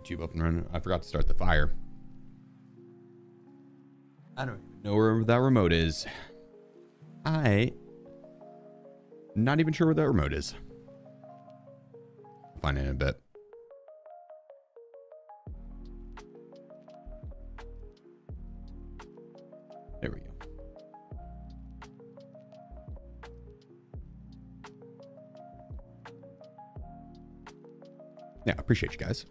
YouTube up and running. I forgot to start the fire. I don't know where that remote is. Not even sure where that remote is. I'll find it in a bit. There we go. Yeah, appreciate you guys.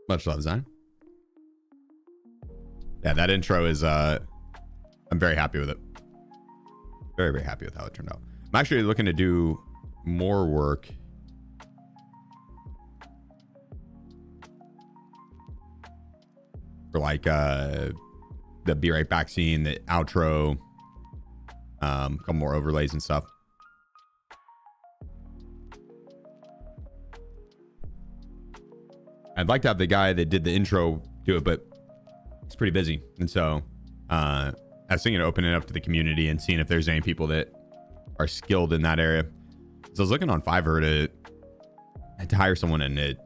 Much love, Zion. Yeah, that intro is I'm very happy with it. Very, very happy with how it turned out. I'm actually looking to do more work. For like the Be Right Back scene, the outro, a couple more overlays and stuff. I'd like to have the guy that did the intro do it, but he's pretty busy. And so I was thinking of opening it up to the community and seeing if there's any people that are skilled in that area. So I was looking on Fiverr to hire someone, and it's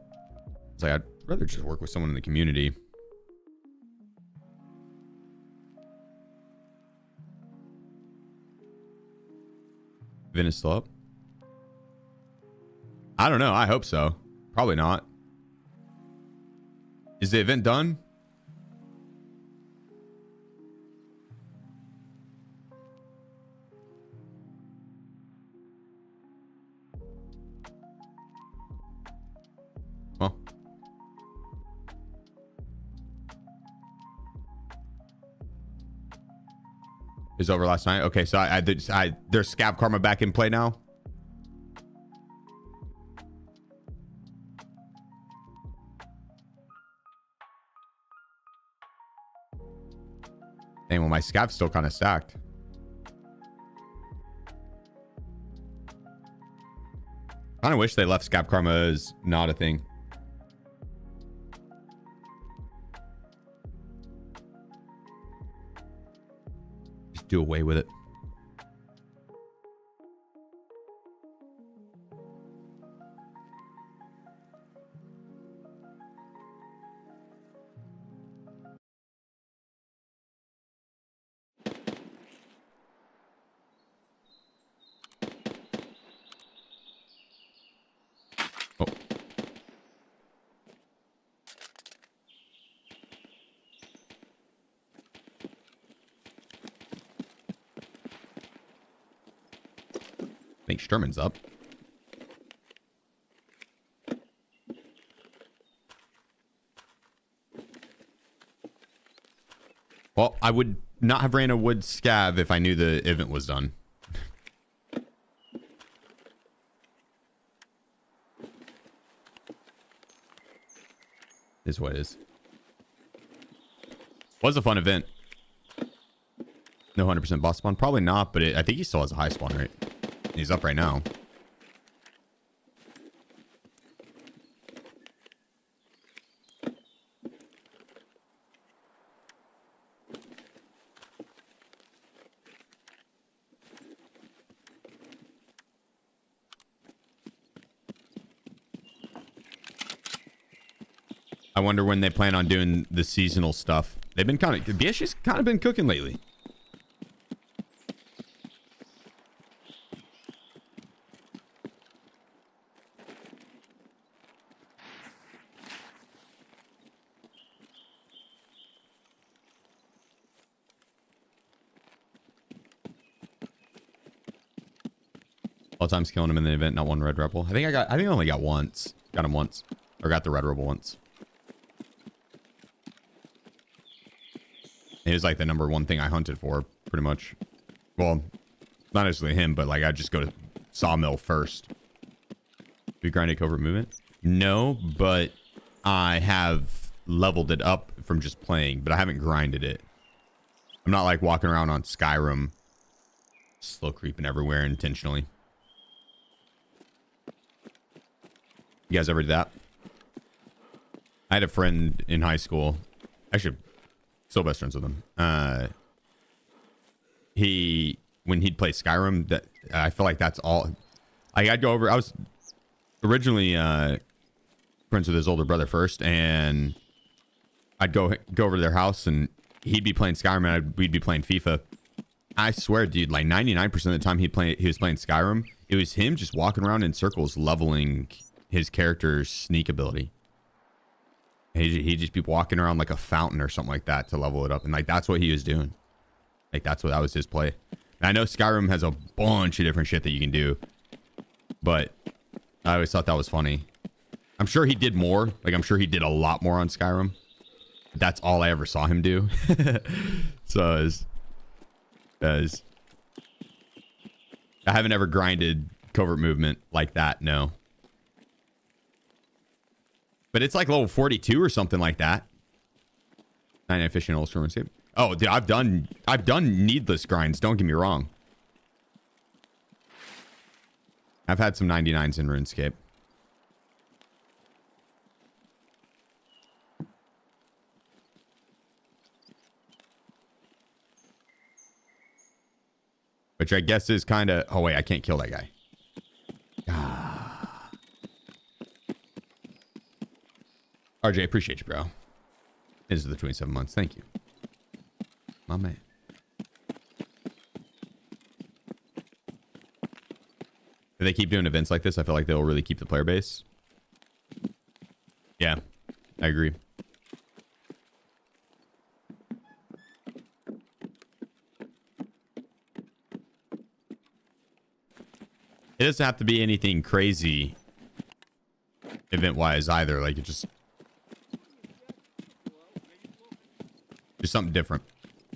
like, I'd rather just work with someone in the community. Event is still up? I don't know. I hope so. Probably not. Is the event done? Well. It was over last night. Okay, so there's Scab Karma back in play now. Dang, well, my Scab's still kind of stacked. Kind of wish they left Scab Karma as not a thing. Just do away with it. Oh. I think Sturman's up. Well, I would not have ran a wood scav if I knew the event was done. Is what it is. Was a fun event. No 100% boss spawn. Probably not, but I think he still has a high spawn rate. He's up right now. I wonder when they plan on doing the seasonal stuff. They've been kind of... BSG's kind of been cooking lately. All times killing him in the event, not one red rebel. I think I only got once. Got him once. Or got the red rebel once. It was like the number one thing I hunted for, pretty much. Well, not necessarily him, but like I just go to Sawmill first. Have you grinded covert movement? No, but I have leveled it up from just playing, but I haven't grinded it. I'm not like walking around on Skyrim, slow creeping everywhere intentionally. You guys ever do that? I had a friend in high school. Actually, still best friends with him. When he'd play Skyrim, that I feel like that's all I'd go over. I was originally friends with his older brother first, and I'd go over to their house, and he'd be playing Skyrim, and we'd be playing FIFA. I swear, dude, like 99% of the time he was playing Skyrim, it was him just walking around in circles, leveling his character's sneak ability. He'd just be walking around like a fountain or something like that to level it up, and like that's what he was doing. Like that was his play. And I know Skyrim has a bunch of different shit that you can do, but I always thought that was funny. I'm sure he did more. Like I'm sure he did a lot more on Skyrim. That's all I ever saw him do. So I haven't ever grinded covert movement like that. No. But it's like level 42 or something like that. 99 fishing old RuneScape. Oh, dude, I've done needless grinds. Don't get me wrong. I've had some 99s in RuneScape. Which I guess is kind of... Oh, wait, I can't kill that guy. Ah. RJ, appreciate you, bro. This is the 27 months. Thank you. My man. If they keep doing events like this, I feel like they'll really keep the player base. Yeah, I agree. It doesn't have to be anything crazy event-wise either. Like, it just something different.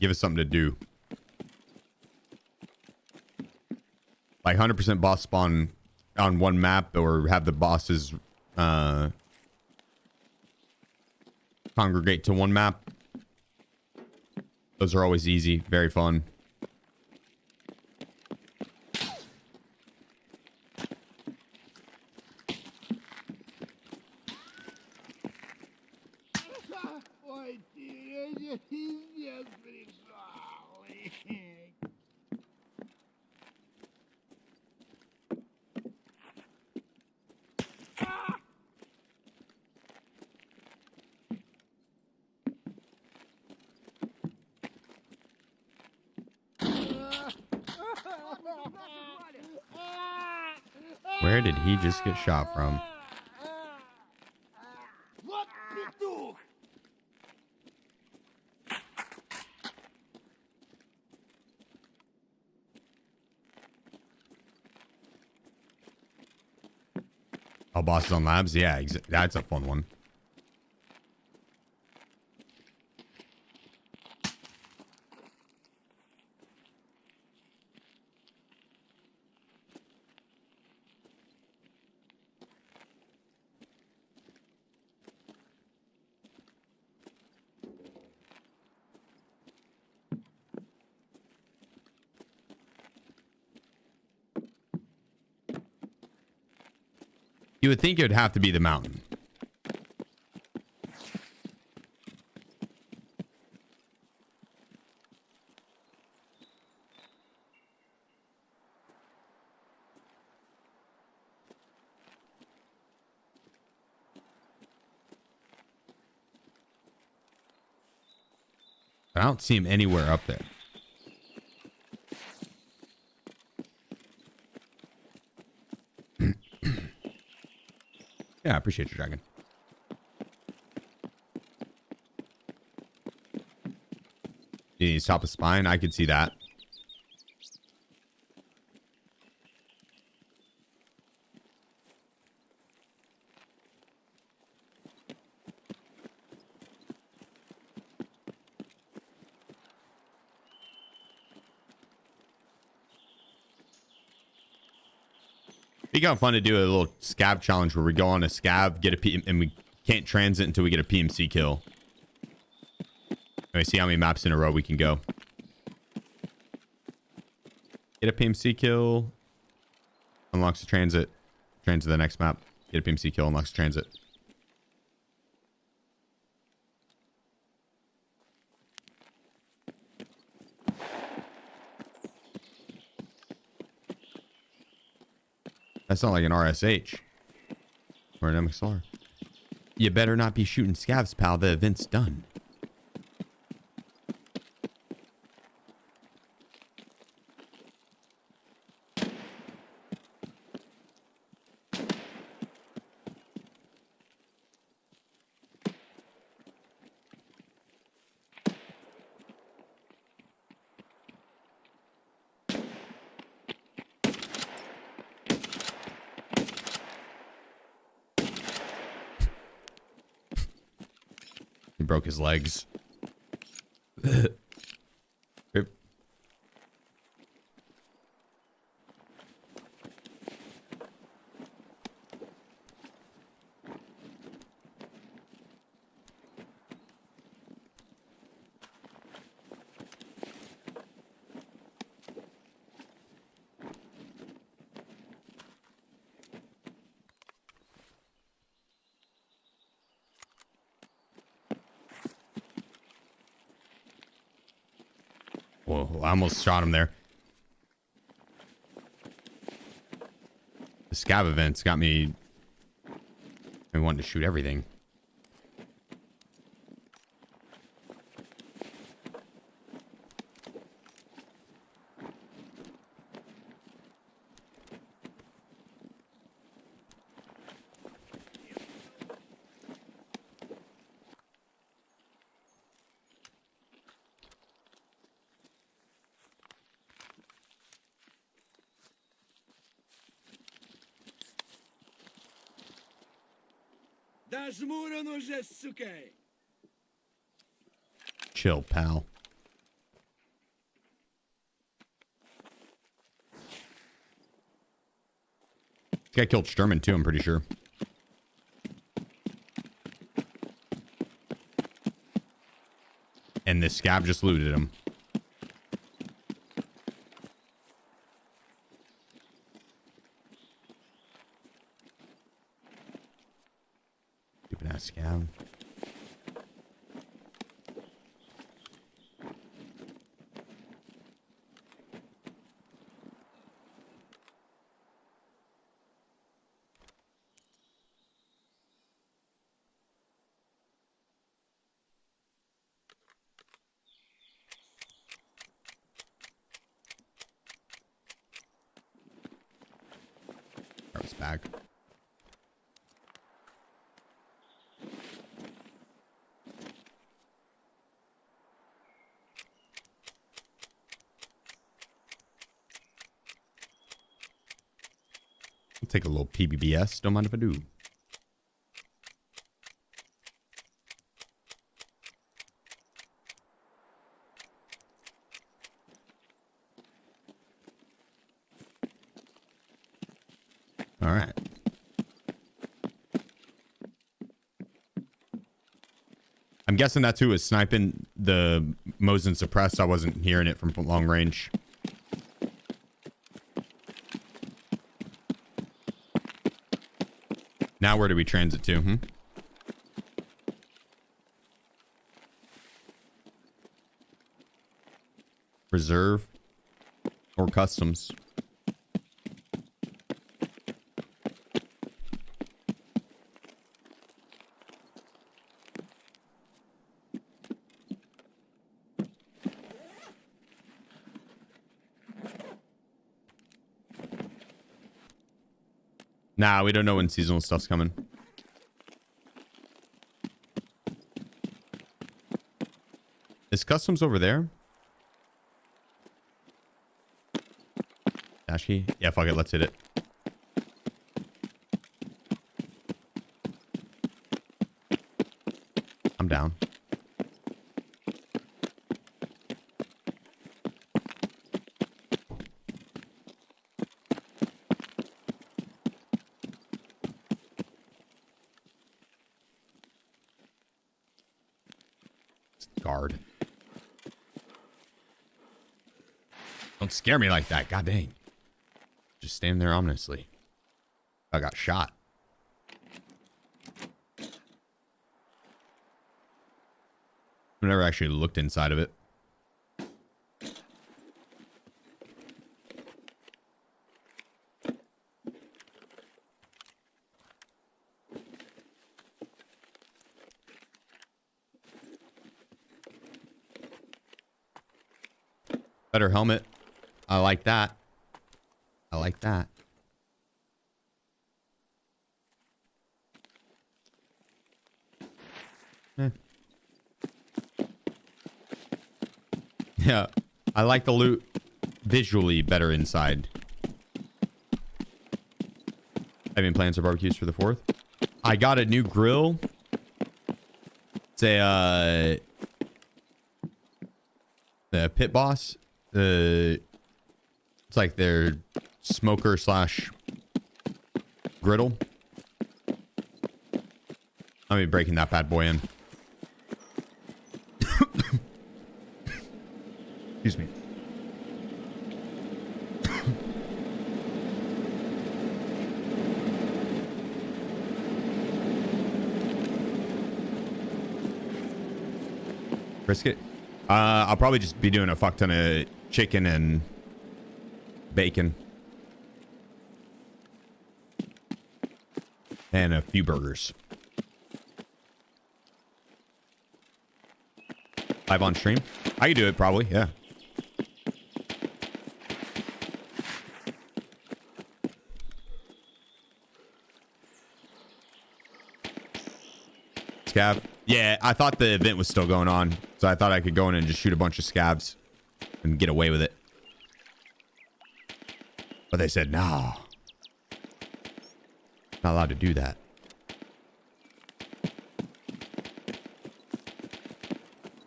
Give us something to do. Like 100% boss spawn on one map, or have the bosses congregate to one map. Those are always easy, very fun. Where did he just get shot from? Oh, bosses on labs? Yeah, that's a fun one. You would think it would have to be the mountain. I don't see him anywhere up there. Yeah, I appreciate you, Dragon. He's top of spine. I could see that. Be kind of fun to do a little scav challenge where we go on a scav, get a P, and we can't transit until we get a PMC kill. And we see how many maps in a row we can go. Get a PMC kill, unlocks the transit. Transit to the next map. Get a PMC kill, unlocks the transit. That's not like an RSH or an MXR. You better not be shooting scavs, pal. The event's done. He broke his legs. Oop. Whoa, I almost shot him there. The scav events got me wanting to shoot everything. Chill, pal. This guy killed Sturman too, I'm pretty sure. And this scav just looted him. Stupid ass scav. Back. I'll take a little PBBS. Don't mind if I do. All right. I'm guessing that's who was sniping the Mosin suppressed. I wasn't hearing it from long range. Now where do we transit to? Reserve or customs? Nah, we don't know when seasonal stuff's coming. Is customs over there? Dash key? Yeah, fuck it. Let's hit it. I'm down. Guard. Don't scare me like that. God dang. Just stand there ominously. I got shot. I never actually looked inside of it. Better helmet. I like that. I like that. Yeah, I like the loot visually better inside. Having plans for barbecues for the 4th. I got a new grill. It's a the Pit Boss. It's like their smoker slash griddle. I'll be breaking that bad boy in. Excuse me. Brisket. I'll probably just be doing a fuck ton of chicken and bacon. And a few burgers. Live on stream? I can do it probably, yeah. Scav. Yeah, I thought the event was still going on. So I thought I could go in and just shoot a bunch of scavs and get away with it. But they said, no. Not allowed to do that.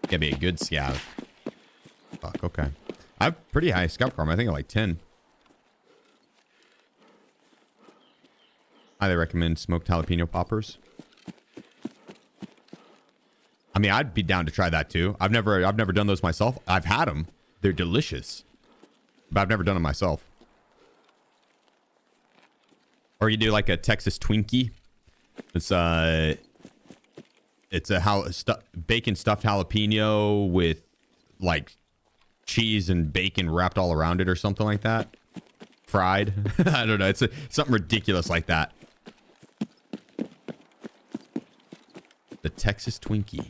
Gotta be a good scav. Fuck, okay. I have pretty high scout karma. I think I like 10. Highly recommend smoked jalapeno poppers. I mean, I'd be down to try that too. I've never done those myself. I've had them. They're delicious. But I've never done them myself. Or you do like a Texas Twinkie. It's a bacon stuffed jalapeno with like cheese and bacon wrapped all around it or something like that. Fried. I don't know. It's something ridiculous like that. The Texas Twinkie.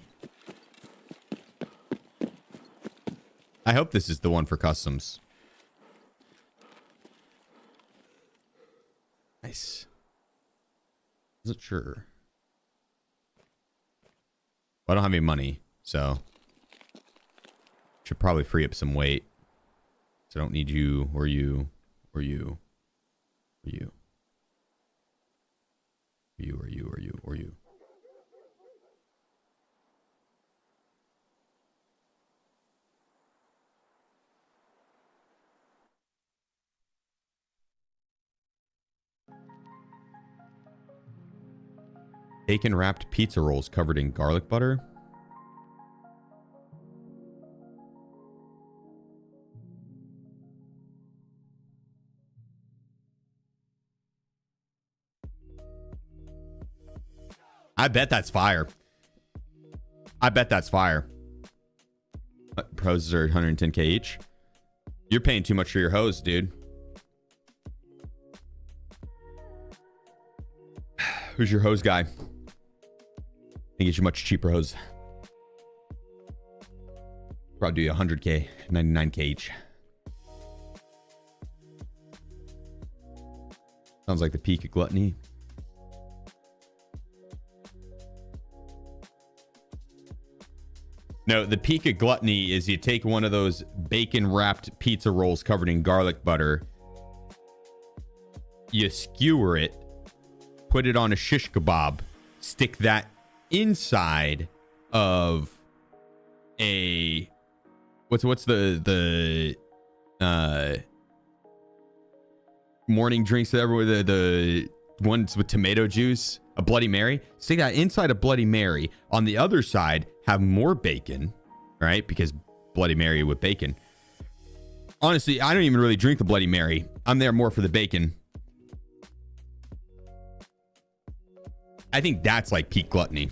I hope this is the one for customs. Nice. Is it sure? Well, I don't have any money, so should probably free up some weight. So I don't need you or you or you or you. You or you or you or you. Bacon wrapped pizza rolls covered in garlic butter. I bet that's fire. I bet that's fire. Hoses are 110k each. You're paying too much for your hose, dude. Who's your hose guy? I can get you much cheaper hose. Probably do 100k, 99k each. Sounds like the peak of gluttony. No, the peak of gluttony is you take one of those bacon wrapped pizza rolls covered in garlic butter, you skewer it, put it on a shish kebab, stick that inside of a what's the morning drinks that everyone, the ones with tomato juice, a Bloody Mary. Stick that inside a Bloody Mary. On the other side, have more bacon, right? Because Bloody Mary with bacon. Honestly, I don't even really drink the Bloody Mary. I'm there more for the bacon. I think that's like peak gluttony.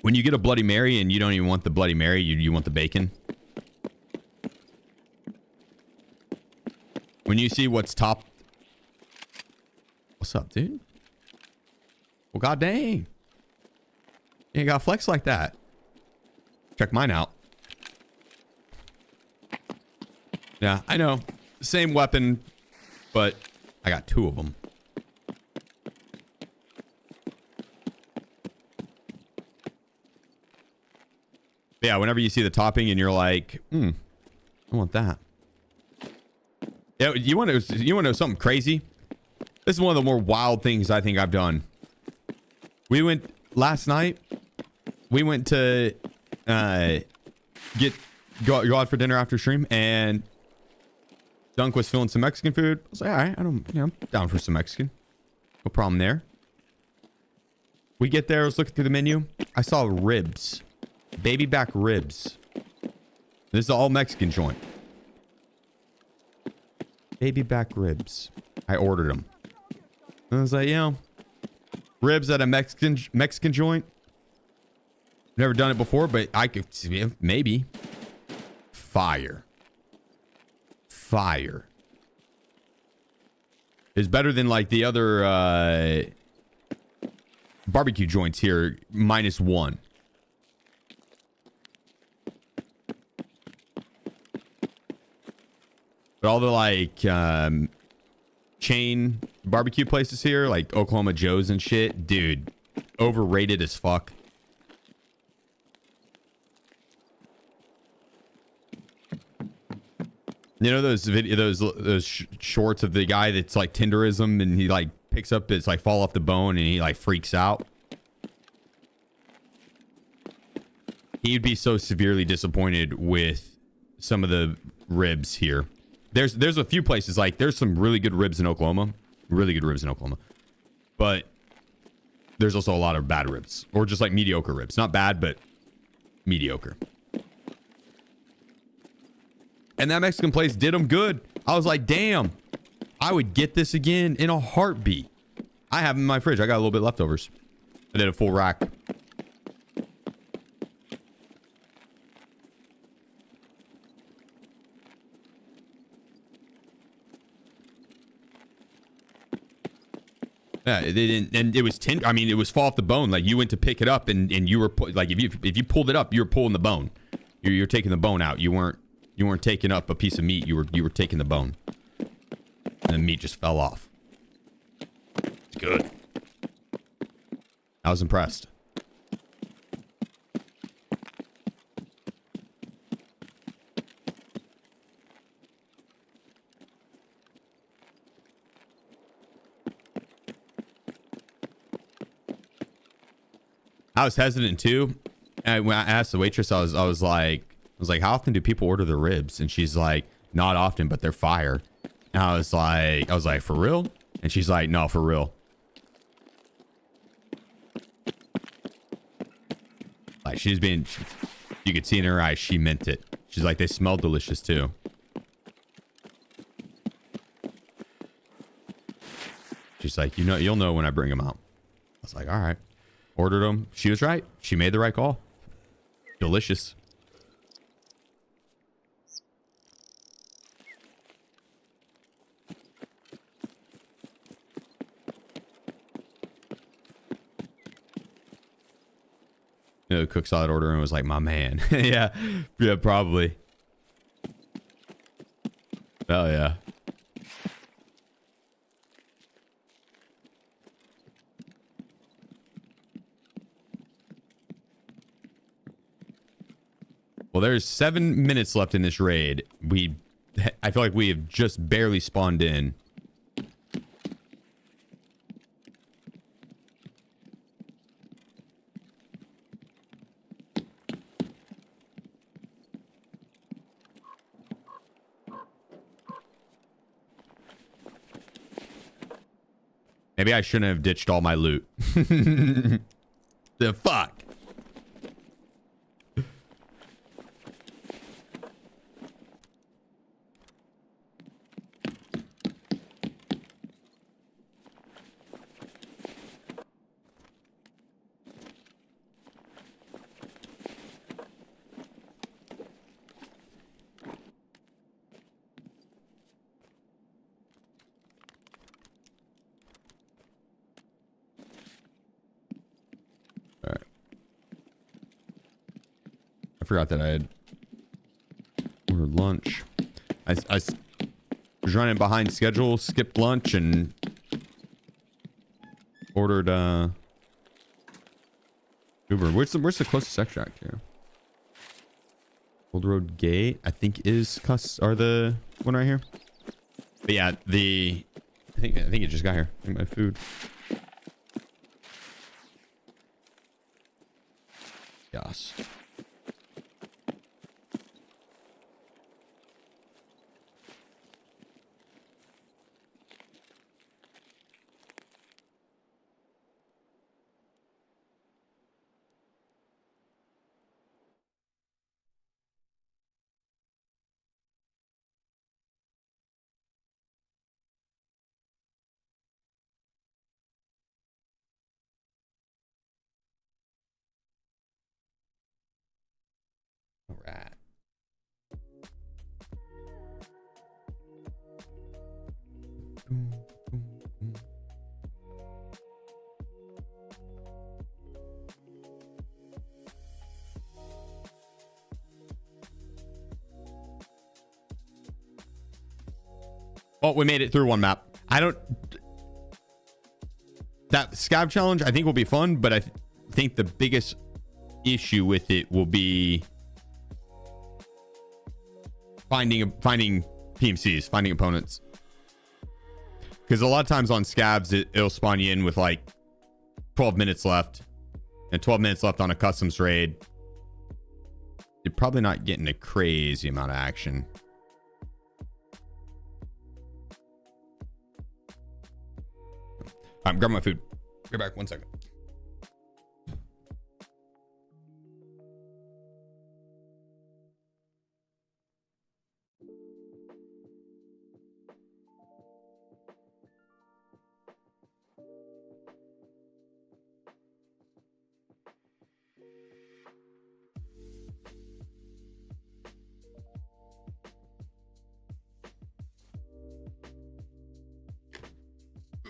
When you get a Bloody Mary and you don't even want the Bloody Mary, you want the bacon. When you see what's top. What's up, dude? Well, god dang. You ain't got flex like that. Check mine out. Yeah, I know. Same weapon, but I got 2 of them. Yeah, whenever you see the topping and you're like, I want that. Yeah, you want to know something crazy? This is one of the more wild things I think I've done. We went last night. We went to go out for dinner after stream, and Dunk was feeling some Mexican food. I was like, all right, I'm down for some Mexican. No problem there. We get there, I was looking through the menu. I saw ribs. Baby back ribs. This is all Mexican joint. Baby back ribs. I ordered them. And I was like, ribs at a Mexican joint. Never done it before, but I could maybe. Fire. It's better than like the other barbecue joints here, -1. But all the like chain barbecue places here, like Oklahoma Joe's and shit, dude, overrated as fuck. You know those shorts of the guy that's like Tinderism and he like picks up it's like fall off the bone and he like freaks out. He'd be so severely disappointed with some of the ribs here. There's a few places like there's some really good ribs in Oklahoma, but there's also a lot of bad ribs or just like mediocre ribs. Not bad, but mediocre. And that Mexican place did them good. I was like, damn, I would get this again in a heartbeat. I have them in my fridge. I got a little bit leftovers. I did a full rack. Yeah, they didn't, and it was tender. I mean, it was fall off the bone. Like you went to pick it up, and you were like, if you pulled it up, you were pulling the bone. You're taking the bone out. You weren't taking up a piece of meat. You were taking the bone, and the meat just fell off. It's good. I was impressed. I was hesitant too. And when I asked the waitress, I was like, how often do people order the ribs? And she's like, not often, but they're fire. And I was like, for real? And she's like, no, for real. Like you could see in her eyes, she meant it. She's like, they smell delicious too. She's like, you'll know when I bring them out. I was like, all right. Ordered them. She was right. She made the right call. Delicious. You know, the cook saw that order and was like, my man. yeah, probably. Oh, yeah. Well, there's 7 minutes left in this raid. I feel like we have just barely spawned in. Maybe I shouldn't have ditched all my loot. The fuck? I forgot that I had ordered lunch. I was running behind schedule, skipped lunch, and ordered Uber. Where's the closest extract here? Old Road Gate, I think is the one right here. But yeah, I think it just got here. I think my food. Yes. All right. Oh, we made it through one map. That scav challenge I think will be fun, but I think the biggest issue with it will be finding PMCs, finding opponents. Because a lot of times on scavs, it'll spawn you in with like 12 minutes left, and 12 minutes left on a customs raid. You're probably not getting a crazy amount of action. I'm grabbing my food. Be back 1 second.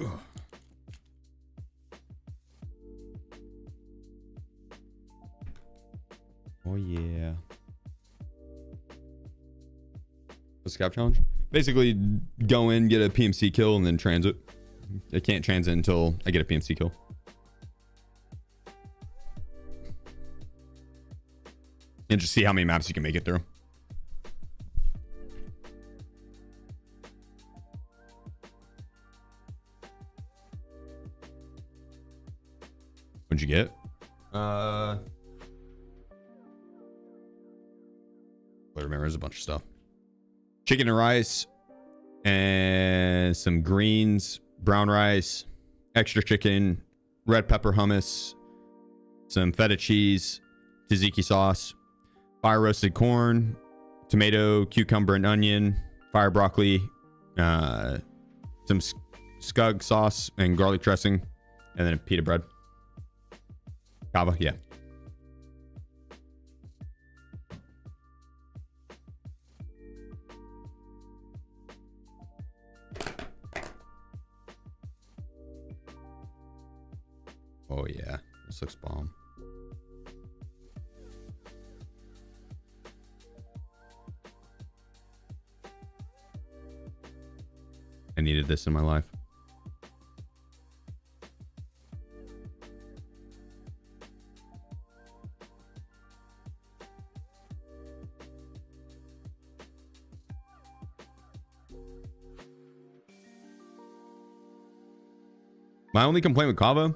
Ugh. Oh yeah. The scout challenge? Basically go in, get a PMC kill, and then transit. I can't transit until I get a PMC kill. And just see how many maps you can make it through. What'd you get? I remember there's a bunch of stuff. Chicken and rice and some greens, brown rice, extra chicken, red pepper hummus, some feta cheese, tzatziki sauce, fire roasted corn, tomato, cucumber, and onion, fire broccoli, some scug sauce and garlic dressing, and then a pita bread. Kava, yeah. Oh yeah, this looks bomb. I needed this in my life. My only complaint with Kava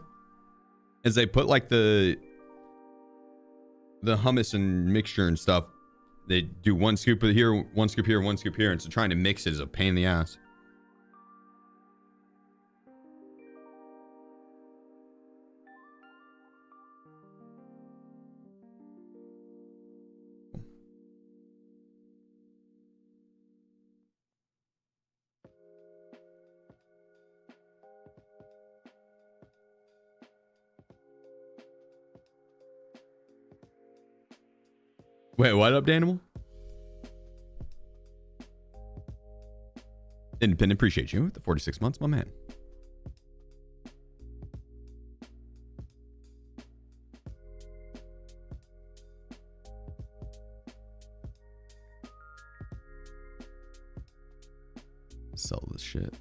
is they put like the hummus and mixture and stuff. They do one scoop of here, one scoop here, one scoop here, and so trying to mix it is a pain in the ass. Wait, what up, Danimal? Independent, appreciate you with the 46 months, my man. sell this shit.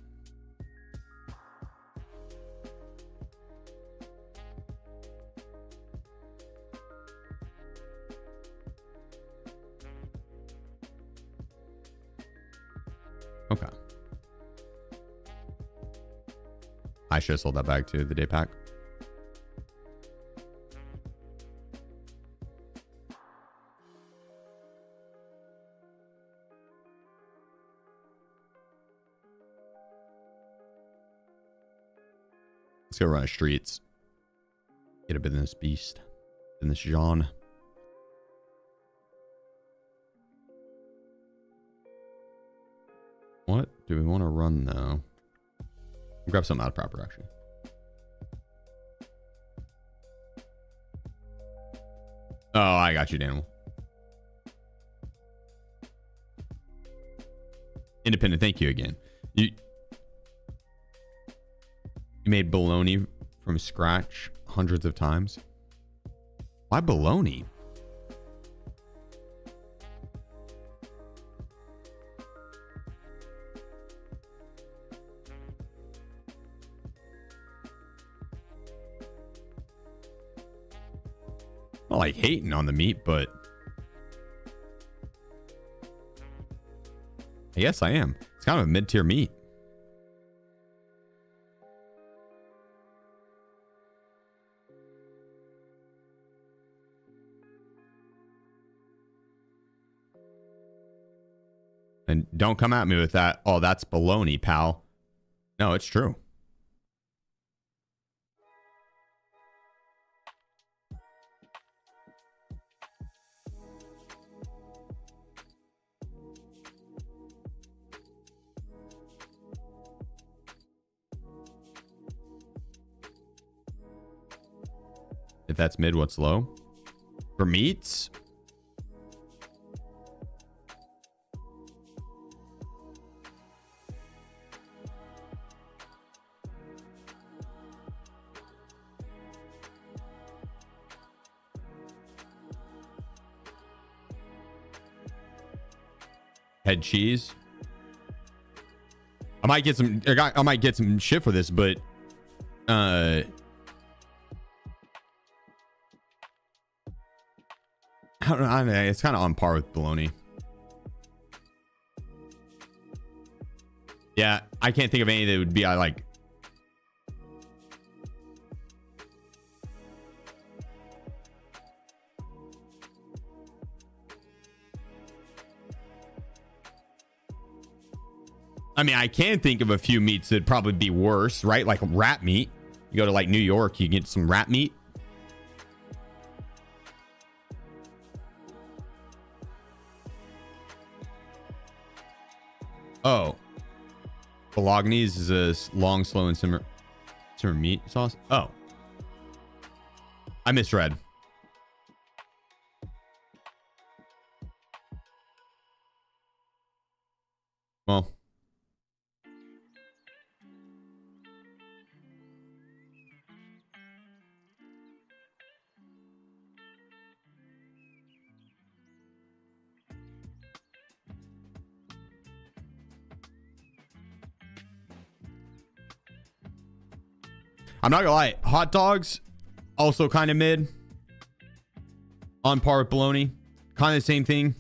Okay. I should have sold that bag too, the day pack. Let's go run streets. Get a business beast. Business Jean. What do we want to run though? Grab something out of proper actually. Oh, I got you, Daniel. Independent, thank you again. You made bologna from scratch hundreds of times. Why bologna? Not like hating on the meat, but I guess I am. It's kind of a mid-tier meat. And don't come at me with that. Oh, that's baloney, pal. No, it's true. If that's mid, what's low? For meats? Head cheese. I might get some shit for this, but I don't know. I mean, it's kind of on par with bologna. Yeah, I can't think of any that would be I like. I mean, I can think of a few meats that'd probably be worse, right? Like rat meat. You go to like New York, you get some rat meat. Oh, bolognese is a long, slow, and simmer meat sauce. Oh, I misread. Well, I'm not gonna lie, hot dogs also kind of mid, on par with bologna, kind of the same thing.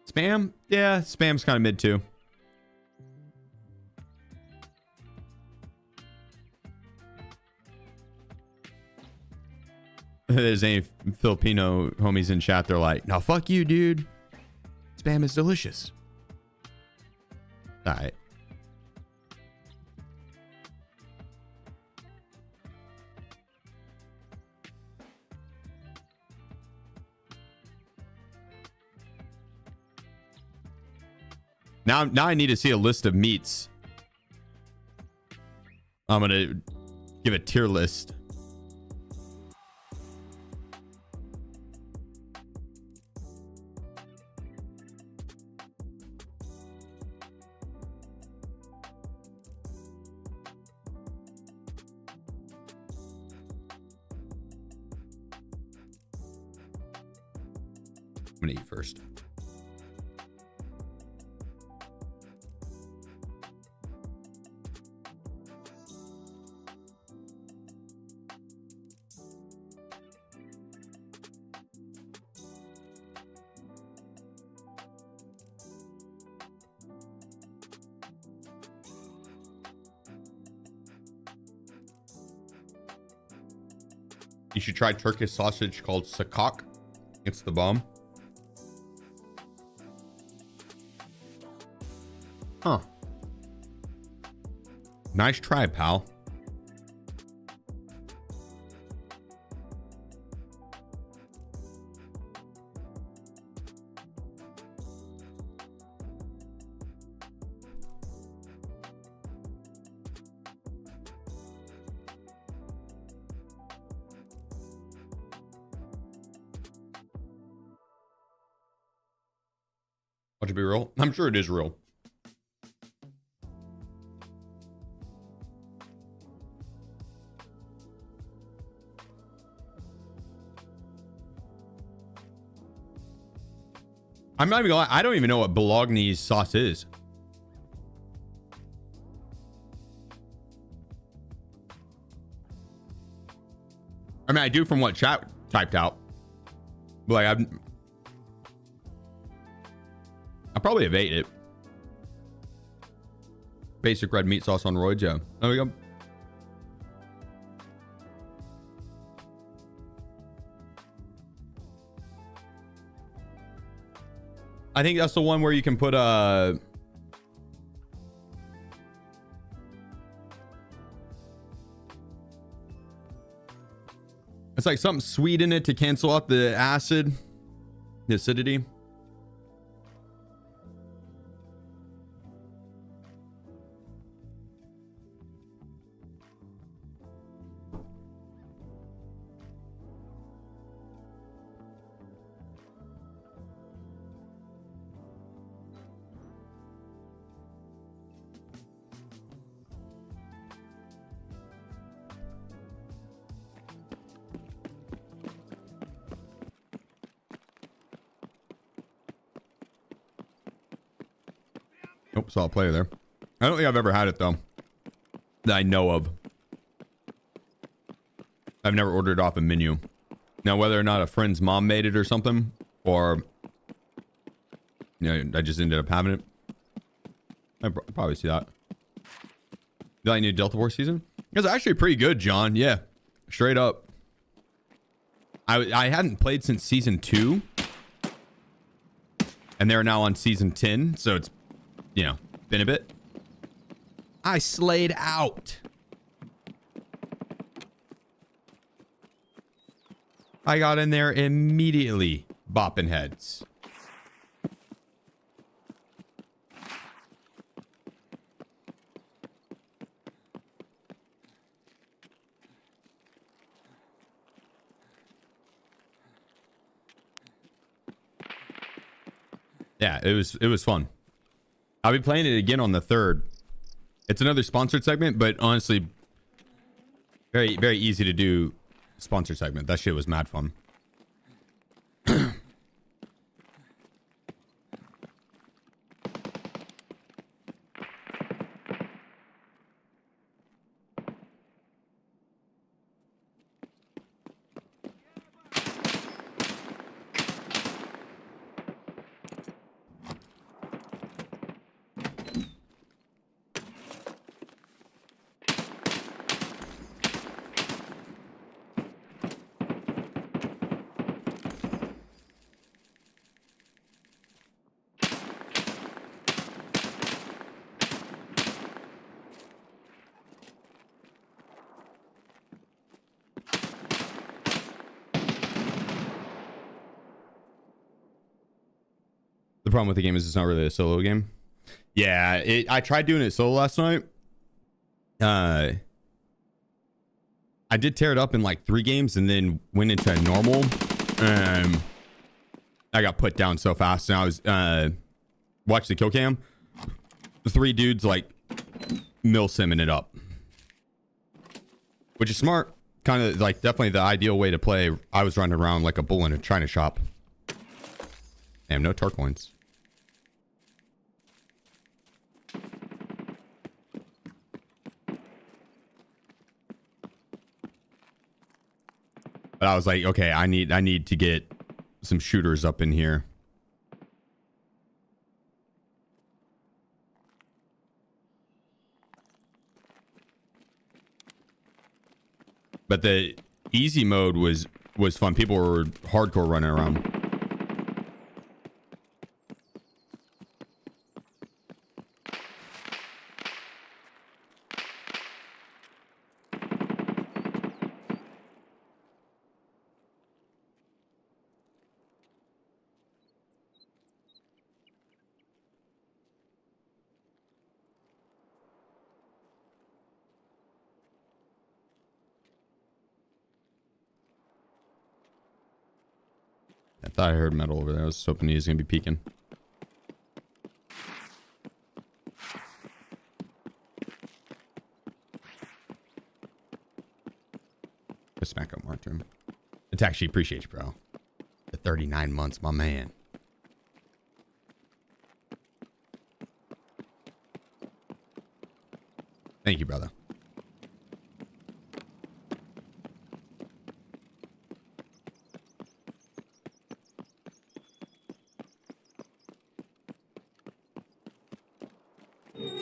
Spam? Yeah, spam's kind of mid too. There's any Filipino homies in chat. They're like, no, fuck you, dude. Spam is delicious. All right. Now I need to see a list of meats. I'm gonna give a tier list. I'm gonna eat first. You should try Turkish sausage called sakak. It's the bomb. Huh. Nice try, pal. Watch it be real. I'm sure it is real. I'm not even gonna lie, I don't even know what Bolognese sauce is. I mean, I do from what chat typed out. But like, I probably have ate it. Basic red meat sauce on roids, yeah. There we go. I think that's the one where you can put it's like something sweet in it to cancel out the acid, the acidity. Nope, saw a player there. I don't think I've ever had it though, that I know of. I've never ordered off a menu. Now, whether or not a friend's mom made it or something, or I just ended up having it. I probably see that. Do I need Delta Force season? It's actually pretty good, John. Yeah, straight up. I hadn't played since season 2, and they're now on season 10, so it's, you know, been a bit. I slayed out. I got in there immediately, bopping heads. Yeah, it was fun. I'll be playing it again on the 3rd. It's another sponsored segment, but honestly, very, very easy to do sponsored segment. That shit was mad fun. The problem with the game is it's not really a solo game. Yeah, I tried doing it solo last night. I did tear it up in like 3 games and then went into normal. I got put down so fast, and I was watch the kill cam. The 3 dudes like simming it up, which is smart. Kind of like definitely the ideal way to play. I was running around like a bull in a china shop. Damn, no tar coins. But I was like, okay, I need to get some shooters up in here. But the easy mode was fun. People were hardcore running around. I thought I heard metal over there. I was hoping he was going to be peeking. Just smack up Mark him. It's actually appreciate you, bro. The 39 months, my man. Thank you, brother.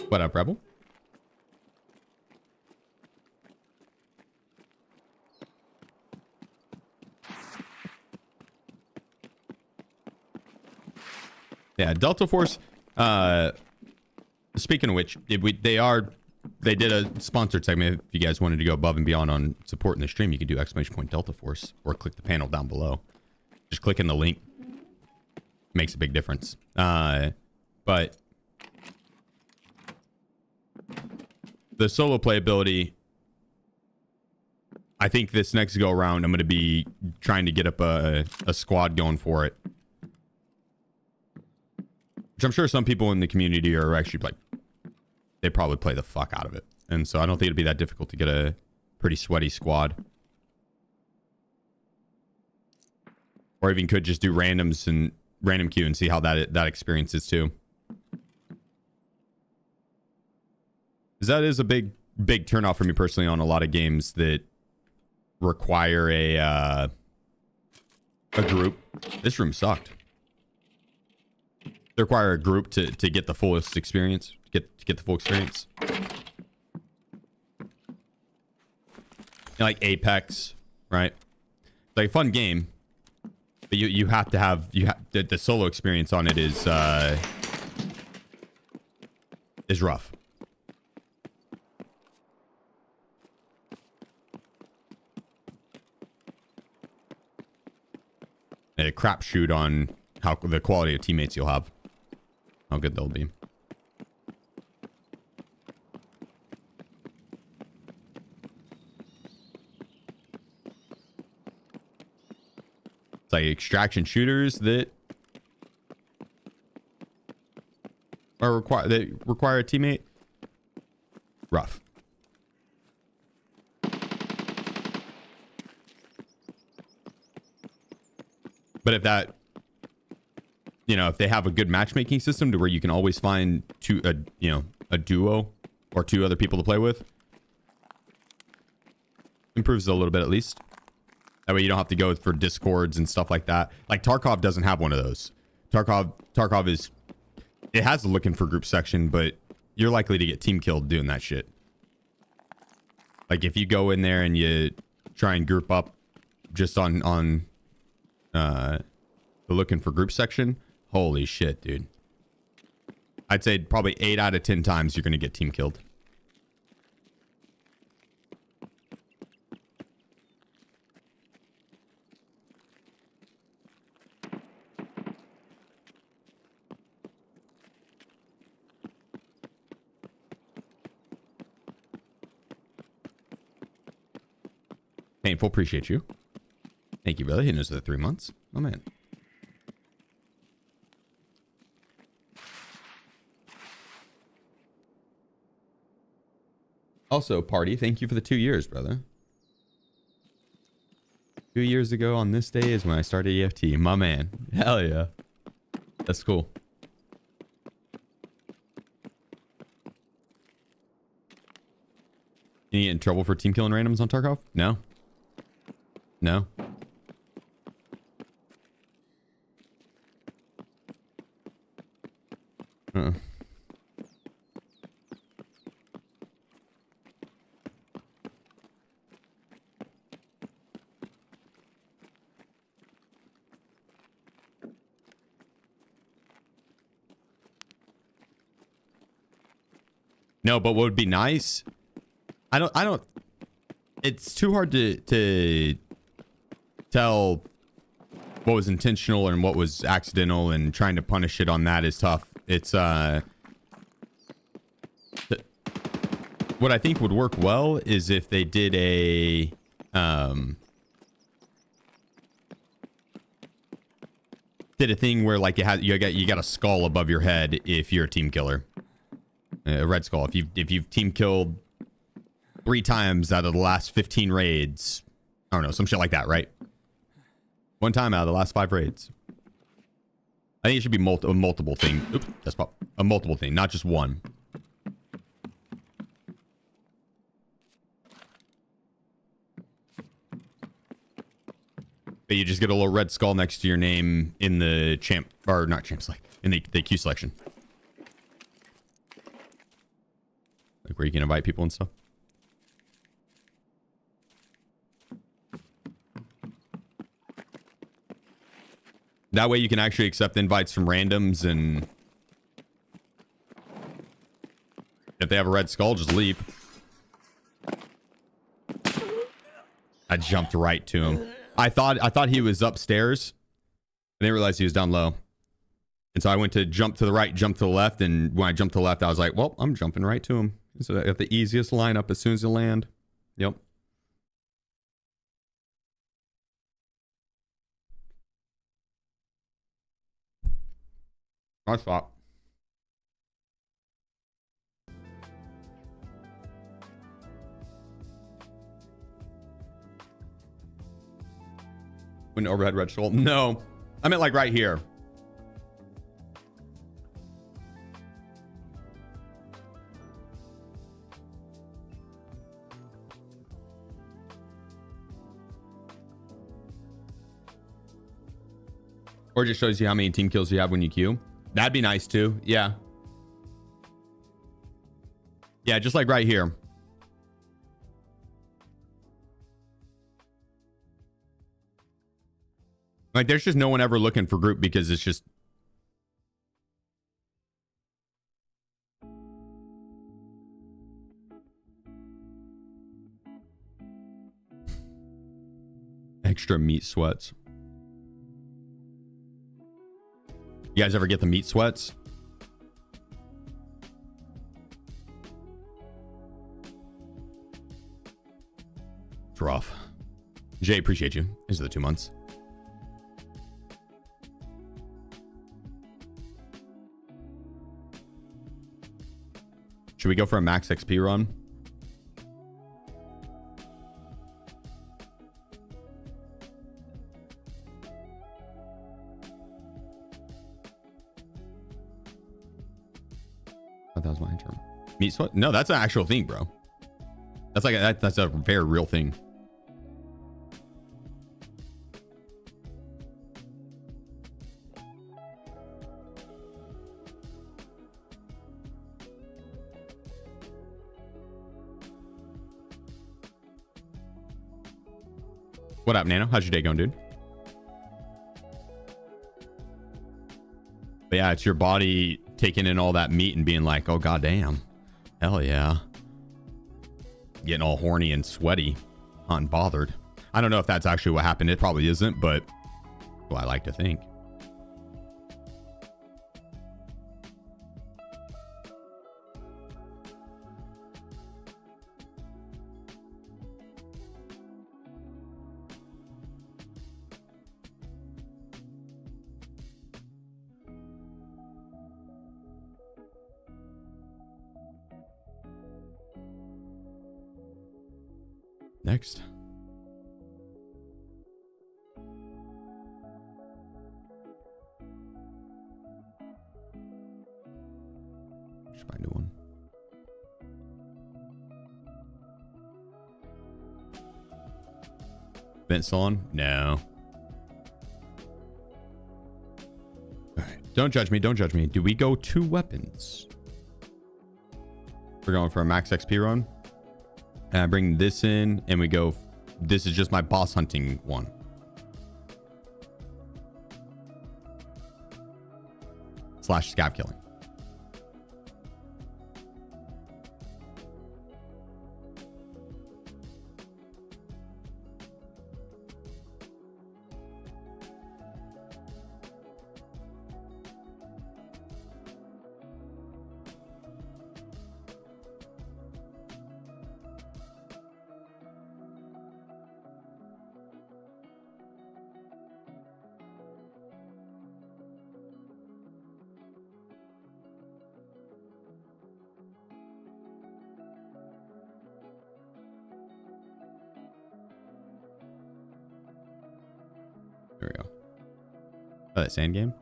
What up, Rebel? Yeah, Delta Force. Speaking of which, they did a sponsored segment. If you guys wanted to go above and beyond on supporting the stream, you could do ! Delta Force or click the panel down below. Just clicking the link makes a big difference. But the solo playability, I think this next go around, I'm going to be trying to get up a squad going for it. Which I'm sure some people in the community are actually like, they probably play the fuck out of it. And so I don't think it'd be that difficult to get a pretty sweaty squad. Or even could just do randoms and random queue and see how that experience is too. Because that is a big turnoff for me personally on a lot of games that require a group. This room sucked. They require a group to get the fullest experience. Get the full experience. Like Apex, right? It's like a fun game, but you have to have the solo experience on it is rough. A crapshoot on how the quality of teammates you'll have, how good they'll be. It's like extraction shooters that require a teammate. Rough. But if that, if they have a good matchmaking system to where you can always find a duo or two other people to play with, improves it a little bit at least. That way you don't have to go for discords and stuff like that. Like Tarkov doesn't have one of those. Tarkov is, it has a looking for group section, but you're likely to get team killed doing that shit. Like if you go in there and you try and group up just on the looking for group section, holy shit, dude. I'd say probably 8 out of 10 times you're going to get team killed. Painful, appreciate you. Thank you, brother. Hitting us for the 3 months. Oh, man. Also, Party, thank you for the 2 years, brother. 2 years ago on this day is when I started EFT. My man. Hell yeah. That's cool. You get in trouble for team killing randoms on Tarkov? No. No. No, but what would be nice? I don't. It's too hard to tell what was intentional and what was accidental, and trying to punish it on that is tough. It's what I think would work well is if they did a thing where like you got a skull above your head if you're a team killer. A red skull. If you've team killed 3 times out of the last 15 raids, I don't know, some shit like that, right? 1 time out of the last 5 raids. I think it should be a multiple thing. Oops, that's pop. A multiple thing, not just one. But you just get a little red skull next to your name in the champ, or not champ select, in the queue selection. Like where you can invite people and stuff. That way you can actually accept invites from randoms, and if they have a red skull, just leave. I jumped right to him. I thought he was upstairs. I didn't realize he was down low. And so I went to jump to the right, jump to the left, and when I jumped to the left, I was like, well, I'm jumping right to him. So I got the easiest lineup as soon as you land. Yep. Nice thought. When overhead red skull? No. I meant like right here. Or it just shows you how many team kills you have when you queue. That'd be nice too. Yeah. Yeah, just like right here. Like there's just no one ever looking for group because it's just extra meat sweats. You guys ever get the meat sweats? It's rough. Jay, appreciate you. These are the 2 months. Should we go for a max XP run? That was my term. Meat sweat? No, that's an actual thing, bro. That's like that's a very real thing. What up, Nano? How's your day going, dude? But yeah, it's your body taking in all that meat and being like, oh, goddamn. Hell yeah. Getting all horny and sweaty. Unbothered. I don't know if that's actually what happened. It probably isn't, but well, I like to think. Next. Should buy a new one. Vent still on? No. Alright. Don't judge me. Don't judge me. Do we go 2 weapons? We're going for a max XP run. And I bring this in and we go. This is just my boss hunting one. / scav killing. There we go. Oh, that sand game?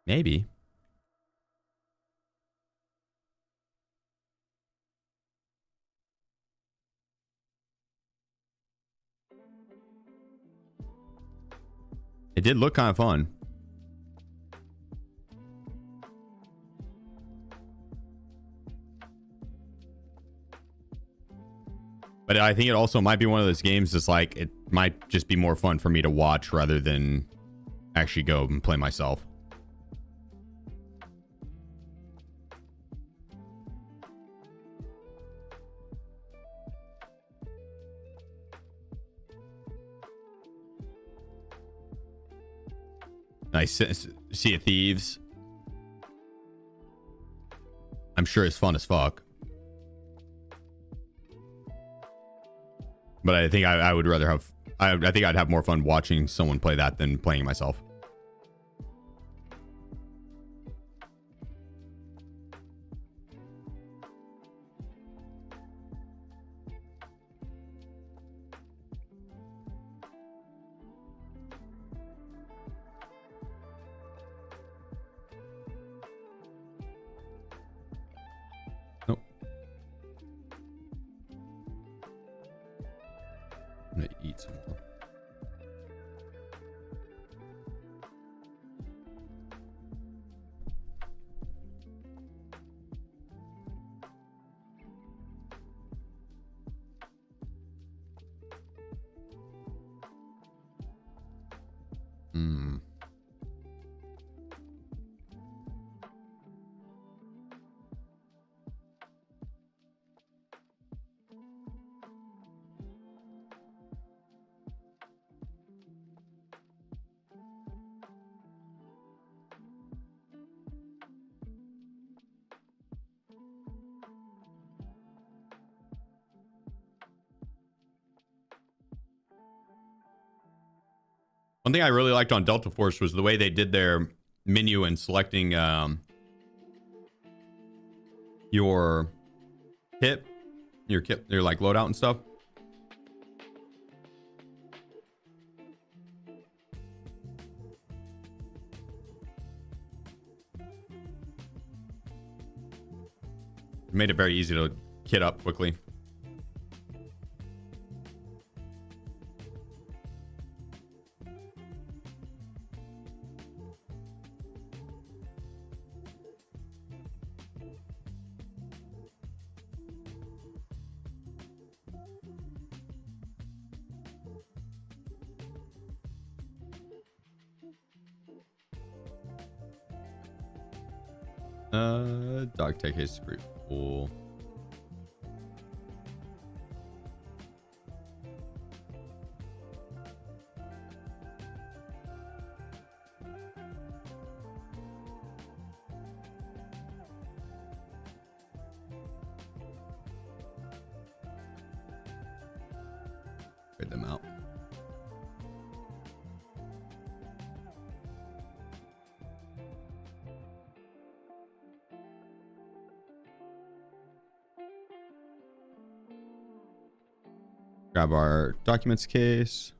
Maybe. It did look kind of fun. But I think it also might be one of those games that's like, it might just be more fun for me to watch rather than actually go and play myself. Nice. Sea of Thieves. I'm sure it's fun as fuck. But I think I would rather have... I think I'd have more fun watching someone play that than playing it myself. Nope. I'm gonna eat some more. One thing I really liked on Delta Force was the way they did their menu and selecting your kit, your like loadout and stuff. It made it very easy to kit up quickly. Dog tech is pretty full. Trade them out. Grab our documents case.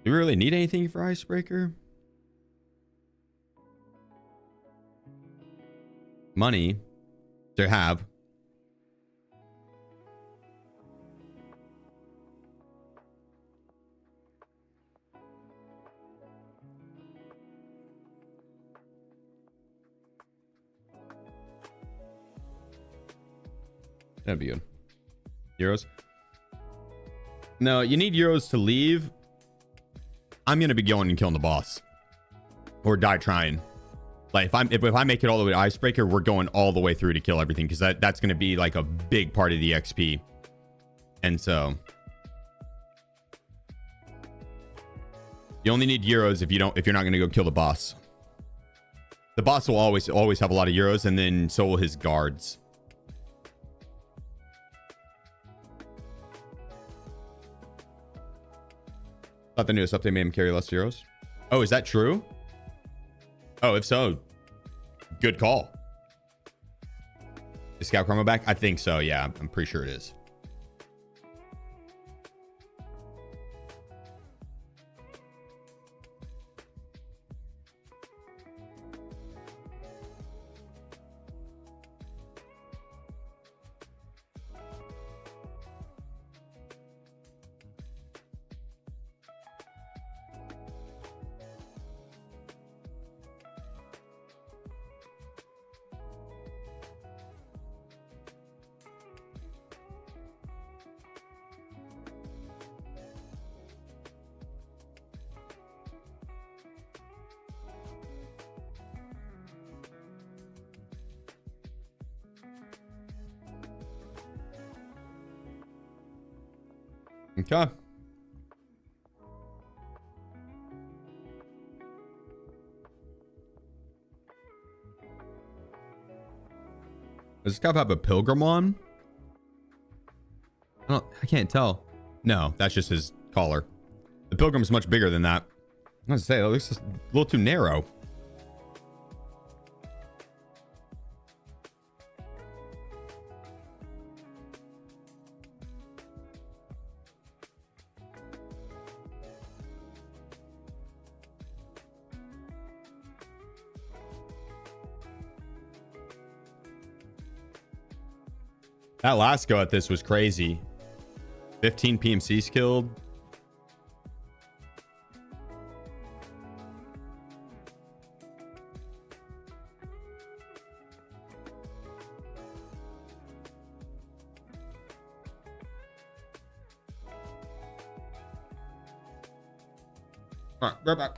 Do we really need anything for icebreaker? Money to have. That'd be good. Euros? No, you need euros to leave. I'm gonna be going and killing the boss. Or die trying. Like if I make it all the way to icebreaker, we're going all the way through to kill everything, because that's gonna be like a big part of the XP. And so you only need euros if you're not gonna go kill the boss. The boss will always have a lot of euros, and then so will his guards. Thought the newest update made him carry less euros. Oh, is that true? Oh, if so, good call. Is Scout Chroma back? I think so, yeah. I'm pretty sure it is. Okay. Does this guy have a pilgrim on? I can't tell. No, that's just his collar. The pilgrim's much bigger than that. I was gonna say, it looks just a little too narrow. That last go at this was crazy. 15 PMCs killed. All right, right back.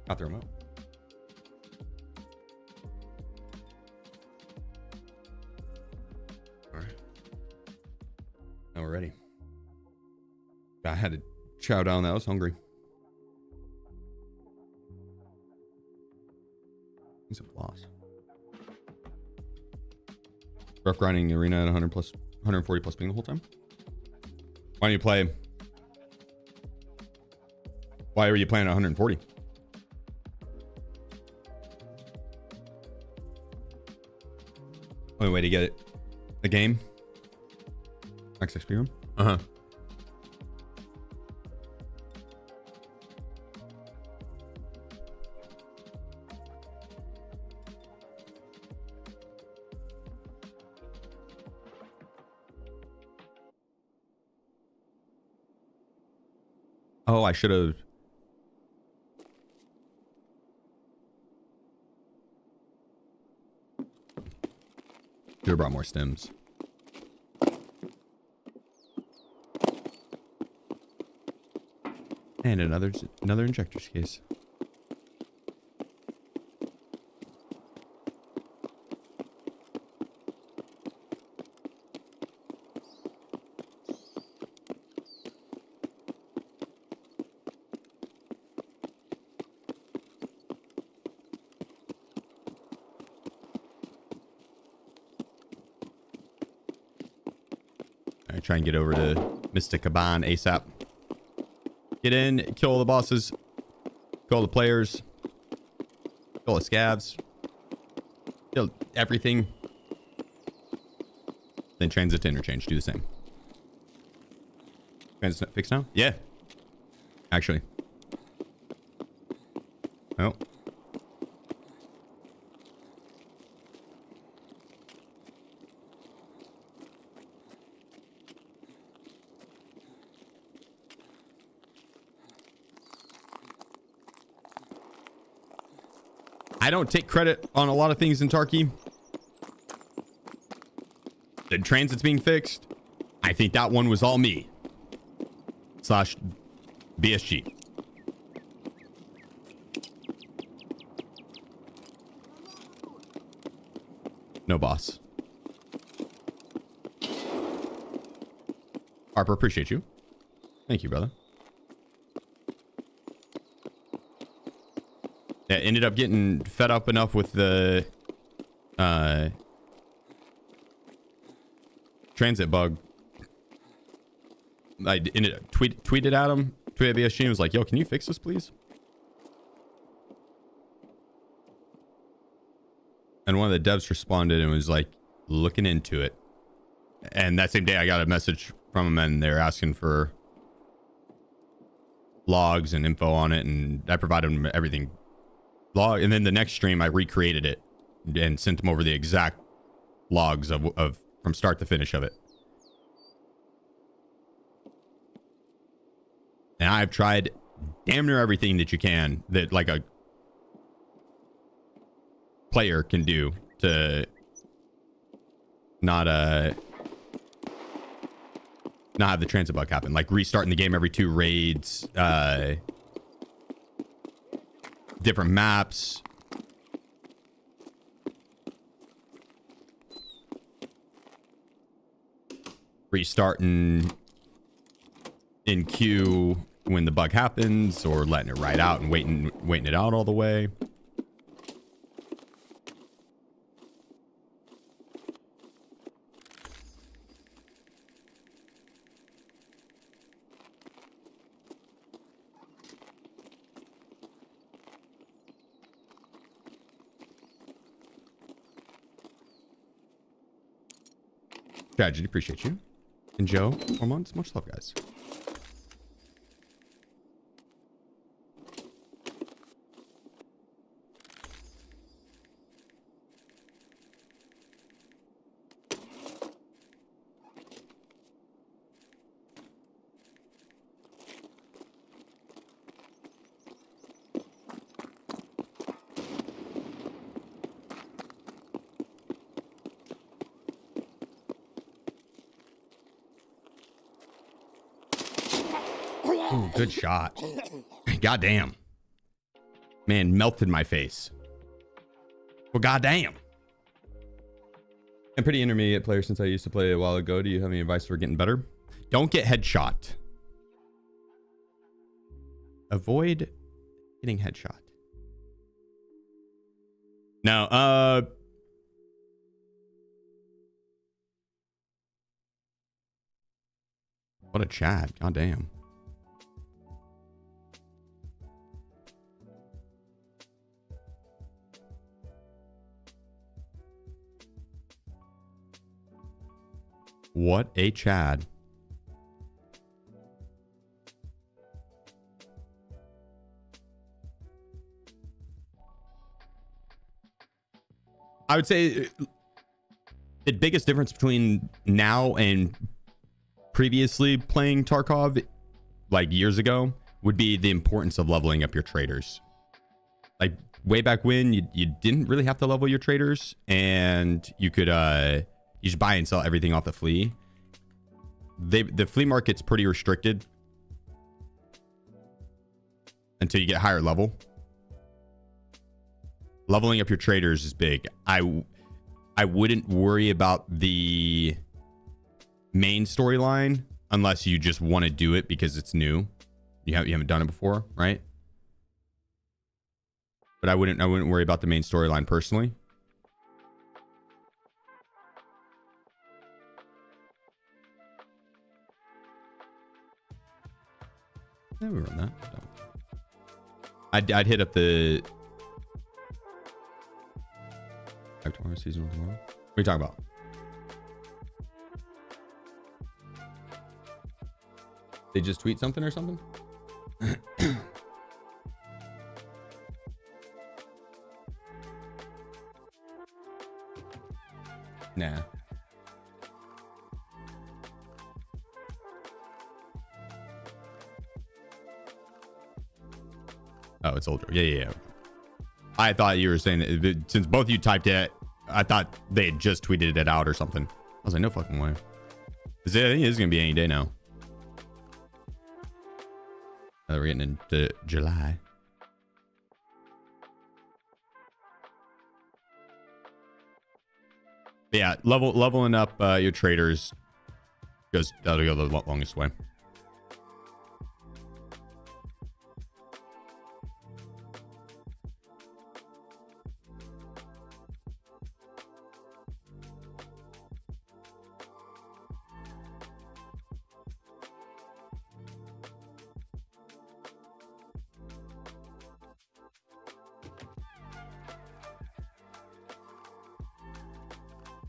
Got the remote. All right. Now we're ready. I had to chow down. That I was hungry. He's a loss. Rough grinding arena at 100 plus, 140 plus ping the whole time. Why don't you play? Why were you playing at 140? Only way to get it. A game. XXP room. Uh-huh. Oh, I should have. Should have brought more stems. And another injector's case. I try and get over to Mystic Caban ASAP. Get in, kill all the bosses, kill all the players, kill the scavs, kill everything. Then transit to interchange. Do the same. Transit fixed now? Yeah. Actually. Oh. I don't take credit on a lot of things in Tarkov. The transit's being fixed. I think that one was all me. / BSG. No boss. Harper, appreciate you. Thank you, brother. Yeah, ended up getting fed up enough with the transit bug. I ended up tweeted at him. Tweeted at BSG and was like, yo, can you fix this, please? And one of the devs responded and was like, looking into it. And that same day, I got a message from them and they're asking for logs and info on it. And I provided them everything. And then the next stream, I recreated it and sent them over the exact logs of from start to finish of it. And I've tried damn near everything that you can, that like a player can do to not have the transit bug happen, like restarting the game every 2 raids, different maps. Restarting in queue when the bug happens, or letting it ride out and waiting it out all the way. Tragedy, appreciate you. And Joe, 4 months. Much love, guys. Ooh, good shot. Goddamn. Man, melted my face. Well, goddamn. I'm pretty intermediate player since I used to play a while ago. Do you have any advice for getting better? Don't get headshot. Avoid getting headshot. No, what a chat. Goddamn. What a Chad. I would say the biggest difference between now and previously playing Tarkov, like years ago, would be the importance of leveling up your traders. Like way back when, you didn't really have to level your traders, and you could you just buy and sell everything off the flea. The flea market's pretty restricted until you get higher level. Leveling up your traders is big. I wouldn't worry about the main storyline unless you just want to do it because it's new. You haven't done it before, right? But I wouldn't worry about the main storyline personally. Yeah, we run that. I'd hit up the tomorrow, season tomorrow. What are you talking about? They just tweet something or something? Nah. Oh, it's older. Yeah. I thought you were saying that since both of you typed it, I thought they had just tweeted it out or something. I was like, no fucking way. I think it's going to be any day now. Now that we're getting into July. But yeah, leveling up your traders that'll go the longest way.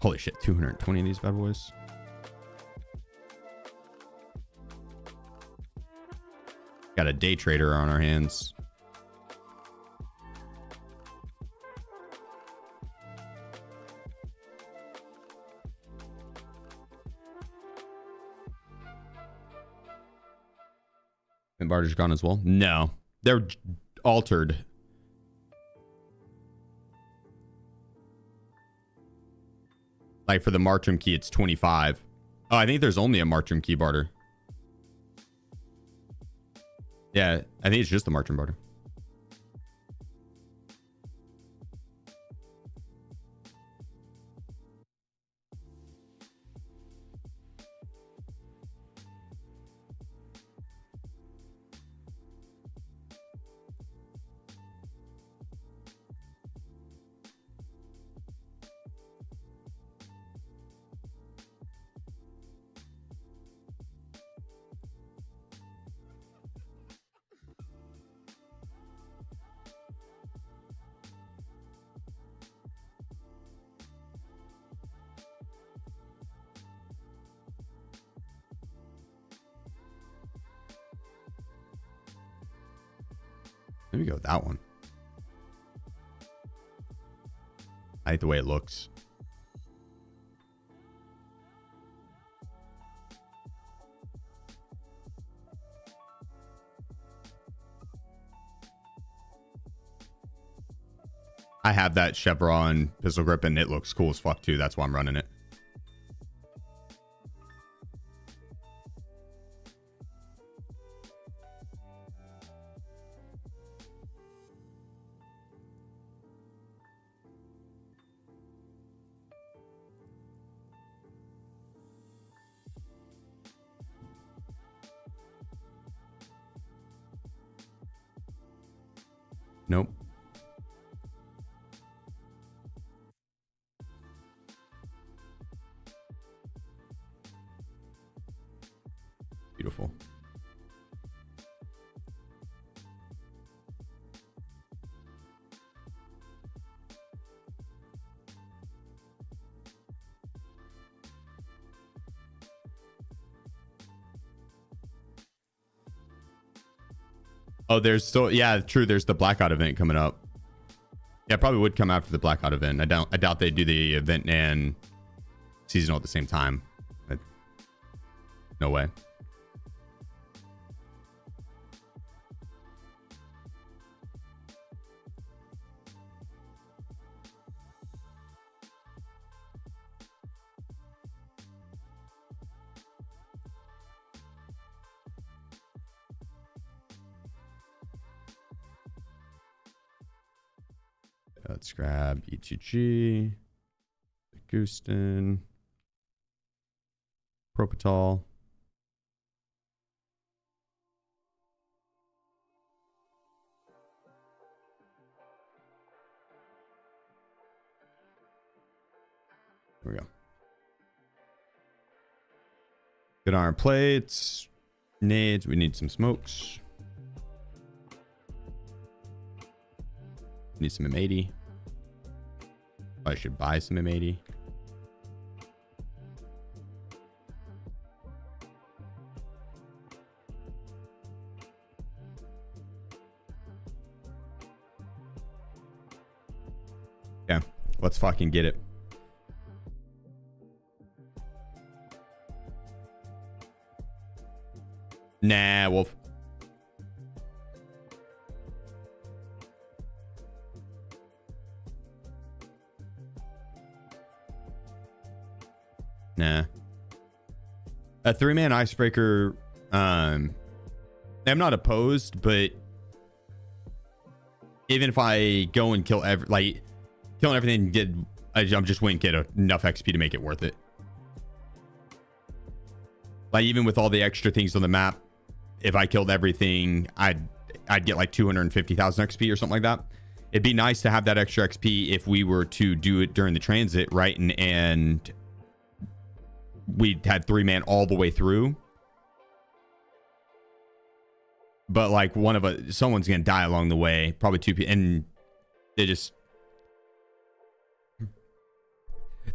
Holy shit, 220 of these bad boys. Got a day trader on our hands. And barter's gone as well? No. They're altered. Like for the Martrim key, it's 25. Oh, I think there's only a Martrim key barter. Yeah, I think it's just the Martrim barter. Maybe go with that one. I like the way it looks. I have that Chevron pistol grip and it looks cool as fuck too. That's why I'm running it. Nope. Beautiful. Oh, there's still, yeah, true. There's the Blackout event coming up. Yeah, probably would come after the Blackout event. I doubt they do the event and seasonal at the same time. No way. Let's grab ETG, Gooston, Propital. There we go. Good iron plates, nades. We need some smokes. Need some M80. I should buy some M80. Yeah, let's fucking get it. Nah, Wolf. Nah. A 3-man icebreaker, I'm not opposed, but even if I go and kill killing everything and get, I just wouldn't get enough XP to make it worth it. Like, even with all the extra things on the map, if I killed everything, I'd get like 250,000 XP or something like that. It'd be nice to have that extra XP if we were to do it during the transit, right? And we had 3-man all the way through. But like someone's gonna die along the way, probably 2 people, and they just,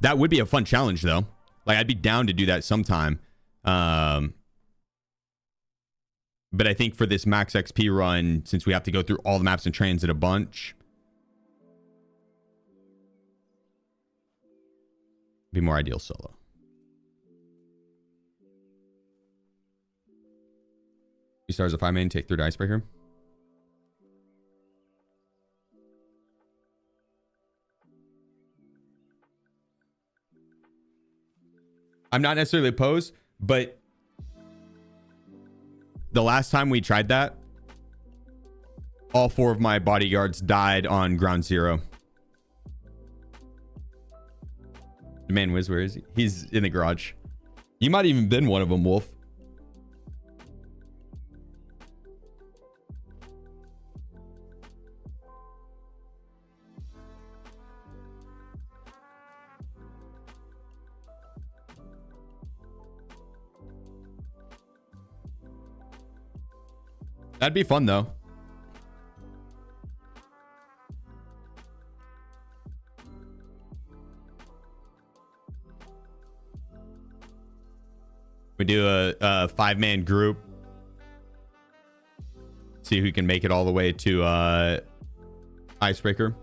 that would be a fun challenge though. Like, I'd be down to do that sometime. But I think for this max XP run, since we have to go through all the maps and transit a bunch, be more ideal solo. He stars a 5-man, take 3rd icebreaker. I'm not necessarily opposed, but the last time we tried that, all 4 of my bodyguards died on ground zero. The man Wiz, where is he? He's in the garage. You might have even been one of them, Wolf. That'd be fun though. We do a 5-man group. See who can make it all the way to icebreaker.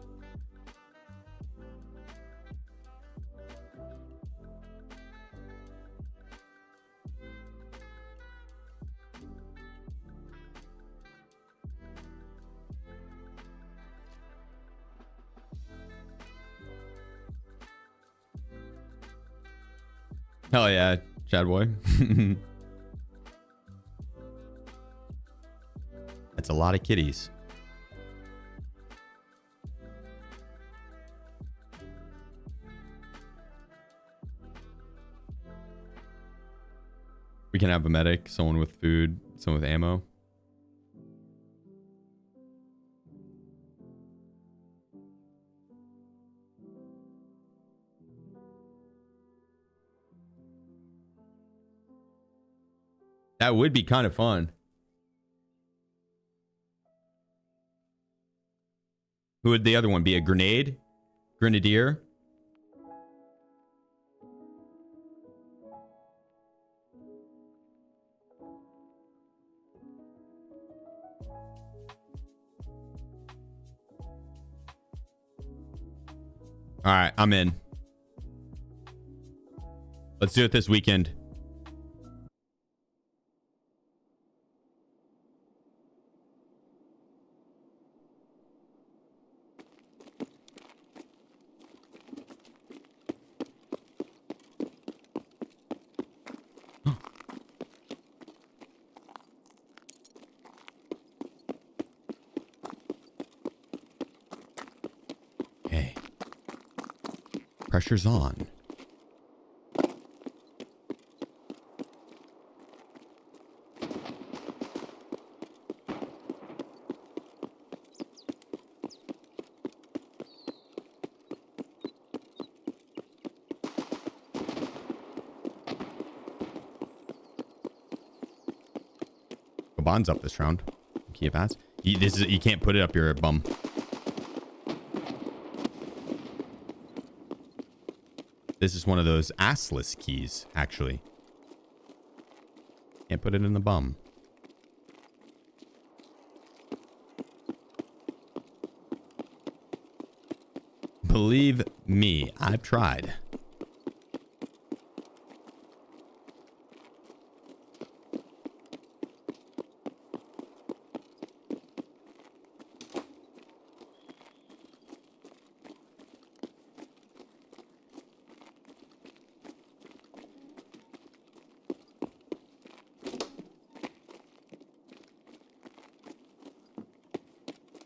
Hell yeah, Chad boy. That's a lot of kitties. We can have a medic, someone with food, someone with ammo. That would be kind of fun. Who would the other one be? A grenade? Grenadier? All right, I'm in. Let's do it this weekend. Okay. Pressure's on. Bonds up this round. Can you pass? You can't put it up your bum. This is one of those assless keys, actually. Can't put it in the bum. Believe me, I've tried.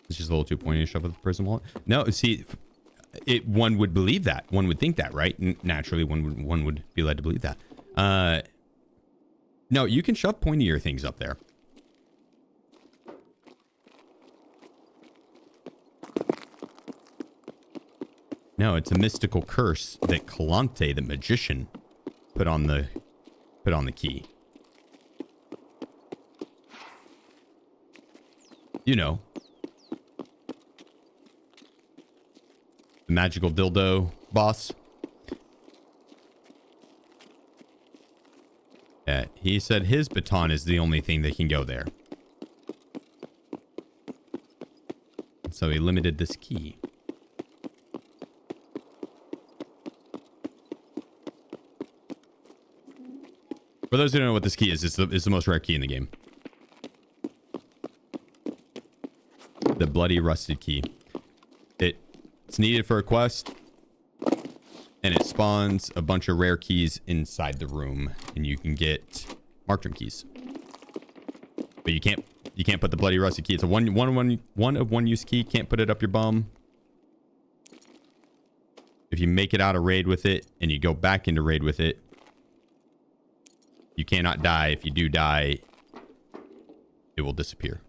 It's just a little too pointy to shove with the prison wallet. No, see, one would believe that. One would think that, right? Naturally, one would be led to believe that. No, you can shove pointier things up there. No, it's a mystical curse that Calante, the magician, put on the key. You know. The magical dildo boss. Yeah, he said his baton is the only thing that can go there. So he limited this key. For those who don't know what this key is, it's the most rare key in the game. The bloody rusted key. It's needed for a quest, and it spawns a bunch of rare keys inside the room, and you can get marked room keys. But you can't put the bloody rusted key. It's a one of one use key. Can't put it up your bum. If you make it out of raid with it, and you go back into raid with it, you cannot die. If you do die, it will disappear.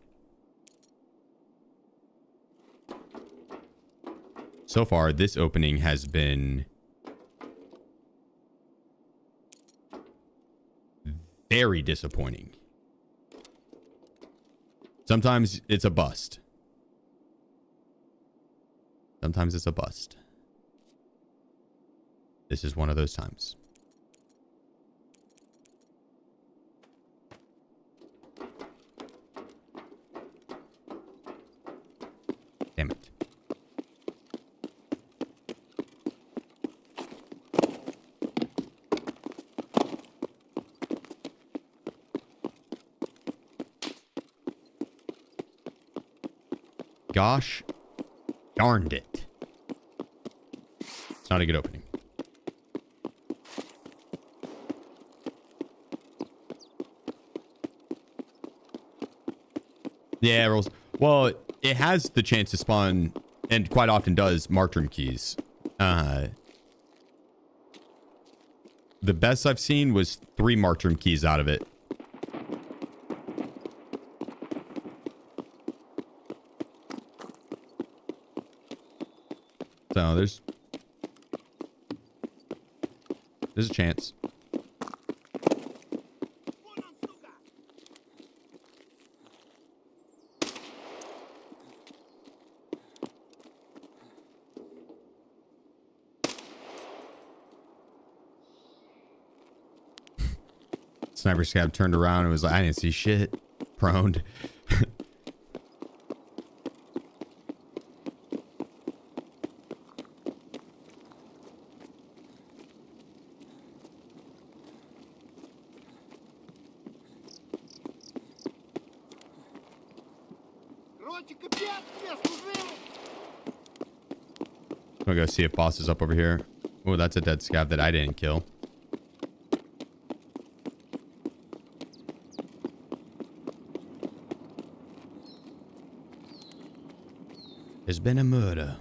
So far, this opening has been very disappointing. Sometimes it's a bust. Sometimes it's a bust. This is one of those times. Damn it. Gosh darned it. It's not a good opening. Yeah, rolls. Well, it has the chance to spawn, and quite often does, marked room keys. The best I've seen was 3 marked room keys out of it. So there's a chance. Sniper scab turned around and was like, I didn't see shit. Proned. I'm gonna go see if boss is up over here. Oh, that's a dead scav that I didn't kill. There's been a murder.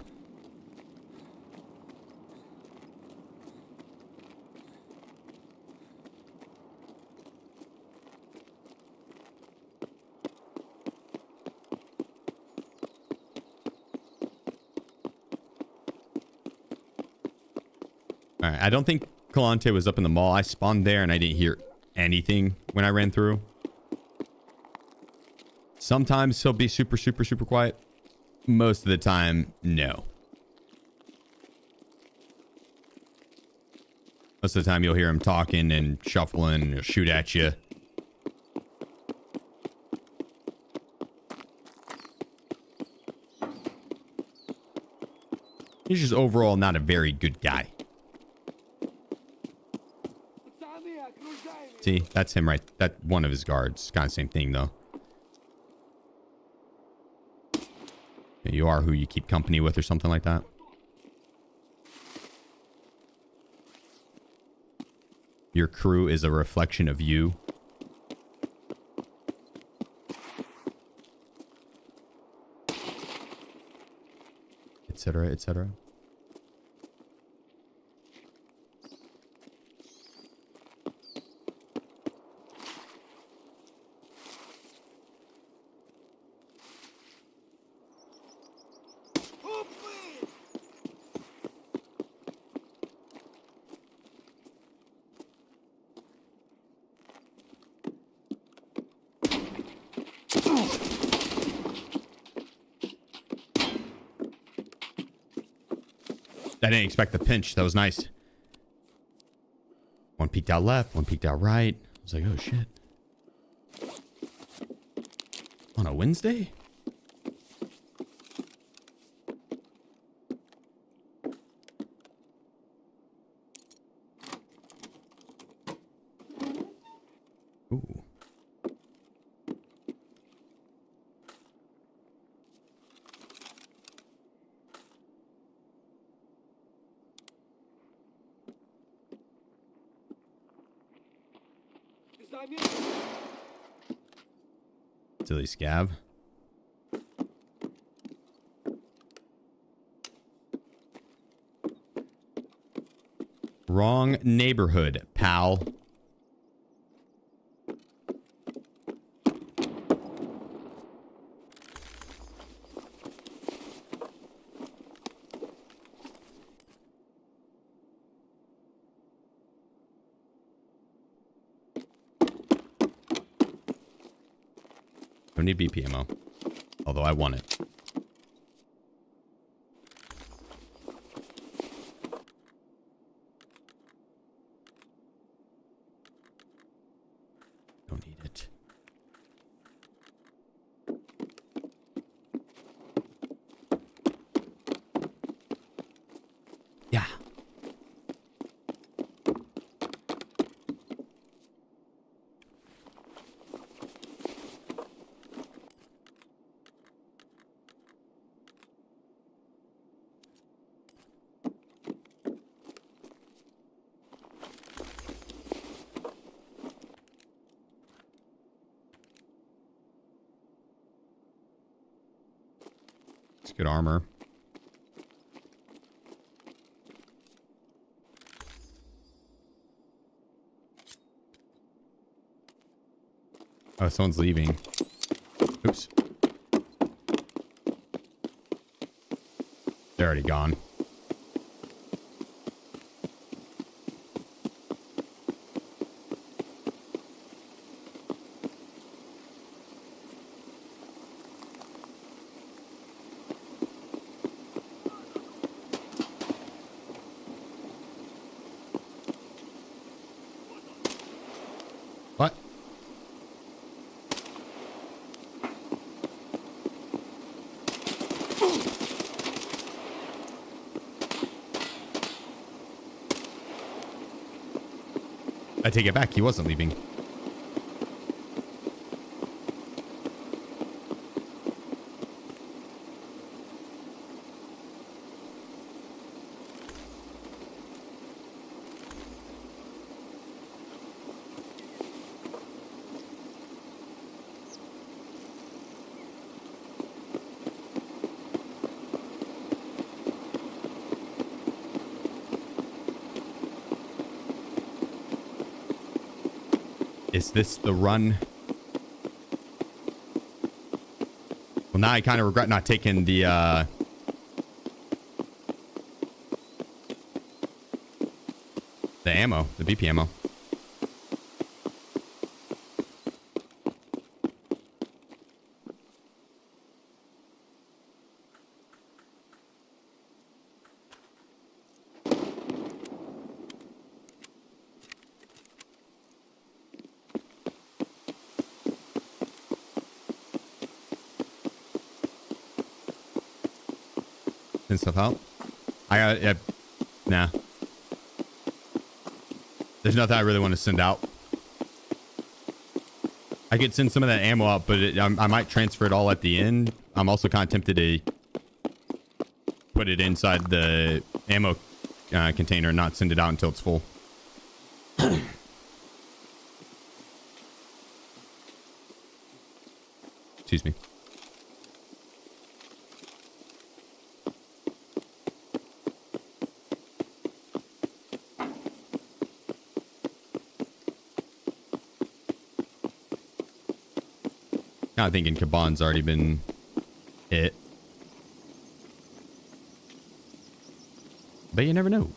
All right, I don't think Kalante was up in the mall. I spawned there and I didn't hear anything when I ran through. Sometimes he'll be super, super, super quiet. Most of the time, no. Most of the time, you'll hear him talking and shuffling and he'll shoot at you. He's just overall not a very good guy. See, that's him right. That one of his guards. Kind of same thing though. You are who you keep company with or something like that. Your crew is a reflection of you. Etc., etc. I didn't expect the pinch. That was nice. One peeked out left, one peeked out right. I was like, oh shit. On a Wednesday? Ooh. Silly scav. Wrong neighborhood, pal. Don't need BP ammo. Although I want it. Don't need it. Yeah. It's good armor. Oh, someone's leaving. Oops. They're already gone. What? I take it back. He wasn't leaving. Is this the run? Well, now I kind of regret not taking the ammo, the BP ammo. Send stuff out. Nah. There's nothing I really want to send out. I could send some of that ammo out, but I might transfer it all at the end. I'm also kind of tempted to put it inside the ammo container and not send it out until it's full. Excuse me. I'm thinking Kaban's already been hit. But you never know.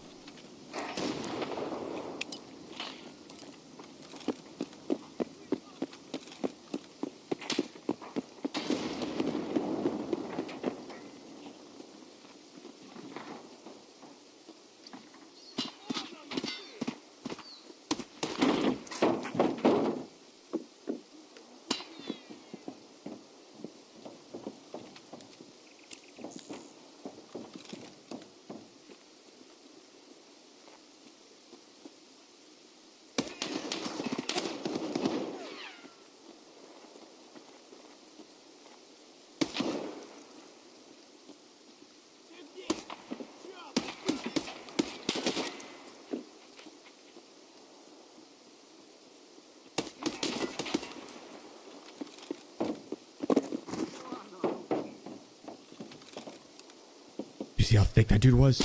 You see how thick that dude was?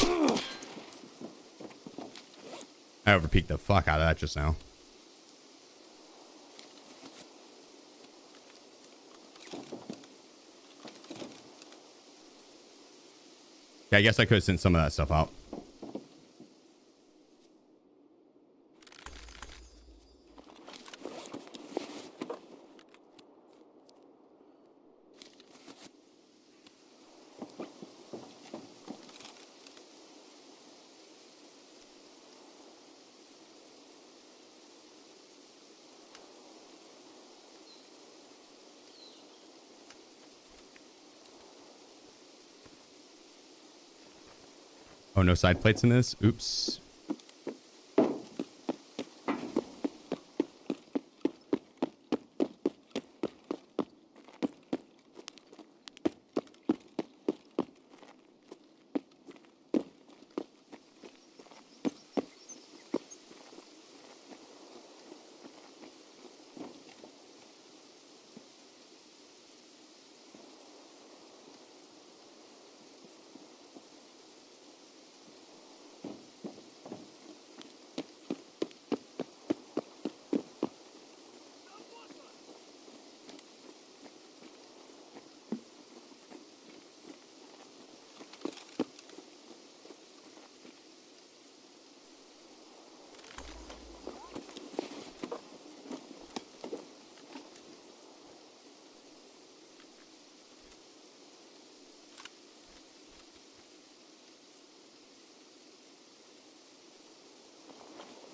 I overpeaked the fuck out of that just now. Yeah, I guess I could have sent some of that stuff out. Oh, no side plates in this? Oops.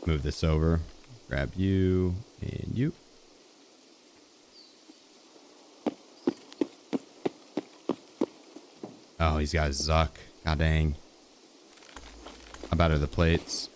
Move this over. Grab you and you. Oh, he's got Zuck. God dang. How bad are the plates?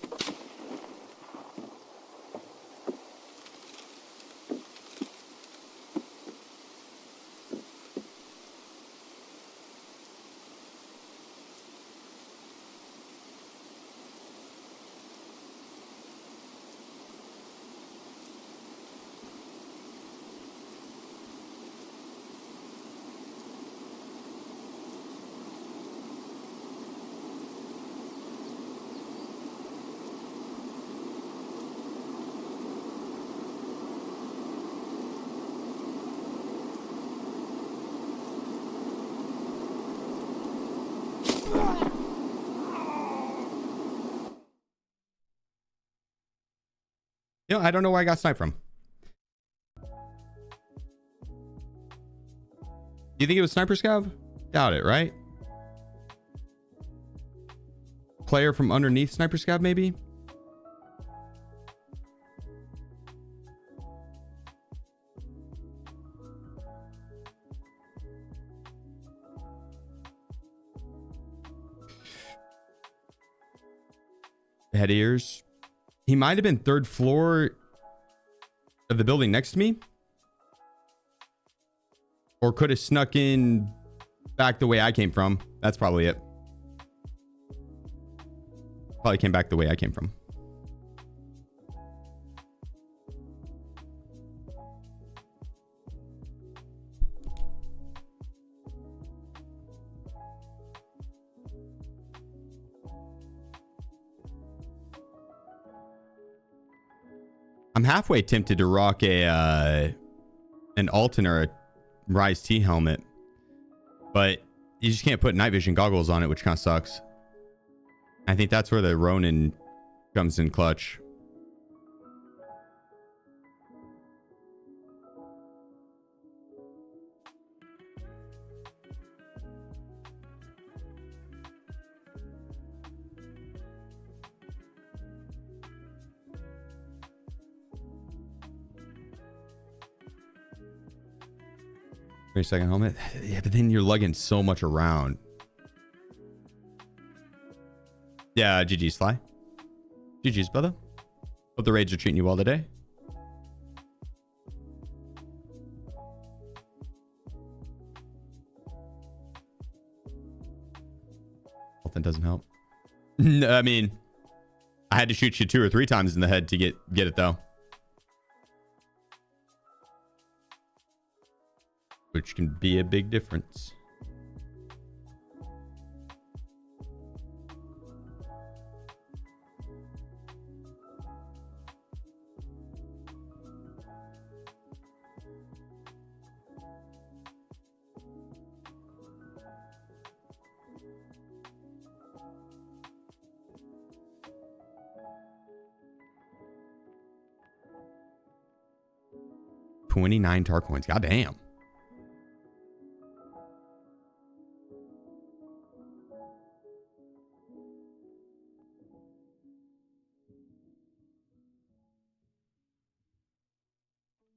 You know, I don't know where I got sniped from. Do you think it was sniper scav? Doubt it, right? Player from underneath sniper scav, maybe? Head ears. He might have been third floor of the building next to me. Or could have snuck in back the way I came from. That's probably it. Probably came back the way I came from. I'm halfway tempted to rock an Alton or a Rise T helmet, but you just can't put night vision goggles on it, which kind of sucks. I think that's where the Ronin comes in clutch. Second helmet. Yeah, but then you're lugging so much around. Yeah, GG's Fly. GG's, brother. Hope the raids are treating you well today. Nothing doesn't help. No, I mean, I had to shoot you 2 or 3 times in the head to get it though. Which can be a big difference. $29 tar coins. God damn.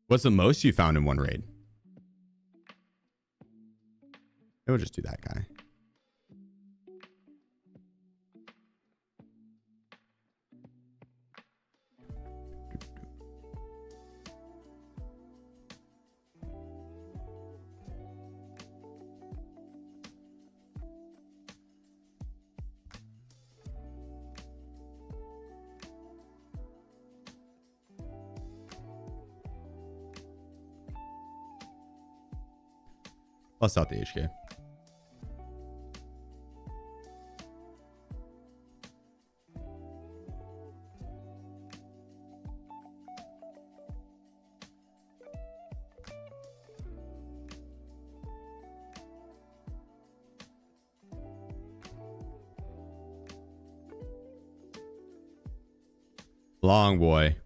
What's the most you found in one raid? We'll just do that guy. Plus out the HK. Long boy.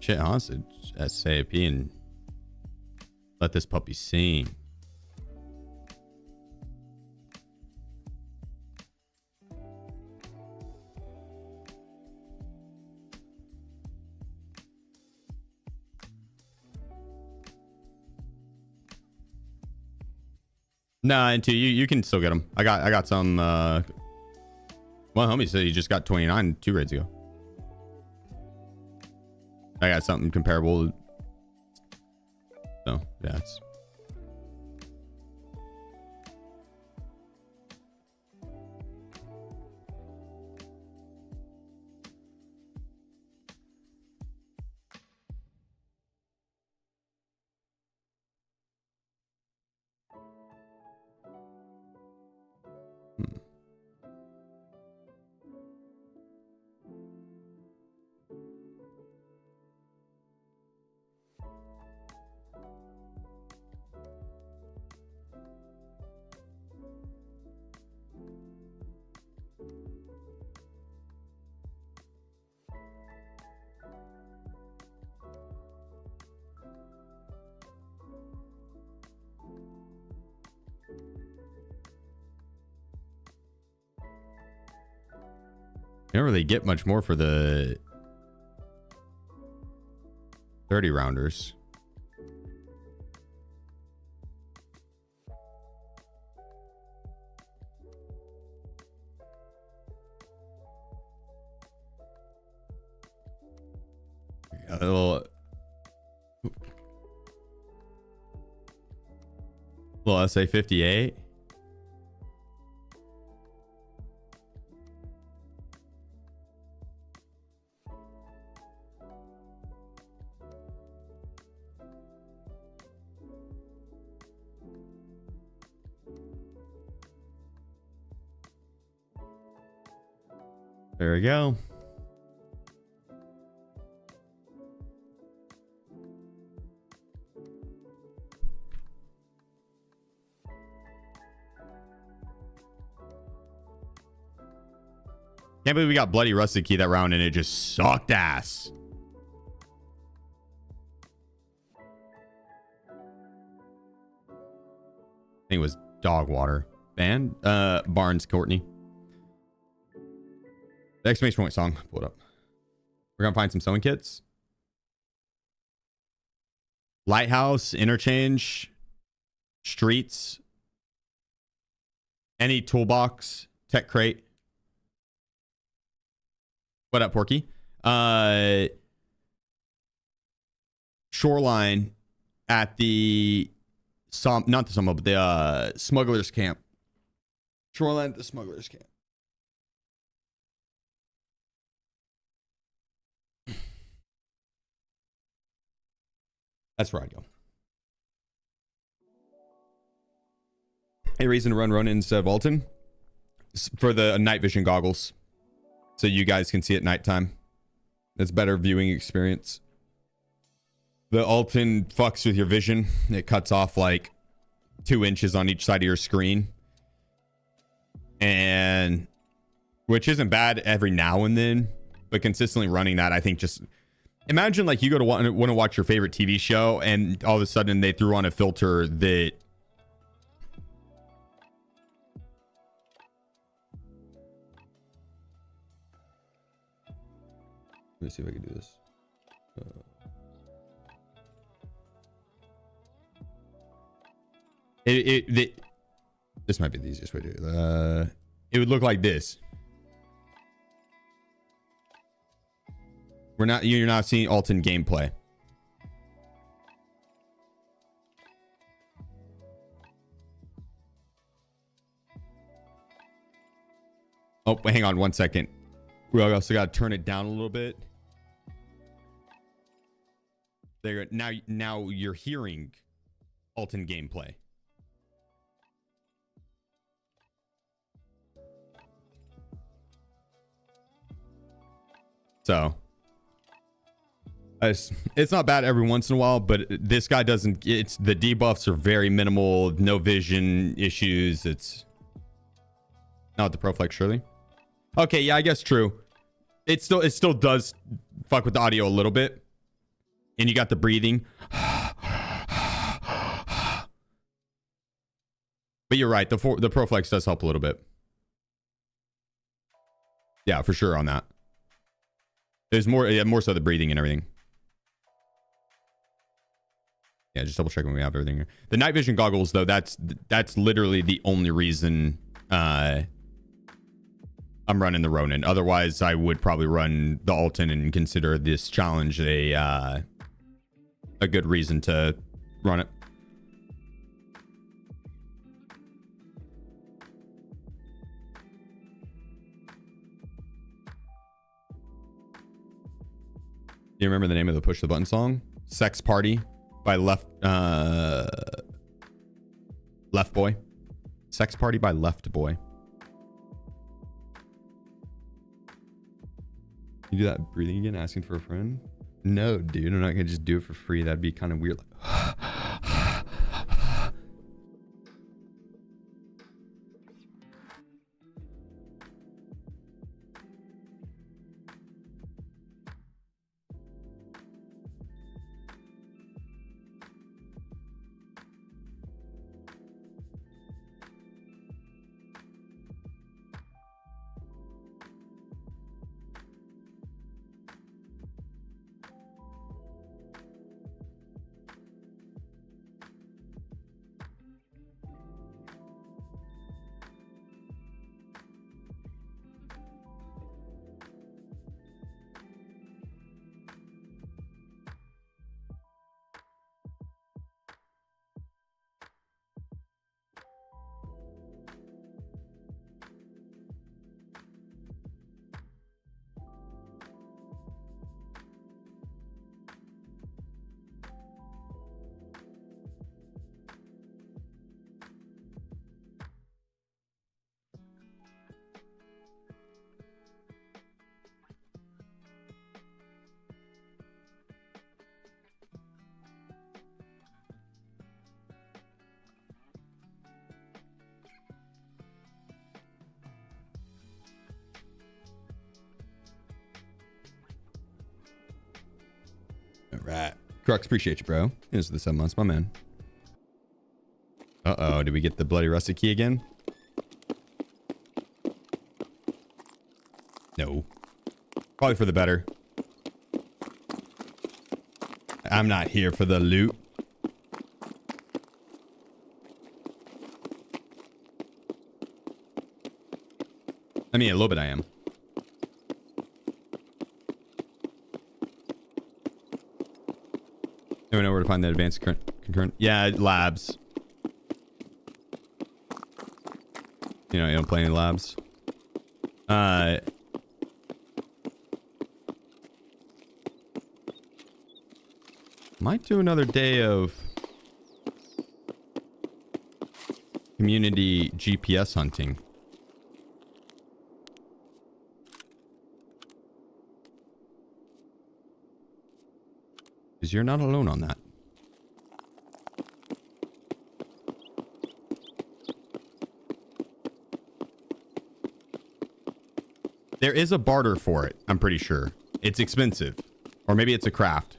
Shit, honestly, SAP and let this puppy sing. Nah, and two, you can still get them. I got some. One homie said he just got 29 2 raids ago. I got something comparable. So yeah, it's. don't really get much more for the 30 rounders. A little SA 58. There we go. Can't believe we got Bloody Rusted Key that round and it just sucked ass. I think it was Dog Water. Band? Barnes Courtney. The exclamation point song. Pull it up. We're gonna find some sewing kits. Lighthouse, Interchange, Streets, any toolbox, Tech Crate. What up, Porky? Shoreline at the not the Summit, but the Smugglers Camp. Shoreline at the Smugglers Camp. That's where I'd go. A reason to run Ronin instead of Alton? For the night vision goggles. So you guys can see at nighttime. It's better viewing experience. The Alton fucks with your vision. It cuts off like 2 inches on each side of your screen. And which isn't bad every now and then, but consistently running that, I think just imagine like you go to want to watch your favorite TV show and all of a sudden they threw on a filter that let me see if I can do this. This might be the easiest way to do it. It would look like this. You're not seeing Alton gameplay. Oh, hang on 1 second. We also got to turn it down a little bit. There. Now you're hearing Alton gameplay. So it's not bad every once in a while, but this guy doesn't. It's the debuffs are very minimal. No vision issues. It's not the ProFlex, surely. Okay, yeah, I guess true. It still does fuck with the audio a little bit, and you got the breathing. But you're right. The ProFlex does help a little bit. Yeah, for sure on that. There's more so the breathing and everything. Yeah, just double checking we have everything here. The night vision goggles, though, that's literally the only reason I'm running the Ronin. Otherwise, I would probably run the Alton and consider this challenge a good reason to run it. Do you remember the name of the Push the Button song? Sex Party by Left Boy. Sex Party by Left Boy. You do that breathing again, asking for a friend? No, dude, I'm not gonna just do it for free. That'd be kind of weird. right. Crux, appreciate you, bro. Here's the 7 months, my man. Uh-oh, did we get the bloody rusted key again? No. Probably for the better. I'm not here for the loot. I mean, a little bit I am. Anyone know where to find the advanced concurrent? Yeah, labs. You don't play any labs. Might do another day of community GPS hunting. Because you're not alone on that. There is a barter for it, I'm pretty sure. It's expensive. Or maybe it's a craft.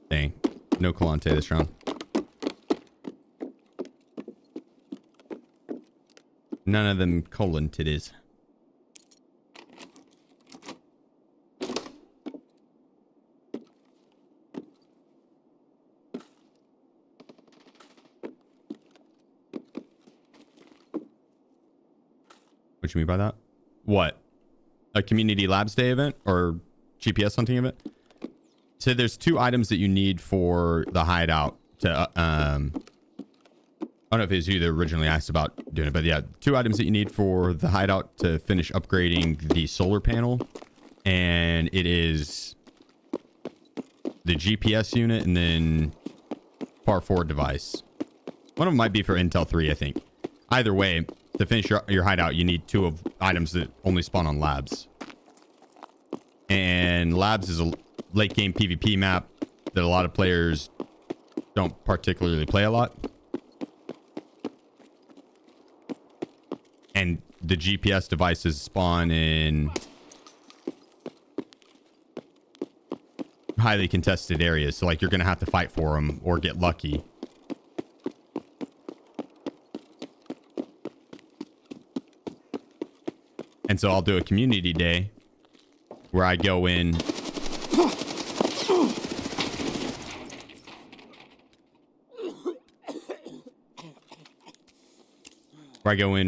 Dang. No Kalante this round. None of them collant it is. What you mean by that? What? A community labs day event or GPS hunting event? So there's 2 items that you need for the hideout to I don't know if it was you that originally asked about doing it, but yeah, 2 items that you need for the hideout to finish upgrading the solar panel, and it is the GPS unit and then far forward device. One of them might be for Intel 3, I think. Either way, to finish your hideout, you need 2 of items that only spawn on labs. And labs is a late game PvP map that a lot of players don't particularly play a lot. And the GPS devices spawn in highly contested areas. So like you're going to have to fight for them or get lucky. And so I'll do a community day where I go in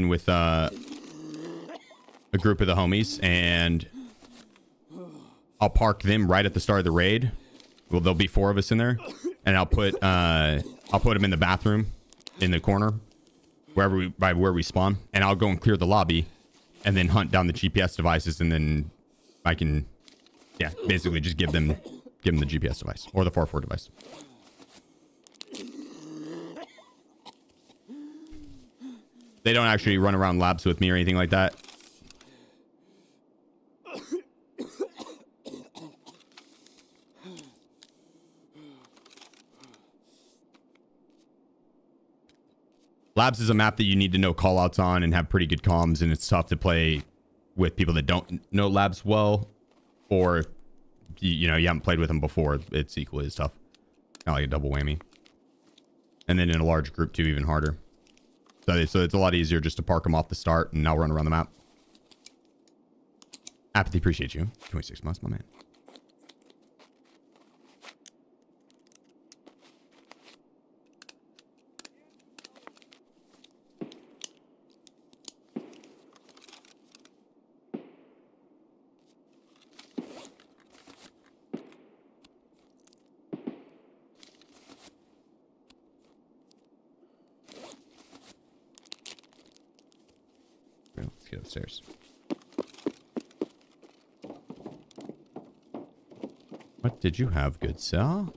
with a group of the homies, and I'll park them right at the start of the raid. Well, there'll be 4 of us in there, and I'll put them in the bathroom in the corner where we spawn, and I'll go and clear the lobby and then hunt down the GPS devices, and then I can basically just give them the GPS device or the 4-4 device. They don't actually run around labs with me or anything like that. Labs is a map that you need to know callouts on and have pretty good comms, and it's tough to play with people that don't know labs well, or you haven't played with them before. It's equally as tough. Kind of like a double whammy. And then in a large group too, even harder. So it's a lot easier just to park them off the start and now run around the map. Apathy, appreciate you. 26 months, my man. Let's get upstairs. What did you have, good sir?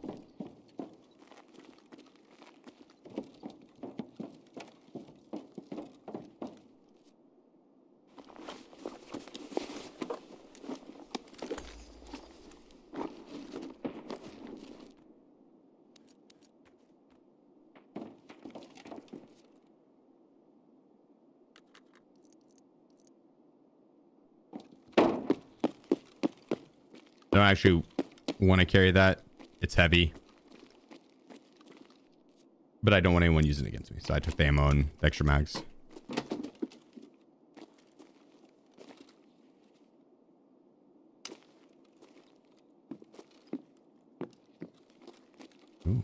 I don't actually want to carry that. It's heavy. But I don't want anyone using it against me. So I took the ammo and the extra mags. Ooh.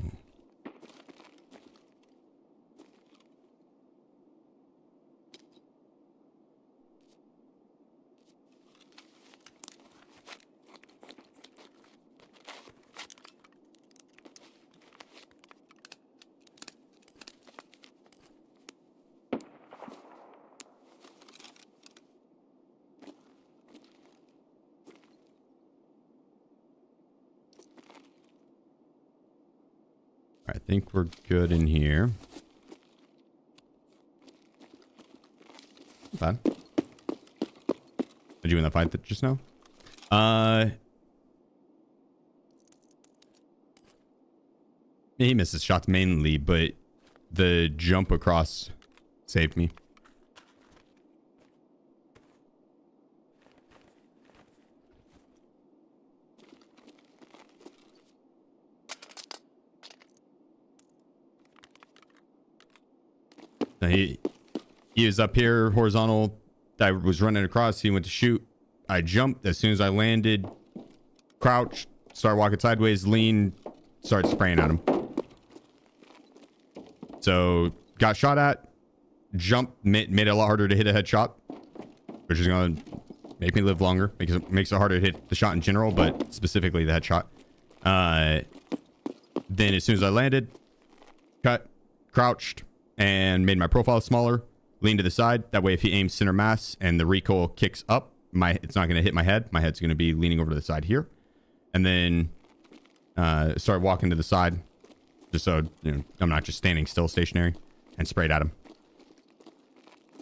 I think we're good in here. Not bad. Did you win the fight that just now? He misses shots mainly, but the jump across saved me. He was up here horizontal. I was running across. He went to shoot. I jumped. As soon as I landed, crouched, started walking sideways, lean, started spraying at him. So got shot at, jumped, made it a lot harder to hit a headshot, which is going to make me live longer because it makes it harder to hit the shot in general, but specifically the headshot. Then as soon as I landed, cut, crouched, and made my profile smaller, lean to the side. That way, if he aims center mass and the recoil kicks up, it's not going to hit my head. My head's going to be leaning over to the side here. And then start walking to the side, just so I'm not just standing still stationary, and sprayed at him.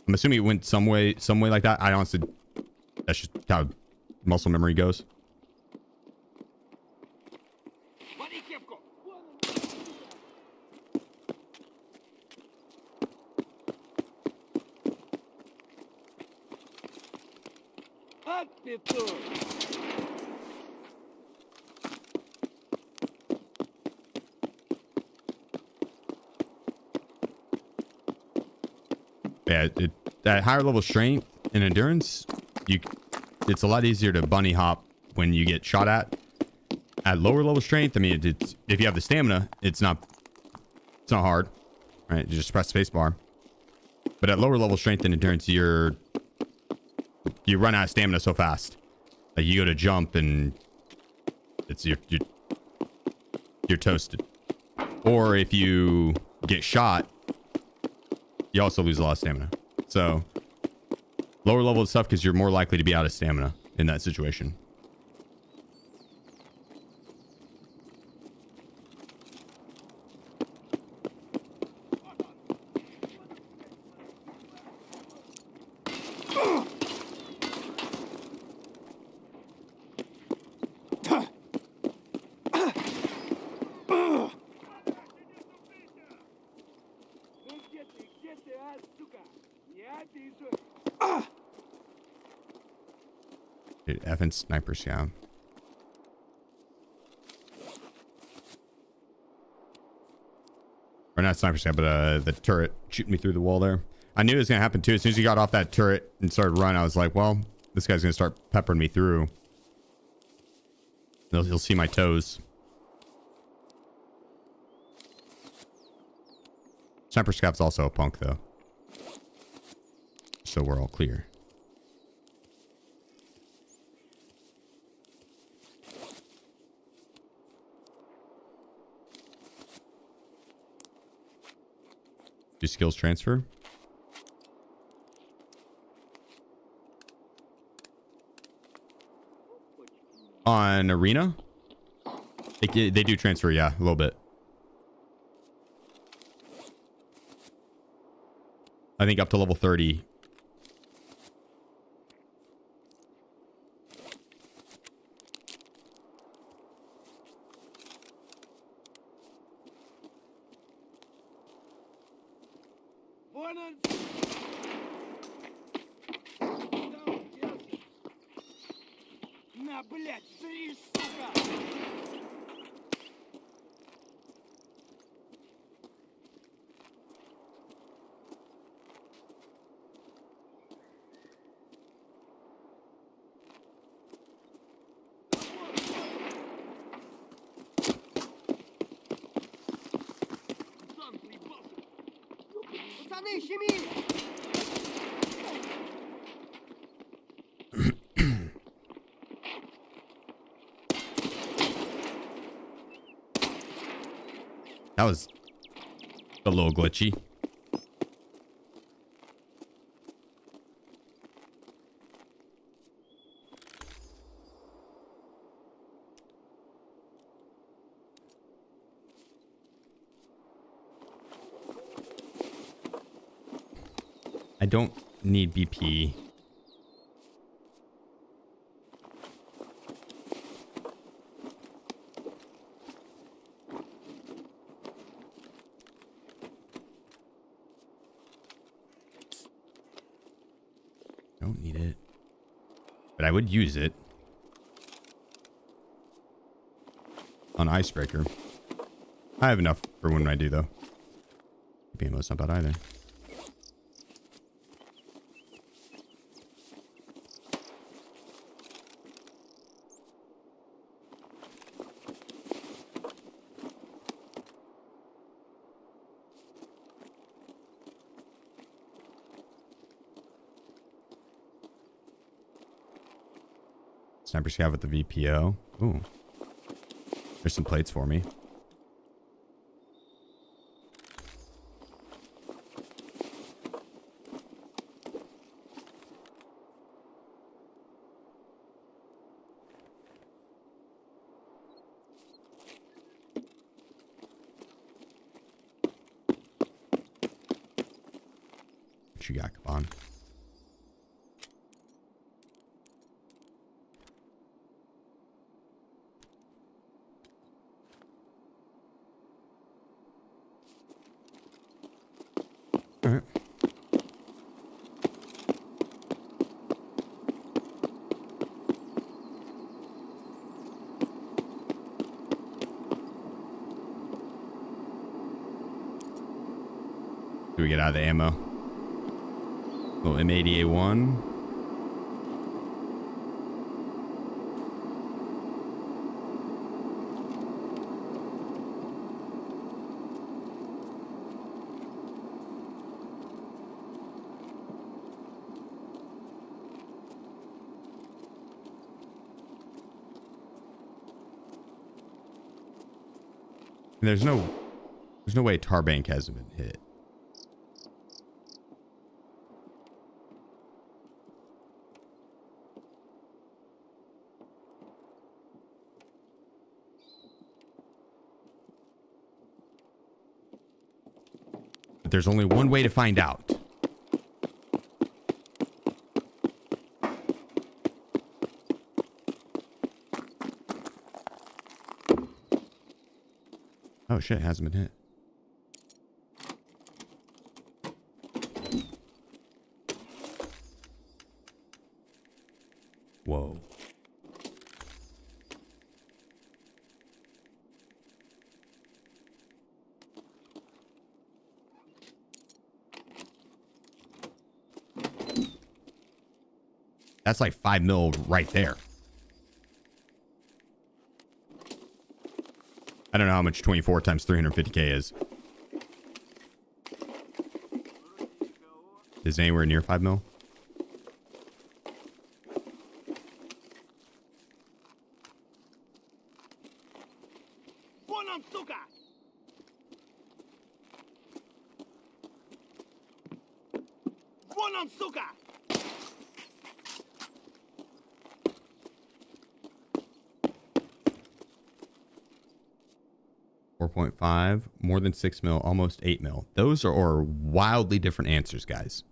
I'm assuming it went some way like that. I honestly, that's just how muscle memory goes. Yeah, that higher level strength and endurance, it's a lot easier to bunny hop when you get shot at. At lower level strength, I mean, if you have the stamina, it's not hard, right? You just press space bar. But at lower level strength and endurance, you run out of stamina so fast. Like you go to jump and it's you're toasted. Or if you get shot, you also lose a lot of stamina. So lower level stuff because you're more likely to be out of stamina in that situation. Dude, effing sniper scout. Or not sniper scout, but the turret shooting me through the wall there. I knew it was going to happen too. As soon as he got off that turret and started running, I was like, well, this guy's going to start peppering me through. He'll see my toes. Sniper scout's also a punk, though. So we're all clear. Do skills transfer? On arena? They do transfer, yeah, a little bit. I think up to level 30. блядь, жри, сука! Пацаны, щеми! That was a little glitchy. I don't need BP. Don't need it. But I would use it on Icebreaker. I have enough for when I do, though. BP ammo's not bad either. Sniper scav with the VPO. Ooh. There's some plates for me. What you got, Kaban? All right. Do we get out of the ammo? Little M80A1. There's no way Tarbank hasn't been hit. But there's only one way to find out. Oh shit, it hasn't been hit. Whoa. That's like 5 mil right there. I don't know how much 24 times 350k is. Is it anywhere near 5 mil? Вон он, сука! Вон он, сука! 4.5, more than 6 mil, almost 8 mil. Those are wildly different answers, guys.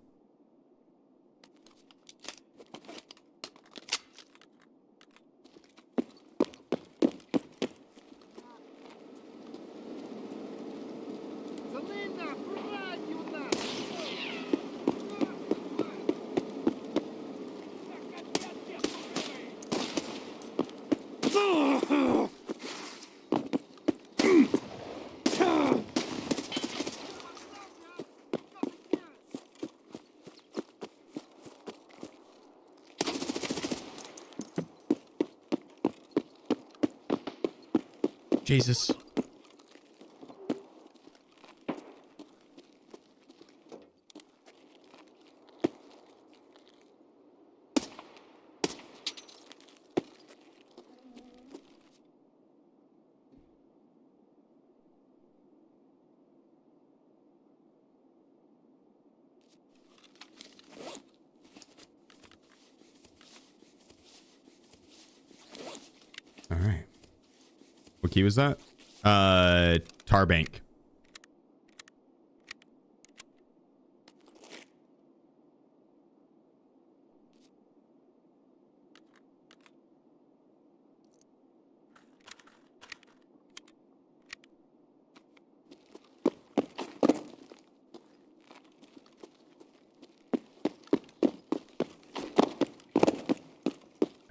Jesus. All right. What key was that? Tarbank.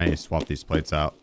I need to swap these plates out.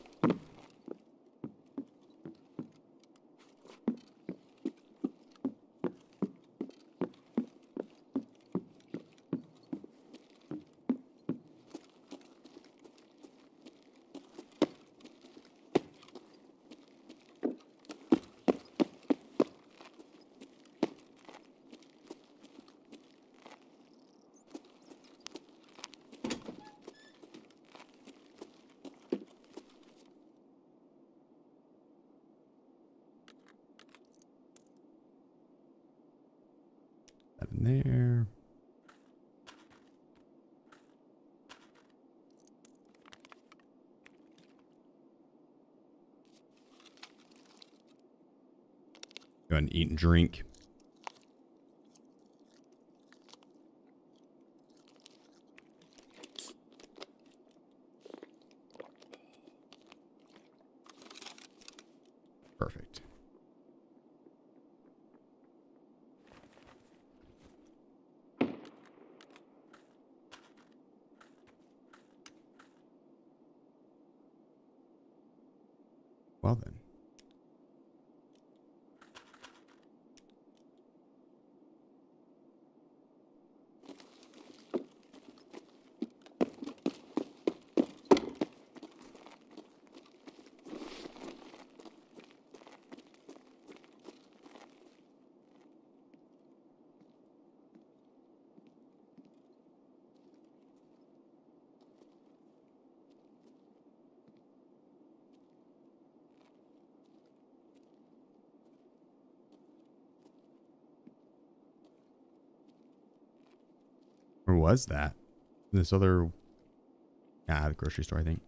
That in there. Go ahead and eat and drink. Perfect. Well then. Where was that? This other... Yeah, the grocery store, I think.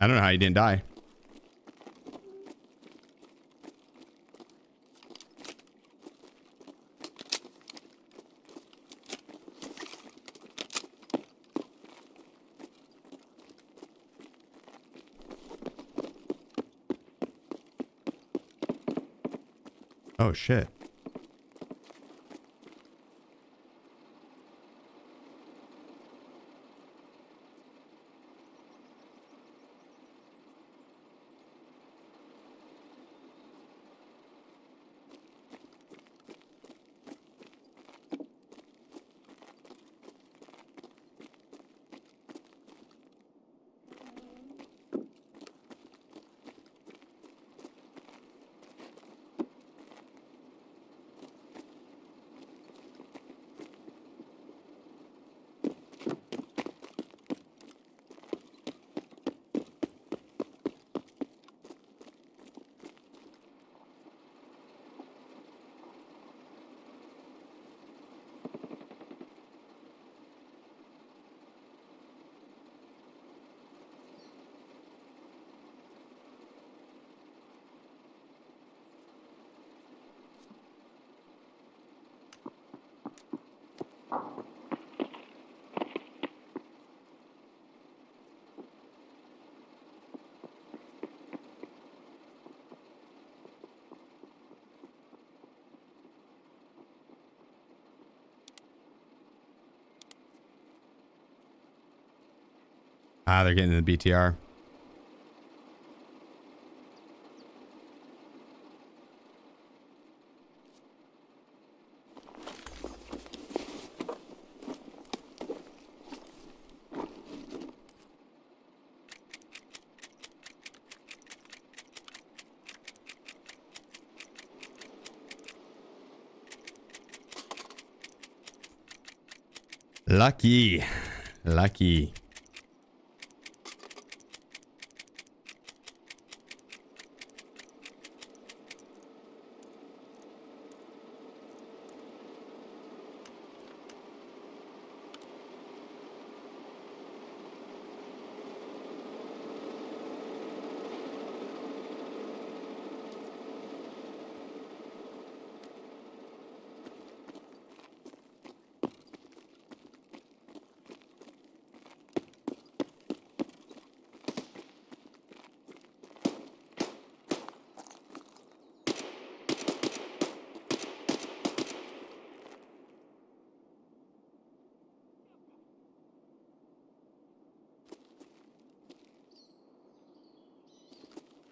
I don't know how you didn't die. Oh, shit. Ah, they're getting the BTR. Lucky. Lucky.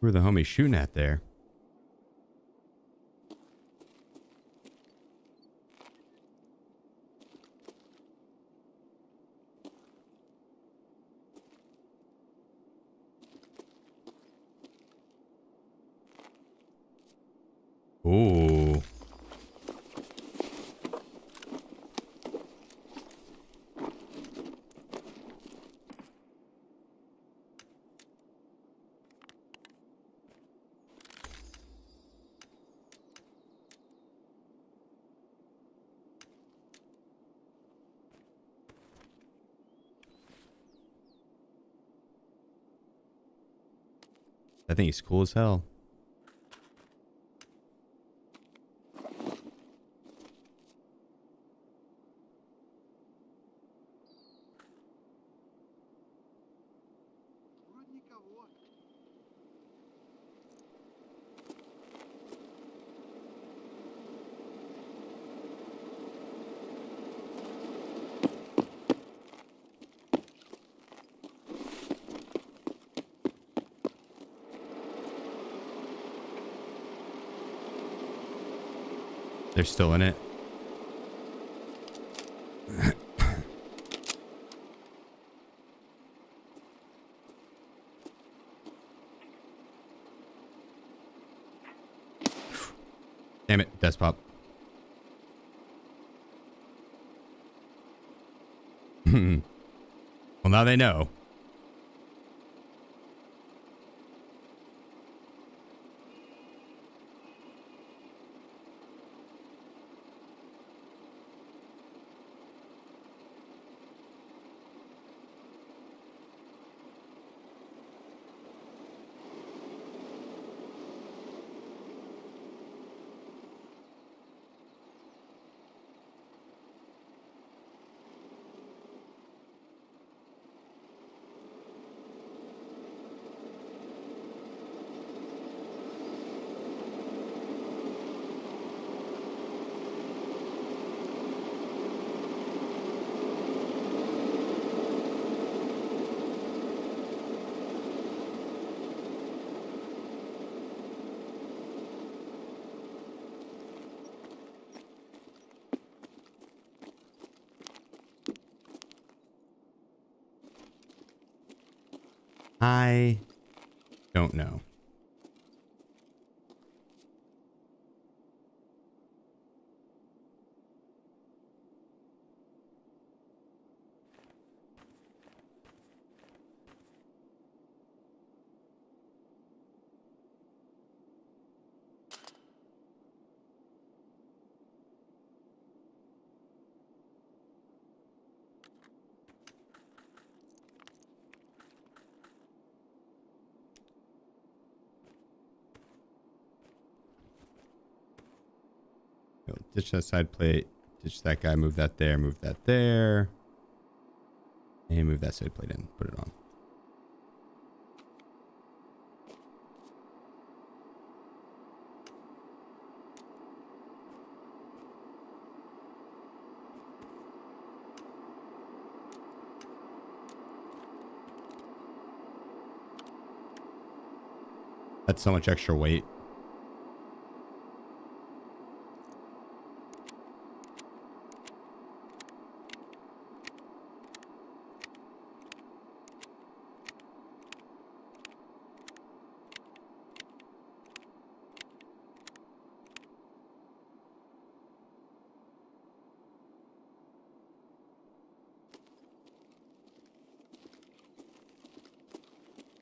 Who are the homies shooting at there? Ooh. I think he's cool as hell. Вроде никого. They're still in it. Damn it, desk pop. Well, now they know. I don't know. Ditch that side plate. Ditch that guy. Move that there. Move that there. And move that side plate in. Put it on. That's so much extra weight.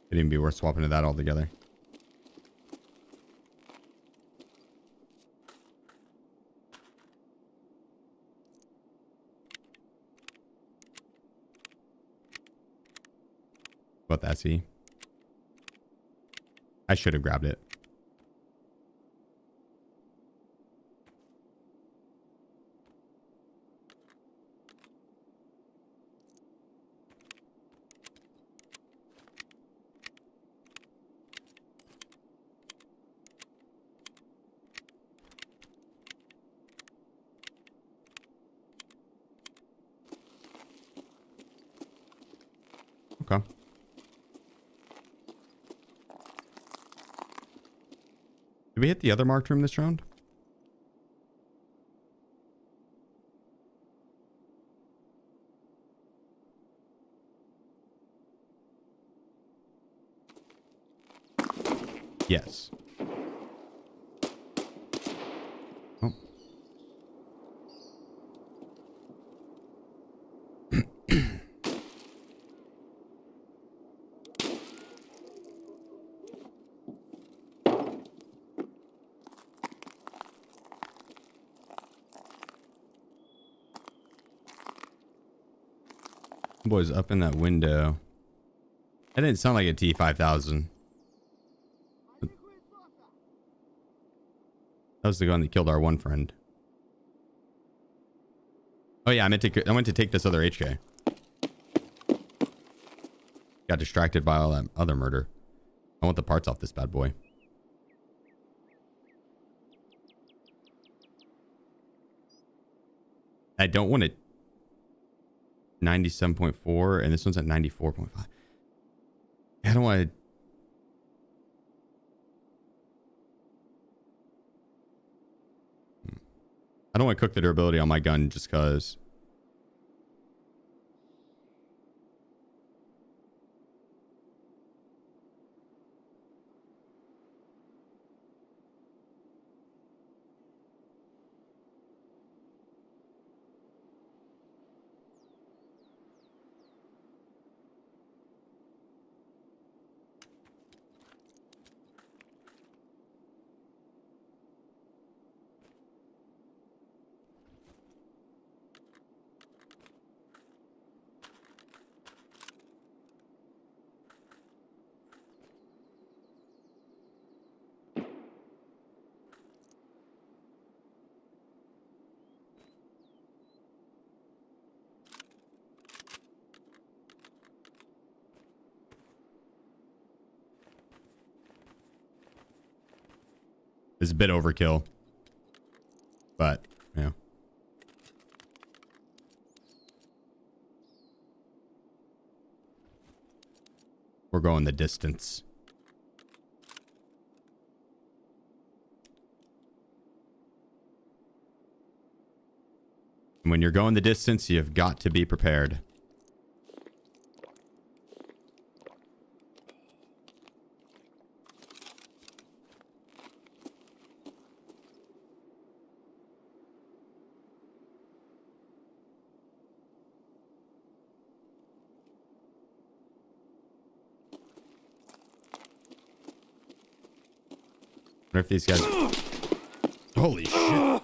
It'd even be worth swapping to that altogether. About that, see? I should have grabbed it. Okay. Did we hit the other marked room this round? Yes. Oh. Boys up in that window. That didn't sound like a T-5000. That was the gun that killed our one friend. Oh yeah, I went to take this other HK. Got distracted by all that other murder. I want the parts off this bad boy. I don't want it. 97.4 and this one's at 94.5. I don't want to. I don't want to cook the durability on my gun just because. It's a bit overkill. But, yeah. We're going the distance. And when you're going the distance, you've got to be prepared. What if these guys... Holy shit.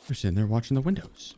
They're sitting there watching the windows.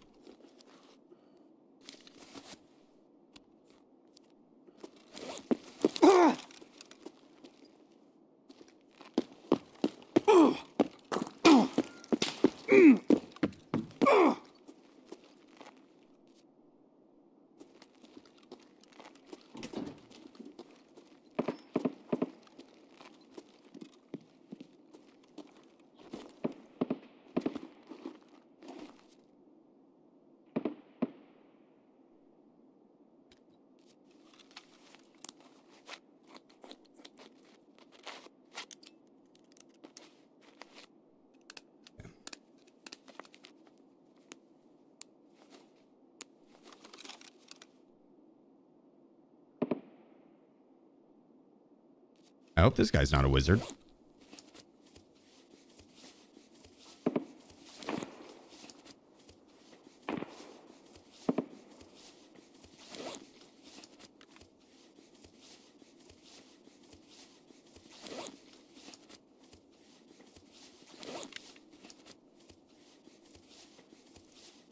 I hope this guy's not a wizard.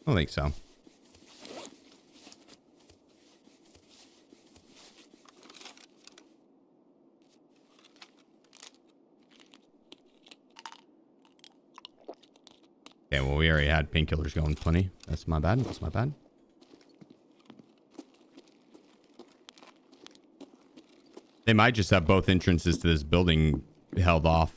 I don't think so. Okay, well, we already had painkillers going plenty. That's my bad. That's my bad. They might just have both entrances to this building held off.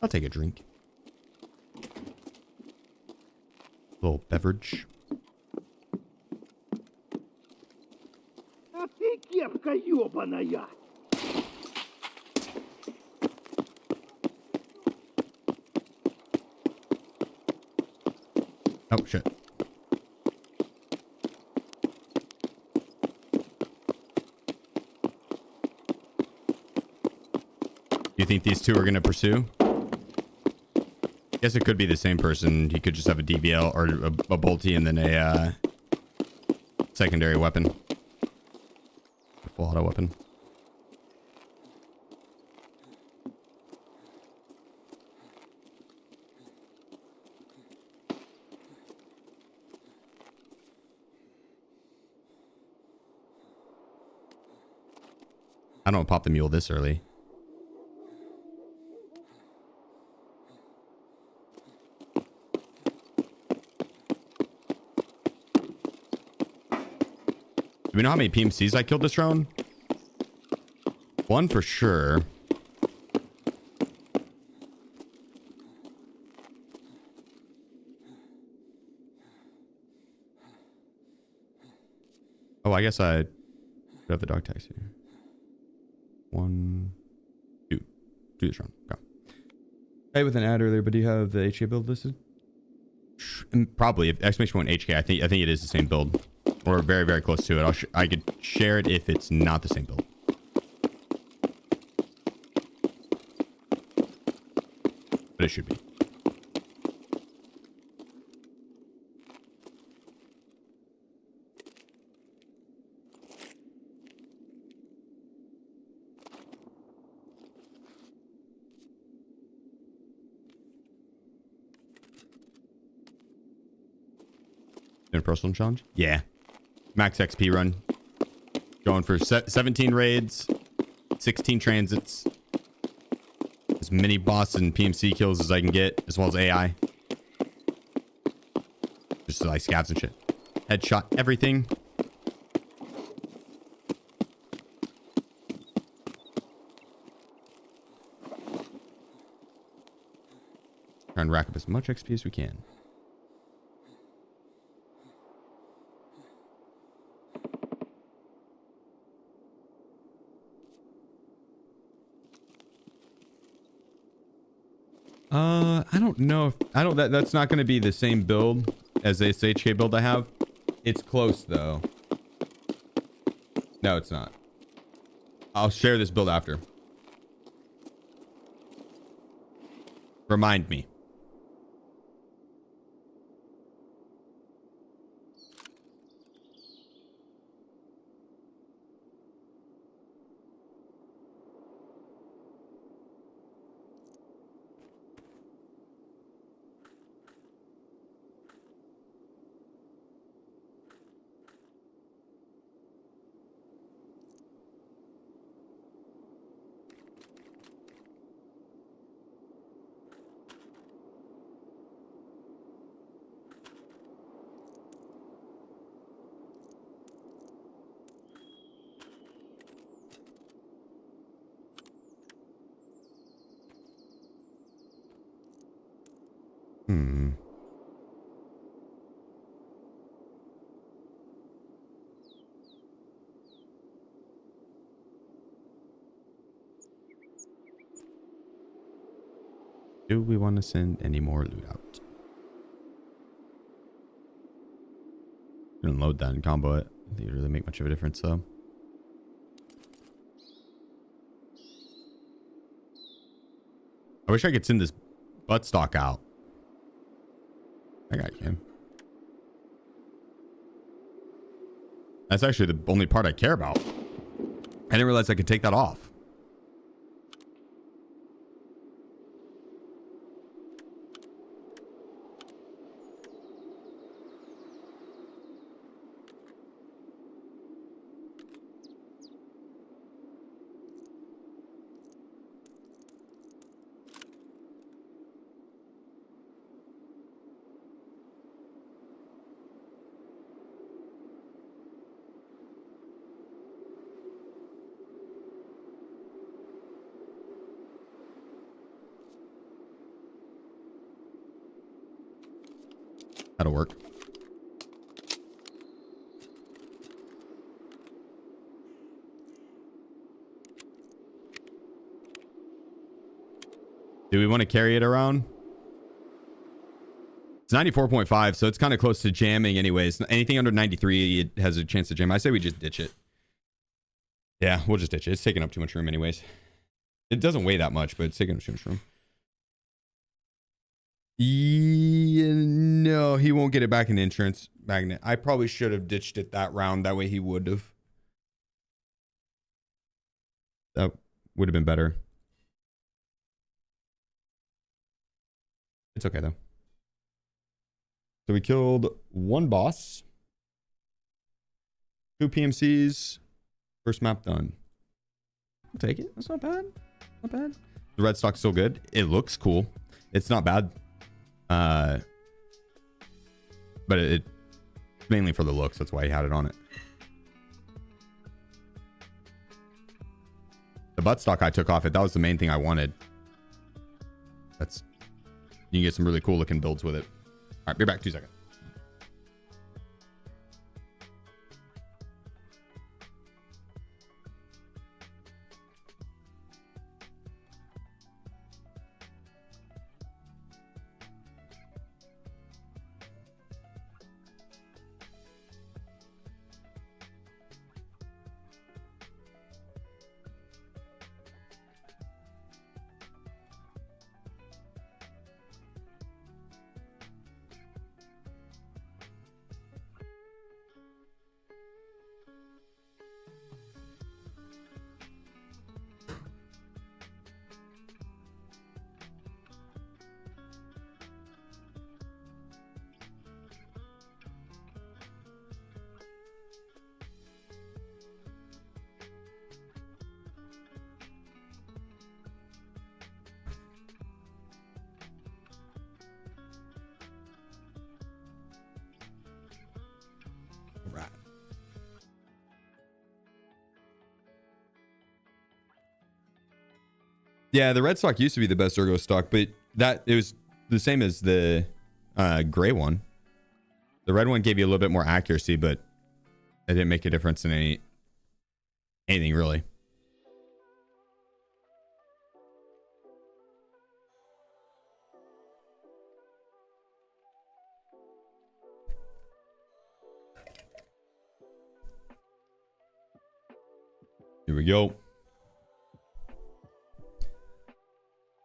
I'll take a drink. Little beverage. А ты кепка ёбаная! Oh, shit. You think these two are going to pursue? Guess it could be the same person. He could just have a DVL or a bolty and then a secondary weapon. A full auto weapon. I don't pop the mule this early. Do we know how many PMCs I killed this round? One for sure. Oh, I guess I have the dog tags here. 1, 2. Do this round. Go. Hey, with an ad earlier, but do you have the HK build listed? Probably. If exclamation point HK, I think it is the same build. Or very, very close to it. I could share it if it's not the same build. But it should be. In a personal challenge? Yeah. Max XP run. Going for 17 raids, 16 transits, as many boss and PMC kills as I can get, as well as AI. Just like scabs and shit. Headshot everything. Try and rack up as much XP as we can. I don't know if that's not going to be the same build as this HK build I have. It's close though. No, it's not. I'll share this build after. Remind me. Hmm. Do we want to send any more loot out? Didn't load that and combo it. I think it really make much of a difference though. I wish I could send this buttstock out. I got him. That's actually the only part I care about. I didn't realize I could take that off. That'll work. Do we want to carry it around? It's 94.5, so it's kind of close to jamming anyways. Anything under 93, it has a chance to jam. I say we just ditch it. Yeah, we'll just ditch it. It's taking up too much room anyways. It doesn't weigh that much, but it's taking up too much room. Yeah, no, he won't get it back in the insurance magnet. I probably should have ditched it that round. That way he would have. That would have been better. It's okay though. So we killed one boss, 2 PMCs, first map done. I'll take it. That's not bad. Not bad. The red stock's still good. It looks cool. It's not bad. But it mainly for the looks. That's why he had it on it. The buttstock I took off it. That was the main thing I wanted. That's, you can get some really cool looking builds with it. All right, be back 2 seconds. Yeah, the red stock used to be the best ergo stock, but that it was the same as the gray one. The red one gave you a little bit more accuracy, but it didn't make a difference in anything really. Here we go.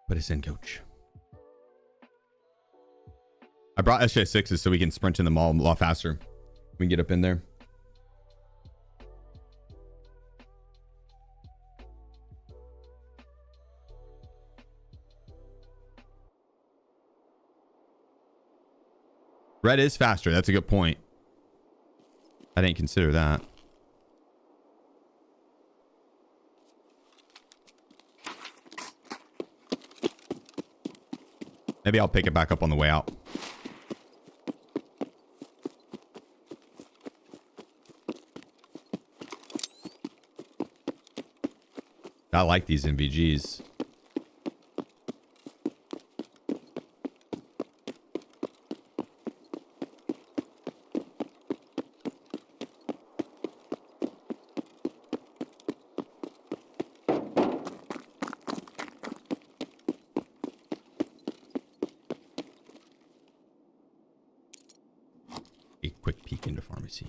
Put us in, coach. I brought SJ6s so we can sprint in the mall a lot faster. We can get up in there. Red is faster. That's a good point. I didn't consider that. Maybe I'll pick it back up on the way out. I like these MVGs. into pharmacy.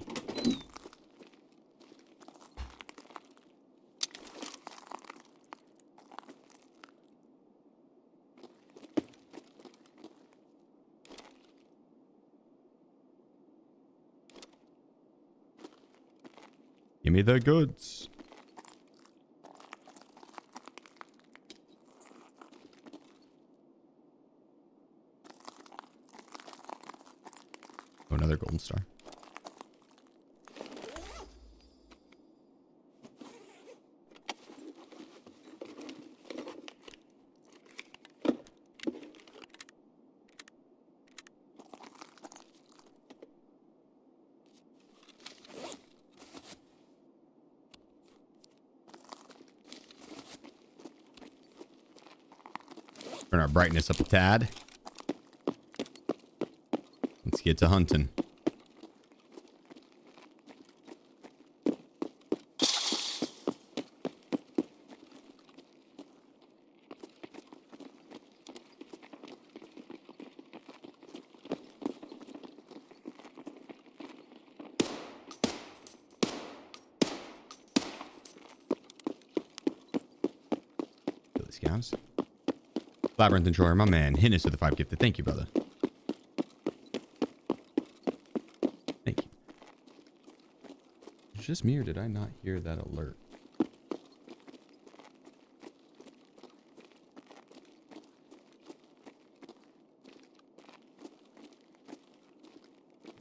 Give me the goods. Oh, another golden star. Turn our brightness up a tad. Let's get to hunting. Kill these cows. Labyrinth Enjoyer, my man. Hit us with the 5 gifted. Thank you, brother. Thank you. Is it just me or did I not hear that alert?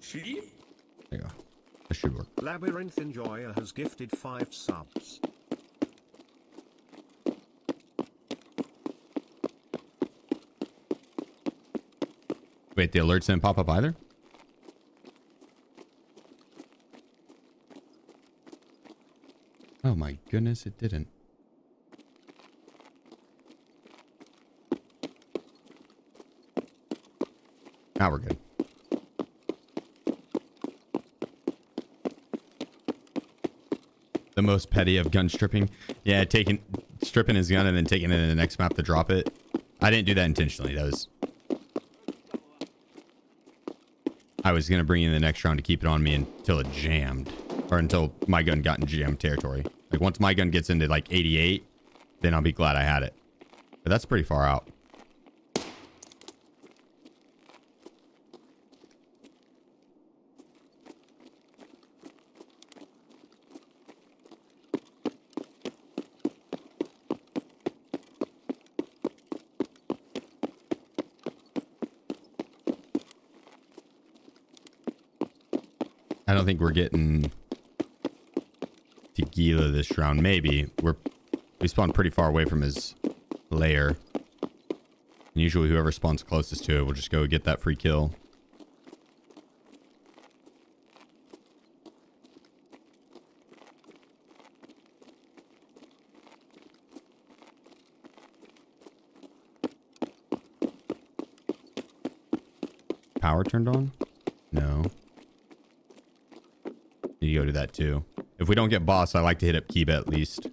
Sheep? There you go. That should work. Labyrinth Enjoyer has gifted 5 subs. Wait, the alerts didn't pop up either? Oh my goodness, it didn't. Now we're good. The most petty of gun stripping. Yeah, stripping his gun and then taking it in the next map to drop it. I didn't do that intentionally. I was going to bring in the next round to keep it on me until it jammed. Or until my gun got in jam territory. Like once my gun gets into like 88, then I'll be glad I had it. But that's pretty far out. I don't think we're getting Tequila this round. Maybe. We spawn pretty far away from his lair. And usually whoever spawns closest to it will just go get that free kill. Power turned on? No. Need to go to that too. If we don't get boss, I like to hit up Kiba at least.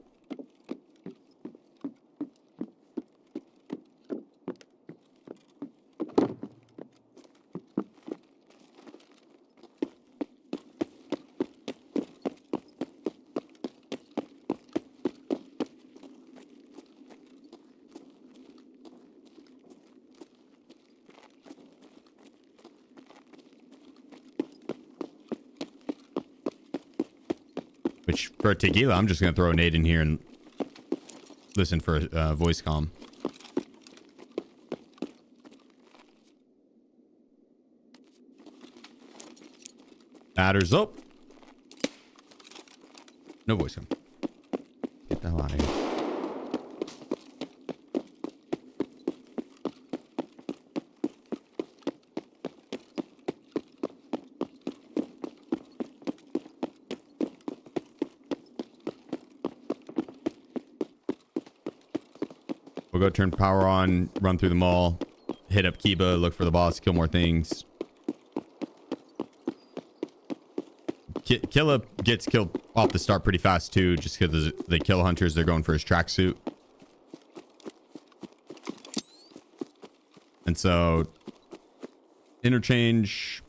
Which, for Tequila, I'm just going to throw a nade in here and listen for a voice comm. Batter's up. No voice comm. Get the hell out of here. We'll go turn power on, run through the mall, hit up Kiba, look for the boss, kill more things. Killa gets killed off the start pretty fast too, just because the kill hunters, they're going for his tracksuit. And so interchange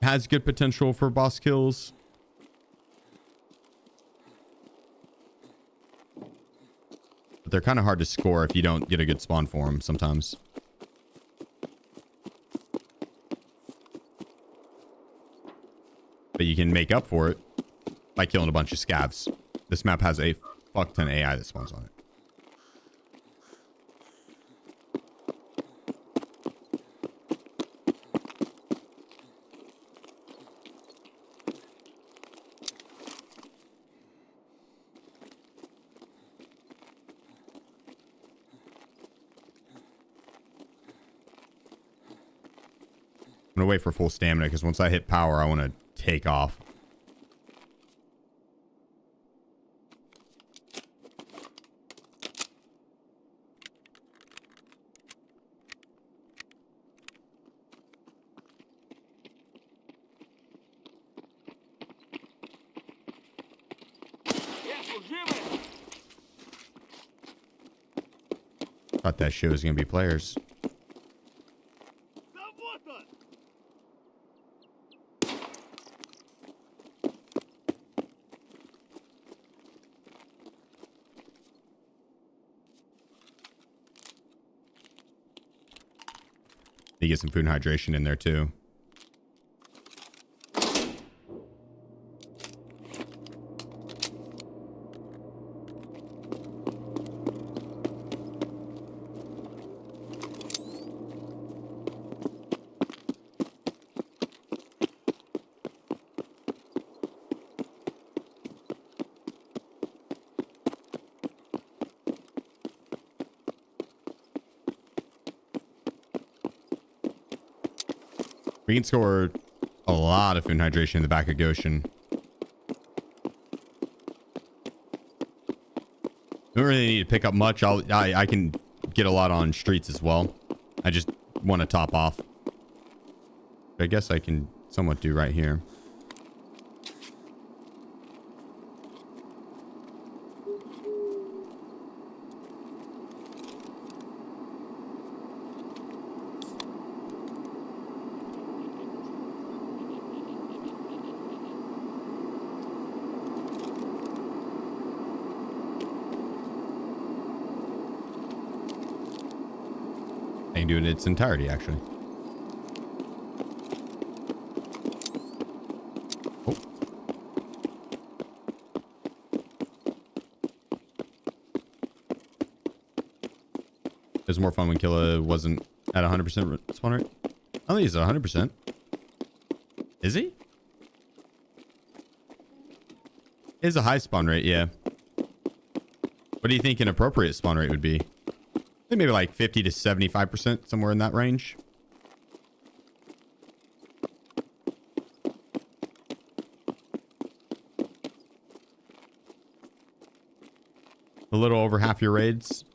has good potential for boss kills. But they're kind of hard to score if you don't get a good spawn for them sometimes. But you can make up for it by killing a bunch of scavs. This map has a fuck ton of AI that spawns on it. I'm gonna wait for full stamina because once I hit power, I want to take off. Thought that shit was gonna be players. You get some food and hydration in there too. We can score a lot of food and hydration in the back of Goshen. Don't really need to pick up much. I can get a lot on streets as well. I just want to top off. I guess I can somewhat do right here. I can do it in its entirety, actually. Oh. It was more fun when Killa wasn't at 100% spawn rate. I don't think he's at 100%. Is he? Is a high spawn rate, yeah. What do you think an appropriate spawn rate would be? I think maybe like 50 to 75%, somewhere in that range. A little over half your raids.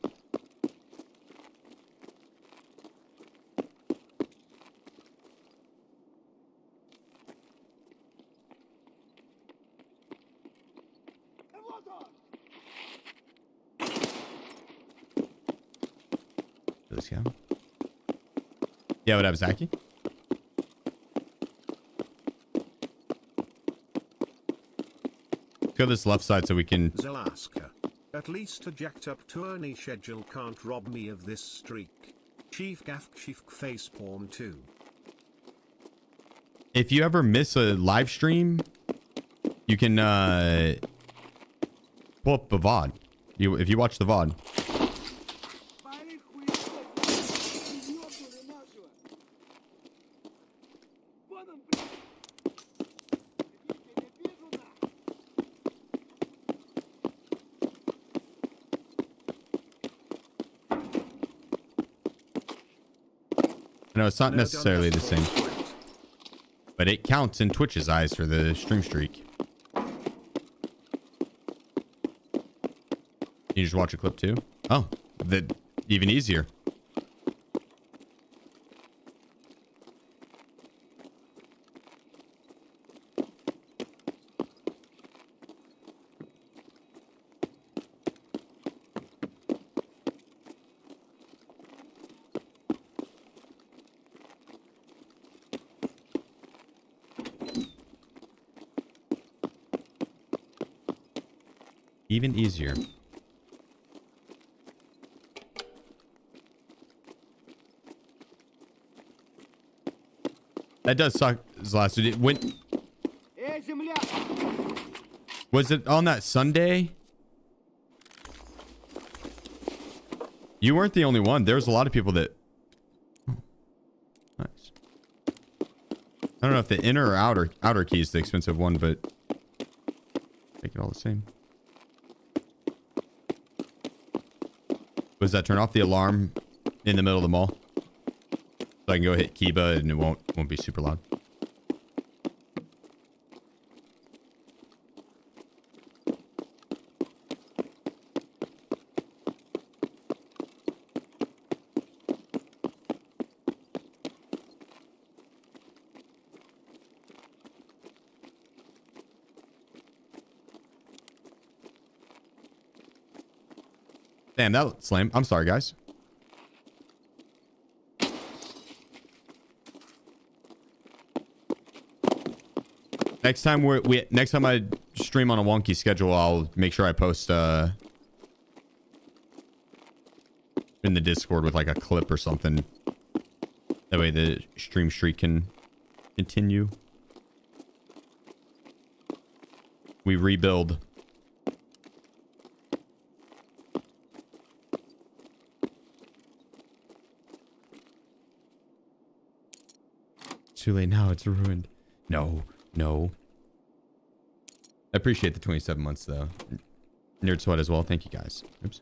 This guy. Yeah, what up, Zaki? Let's go this left side so we can... Zalaska. At least a jacked up tourney schedule can't rob me of this streak. SheefGG facepalm too. If you ever miss a live stream, you can pull up the VOD. If you watch the VOD. No, it's not necessarily the same, but it counts in Twitch's eyes for the stream streak. You just watch a clip too? Oh, that even easier. Even easier. That does suck, Zlast. When was it on that Sunday? You weren't the only one. There's a lot of people that... Oh, nice. I don't know if the inner or outer key is the expensive one, but make it all the same. Was that turn off the alarm in the middle of the mall? So I can go hit Kiba and it won't be super loud. Damn, that looks lame. I'm sorry, guys. Next time next time I stream on a wonky schedule, I'll make sure I post in the Discord with like a clip or something. That way the stream streak can continue. We rebuild. Too late now, it's ruined. No. I appreciate the 27 months though. Nerd Sweat as well. Thank you guys. Oops.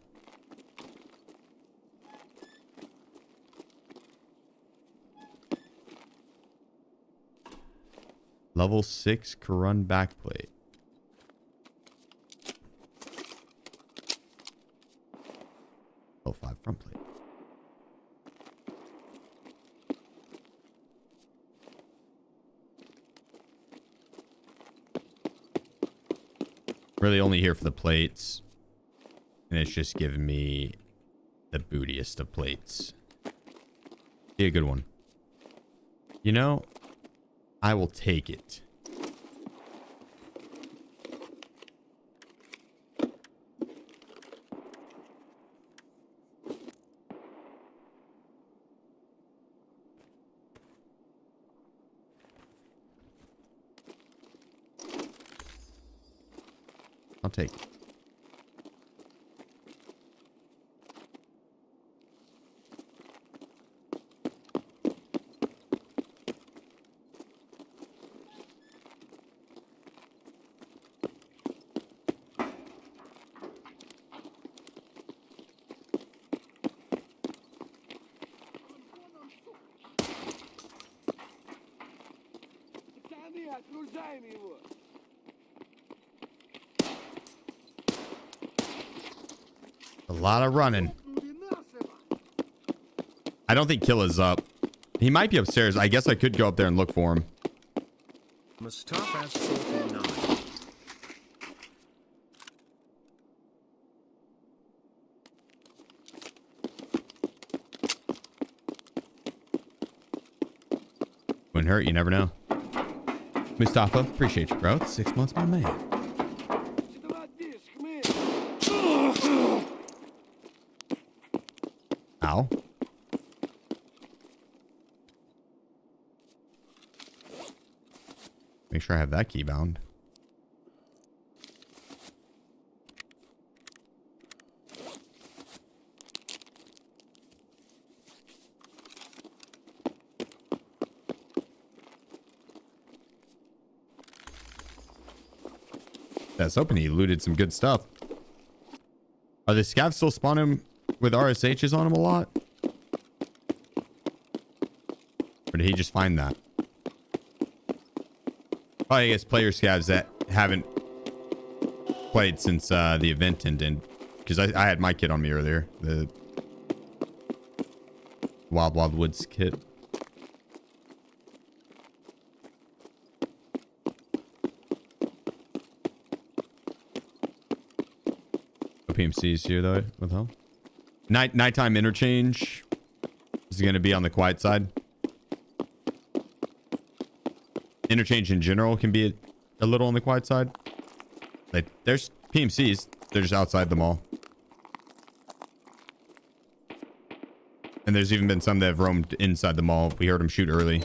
Level 6 Karun backplate. Level 5 front plate. Really only here for the plates. And it's just giving me the bootiest of plates. Be a good one. You know, I will take it. I'll take it. A lot of running. I don't think Kill is up. He might be upstairs. I guess I could go up there and look for him. Mustafa's 49. Wouldn't hurt, you never know. Mustafa, appreciate you, bro. It's 6 months, my man. Ow. Make sure I have that key bound. That's hoping he looted some good stuff. Are the scavs still spawning with RSHs on him a lot? Or did he just find that? Probably, I guess, player scavs that haven't played since the event ended. Because I had my kit on me earlier. The Wild Wild Woods kit. PMC's here though with help. Nighttime interchange is going to be on the quiet side. Interchange in general can be a little on the quiet side. Like there's PMCs, They're just outside the mall. And there's even been some that have roamed inside the mall. We heard them shoot early.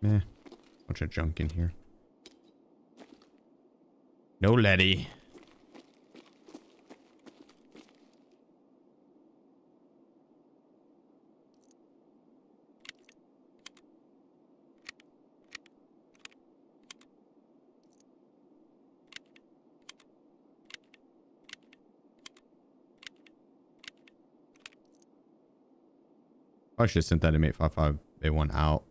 Meh. Bunch of junk in here. No Letty. I should have sent that M855 A1 out.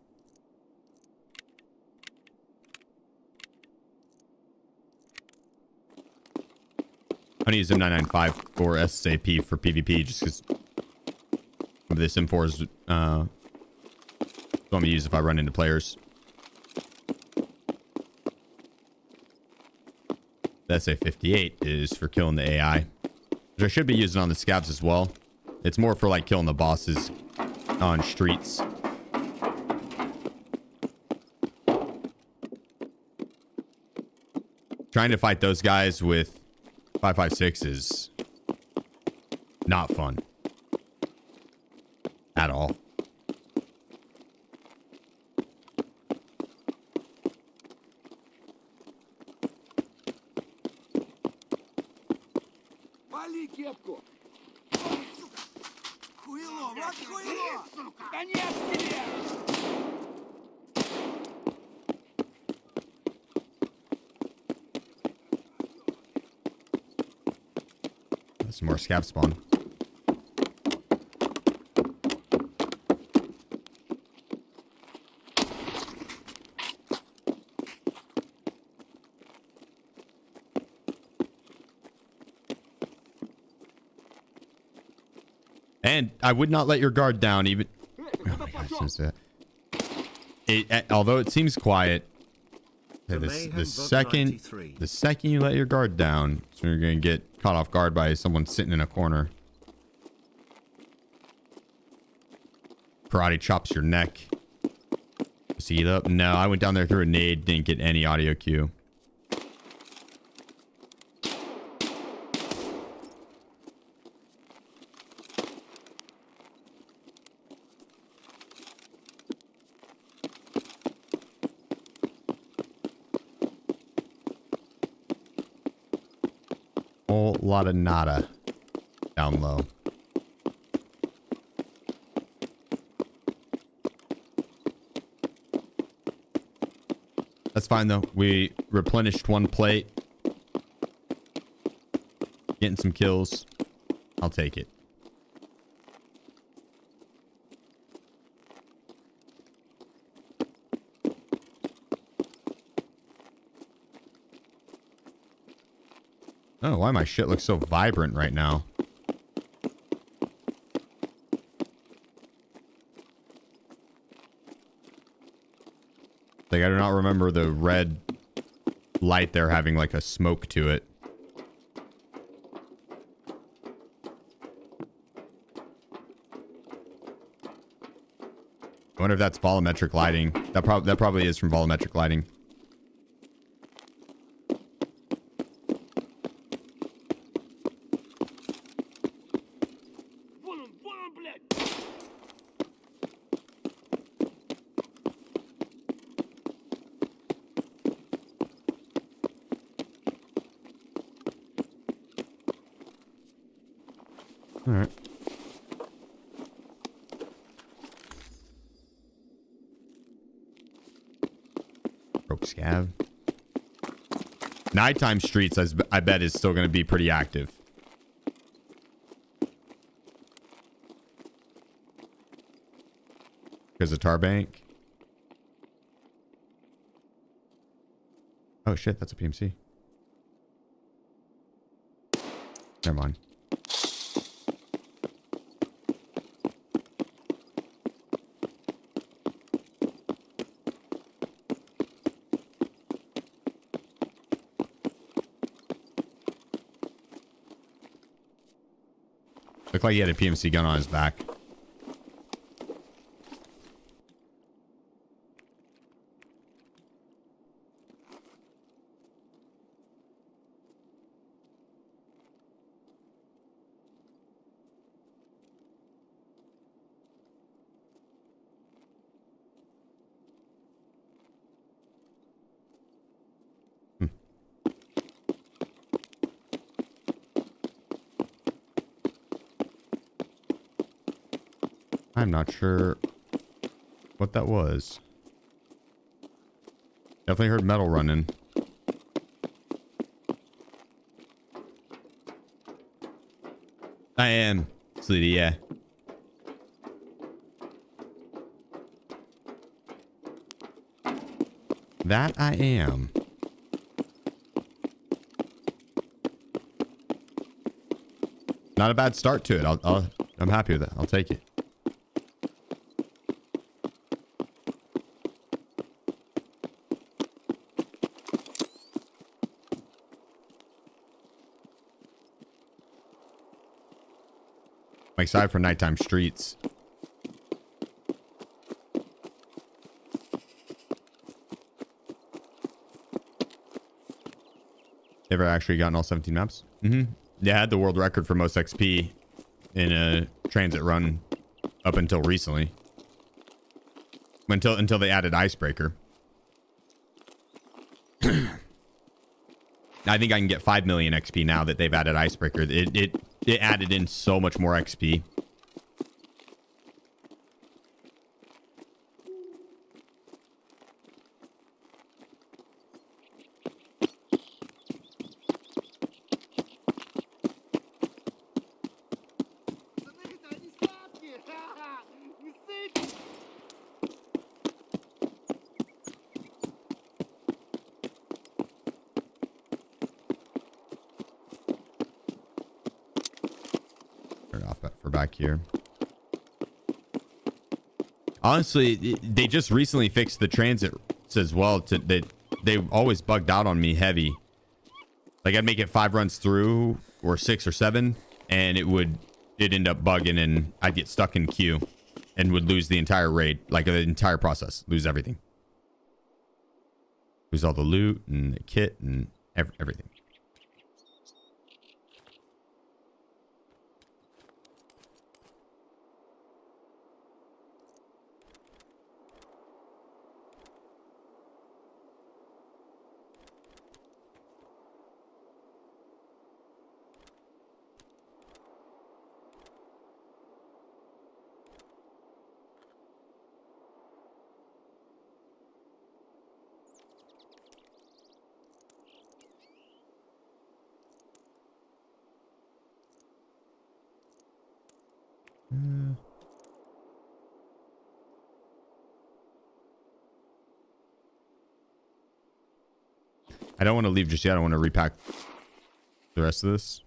I'm gonna use M995 for SAP for PvP just because this M4 is what I'm gonna use if I run into players. The SA58 is for killing the AI, which I should be using on the scavs as well. It's more for like killing the bosses on streets. Trying to fight those guys with 5.56 is not fun at all. Вали кепку! Хуйло, вот хуйло! Конец тебе! Some more scav spawn. And I would not let your guard down even. Oh my gosh, although it seems quiet, the second you let your guard down, so you're gonna get caught off guard by someone sitting in a corner. Karate chops your neck. See it up? No, I went down there through a nade, didn't get any audio cue. Whole lot of nada down low. That's fine though. We replenished one plate. Getting some kills. I'll take it. Oh, why my shit looks so vibrant right now? Like, I do not remember the red light there having like a smoke to it. I wonder if that's volumetric lighting. That probably is from volumetric lighting. All right. Broke scav. Nighttime streets, I bet, is still going to be pretty active. Because of Tarbank. Oh shit, that's a PMC. Never mind. Looked like he had a PMC gun on his back. I'm not sure what that was. Definitely heard metal running. I am, Sleety, yeah. That I am. Not a bad start to it. I'm happy with it. I'll take it. I'm excited for nighttime streets. Ever actually gotten all 17 maps? Mm-hmm. Yeah, I had the world record for most XP in a transit run up until recently. Until they added Icebreaker. I think I can get 5 million XP now that they've added Icebreaker. It added in so much more XP. Turn it off for back here. Honestly, they just recently fixed the transits as well. They always bugged out on me heavy. Like I'd make it 5 runs through or 6 or 7, and it'd end up bugging, and I'd get stuck in queue and would lose the entire raid, like the entire process, lose everything, lose all the loot and the kit and everything. I don't want to leave just yet. I want to repack the rest of this.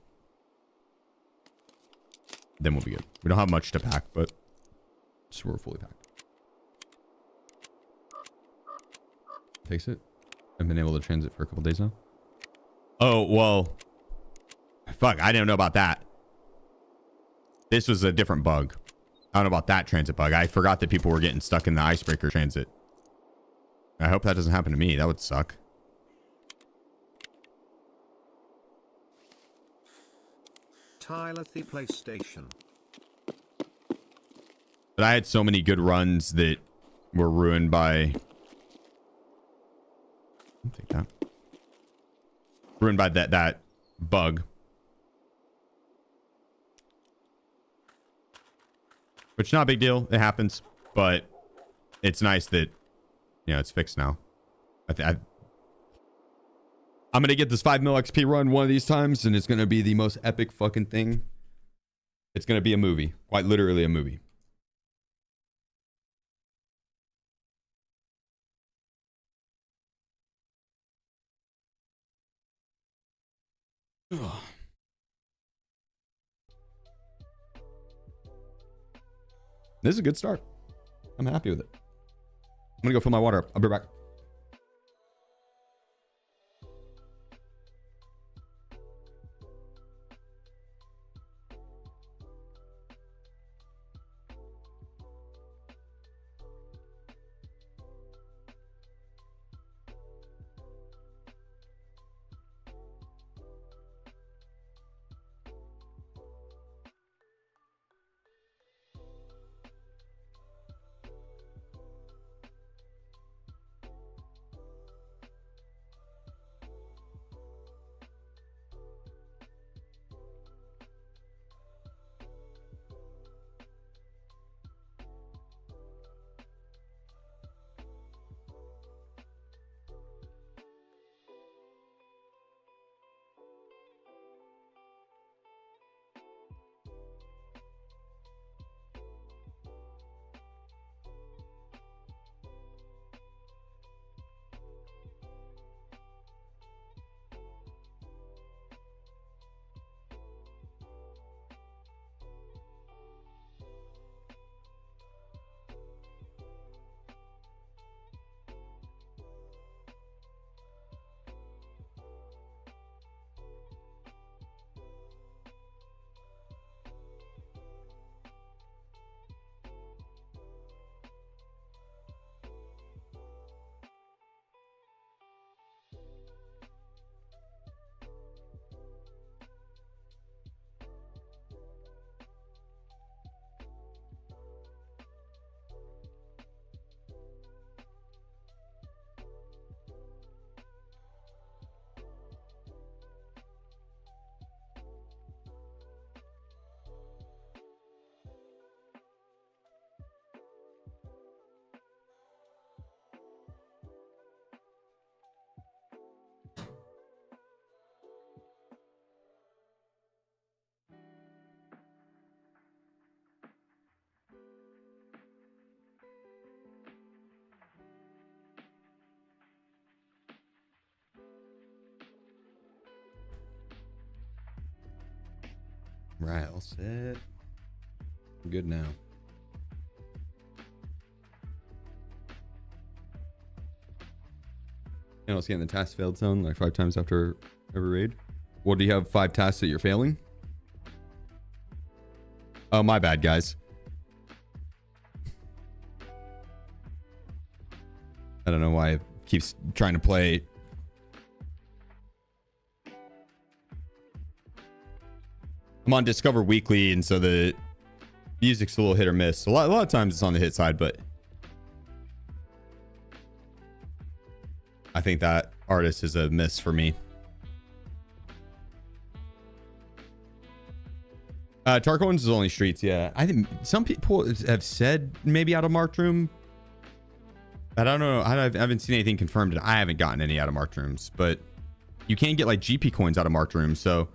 Then we'll be good. We don't have much to pack, but just we're fully packed. Fix it. I've been able to transit for a couple days now. Oh, well. Fuck, I didn't know about that. This was a different bug. I don't know about that transit bug. I forgot that people were getting stuck in the Icebreaker transit. I hope that doesn't happen to me. That would suck. Tyler the PlayStation. But I had so many good runs that were ruined by... I'll take that. Ruined by that bug. Which, not a big deal. It happens. But it's nice that, you know, it's fixed now. I'm going to get this 5 mil XP run one of these times, and it's going to be the most epic fucking thing. It's going to be a movie. Quite literally a movie. Ugh. This is a good start. I'm happy with it. I'm going to go fill my water up. I'll be back. Right, all set. I'm good now. You know, getting the task failed zone like 5 times after every raid. Well, do you have 5 tasks that you're failing? Oh, my bad, guys. I don't know why it keeps trying to play. I'm on Discover Weekly, and so the music's a little hit or miss. A lot of times it's on the hit side, but I think that artist is a miss for me. Tarkov is only streets, yeah. I think some people have said maybe out of marked room. I don't know. I haven't seen anything confirmed, and I haven't gotten any out of marked rooms. But you can get like GP coins out of marked rooms, so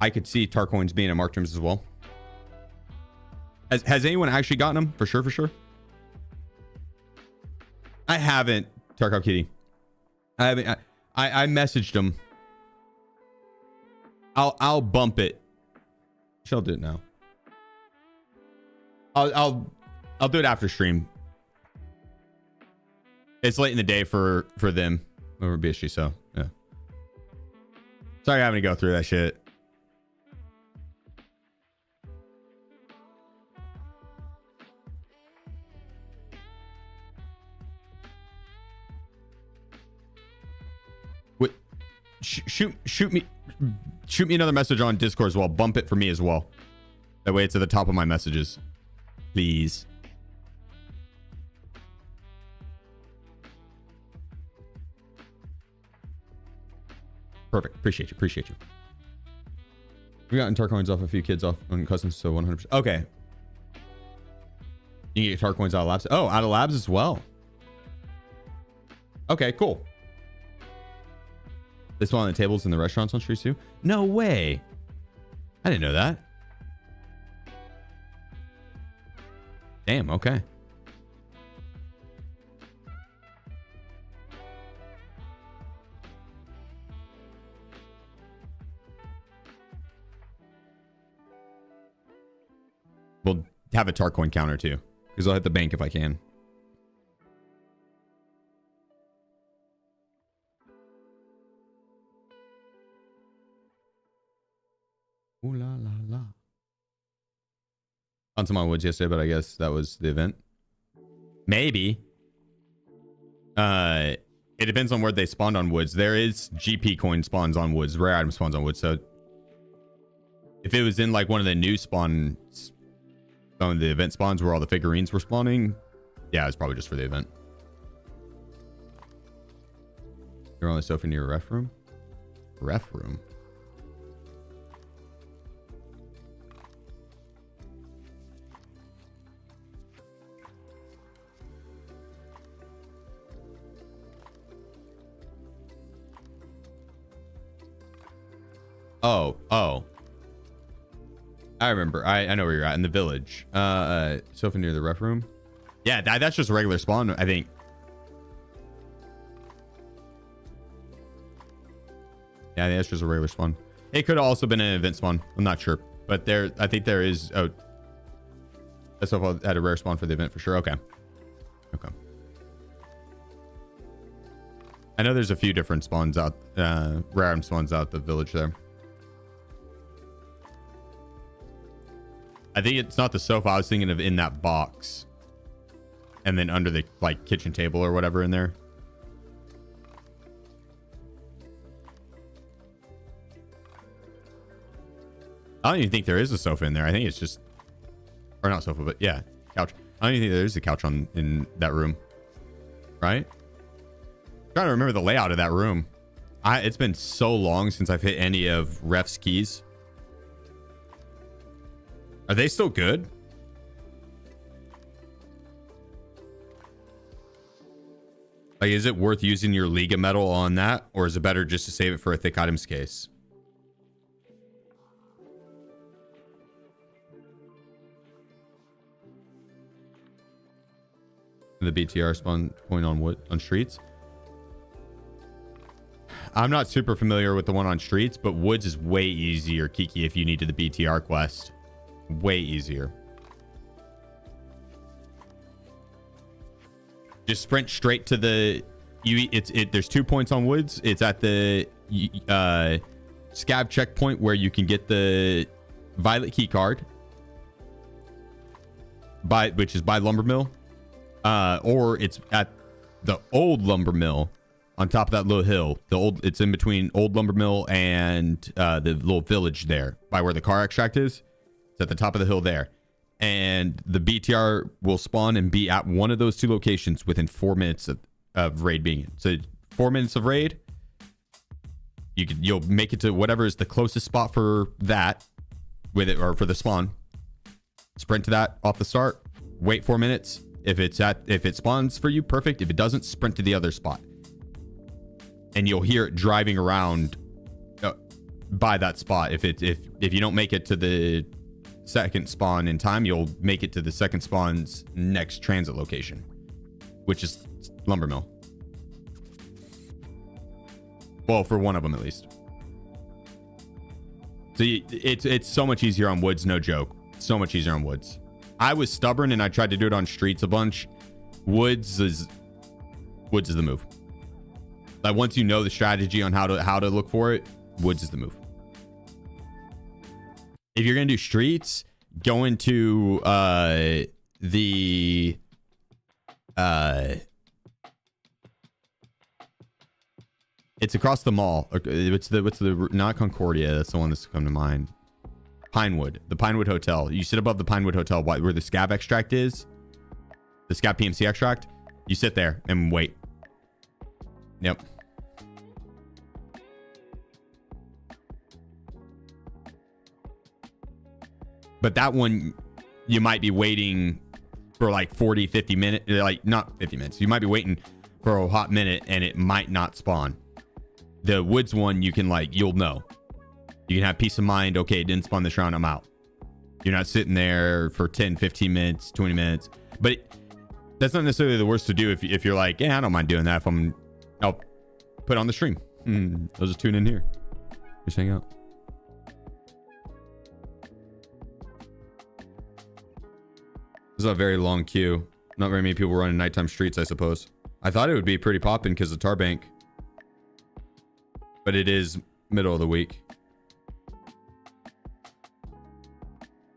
I could see Tarkov being in marked rooms as well. Has anyone actually gotten them? For sure, for sure. I haven't, Tarkov Kitty. I haven't. I messaged him. I'll bump it. She'll do it now. I'll do it after stream. It's late in the day for them over BSG, so yeah. Sorry having to go through that shit. Wait, shoot me another message on Discord as well. Bump it for me as well. That way it's at the top of my messages, please. Perfect. Appreciate you. We gotten tar coins off a few kids off on customs, so 100%. Okay. You can get tar coins out of labs. Oh, out of labs as well. Okay, cool. They spawn on the tables in the restaurants on streets too? No way. I didn't know that. Damn, okay. We'll have a tar coin counter too, because I'll hit the bank if I can. Ooh la la la. On some on woods yesterday, but I guess that was the event. Maybe. It depends on where they spawned on woods. There is GP coin spawns on woods, rare item spawns on woods. So if it was in like one of the new spawns, some of the event spawns where all the figurines were spawning, yeah, it's probably just for the event. You're on the sofa near your ref room? Ref room? Oh. I remember. I know where you're at, in the village. Sofa near the ref room. Yeah, that's just a regular spawn, I think. Yeah, I think that's just a regular spawn. It could have also been an event spawn. I'm not sure. But I think there is... Oh. That sofa had a rare spawn for the event for sure. Okay. I know there's a few different spawns out, rare item spawns out the village there. I think it's not the sofa. I was thinking of in that box. And then under the like kitchen table or whatever in there. I don't even think there is a sofa in there. I think it's just, or not sofa, but yeah, couch. I don't even think there is a couch in that room. Right? I'm trying to remember the layout of that room. It's been so long since I've hit any of Ref's keys. Are they still good? Like, is it worth using your Liga medal on that? Or is it better just to save it for a thick items case? The BTR spawn point on streets? I'm not super familiar with the one on streets, but woods is way easier, Kiki, if you need to the BTR quest. Way easier. Just sprint straight to the... There's 2 points on woods. It's at the scav checkpoint where you can get the violet key card, which is by lumber mill, or it's at the old lumber mill on top of that little hill. It's in between old lumber mill and the little village there by where the car extract is. It's at the top of the hill there, and the BTR will spawn and be at one of those two locations within 4 minutes of raid being in. So 4 minutes of raid, you'll make it to whatever is the closest spot for that with it, or for the spawn. Sprint to that off the start. Wait 4 minutes. If it spawns for you, perfect. If it doesn't, sprint to the other spot, and you'll hear it driving around by that spot. If you don't make it to the second spawn in time, you'll make it to the second spawn's next transit location, which is lumber mill. Well, for one of them at least. So it's so much easier on woods, no joke. So much easier on woods. I was stubborn and I tried to do it on streets a bunch. Woods is the move. Like, once you know the strategy on how to look for it, woods is the move. If you're gonna do streets, go into it's across the mall. What's the not Concordia? That's the one that's come to mind. Pinewood, the Pinewood Hotel. You sit above the Pinewood Hotel where the scav extract is, the scav PMC extract. You sit there and wait. Yep. But that one, you might be waiting for like 40, 50 minutes. Like, not 50 minutes. You might be waiting for a hot minute and it might not spawn. The woods one, you can you'll know. You can have peace of mind. Okay, it didn't spawn this round. I'm out. You're not sitting there for 10, 15 minutes, 20 minutes. But that's not necessarily the worst to do if you're like, yeah, I don't mind doing that. I'll put it on the stream. I'll just tune in here. Just hang out. This is a very long queue. Not very many people running nighttime streets, I suppose. I thought it would be pretty popping because of Tarbank. But it is middle of the week.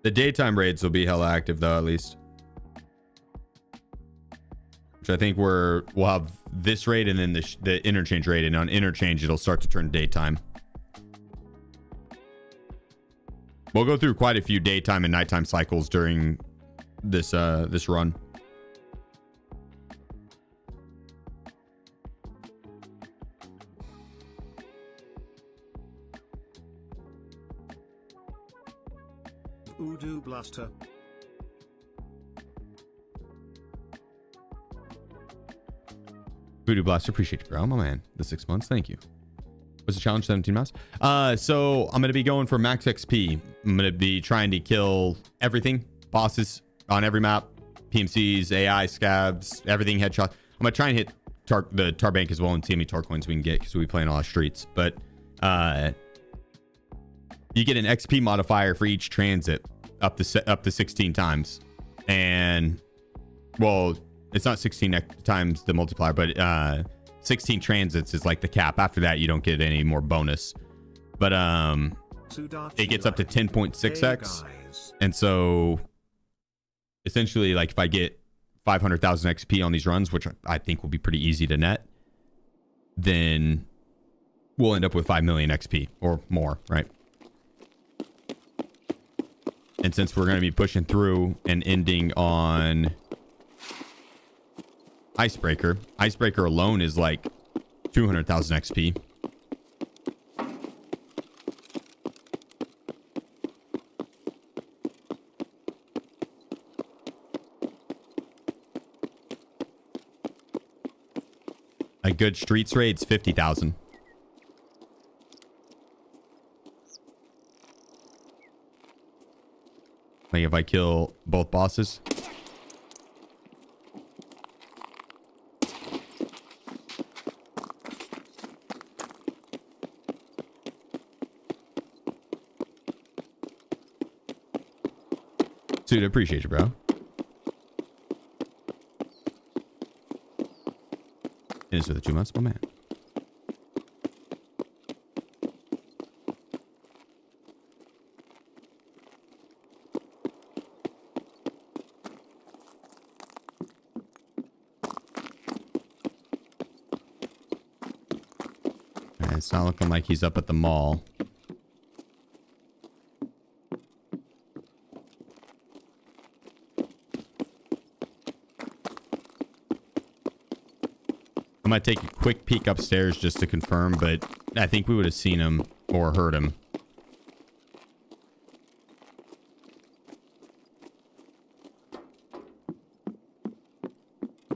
The daytime raids will be hella active though, at least. Which I think we'll have this raid and then the interchange raid, and on interchange it'll start to turn daytime. We'll go through quite a few daytime and nighttime cycles during this run. Voodoo Blaster. Voodoo Blaster, appreciate you, bro. My man, the 6 months. Thank you. What's the challenge? 17 mouse. So I'm gonna be going for max XP. I'm gonna be trying to kill everything, bosses on every map, PMCs, AI, scabs, everything, headshot. I'm gonna try and hit the Tarbank as well and see how many Tar coins we can get because we'll be playing a lot of streets. But you get an XP modifier for each transit up to 16 times, and well, it's not 16 times the multiplier, but 16 transits is like the cap. After that, you don't get any more bonus. But it gets up to 10.6x, and so essentially, like, if I get 500,000 XP on these runs, which I think will be pretty easy to net, then we'll end up with 5 million XP or more, right? And since we're going to be pushing through and ending on Icebreaker alone is like 200,000 XP. A good streets raid's 50,000. Like if I kill both bosses. Dude, I appreciate you, bro. It is for the 2 months, my man. Alright, it's not looking like he's up at the mall. I might take a quick peek upstairs just to confirm, but I think we would have seen him or heard him.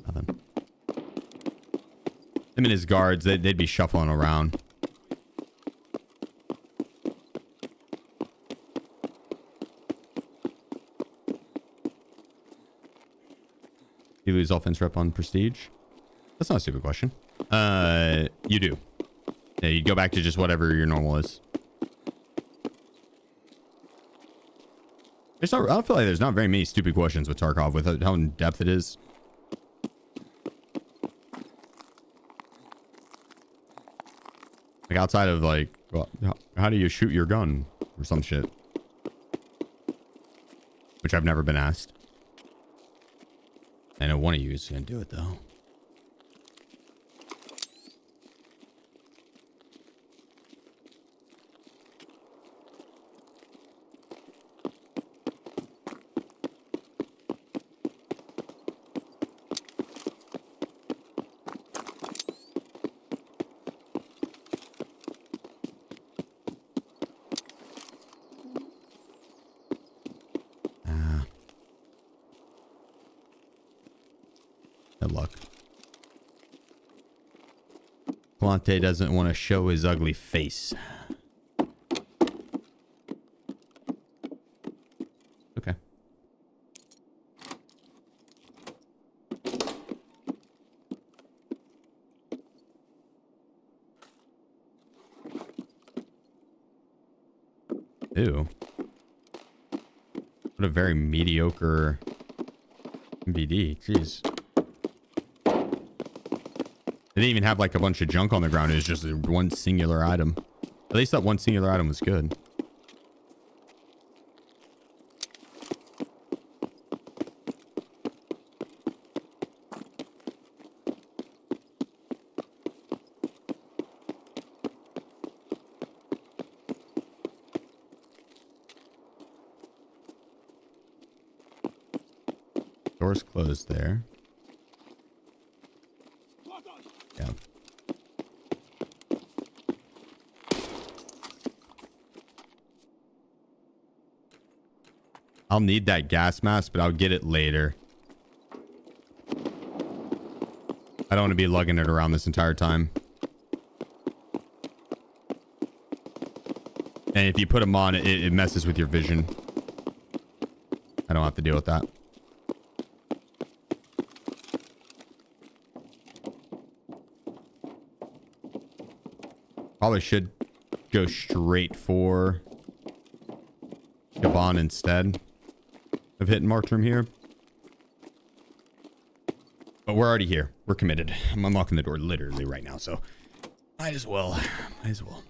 Nothing. Him and his guards, they'd be shuffling around. You lose offense rep on prestige? That's not a stupid question. You do. Yeah, you go back to just whatever your normal is. I don't feel like there's not very many stupid questions with Tarkov with how in depth it is. Like outside of like, well, how do you shoot your gun or some shit? Which I've never been asked. I know one of you is gonna do it though. Good luck. Plante doesn't want to show his ugly face. Okay. Ew. What a very mediocre MVD. Jeez. They didn't even have like a bunch of junk on the ground. It was just one singular item. At least that one singular item was good. Door's closed there. Yeah. I'll need that gas mask, but I'll get it later. I don't want to be lugging it around this entire time. And if you put them on, it messes with your vision. I don't have to deal with that. Probably should go straight for Gabon instead of hitting Marked here. But we're already here. We're committed. I'm unlocking the door literally right now, so might as well. Might as well.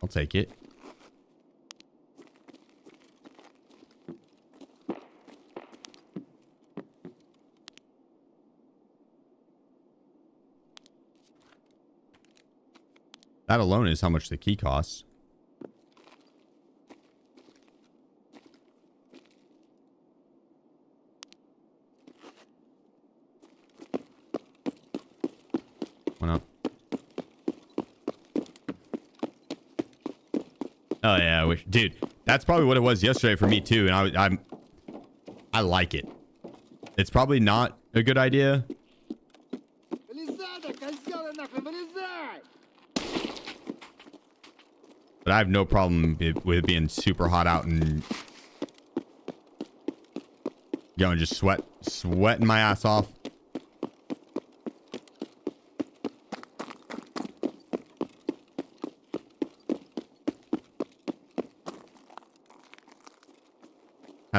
I'll take it. That alone is how much the key costs. Why not? Oh yeah, I wish, dude. That's probably what it was yesterday for me too, and I like it. It's probably not a good idea. But I have no problem with it being super hot out and going just sweating my ass off.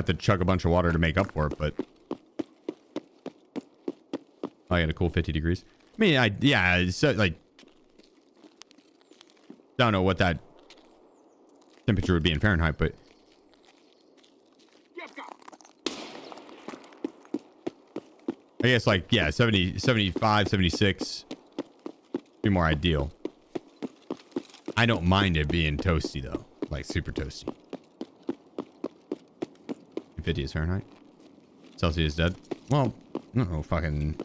have to chug a bunch of water to make up for it, but I got a cool 50 degrees. I mean, yeah, so like, don't know what that temperature would be in Fahrenheit, but I guess like, yeah, 70, 75, 76 be more ideal. I don't mind it being toasty though, like super toasty. 50 is Fahrenheit. Celsius is dead. Well, no, fucking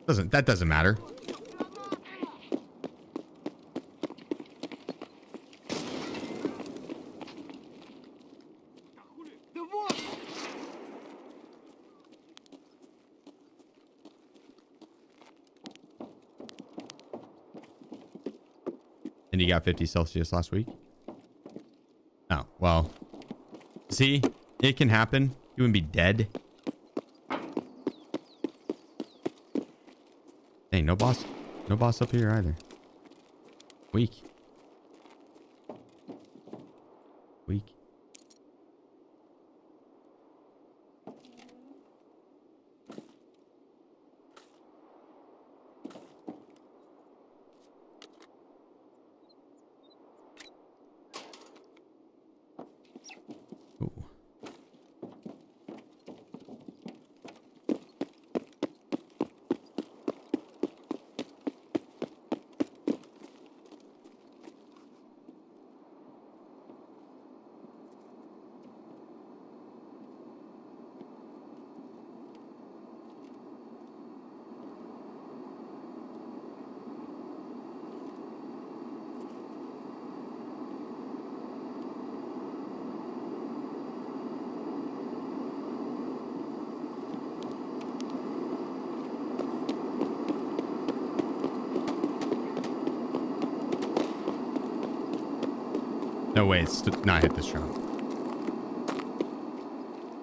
doesn't matter. And you got 50 Celsius last week? Oh, well. See? It can happen. You wouldn't be dead. Hey, no boss. No boss up here either. Weak. Weak. Ooh. No way, it's not hit this round.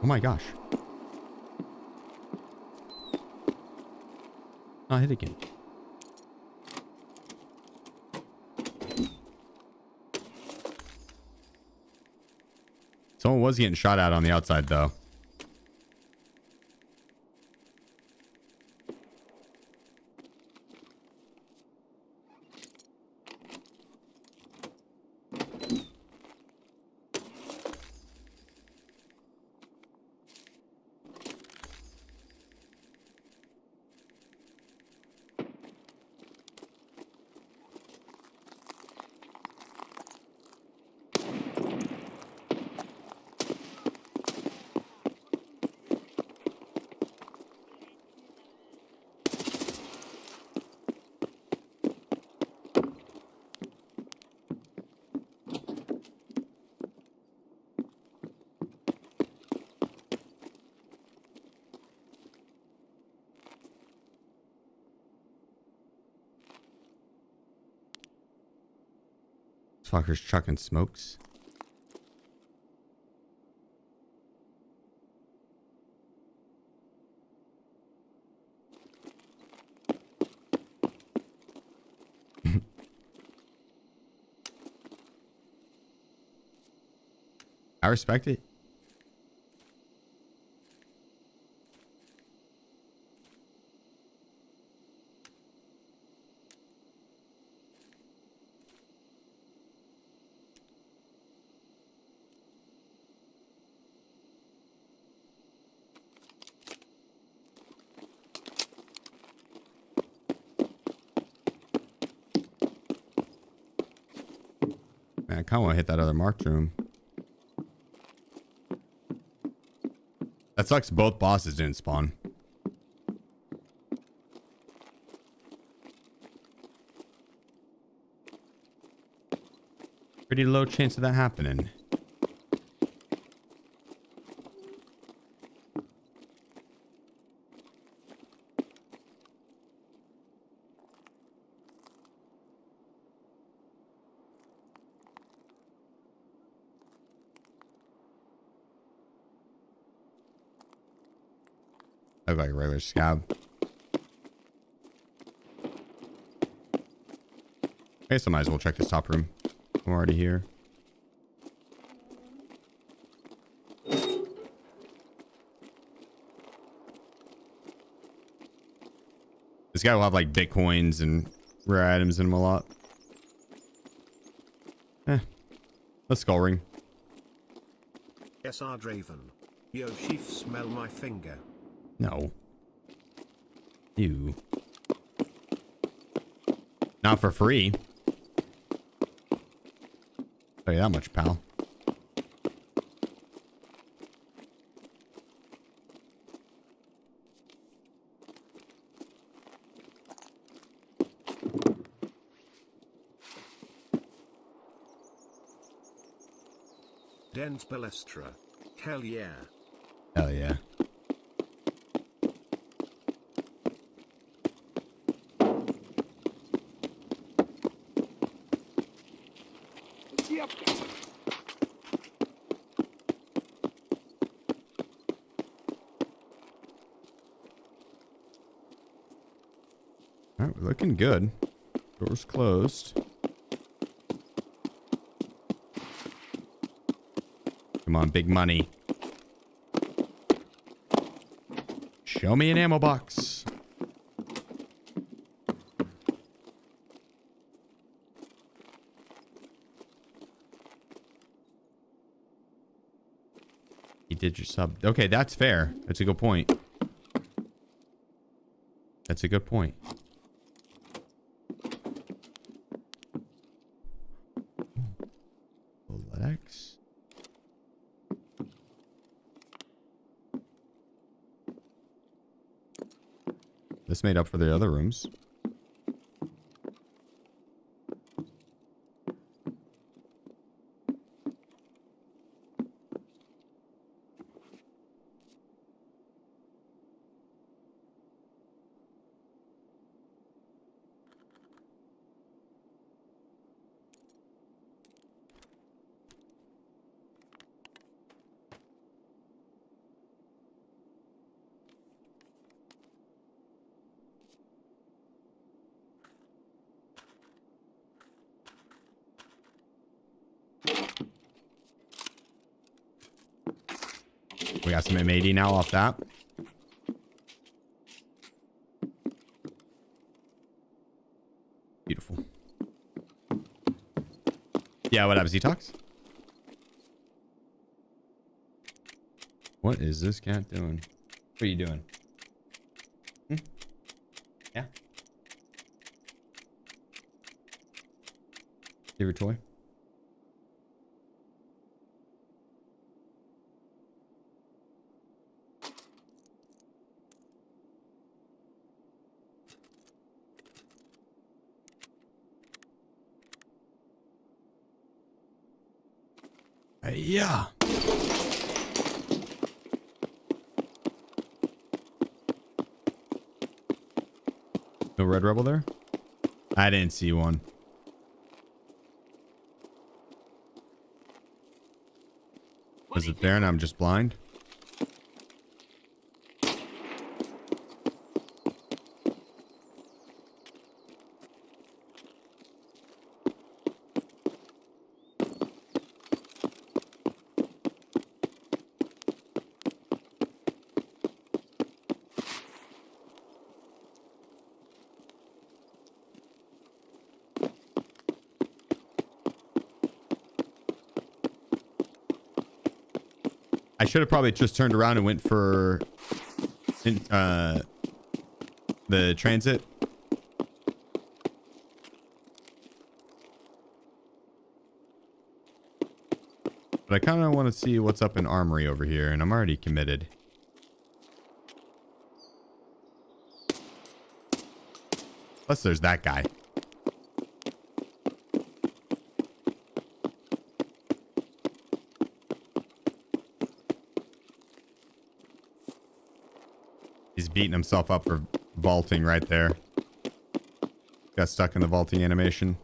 Oh my gosh. Not hit again. Someone was getting shot at on the outside though. Fuckers chucking smokes. I respect it. Man, I kind of want to hit that other marked room. That sucks. Both bosses didn't spawn. Pretty low chance of that happening. I look like a regular scab. I guess I might as well check this top room. I'm already here. This guy will have like bitcoins and rare items in him a lot. Let's skull ring. SR Draven. Yo, Sheef, smell my finger. No. Ew. Not for free. Tell you that much, pal. Dens Balestra. Hell yeah. Hell yeah. Кепка. All right, we're looking good. Door's closed. Come on, big money. Show me an ammo box. He did your sub. Okay, that's fair. That's a good point. That's a good point. X. This made up for the other rooms. We got some M80 now off that. Beautiful. Yeah, what happens? He talks? What is this cat doing? What are you doing? Hmm? Yeah? Favorite toy? Yeah. No red rebel there? I didn't see one. Was it there and I'm just blind? I should have probably just turned around and went for the transit. But I kind of want to see what's up in Armory over here, and I'm already committed. Plus, there's that guy. He's beating himself up for vaulting right there. Got stuck in the vaulting animation.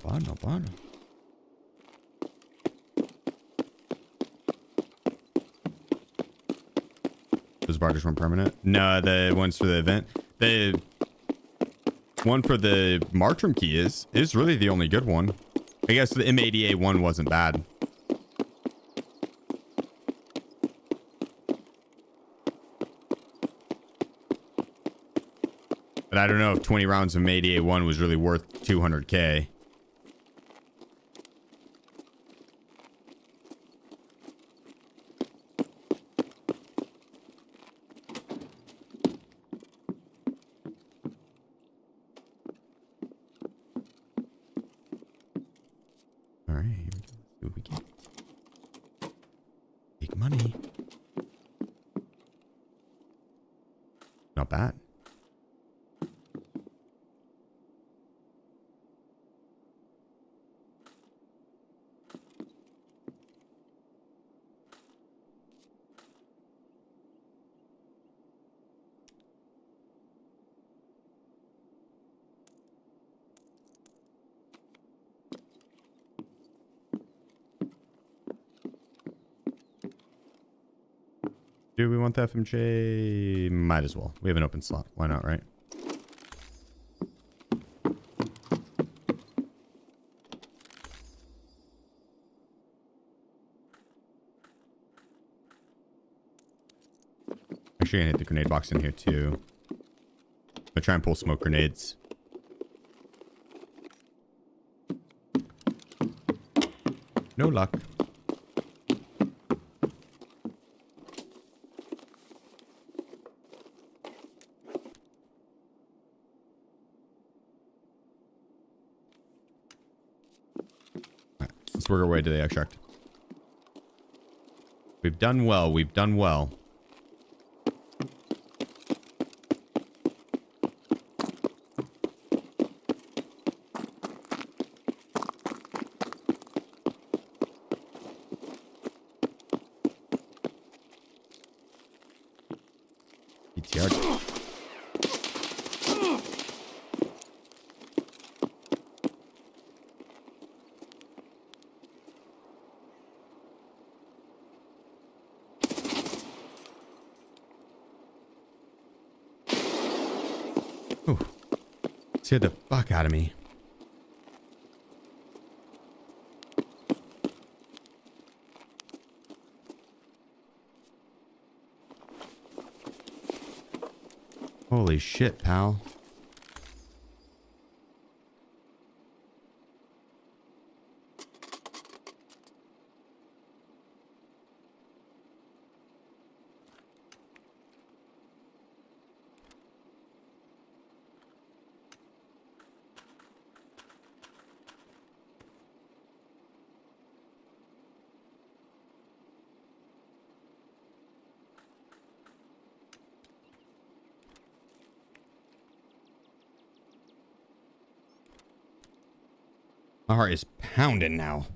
Not bad, not bad. Those barters weren't permanent? No, the ones for the event. The one for the Martrim key is really the only good one. I guess the M80A one wasn't bad. But I don't know if 20 rounds of M80A one was really worth 200K. All right, here we go. See what we get. Big money. Not bad. Do we want the FMJ? Might as well. We have an open slot. Why not, right? Actually, gonna hit the grenade box in here too. I'm gonna try and pull smoke grenades. No luck. Let's work our way to the extract. We've done well. We've done well. ETR. Ooh. Scared the fuck out of me. Holy shit, pal. My heart is pounding now.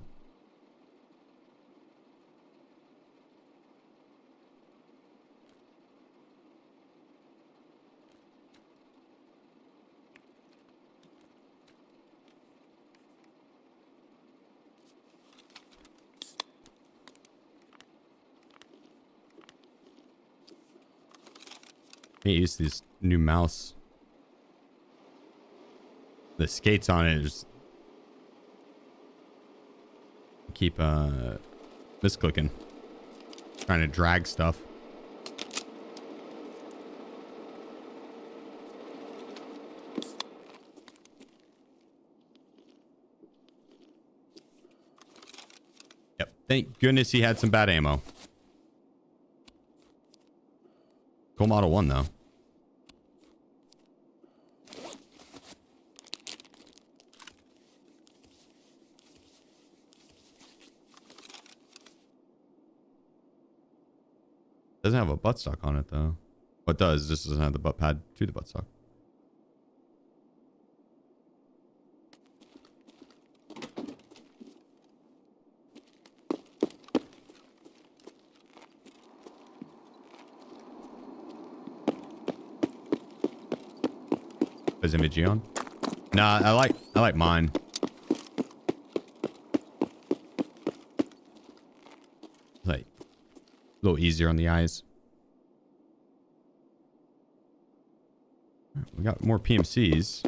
I use this new mouse. The skates on it just keep misclicking, trying to drag stuff. Yep, thank goodness he had some bad ammo. Cool Model 1 though. Doesn't have a buttstock on it though. What does? It just doesn't have the butt pad to the buttstock. Is MG on? Nah, I like mine. A little easier on the eyes. We got more PMCs.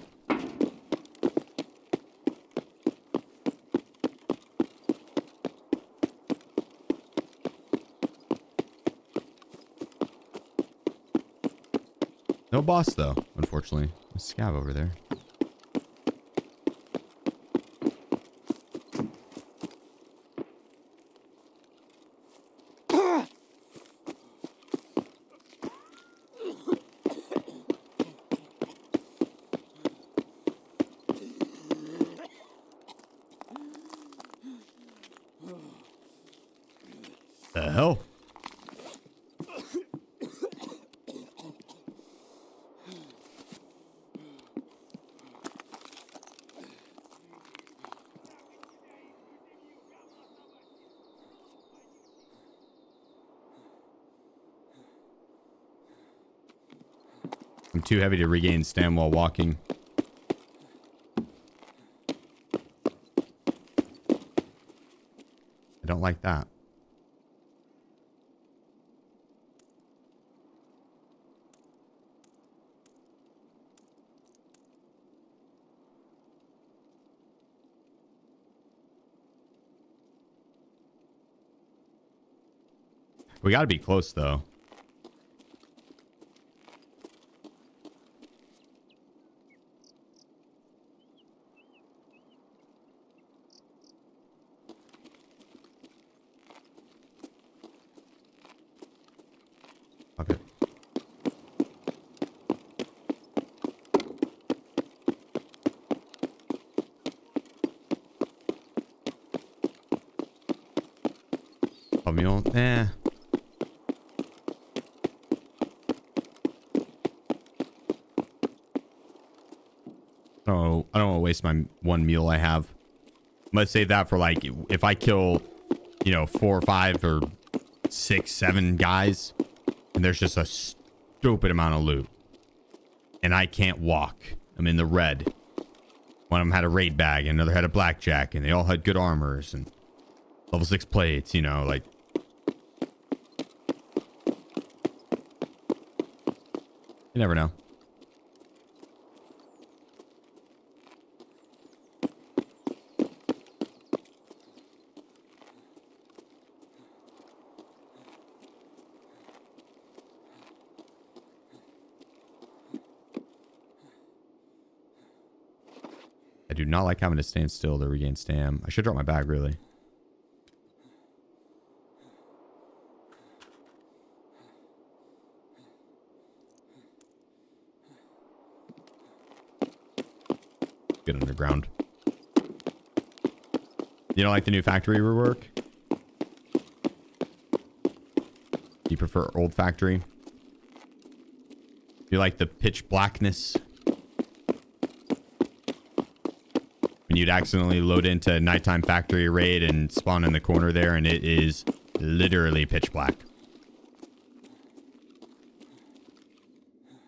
No boss though, unfortunately. A scav over there. The hell? I'm too heavy to regain stam while walking. I don't like that. We got to be close though. Okay. Mule? Eh. Oh, I don't want to waste my one meal I have. I'm gonna save that for like if I kill, you know, 4 or 5 or 6, 7 guys, and there's just a stupid amount of loot, and I can't walk. I'm in the red. One of them had a raid bag, and another had a blackjack, and they all had good armors and level 6 plates. You know, like. You never know. I do not like having to stand still to regain stam. I should drop my bag, really. Get underground. You don't like the new factory rework? You prefer old factory? You like the pitch blackness? When you'd accidentally load into nighttime factory raid and spawn in the corner there, and it is literally pitch black.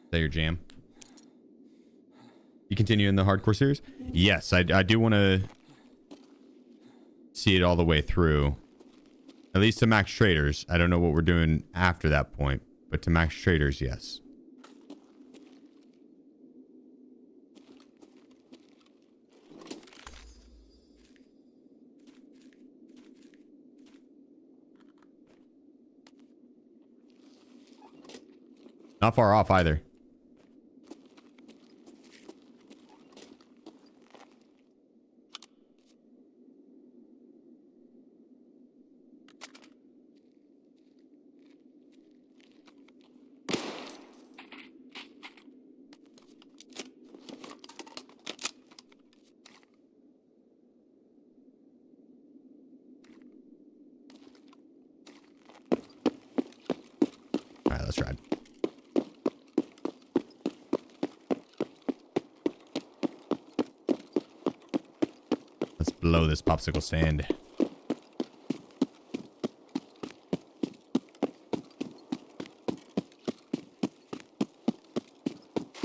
Is that your jam? You continue in the hardcore series? Yes, I do want to see it all the way through. At least to max traders. I don't know what we're doing after that point, but to max traders, yes. Not far off either. All right, let's ride. Let's blow this popsicle stand.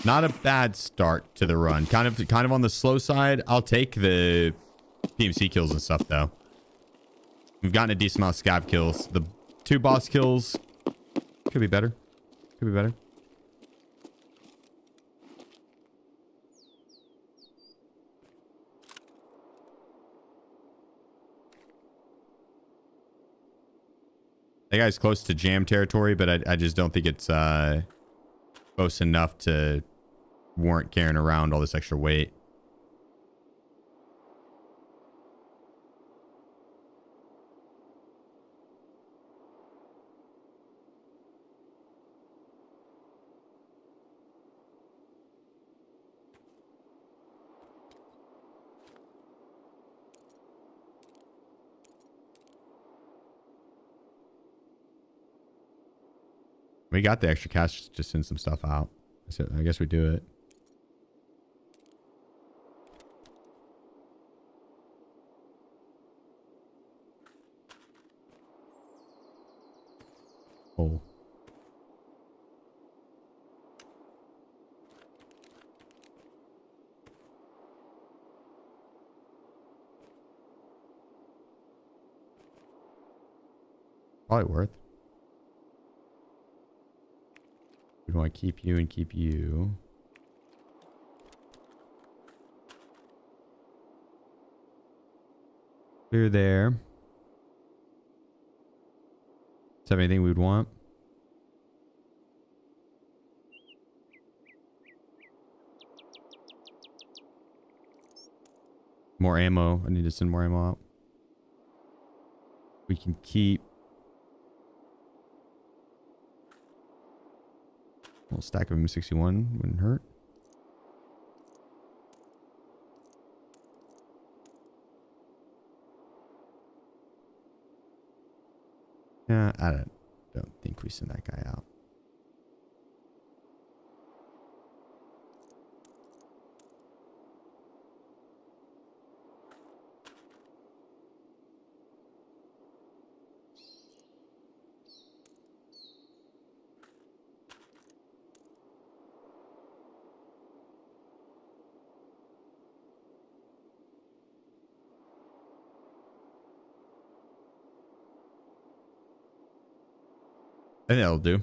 Not a bad start to the run. Kind of on the slow side. I'll take the PMC kills and stuff though. We've gotten a decent amount of scav kills. The 2 boss kills. Could be better. Could be better. That guy's close to jam territory, but I just don't think it's close enough to warrant carrying around all this extra weight. We got the extra cash to send some stuff out. So I guess we do it. Oh. Probably worth. We want to keep you and keep you. Clear there. Is there anything we'd want? More ammo. I need to send more ammo out. We can keep a little stack of M61 wouldn't hurt. Yeah, I don't think we send that guy out. I think that'll do.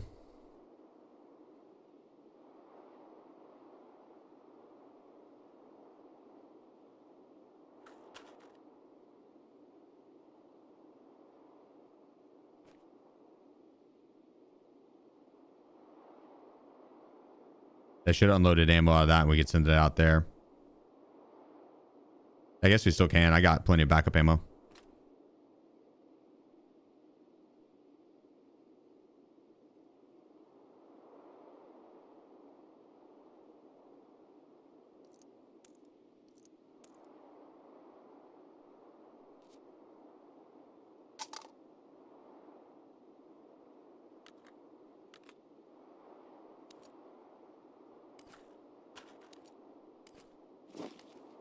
I should have unloaded ammo out of that and we could send it out there. I guess we still can. I got plenty of backup ammo.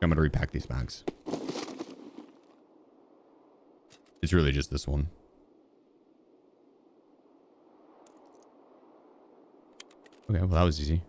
I'm going to repack these bags. It's really just this one. Okay, well, that was easy.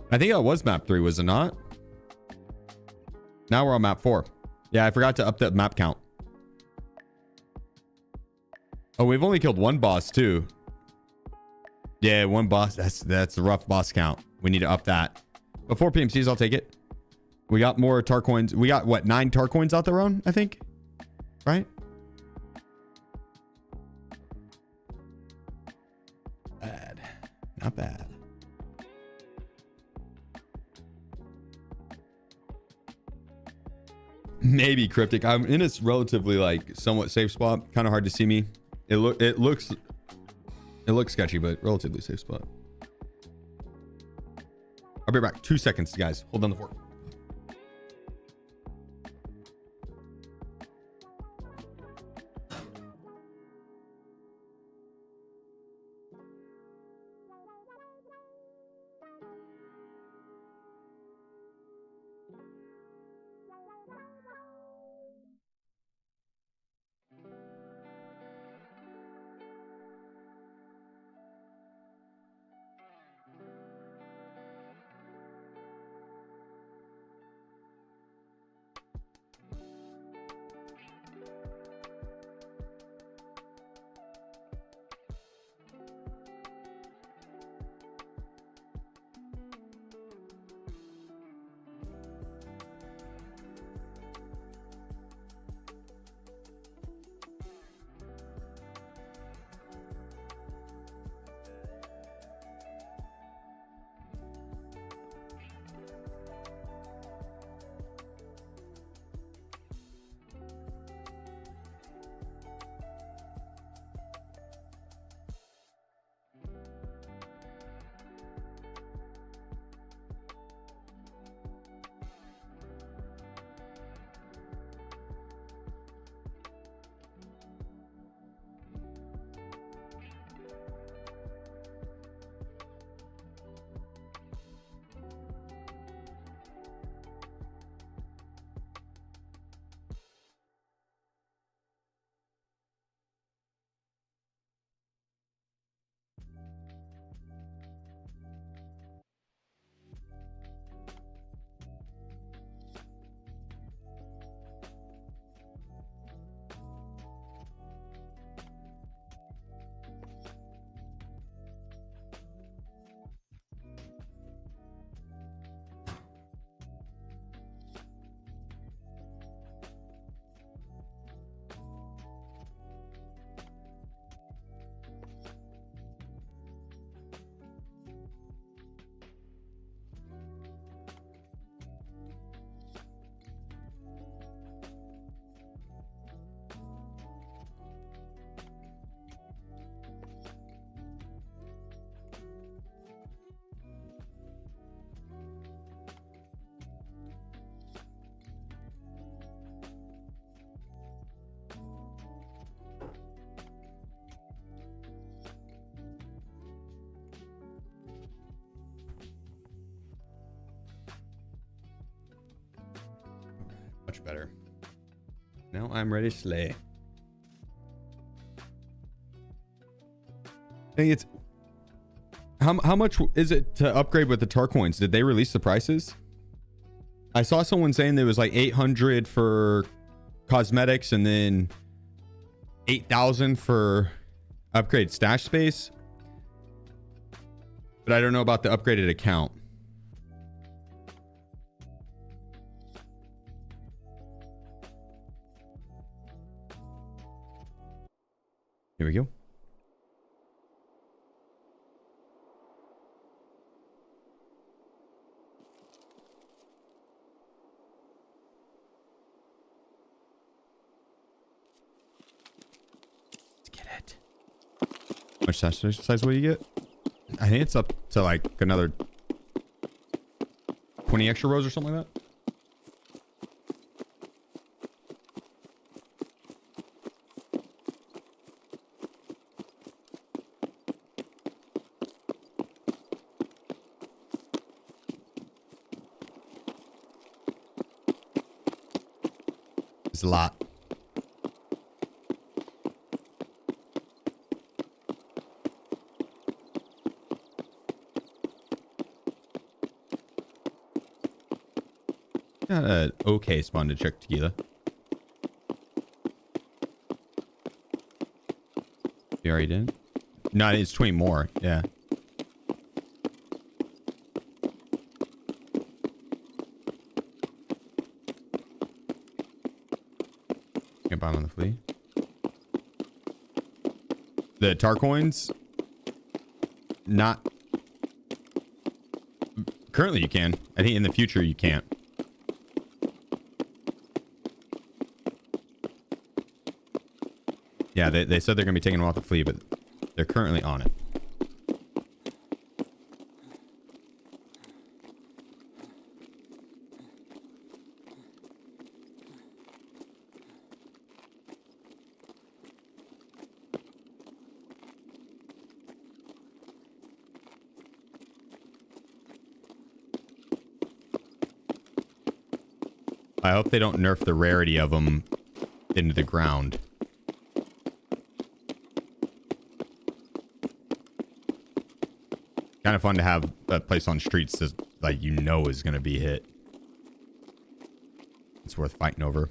I think that was map 3, was it not? Now we're on map 4. Yeah, I forgot to up the map count. Oh, we've only killed 1 boss too. Yeah, 1 boss. That's a rough boss count. We need to up that. But 4 PMCs, I'll take it. We got more Tarcoins. We got what, 9 Tarcoins out there on, I think. Right? Bad. Not bad. Maybe cryptic. I'm in a relatively like somewhat safe spot. Kind of hard to see me. It looks sketchy, but relatively safe spot. I'll be back. 2 seconds, guys. Hold on the fort. better. Now I'm ready to slay. I think it's how much is it to upgrade with the tar coins? Did they release the prices? I saw someone saying there was like 800 for cosmetics and then 8,000 for upgrade stash space. But I don't know about the upgraded account. Here we go. Let's get it. How much size will you get? I think it's up to like another 20 extra rows or something like that. It's a lot. Got an okay spawn to check tequila. You already did? No, it's 20 more. Yeah. Can buy them on the flea. The tar coins, not currently. You can. I think in the future you can't. Yeah, they said they're gonna be taking them off the flea, but they're currently on it. I hope they don't nerf the rarity of them into the ground. Kind of fun to have that place on streets that, like, you know is going to be hit. It's worth fighting over.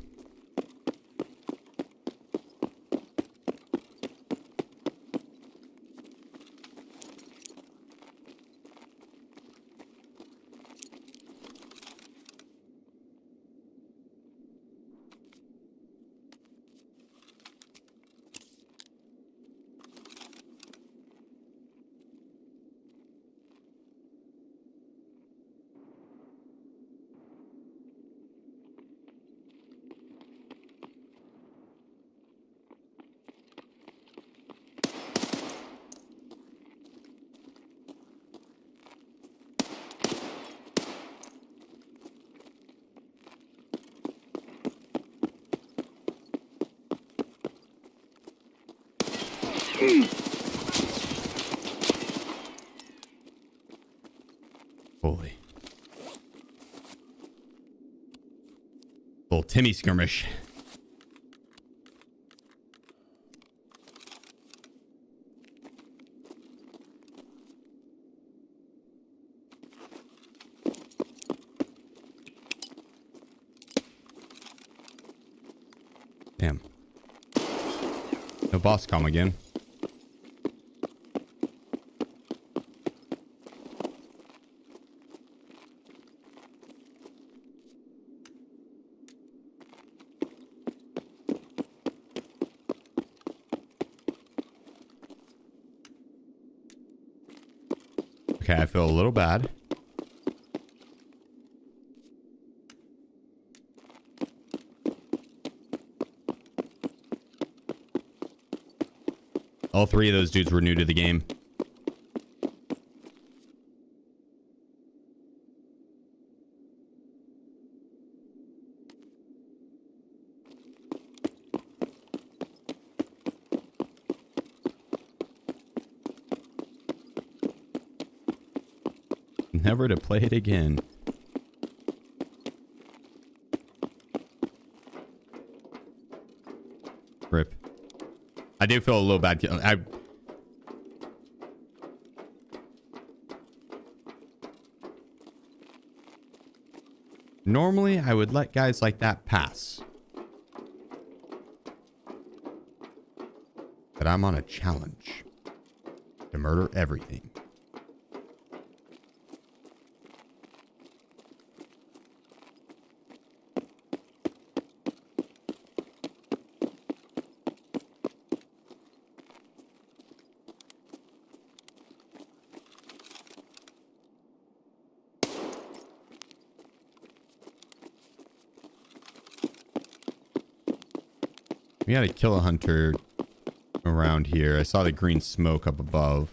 Holy. Little Timmy skirmish. Damn. No boss come again. Okay, I feel a little bad. All three of those dudes were new to the game. Never to play it again. I do feel a little bad. Normally, I would let guys like that pass. But I'm on a challenge to murder everything. We gotta kill a hunter around here. I saw the green smoke up above.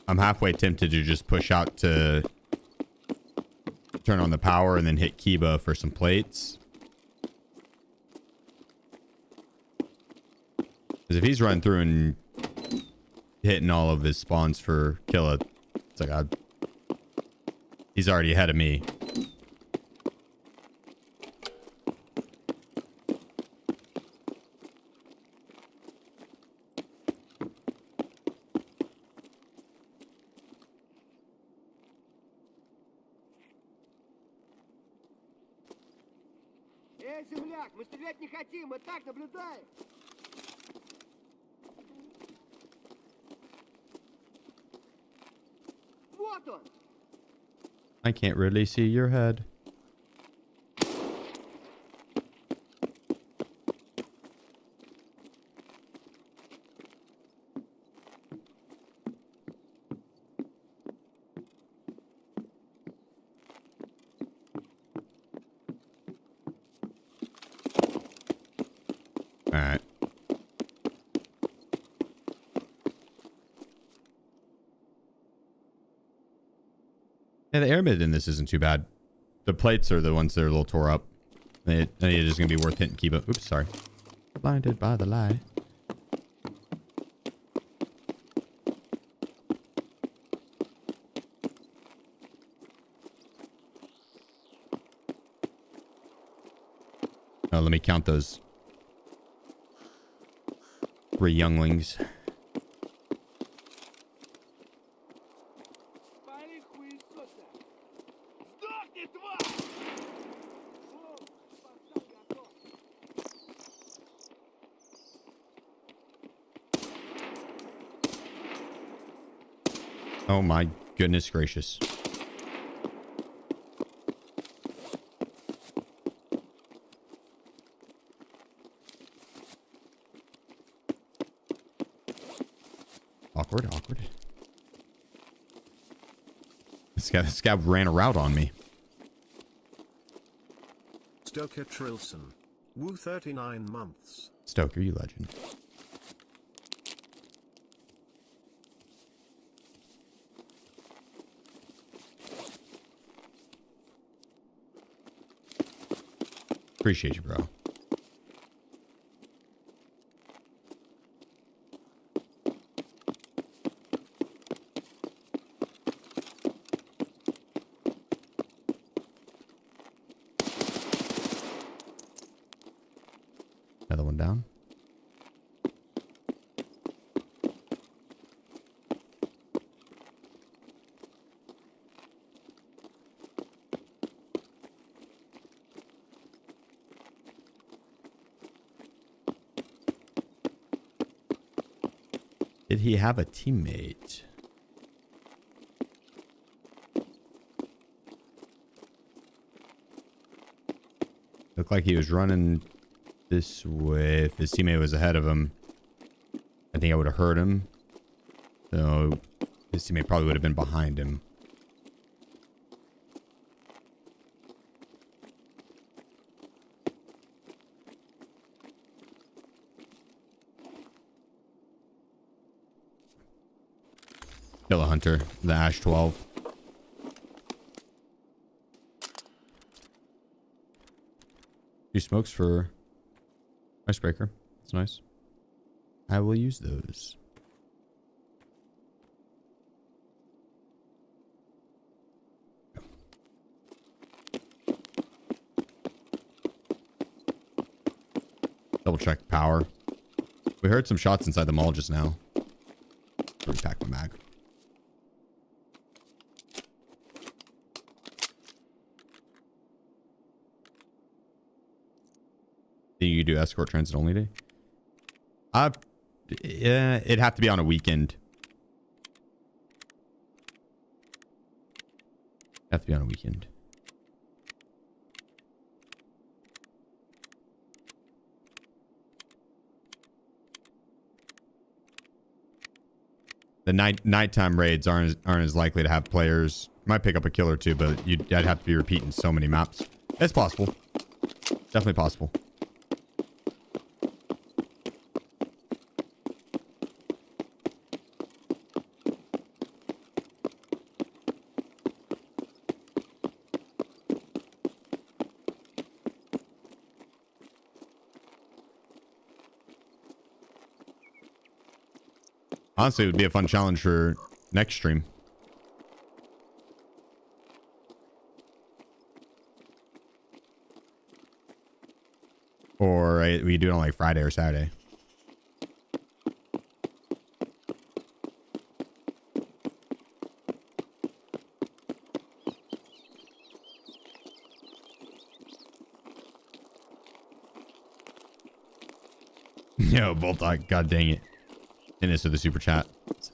I'm halfway tempted to just push out to turn on the power and then hit Kiba for some plates. Because if he's running through and hitting all of his spawns for kill, it's like he's already ahead of me. Эй, земляк, мы стрелять не хотим, мы так наблюдаем. Вот он. I can't really see your head. All right. Yeah, the air mid in this isn't too bad. The plates are the ones that are a little tore up. It is going to be worth hitting Kiba. Oops, sorry. Blinded by the lie. Oh, let me count those 3 younglings. Спали хуесоса. Сдохни, тварь! О, портал готов. Oh my goodness gracious. Awkward, awkward. This guy ran a route on me. Stoker Trilson. Woo 39 months. Stoker, you legend. Appreciate you, bro. Another one down. Did he have a teammate? Looked like he was running this way. If his teammate was ahead of him, I think I would have heard him. So his teammate probably would have been behind him. Kill a hunter, the Ash 12. Two smokes for icebreaker. That's nice. I will use those. Double check power. We heard some shots inside the mall just now. Repack my mag. Do you do escort transit only day? Yeah, it'd have to be on a weekend. Have to be on a weekend. The nighttime raids aren't as likely to have players. Might pick up a kill or two, but I'd have to be repeating so many maps. It's possible. Definitely possible. Honestly, it would be a fun challenge for next stream. Or we do it on like Friday or Saturday. Yo, Boltok, god dang it. And this with the super chat.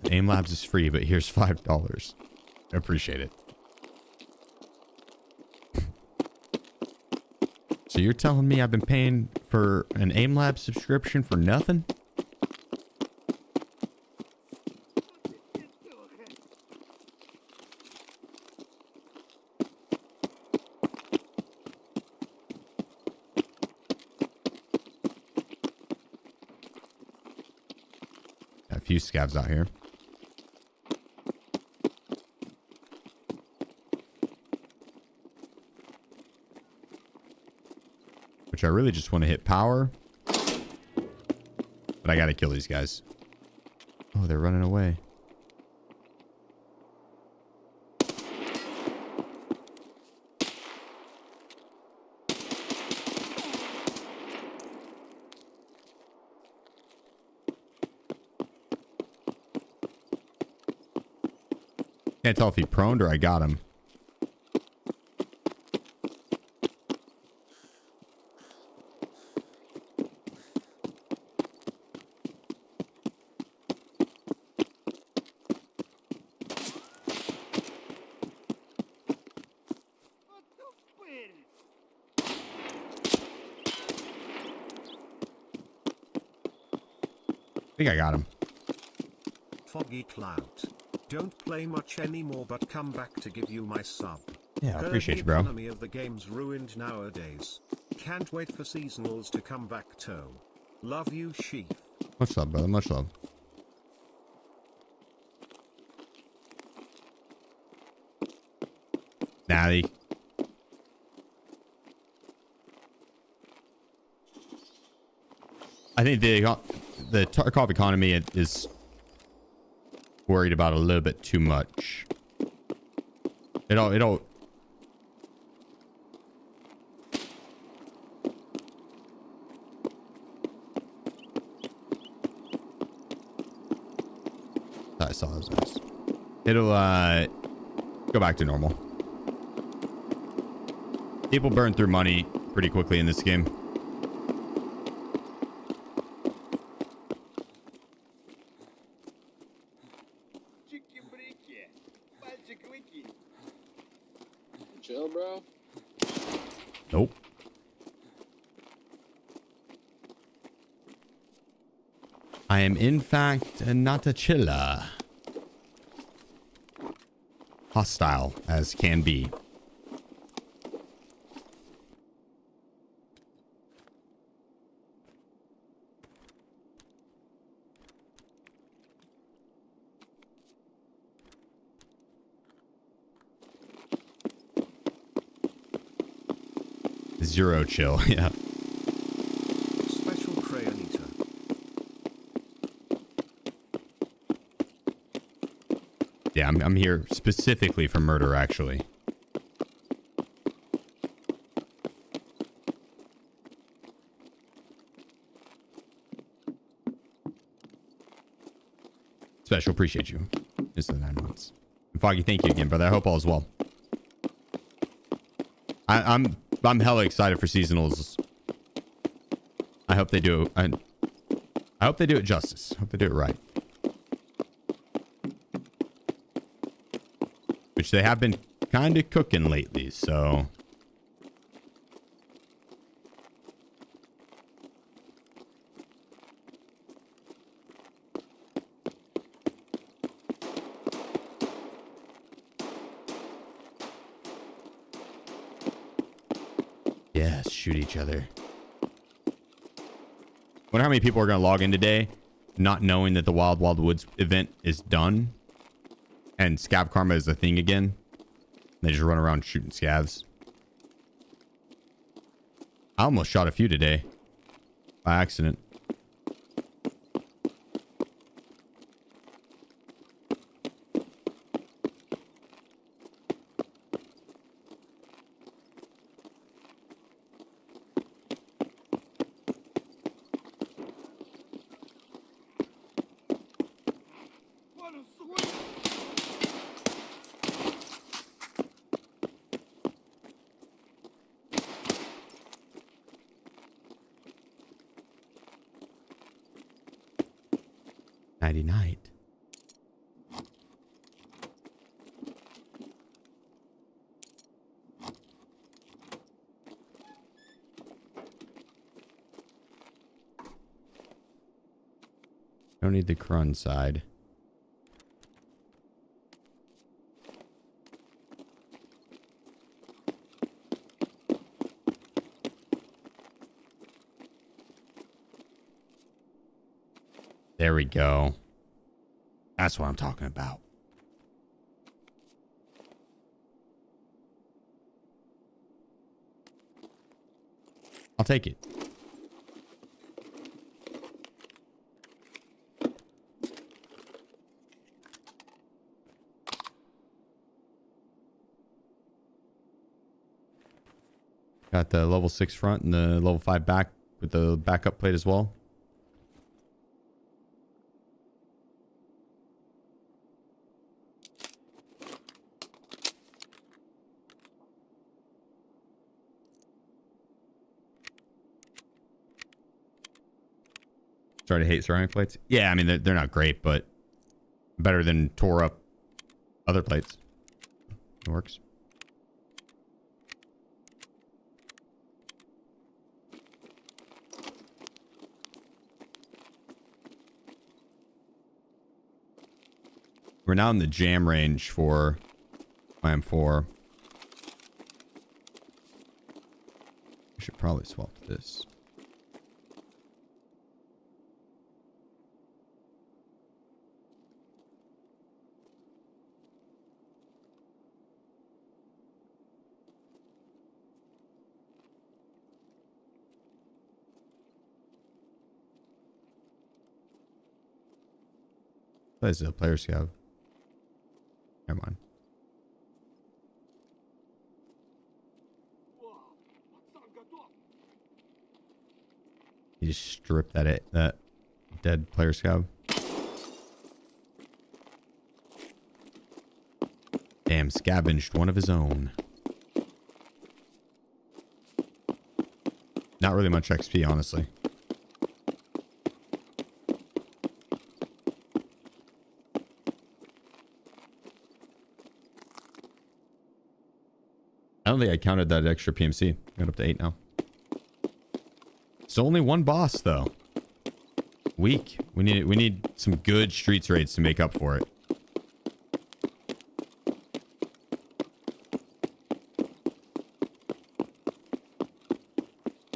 Aim Labs is free, but here's $5. I appreciate it. So you're telling me I've been paying for an Aim Lab subscription for nothing? Got a few scavs out here. Which I really just want to hit power. But I gotta kill these guys. Oh, they're running away. Can't tell if he proned or I got him. I think I got him. Foggy Clout. Don't play much anymore, but come back to give you my sub. Yeah, I appreciate you, bro. The economy of the game's ruined nowadays. Can't wait for seasonals to come back too. Love you, Sheef. Much love, brother. Much love. Natty. I think the Tarkov economy is worried about a little bit too much. It'll I saw those guys. It'll go back to normal. People burn through money pretty quickly in this game. Chill, bro. Nope. I am in fact not a chiller. Hostile as can be. Zero chill, yeah. Special Crayonita. Yeah, I'm here specifically for murder, actually. Special, appreciate you. It's the 9 months. And Foggy, thank you again, brother. I hope all is well. I'm hella excited for seasonals. I hope they do. I hope they do it justice. I hope they do it right. Which they have been kind of cooking lately, so. Yes, shoot each other. Wonder how many people are going to log in today not knowing that the Wild Wild Woods event is done and Scav Karma is a thing again. They just run around shooting scavs. I almost shot a few today by accident. Nighty night. Don't need the crun side. There we go. That's what I'm talking about. I'll take it. Got the level 6 front and the level 5 back with the backup plate as well. Started to hate ceramic plates. Yeah, I mean, they're not great, but better than tore up other plates. It works. We're now in the jam range for my M4. I should probably swap to this. This is a player scav. Never mind. You just strip that dead player scav. Damn, scavenged one of his own. Not really much XP, honestly. I don't think I counted that extra PMC. Got up to 8 now. It's only one boss though. Weak. We need some good streets raids to make up for it.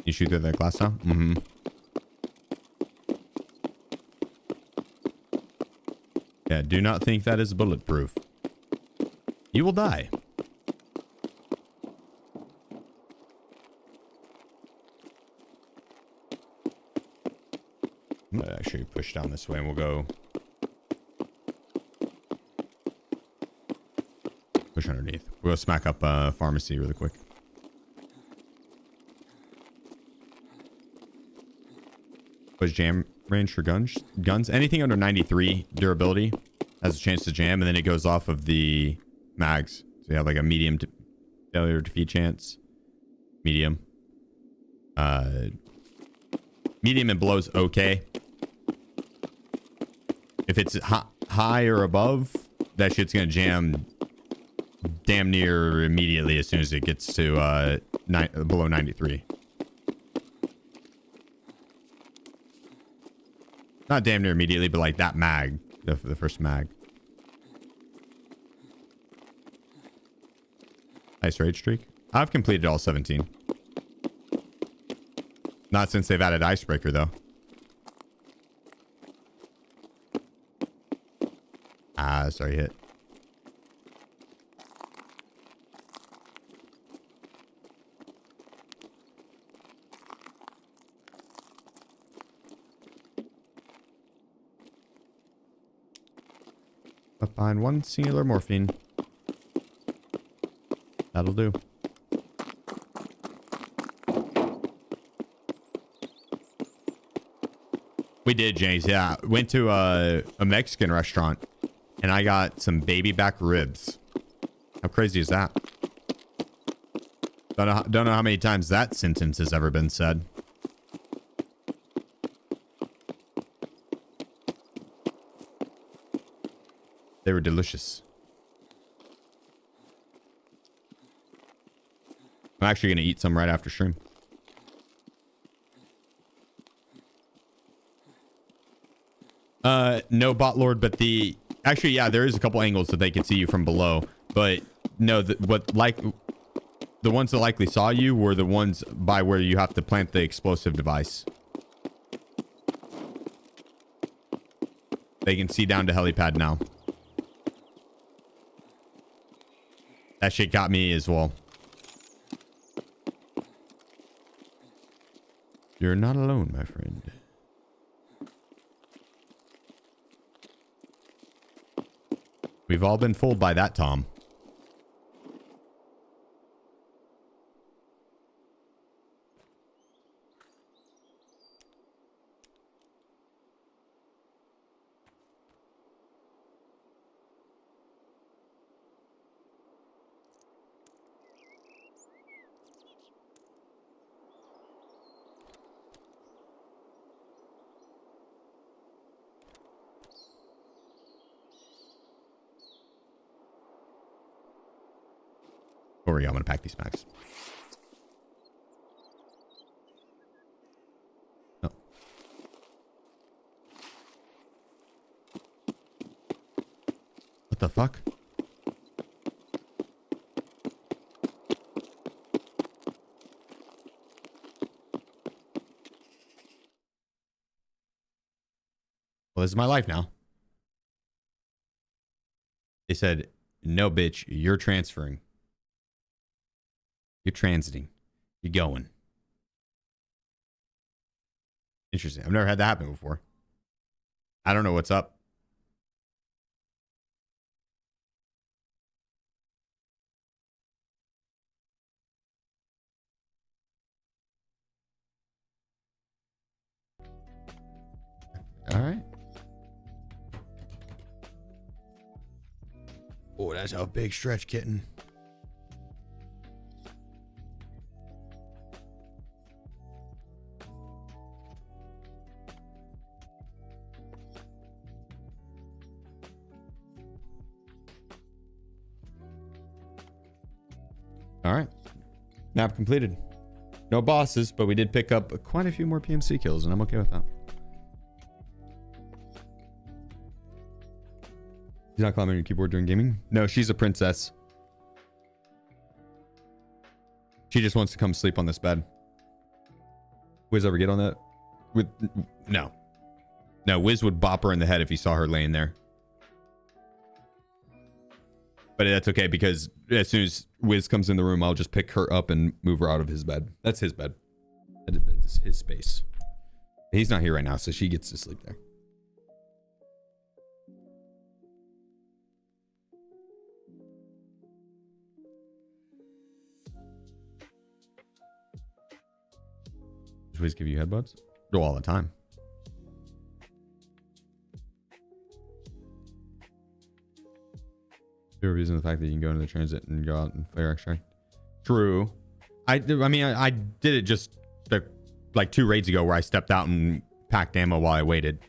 You shoot through that glass now? Mm-hmm. Yeah, do not think that is bulletproof. You will die. I'm gonna actually push down this way and we'll go push underneath. We'll smack up pharmacy really quick. Was jam range for guns. Anything under 93 durability has a chance to jam, and then it goes off of the mags. So you have like a medium to failure to defeat chance. Medium. Medium and below is okay. If it's high or above, that shit's gonna jam damn near immediately as soon as it gets to below 93. Not damn near immediately, but like that mag, the first mag. Nice raid streak. I've completed all 17. Not since they've added Icebreaker, though. Ah, sorry, hit. Up behind one singular morphine. That'll do. We did, James. Yeah. Went to a Mexican restaurant and I got some baby back ribs. How crazy is that? Don't know how many times that sentence has ever been said. They were delicious. I'm actually going to eat some right after stream. No bot lord, but actually, yeah, there is a couple angles that they can see you from below, but no, the ones that likely saw you were the ones by where you have to plant the explosive device. They can see down to helipad now. That shit got me as well. You're not alone, my friend. We've all been fooled by that, Tom. Don't worry, I'm gonna pack these bags. Oh. What the fuck? Well, this is my life now. They said, no, bitch, you're transferring. You're transiting. You're going. Interesting. I've never had that happen before. I don't know what's up. All right. Oh, that's a big stretch, kitten. All right. Nap completed. No bosses, but we did pick up quite a few more PMC kills, and I'm okay with that. She's not climbing your keyboard during gaming? No, she's a princess. She just wants to come sleep on this bed. Wiz ever get on that? No. No, Wiz would bop her in the head if he saw her laying there. But that's okay, because as soon as Wiz comes in the room, I'll just pick her up and move her out of his bed. That's his bed. That's his space. He's not here right now, so she gets to sleep there. Does Wiz give you headbutts? Oh, all the time. You're abusing the fact that you can go into the transit and go out and flare extract. True. I mean, I did it just like 2 raids ago where I stepped out and packed ammo while I waited.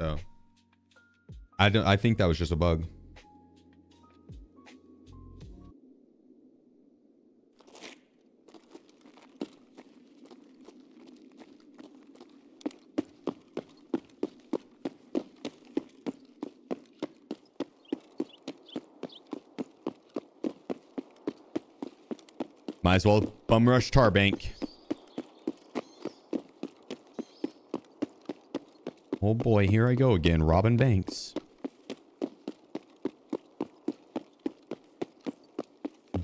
So I think that was just a bug. Might as well bum rush Tarbank. Oh boy, here I go again, robbing banks.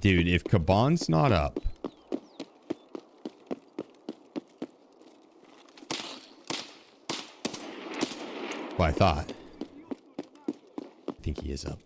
Dude, if Kaban's not up. Well, I thought. I think he is up.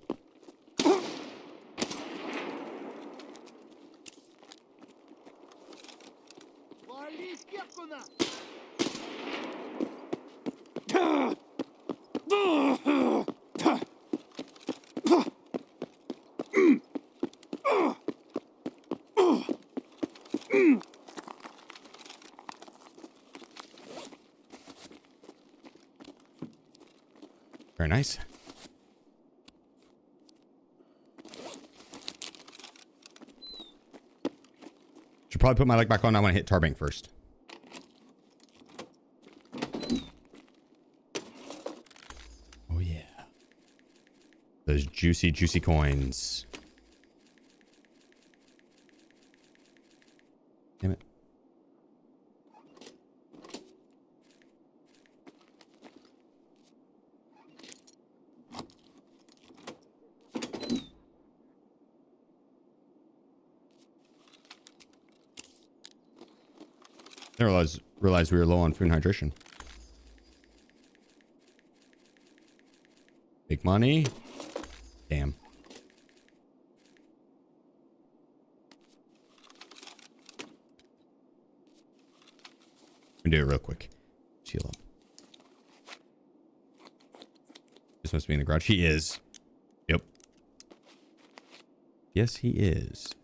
Very nice. Should probably put my leg back on. I want to hit Tarbank first. Oh yeah. Those juicy, juicy coins. Damn it. I realized we were low on food and hydration. Big money. Damn. I'm gonna do it real quick. Heal up. This must be in the garage. He is. Yep. Yes, he is.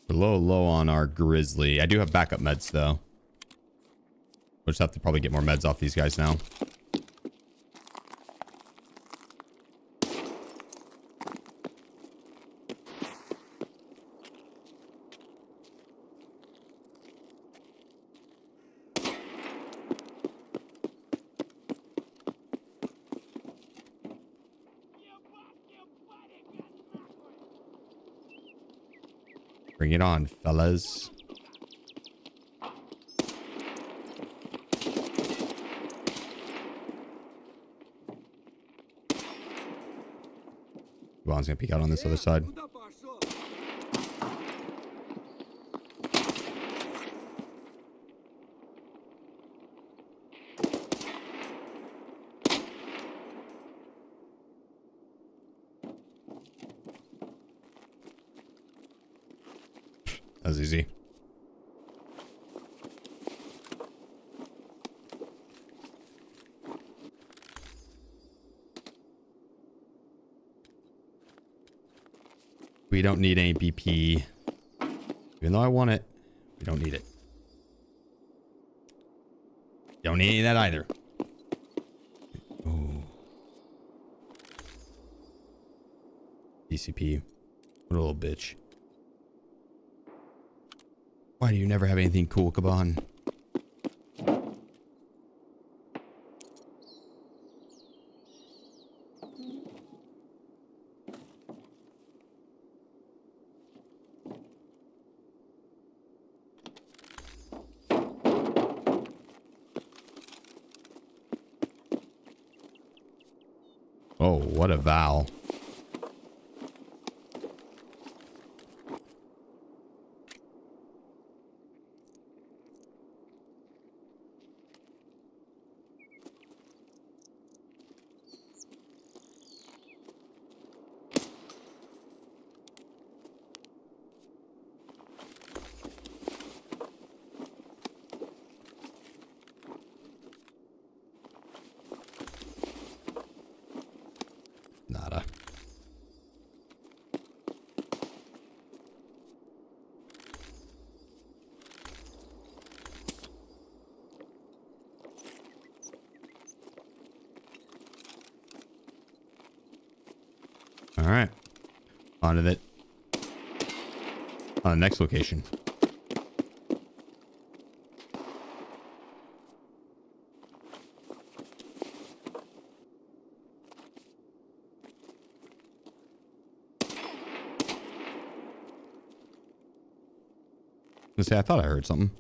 We're low on our grizzly. I do have backup meds though. We'll just have to probably get more meds off these guys now. Bring it on, fellas. Juan's gonna peek out on this other side. That was easy. We don't need any BP. Even though I want it, we don't need it. Don't need any of that either. Ooh. DCP. What a little bitch. Why do you never have anything cool, Kaban? Oh, what a vow. All right. On to the next location. Let's say I thought I heard something.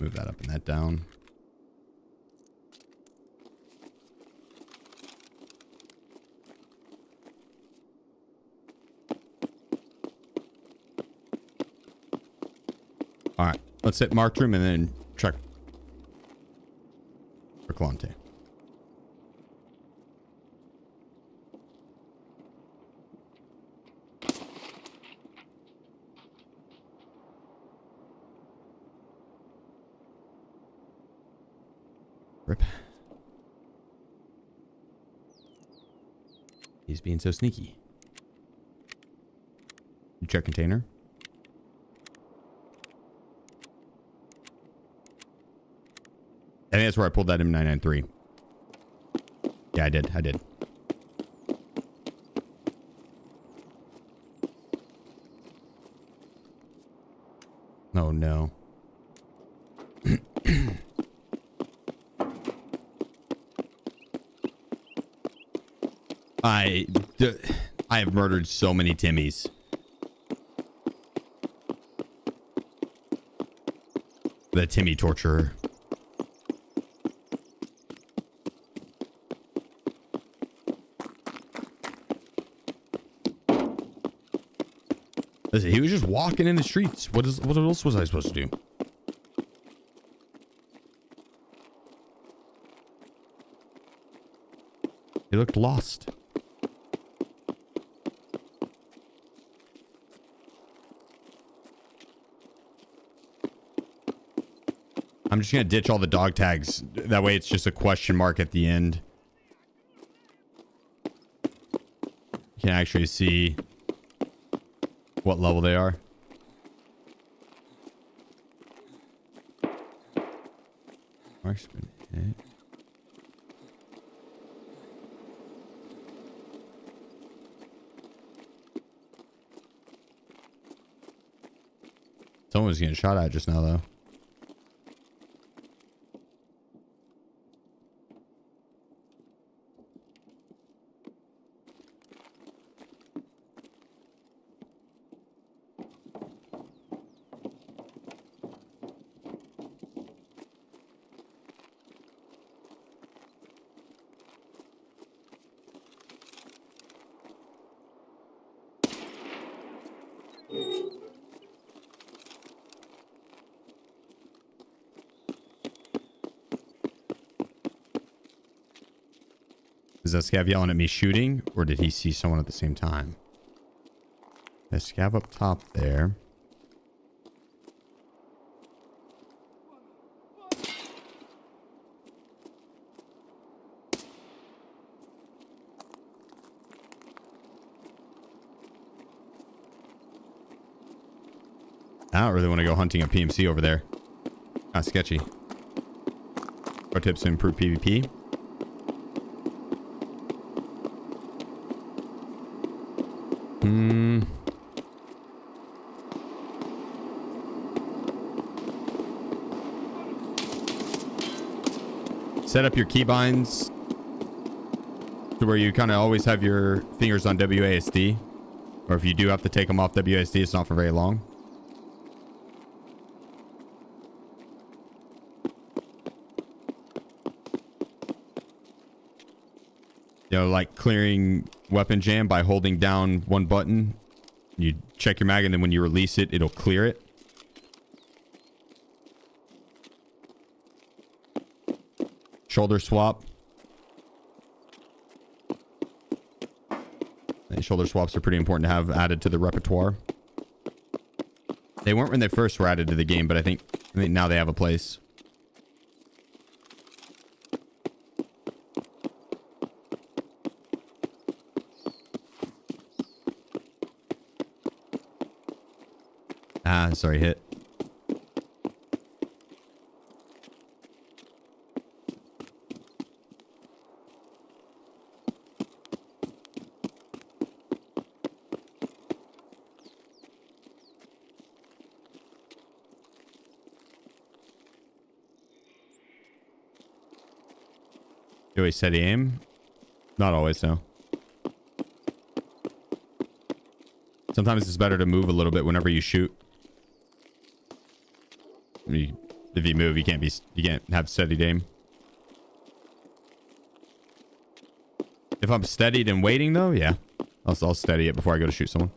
Move that up and that down. All right, let's hit marked room and then check for Clonte. Rip. He's being so sneaky. You check container. I think that's where I pulled that M993. Yeah, I did. Oh, no. I have murdered so many Timmies. The Timmy torturer. Listen, he was just walking in the streets. What else was I supposed to do? He looked lost. I'm just gonna ditch all the dog tags. That way it's just a question mark at the end. You can actually see what level they are. Marksman hit. Someone was getting shot at just now, though. Is that scav yelling at me shooting, or did he see someone at the same time? The scav up top there. I don't really want to go hunting a PMC over there. Sketchy. Our tips to improve PvP. Set up your keybinds to where you kind of always have your fingers on WASD. Or if you do have to take them off WASD, it's not for very long. You know, like clearing weapon jam by holding down one button. You check your mag, and then when you release it, it'll clear it. Shoulder swap. Shoulder swaps are pretty important to have added to the repertoire. They weren't when they first were added to the game, but I think now they have a place. Ah, sorry, hit. Do we steady aim? Not always, no. Sometimes it's better to move a little bit whenever you shoot. If you move, you can't have steady aim. If I'm steadied and waiting though, yeah. I'll steady it before I go to shoot someone.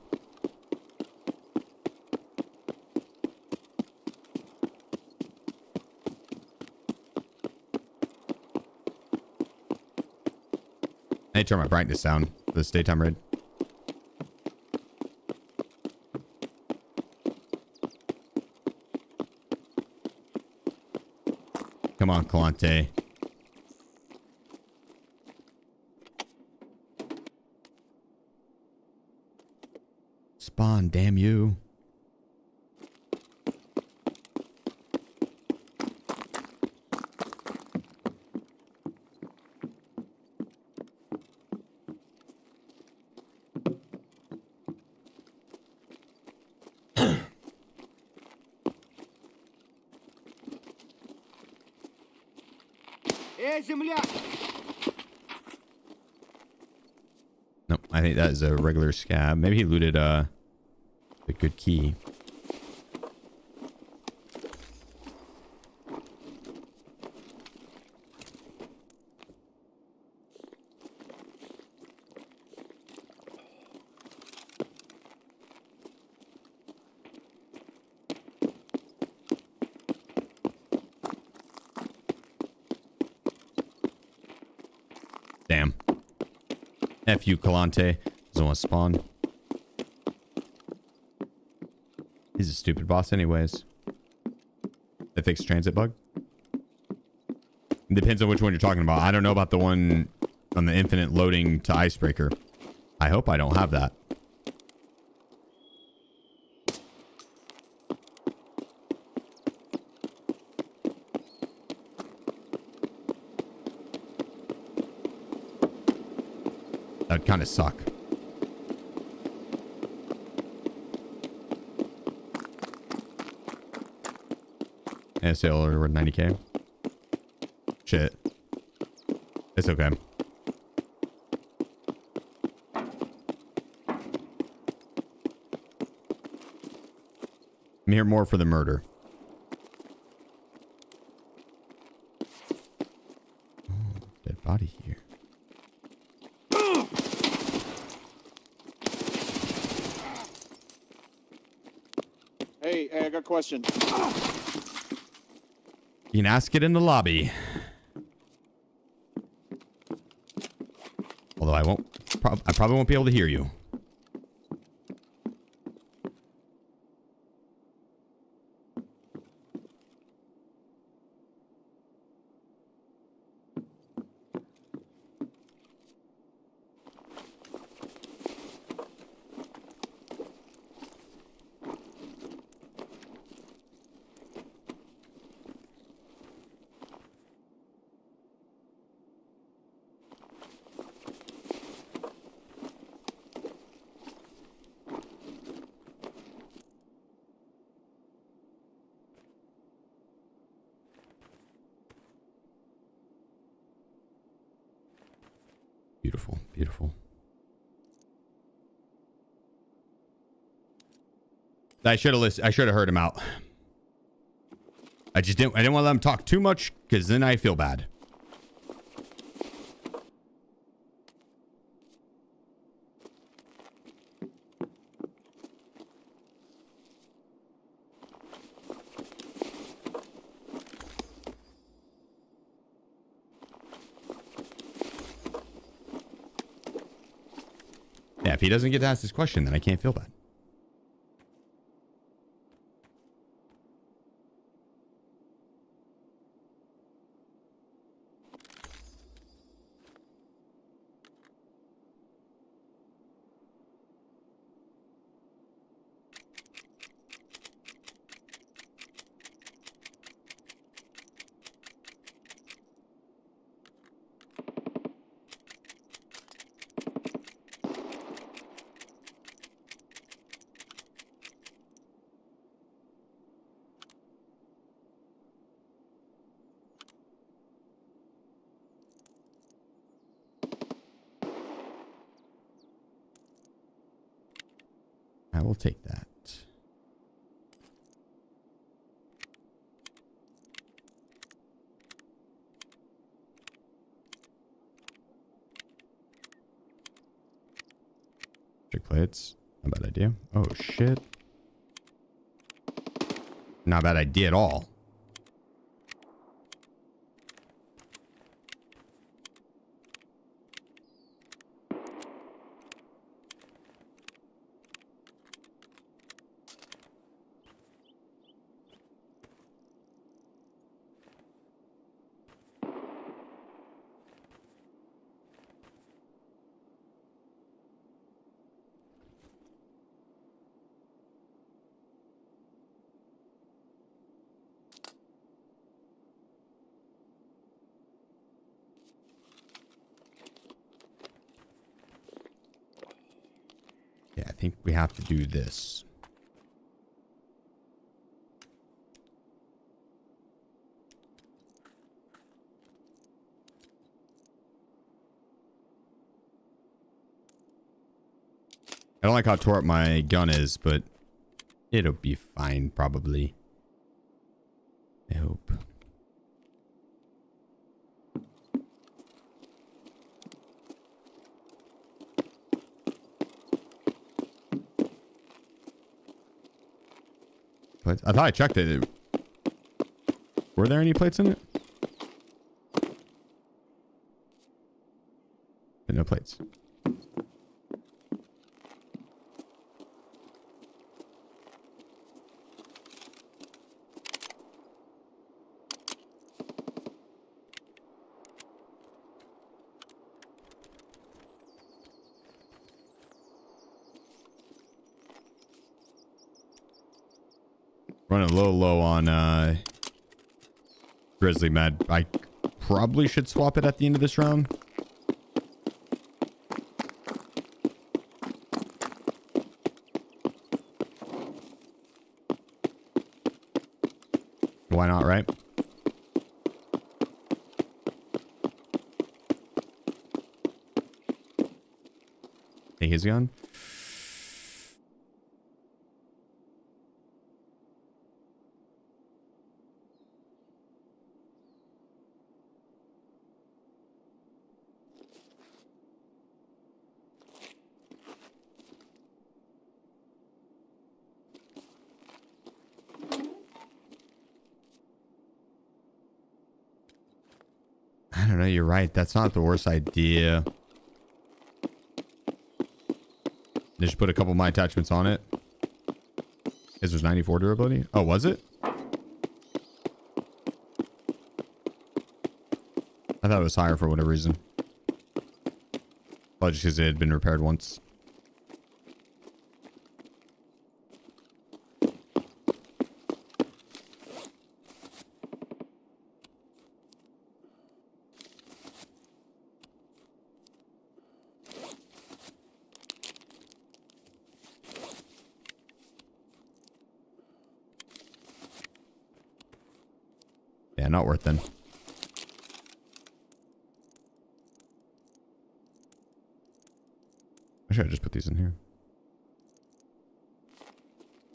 I need to turn my brightness down for this daytime raid. Come on, Kalante. Spawn, damn you. Земля! Nope, I think that is a regular scab. Maybe he looted a good key. Damn. F you, Kalante. Doesn't want to spawn. He's a stupid boss anyways. The fixed transit bug? It depends on which one you're talking about. I don't know about the one on the infinite loading to icebreaker. I hope I don't have that. That'd kind of suck. Yeah, sale over 90k. Shit. It's okay. I'm here more for the murder. Oh, dead body here. Hey, I got a question. You can ask it in the lobby. Although I won't. I probably won't be able to hear you. Beautiful, beautiful. I should have listened. I should have heard him out. I didn't want to let him talk too much because then I feel bad. Yeah, if he doesn't get to ask this question, then I can't feel bad. I will take that. Trick plates. Not a bad idea. Oh, shit. Not a bad idea at all. Yeah, I think we have to do this. I don't like how tore up my gun is, but it'll be fine, probably. I hope. Plates? I thought I checked it. Were there any plates in it? No plates. Running a little low on Grizzly Med. I probably should swap it at the end of this round. Why not, right? Take his gun. I don't know. You're right. That's not the worst idea. Just put a couple of my attachments on it. Because there's 94 durability. Oh, was it? I thought it was higher for whatever reason. Probably just because it had been repaired once. Yeah, not worth then. I should just put these in here.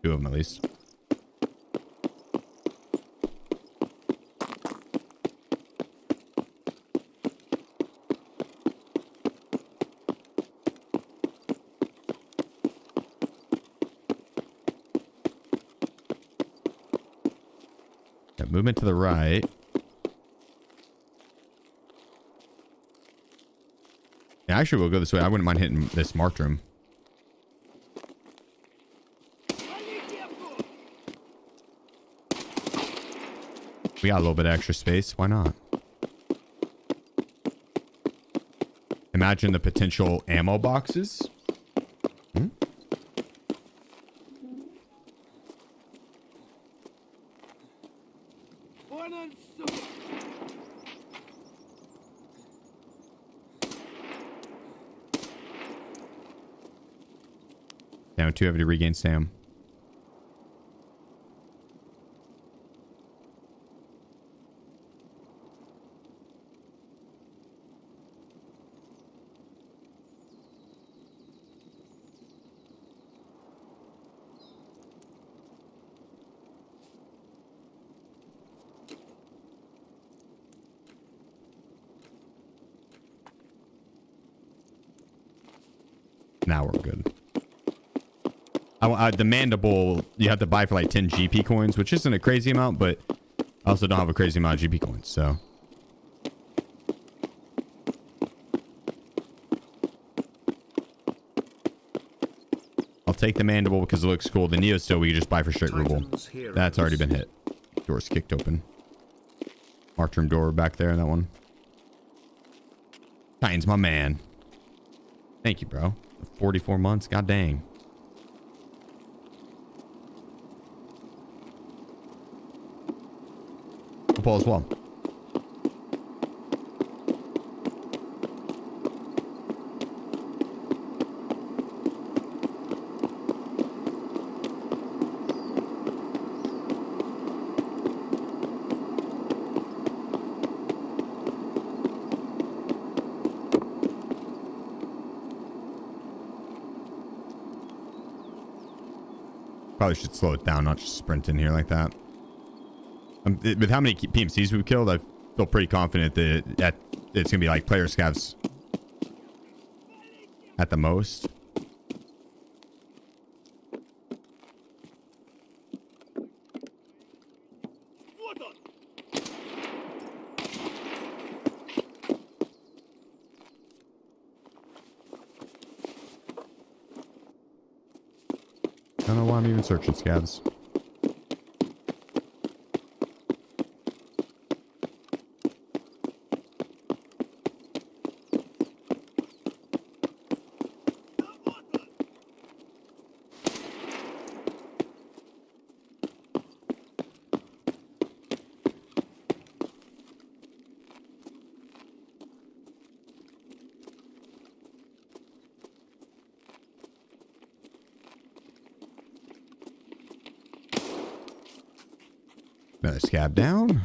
2 of them at least. Yeah, movement to the right. Yeah, actually, we'll go this way. I wouldn't mind hitting this marked room. We got a little bit of extra space. Why not? Imagine the potential ammo boxes. Hmm? Now too heavy to regain Sam. Now we're good. The mandible, you have to buy for like 10 GP coins, which isn't a crazy amount, but I also don't have a crazy amount of GP coins, so. I'll take the mandible because it looks cool. The Neo still we can just buy for straight ruble. That's already been hit. Door's kicked open. Marked room door back there, that one. Titan's my man. Thank you, bro. 44 months, god dang. Paul as well. Probably should slow it down, not just sprint in here like that. With how many PMCs we've killed, I feel pretty confident that it's gonna be like player scavs at the most. I don't know why I'm even searching scavs. Another scab down.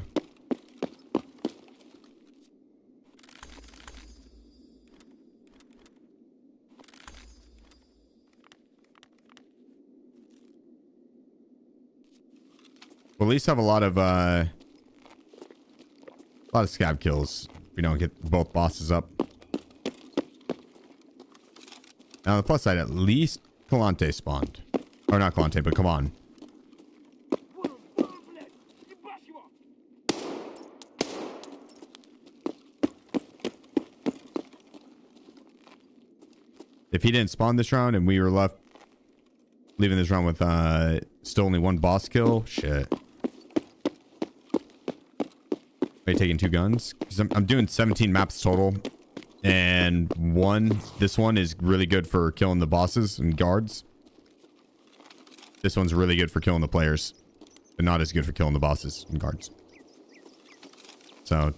We'll at least have a lot of scab kills if we don't get both bosses up. Now on the plus side, at least Kalante spawned. Or not Kalante, but come on. If he didn't spawn this round and we were left leaving this round with still only one boss kill, shit. Are you taking 2 guns? Because I'm doing 17 maps total. And this one is really good for killing the bosses and guards. This one's really good for killing the players. But not as good for killing the bosses and guards. So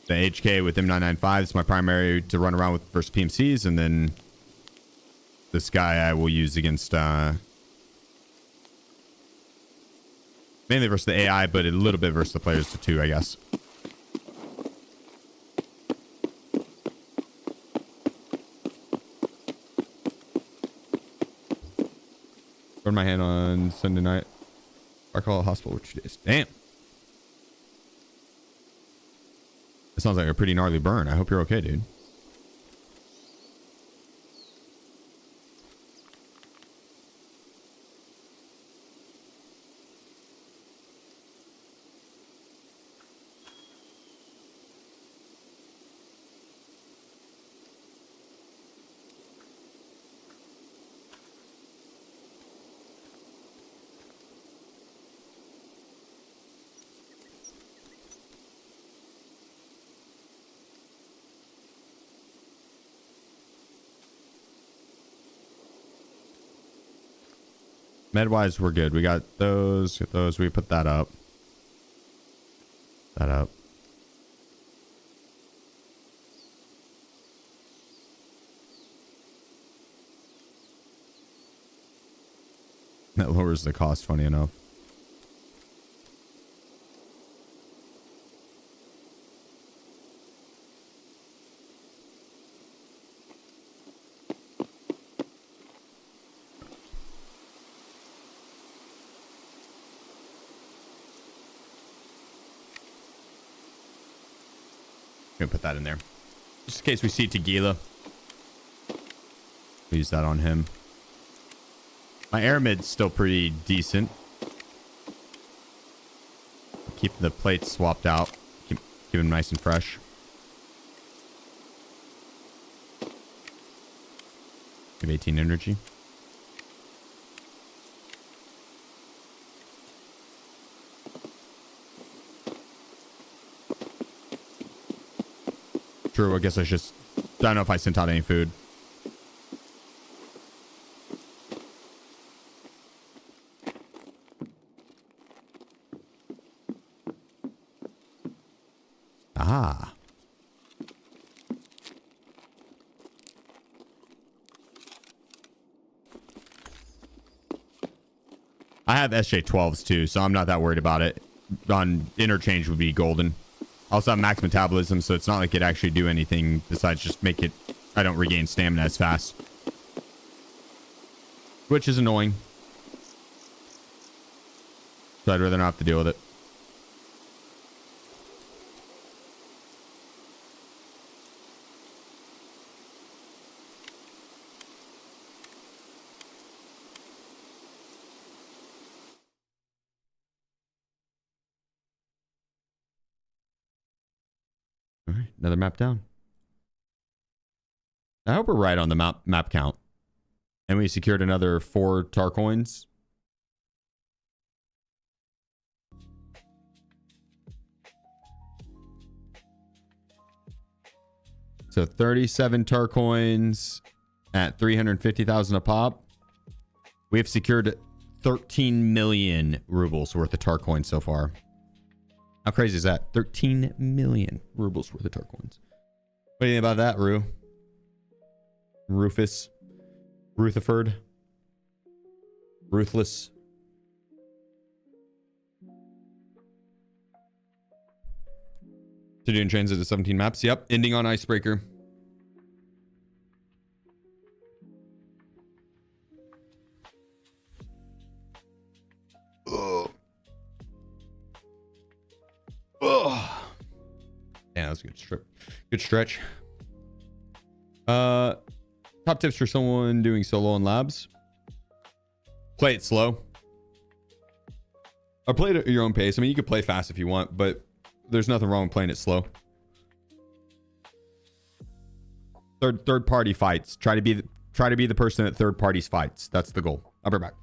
the HK with M995 is my primary to run around with versus PMCs, and then this guy I will use against mainly versus the AI, but a little bit versus the players too, I guess. Burn my hand on Sunday night. I call it hospital, which days? Damn. It sounds like a pretty gnarly burn. I hope you're okay, dude. Med-wise, we're good. We got those. Get those. We put that up. That up. That lowers the cost, funny enough. Gonna put that in there just in case we see Tequila. We'll use that on him. My air mid's still pretty decent. Keep the plates swapped out. Keep them nice and fresh. Give 18 energy. True, I guess I just... I don't know if I sent out any food. Ah. I have SJ12s too, so I'm not that worried about it. On interchange would be golden. I also have max metabolism, so it's not like it actually do anything besides just make it... I don't regain stamina as fast. Which is annoying. So I'd rather not have to deal with it. All right, another map down. I hope we're right on the map count. And we secured another 4 tar coins. So 37 tar coins at 350,000 a pop. We have secured 13 million rubles worth of tar coins so far. How crazy is that? 13 million rubles worth of tar coins. What do you think about that, Rufus? Rutherford? Ruthless? To do in transit to 17 maps. Yep. Ending on Icebreaker. Ugh. Ugh. Yeah, that's a good strip. Good stretch. Top tips for someone doing solo on labs. Play it slow. Or play it at your own pace. I mean, you could play fast if you want, but there's nothing wrong with playing it slow. Third party fights. Try to be the person that third parties fights. That's the goal. I'll be right back.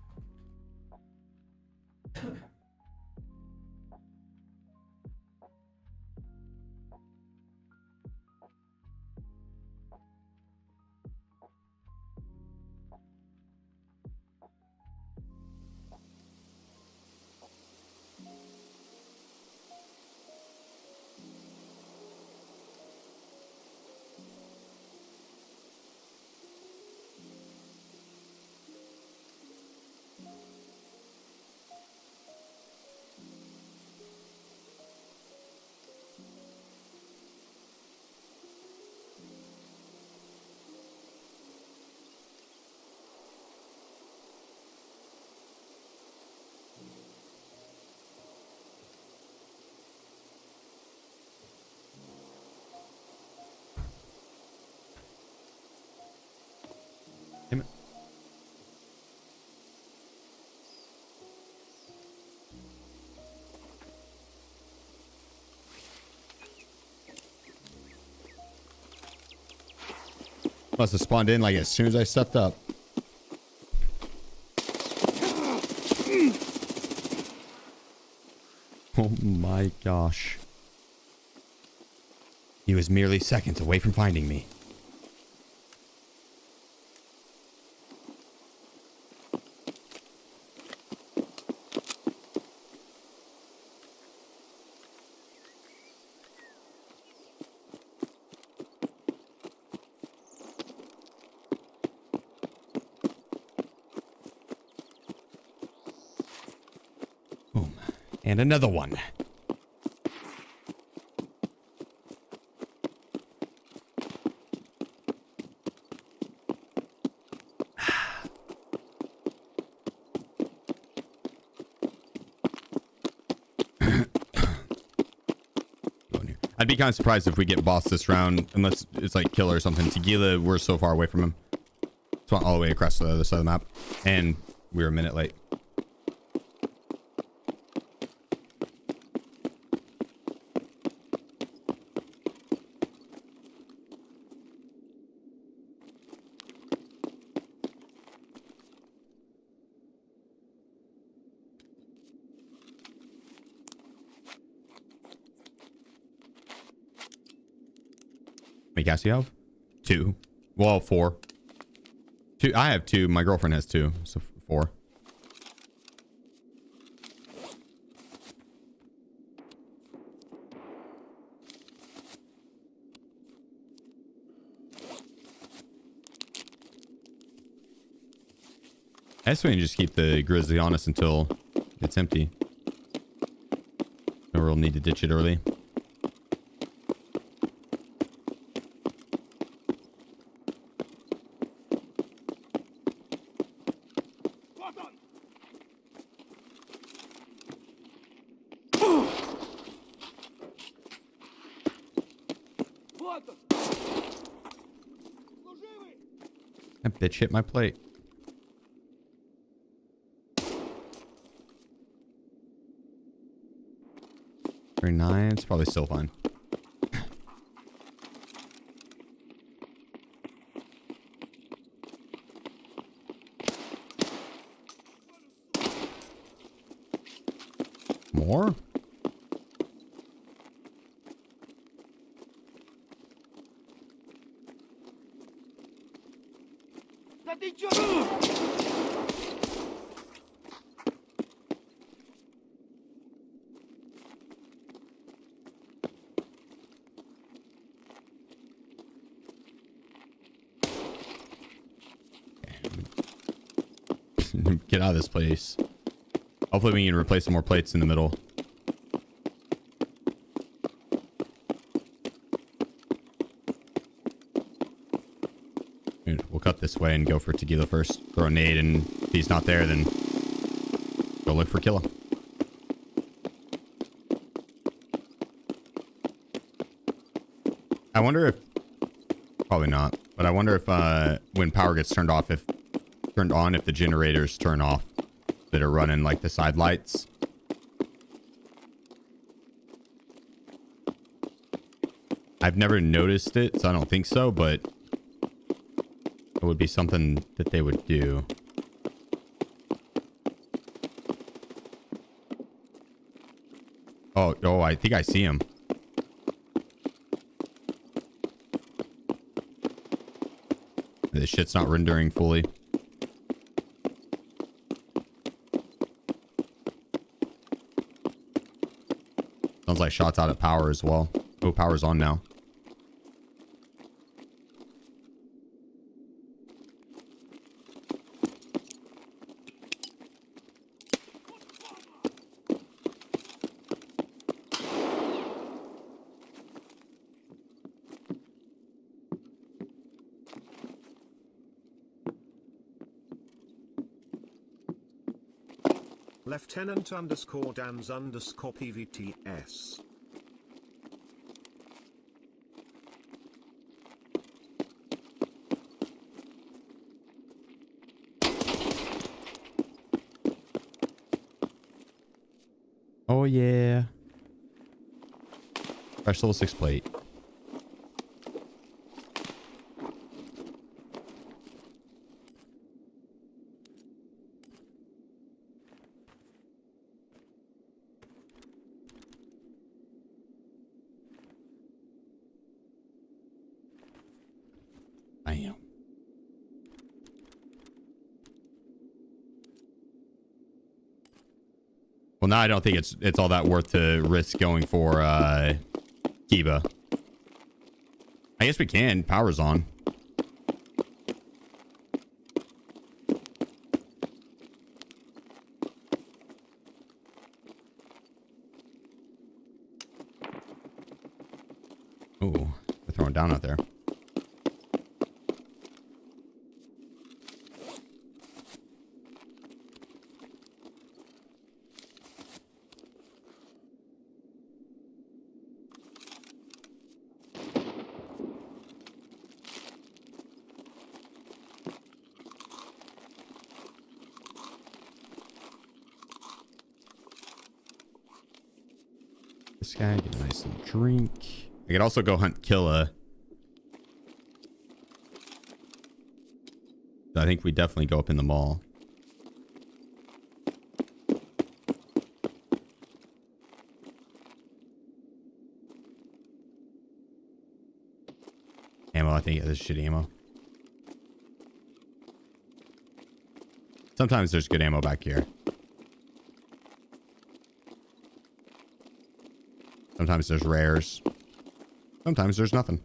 Damn it. Must have spawned in like as soon as I stepped up. Oh my gosh. He was merely seconds away from finding me. Boom. And another one. I'd be kind of surprised if we get boss this round, unless it's like kill or something. Tequila, we're so far away from him. Spawned all the way across the other side of the map. And we were a minute late. How many gas do you have? 2. Well, 4. 2. I have 2. My girlfriend has 2. So 4. I guess we can just keep the grizzly on us until it's empty. No real need to ditch it early. That bitch hit my plate. Very nice. It's probably still fine. More? Да ты чё? Get out of this place. Hopefully we can replace some more plates in the middle. Dude, we'll cut this way and go for tequila first. Throw a nade, and if he's not there, then go look for Killa. I wonder if... Probably not. But I wonder if when power gets turned off, if the generators turn off that are running like the side lights. I've never noticed it, so I don't think so, but it would be something that they would do. Oh, I think I see him. This shit's not rendering fully. Sounds like shots out at power as well. Oh, power's on now. Lieutenant underscore Dans underscore PVTS. Oh yeah. Fresh level 6 plate. Bam. Well, now I don't think it's all that worth to risk going for Kiba. I guess we can. Power's on. Ooh, they're throwing down out there. this guy, get a nice little drink. I could also go hunt Killa. So I think we definitely go up in the mall. Ammo, I think this is shitty ammo. Sometimes there's good ammo back here. Sometimes there's rares. Sometimes there's nothing.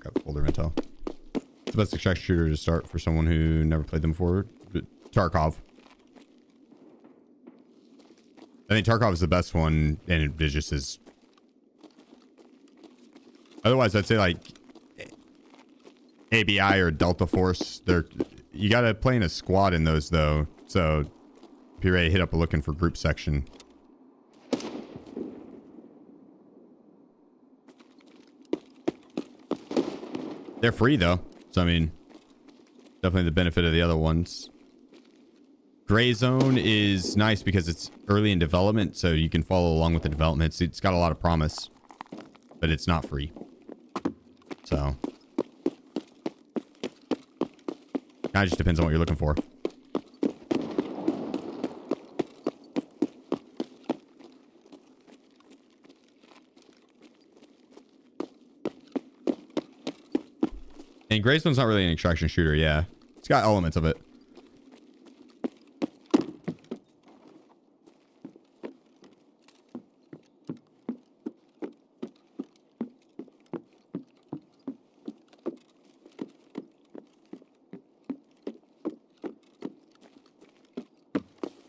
Got folder intel. It's the best extraction shooter to start for someone who never played them before. Tarkov. I think Tarkov is the best one, and it just is. Otherwise, I'd say like ABI or Delta Force. You got to play in a squad in those though. So if you're ready to hit up a looking for group section. They're free though. So I mean, definitely the benefit of the other ones. Gray Zone is nice because it's early in development, so you can follow along with the development. It's got a lot of promise, but it's not free. So kind of just depends on what you're looking for. And Gray Zone's not really an extraction shooter, yeah. It's got elements of it.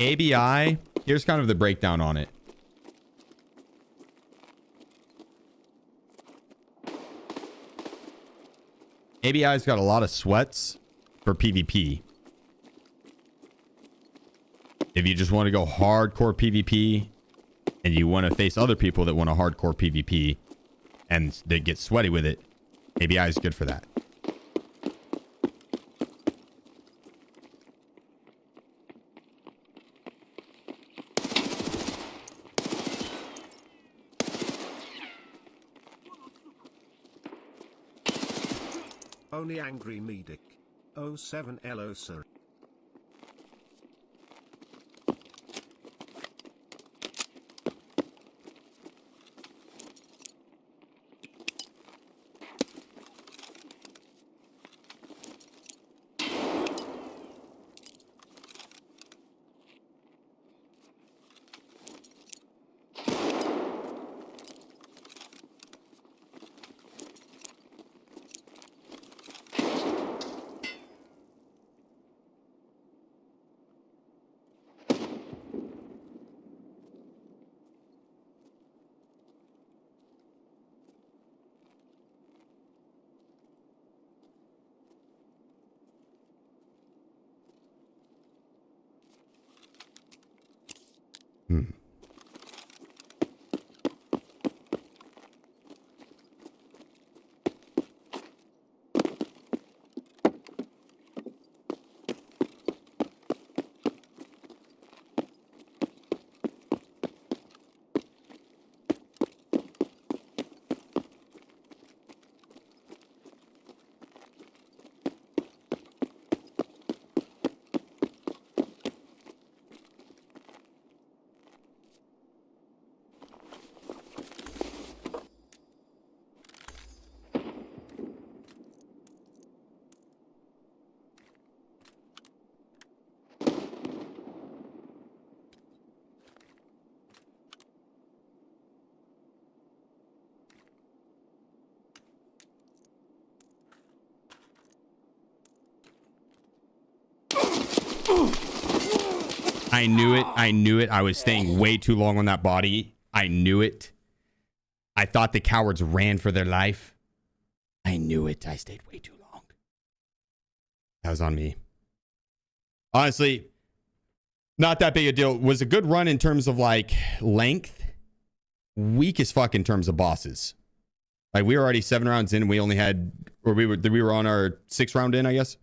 ABI, here's kind of the breakdown on it. ABI's got a lot of sweats for PvP. If you just want to go hardcore PvP and you want to face other people that want a hardcore PvP and they get sweaty with it, ABI is good for that. Only angry medic. 07 LO sir. I knew it. I knew it. I was staying way too long on that body. I knew it. I thought the cowards ran for their life. I knew it. I stayed way too long. That was on me. Honestly, not that big a deal. It was a good run in terms of like length. Weak as fuck in terms of bosses. Like we were already 7 rounds in. And we only had, or we were on our 6th round in, I guess.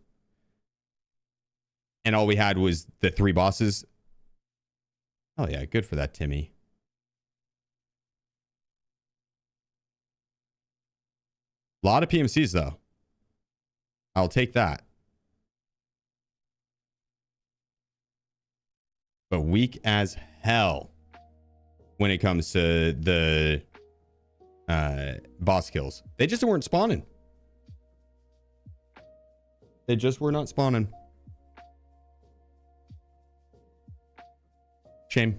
And all we had was the 3 bosses. Oh yeah, good for that, Timmy. A lot of PMCs though. I'll take that. But weak as hell when it comes to the boss kills. They just weren't spawning. They just were not spawning. Shame.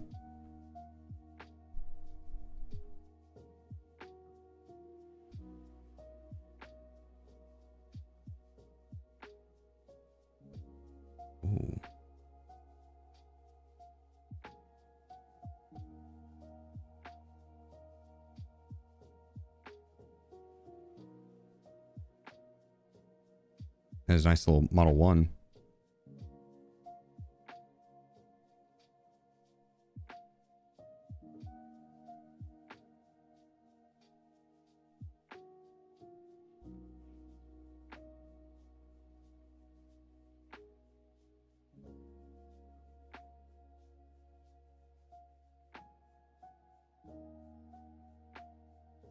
Ooh. There's a nice little Model 1.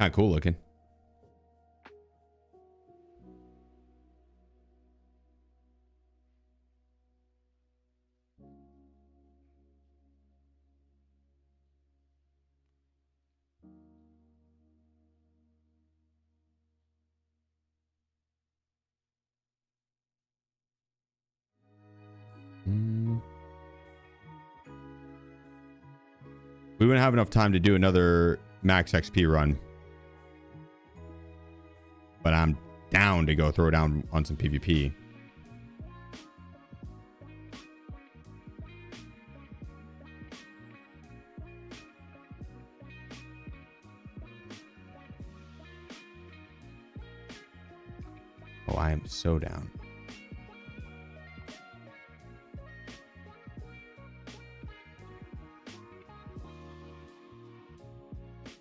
Kind of cool looking. We wouldn't have enough time to do another max XP run. But I'm down to go throw down on some PvP. Oh, I am so down.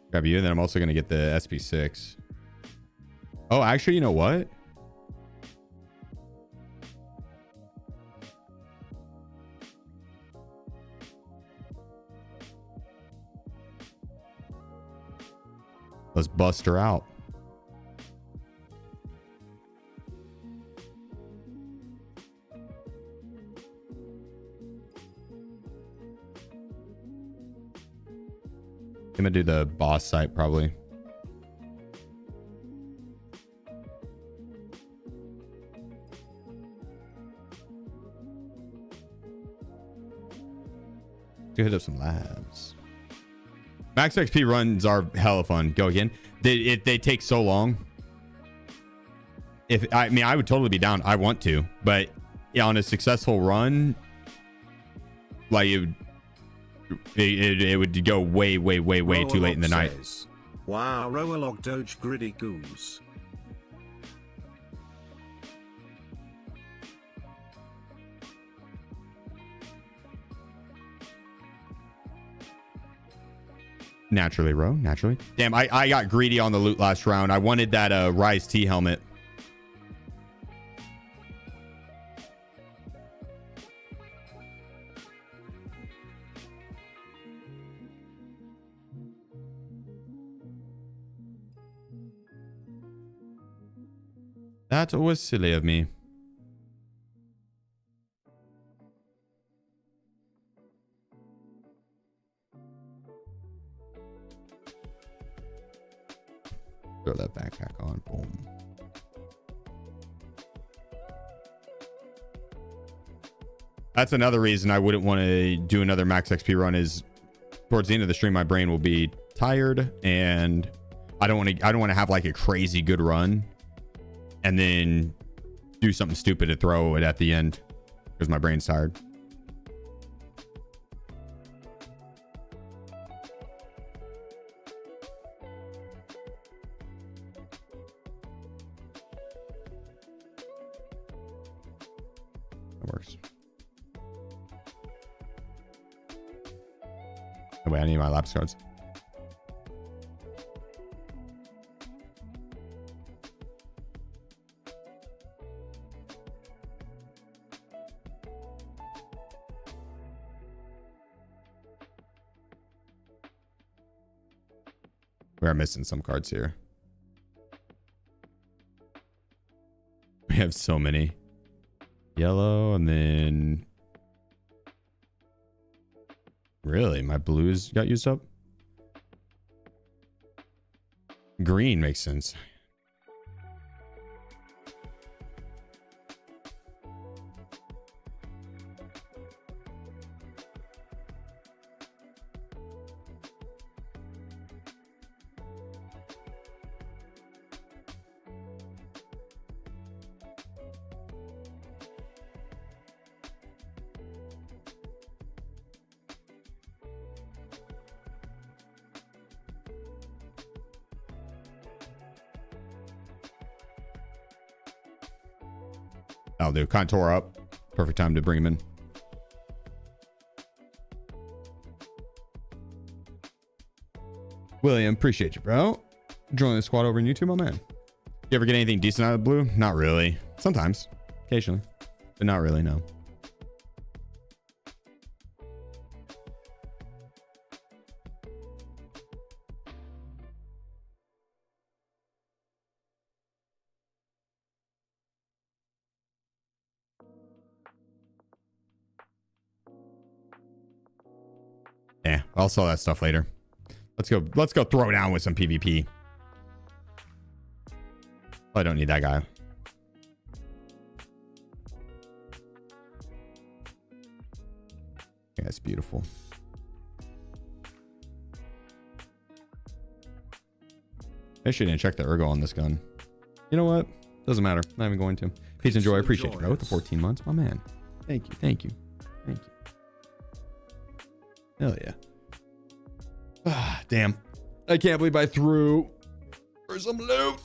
Grab you, and then I'm also going to get the SP6. Oh, actually, you know what? Let's bust her out. I'm gonna do the boss site probably. To hit up some labs. Max XP runs are hella fun. Go again. They take so long. If I mean, I would totally be down. I want to, but yeah, on a successful run, like it would go way too late in the night. Wow, Roalog Doge Gritty Goose. Naturally, Ro. Naturally. Damn, I got greedy on the loot last round. I wanted that Rise T helmet. That was silly of me. Throw that backpack on. Boom. That's another reason I wouldn't want to do another max XP run is towards the end of the stream, my brain will be tired and I don't want to have like a crazy good run and then do something stupid to throw it at the end because my brain's tired. That works. Oh, wait, I need my lapse cards. We are missing some cards here. We have so many. Yellow, and then... Really? My blues got used up? Green makes sense. I'll do contour up. Perfect time to bring him in. William, appreciate you, bro. Join the squad over in YouTube, my man. You ever get anything decent out of the blue? Not really. Sometimes. Occasionally. But not really, no. Yeah, I'll sell that stuff later. Let's go throw down with some PvP. I don't need that guy. Yeah, that's beautiful. I shouldn't check the ergo on this gun. You know what? Doesn't matter. Not even going to. Peace and joy. I appreciate you, bro. With the 14 months, my man. Thank you. Thank you. Thank you. Hell yeah. Ah, damn. I can't believe I threw for some loot.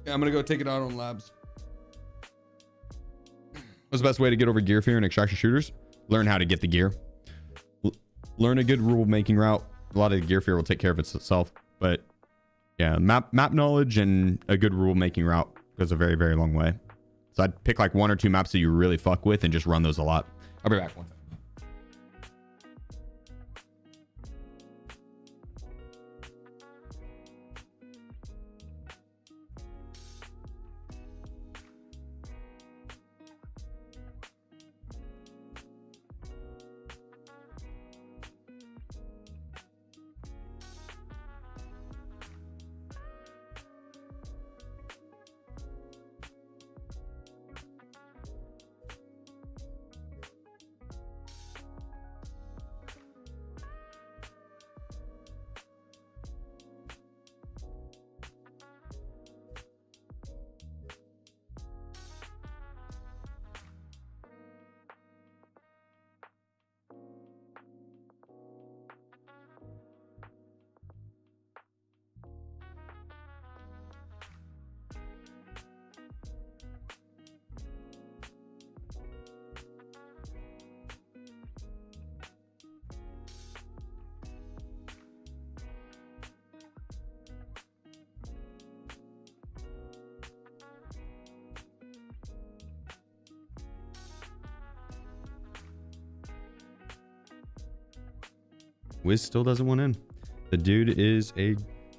Yeah, I'm gonna go take it out on labs. What's the best way to get over gear fear in extraction shooters? Learn how to get the gear. Learn a good rule making route. A lot of the gear fear will take care of itself. But yeah, map knowledge and a good rule making route goes a very, very long way. So I'd pick like 1 or 2 maps that you really fuck with and just run those a lot. I'll be back one second. Wiz still doesn't want in. The dude is a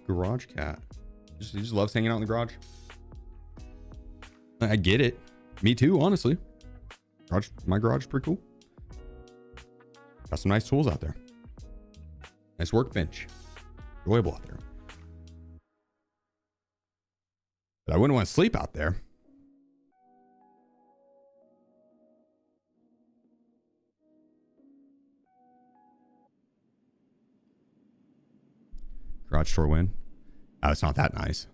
garage cat. He just loves hanging out in the garage. I get it. Me too, honestly. My garage is pretty cool. Got some nice tools out there. Nice workbench. Enjoyable out there. But I wouldn't want to sleep out there. Garage store win. Oh, it's not that nice.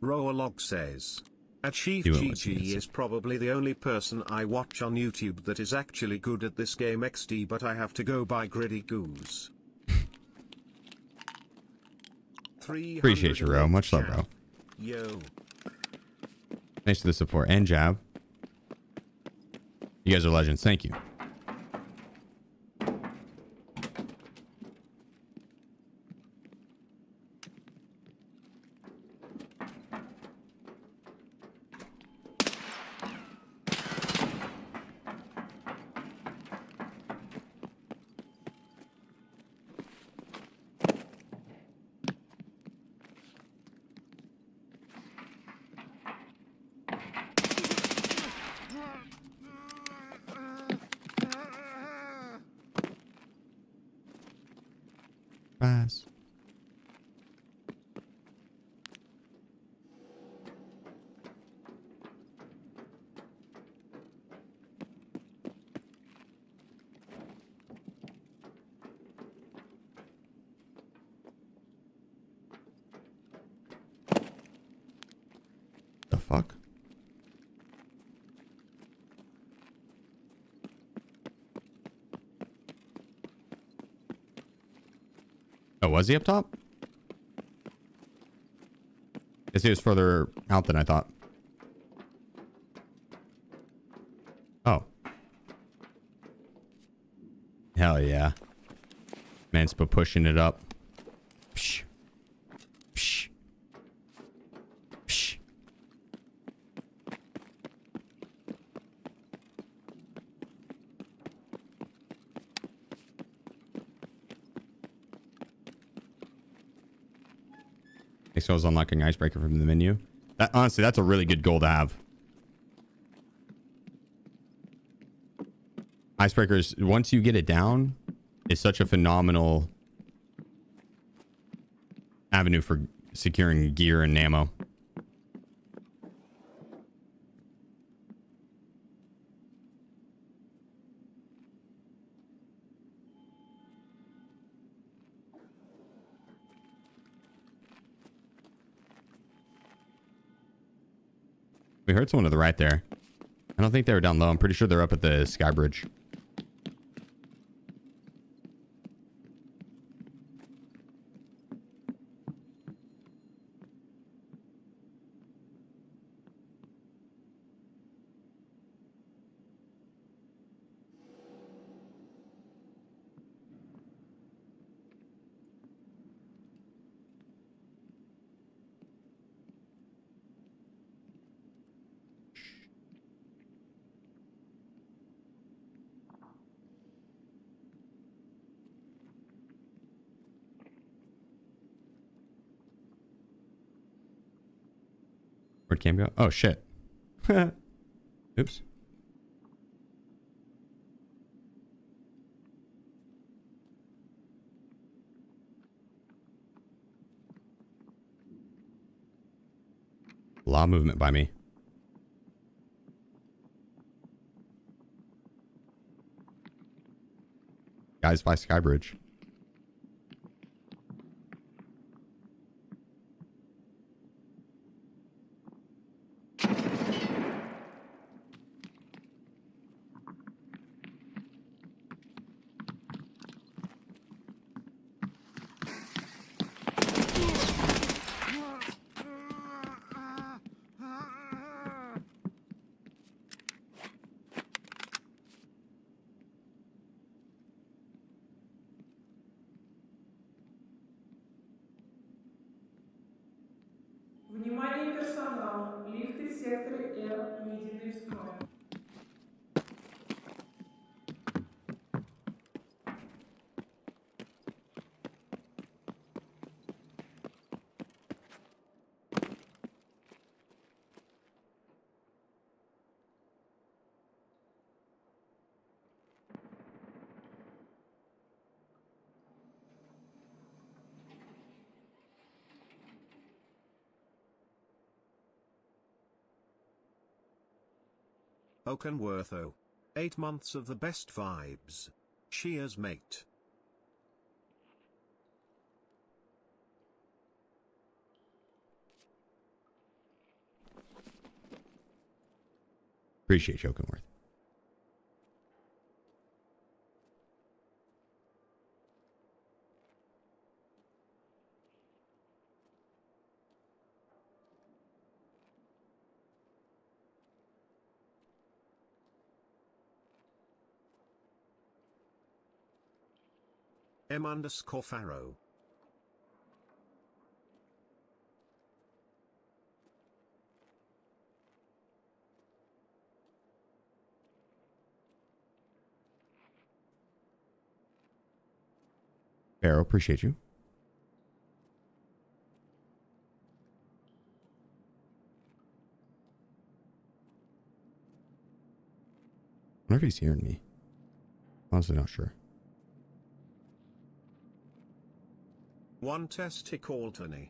Roalog says, at SheefGG is probably the only person I watch on YouTube that is actually good at this game XD, but I have to go by Gritty Goose. Appreciate you, Ro. Much love, bro. Yo. Thanks for the support and jab. You guys are legends. Thank you. Pass. The fuck? Oh, was he up top? Guess he was further out than I thought. Oh. Hell yeah. Man's been pushing it up. Psh. Psh. Psh. So I was unlocking icebreaker from the menu. That, honestly, that's a really good goal to have. Icebreakers, once you get it down, is such a phenomenal avenue for securing gear and ammo. We heard someone to the right there. I don't think they were down low. I'm pretty sure they're up at the sky bridge. Where'd Cam go? Oh, shit. Oops. A lot of movement by me. Guys by Skybridge. Внимание персоналу. Лифты в секторе R выведены из строя. Oakenwortho. 8 months of the best vibes. Cheers, mate. Appreciate you, Oakenworth. M_Pharaoh. Pharaoh, appreciate you. I wonder if he's hearing me. Honestly, not sure. One testic alternate.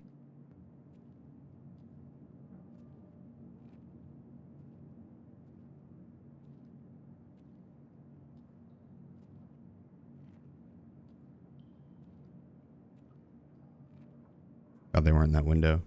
God, they weren't in that window.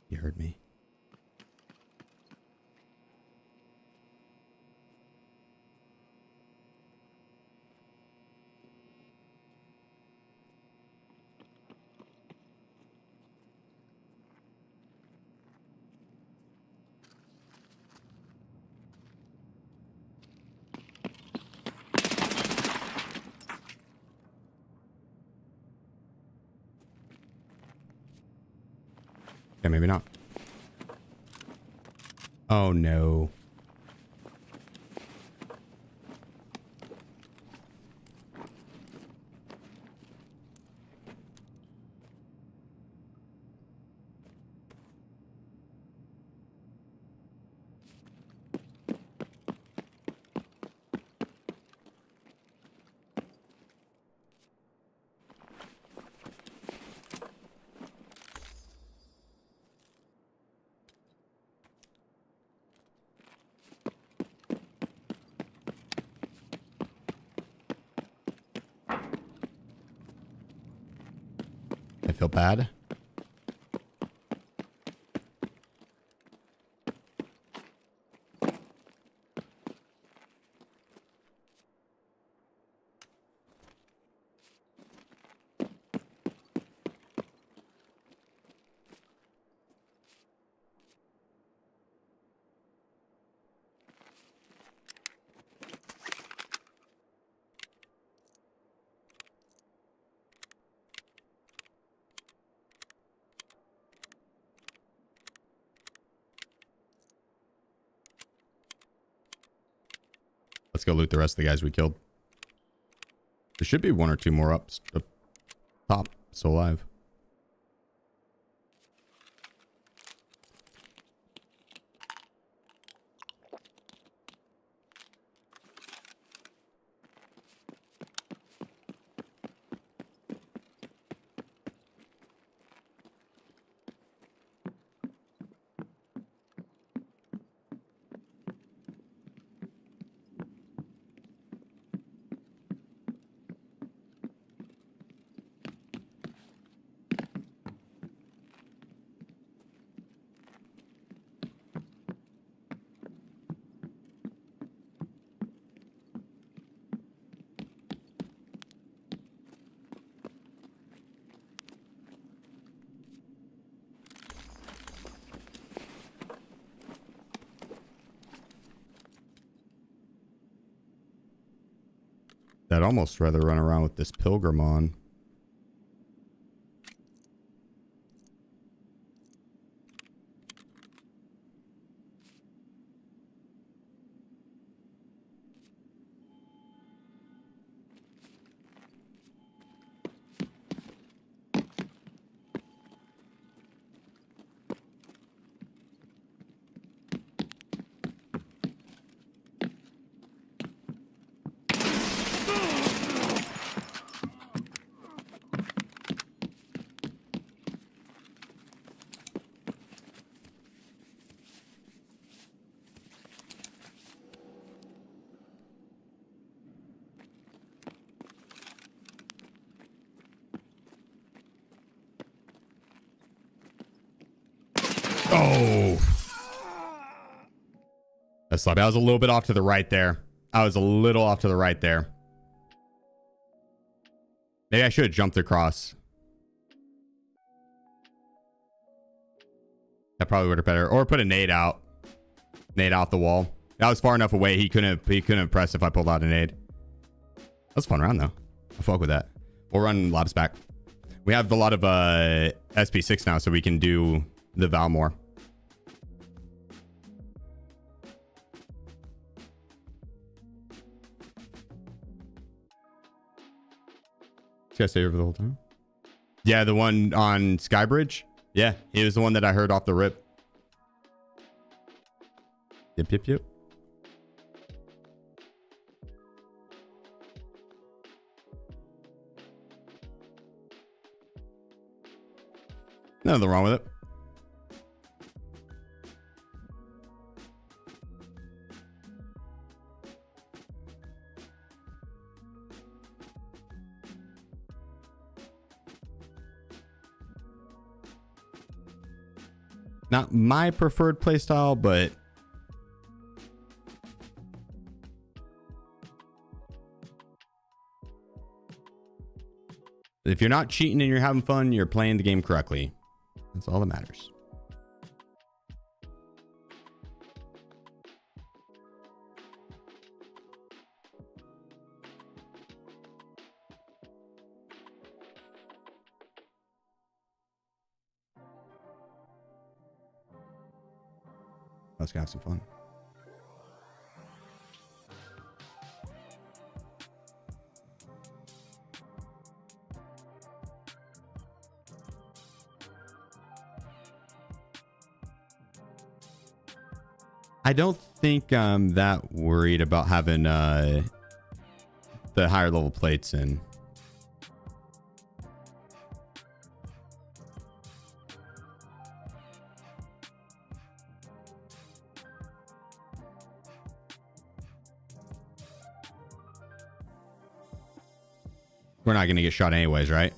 You heard me. Okay, maybe not. Oh no. I feel bad. Let's go loot the rest of the guys we killed. There should be one or two more up top, still alive. I'd almost rather run around with this pilgrim on. Oh. That's sloppy. I was a little bit off to the right there. I was a little off to the right there. Maybe I should have jumped across. That probably would have better. Or put a nade out. Nade out the wall. That was far enough away. He couldn't have pressed if I pulled out a nade. That was a fun round though. I'll fuck with that. We'll run labs back. We have a lot of SP6 now, so we can do the Val more. This guy stayed over the whole time. Yeah, the one on Skybridge. Yeah, he was the one that I heard off the rip. Yep, yep, yep. Nothing wrong with it. Not my preferred playstyle, but if you're not cheating and you're having fun, you're playing the game correctly. That's all that matters. Let's go have some fun. I don't think I'm that worried about having the higher level plates in. We're not going to get shot anyways, right?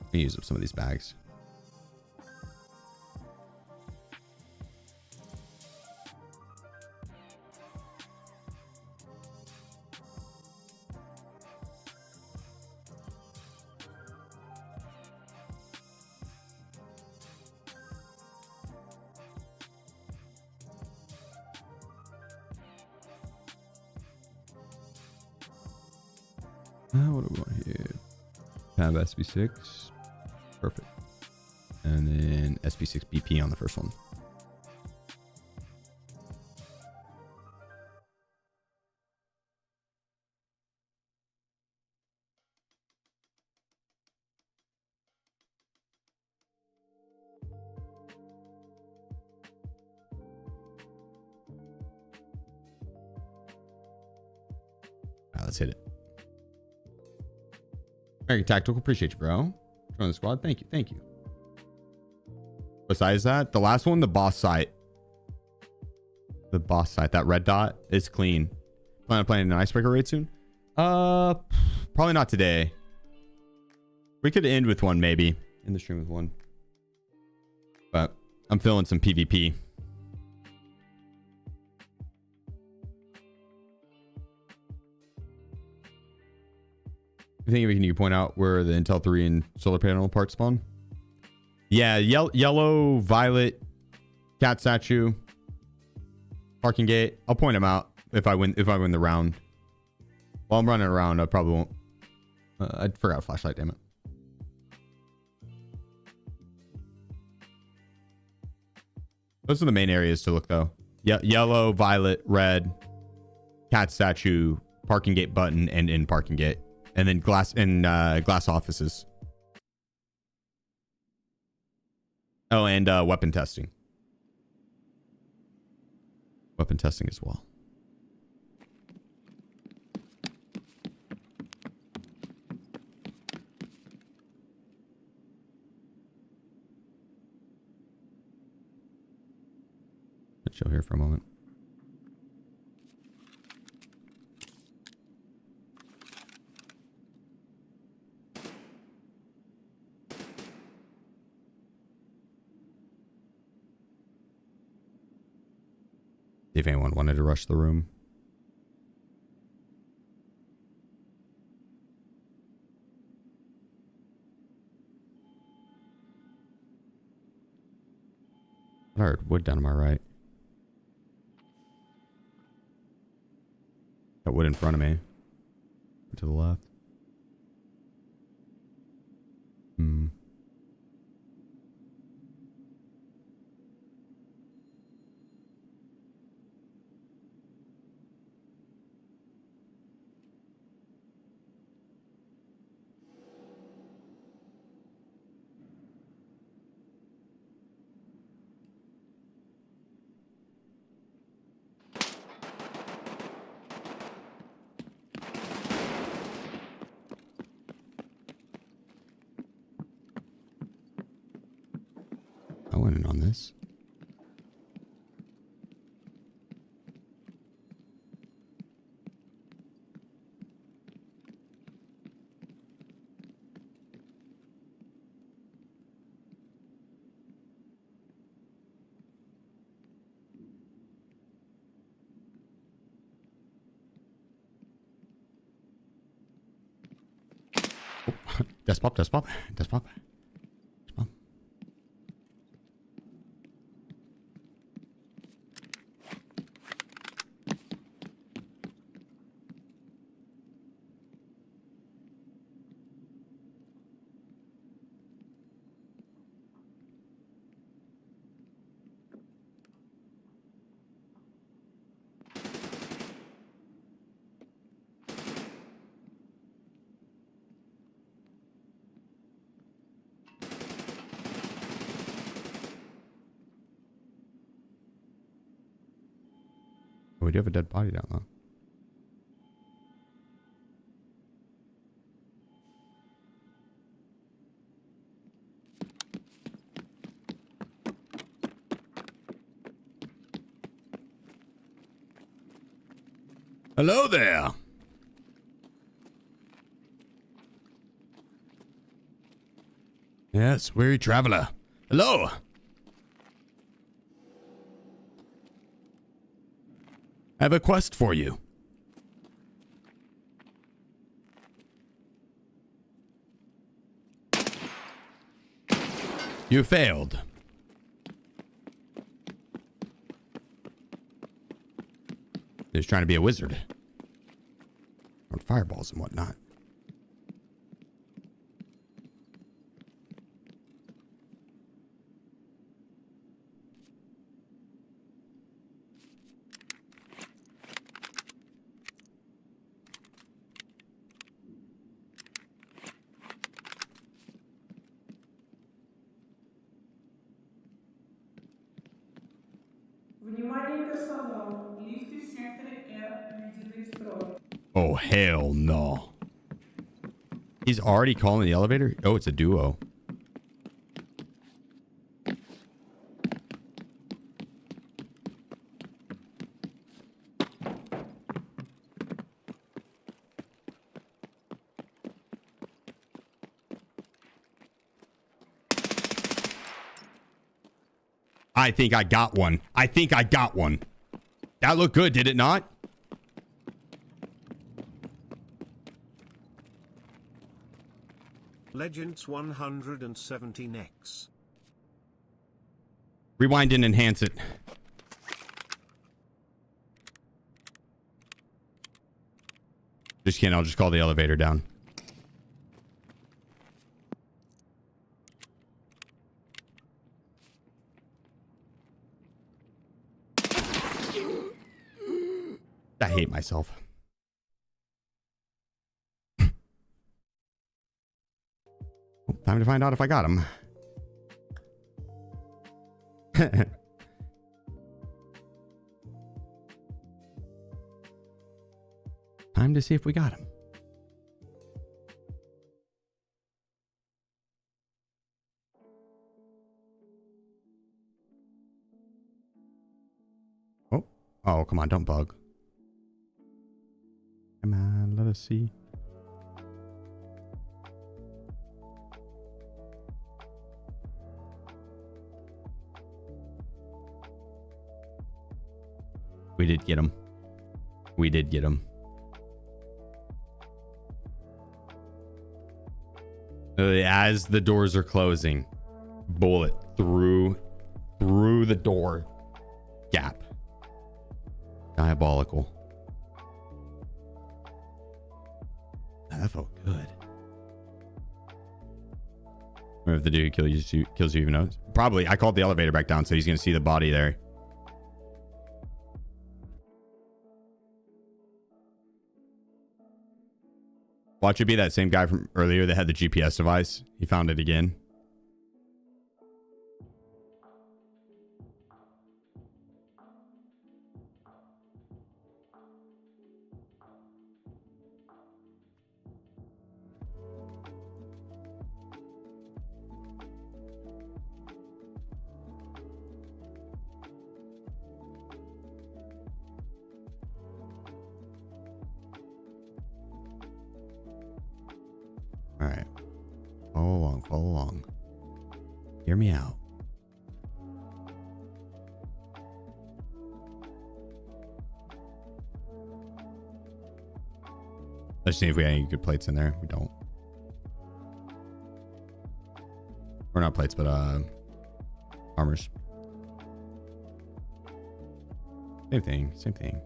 Let me use up some of these bags. What do we want here? Tab SB6. Perfect. And then SB6 BP on the first one. All right, let's hit it. Very tactical. Appreciate you, bro. Join the squad. Thank you. Thank you. Besides that, the last one, the boss site. The boss site, that red dot is clean. Plan on playing an icebreaker raid soon? Probably not today. We could end with one, maybe. In the stream with one. But I'm feeling some PvP. I think can you point out where the Intel 3 and solar panel parts spawn? Yeah, yellow, violet, cat statue, parking gate. I'll point them out if I win the round. While I'm running around, I probably won't. I forgot a flashlight, damn it. Those are the main areas to look though. Yellow, violet, red, cat statue, parking gate button, and in parking gate. And then glass offices. Oh, and weapon testing. Weapon testing as well. Let's chill here for a moment. If anyone wanted to rush the room. I heard wood down to my right. Got wood in front of me. To the left. going in on this. Desk pop, desk pop, desk pop. Desk pop. Oh, we do have a dead body down though. Hello there. Yes, weary traveler. Hello. I have a quest for you. You failed. He was trying to be a wizard. Or fireballs and whatnot. Внимание персонал. Лифты в секторе R введены в строй. Oh, hell no. He's already calling the elevator? Oh, it's a duo. I think I got one. I think I got one. That looked good, did it not? Legends 170 next. Rewind and enhance it. Just kidding. I'll just call the elevator down. I hate myself. Time to find out if I got him. Time to see if we got him. Oh, oh, come on, don't bug. Come on, let us see. We did get him. We did get him. As the doors are closing, bullet through the door gap. Diabolical. That felt good. Or if the dude kills you even knows. Probably. I called the elevator back down, so he's gonna see the body there. Watch it be that same guy from earlier that had the GPS device. He found it again. All right. Follow along. Follow along. Hear me out. Let's see if we have any good plates in there. We don't. Or not plates, but armors. Same thing. Same thing.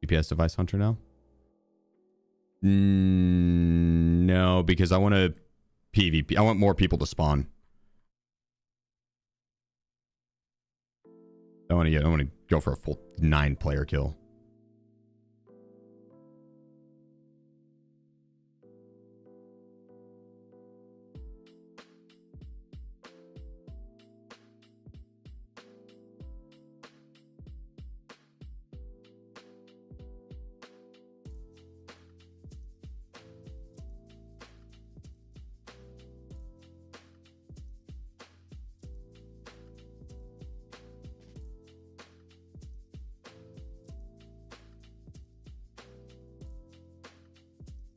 GPS device hunter now? No, because I want to PvP. I want more people to spawn. I want to go for a full 9-player kill.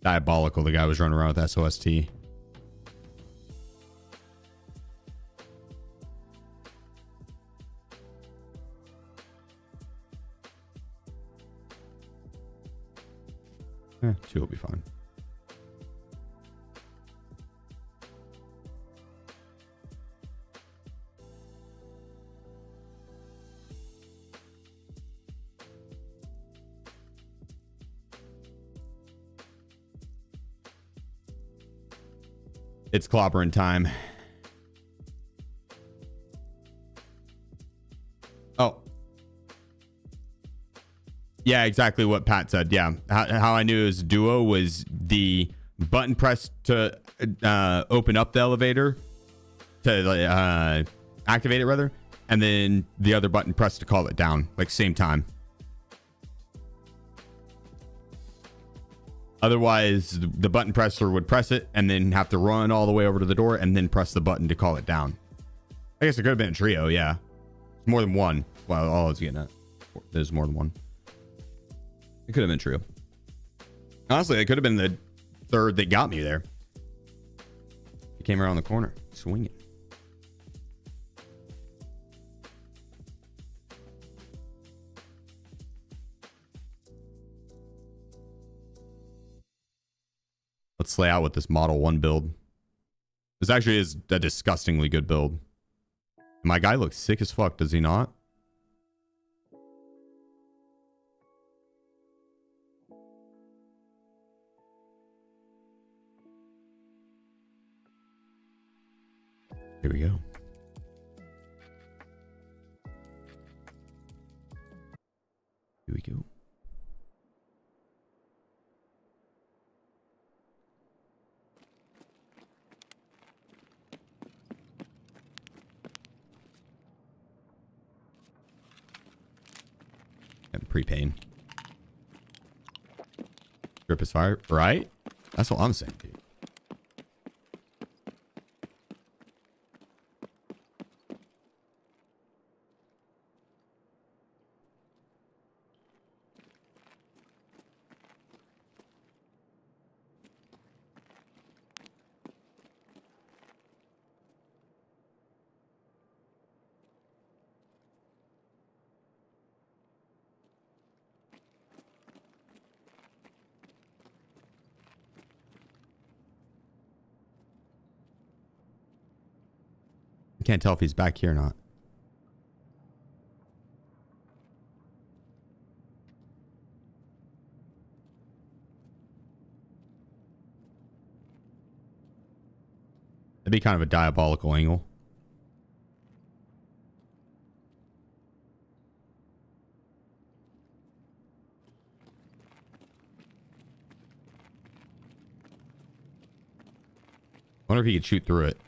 Diabolical, the guy was running around with SOST. Yeah, 2 will be fine. It's clobbering time. Oh. Yeah, exactly what Pat said. Yeah. How I knew it was duo was the button press to open up the elevator, to activate it rather, and then the other button press to call it down, like same time. Otherwise, the button presser would press it and then have to run all the way over to the door and then press the button to call it down. I guess it could have been a trio, yeah. It's more than one. Well, all I was getting at. There's more than one. It could have been trio. Honestly, it could have been the third that got me there. He came around the corner, swinging. Let's lay out with this Model 1 build. This actually is a disgustingly good build. My guy looks sick as fuck, does he not? Here we go. Here we go. Pre-pain. Grip is fire, right? That's what I'm saying, dude. Can't tell if he's back here or not. That'd be kind of a diabolical angle. Wonder if he could shoot through it.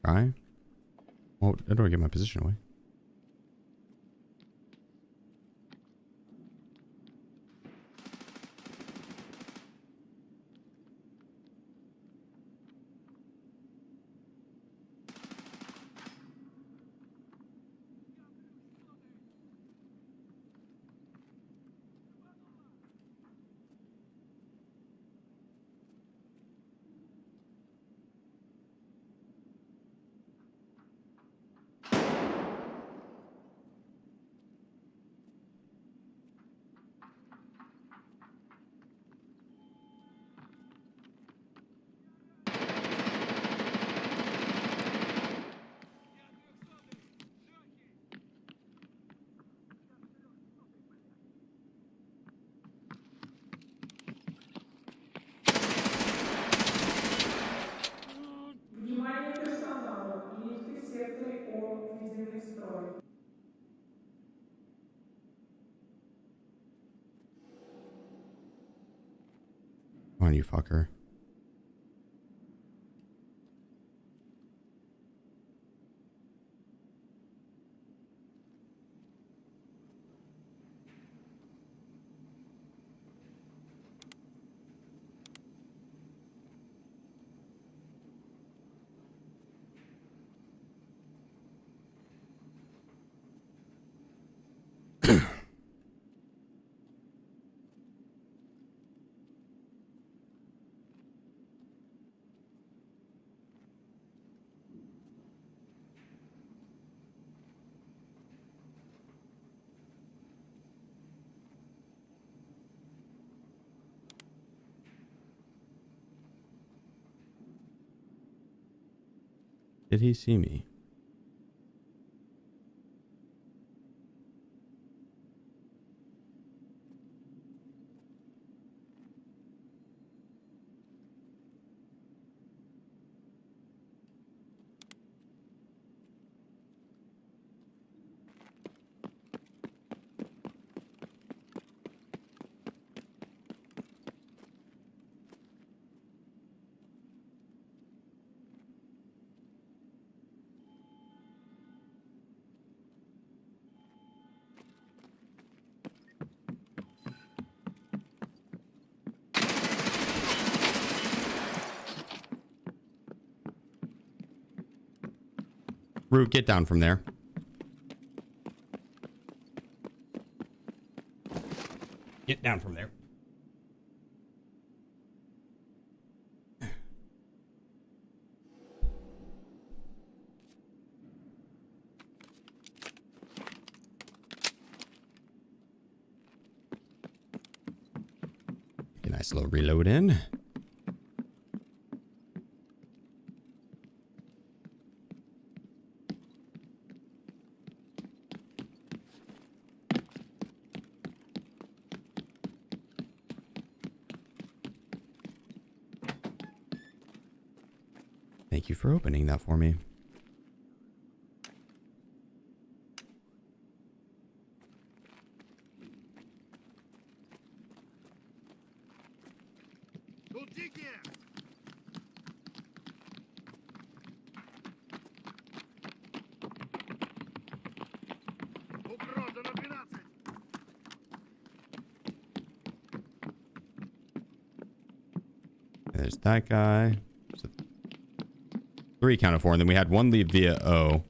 Try. Well, how do I get my position away? Come on, you fucker. Did he see me? Root, get down from there. Get down from there. A nice little reload in. Thank you for opening that for me. There's that guy. So 3 counted for, and then we had 1 lead via O.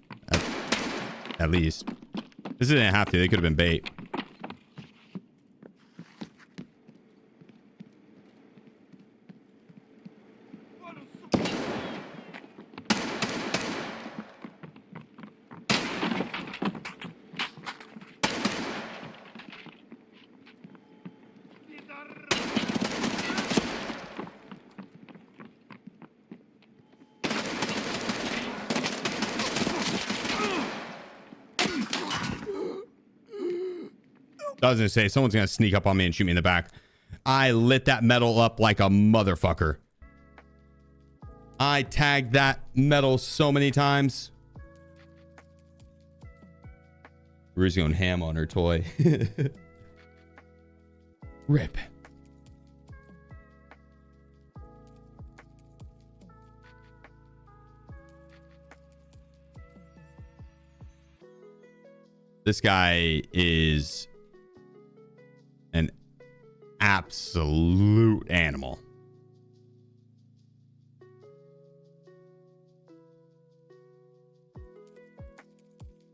At least. This didn't have to. They could have been bait. I was gonna say, someone's gonna sneak up on me and shoot me in the back. I lit that metal up like a motherfucker. I tagged that metal so many times. Rue's going ham on her toy. Rip. This guy is an absolute animal.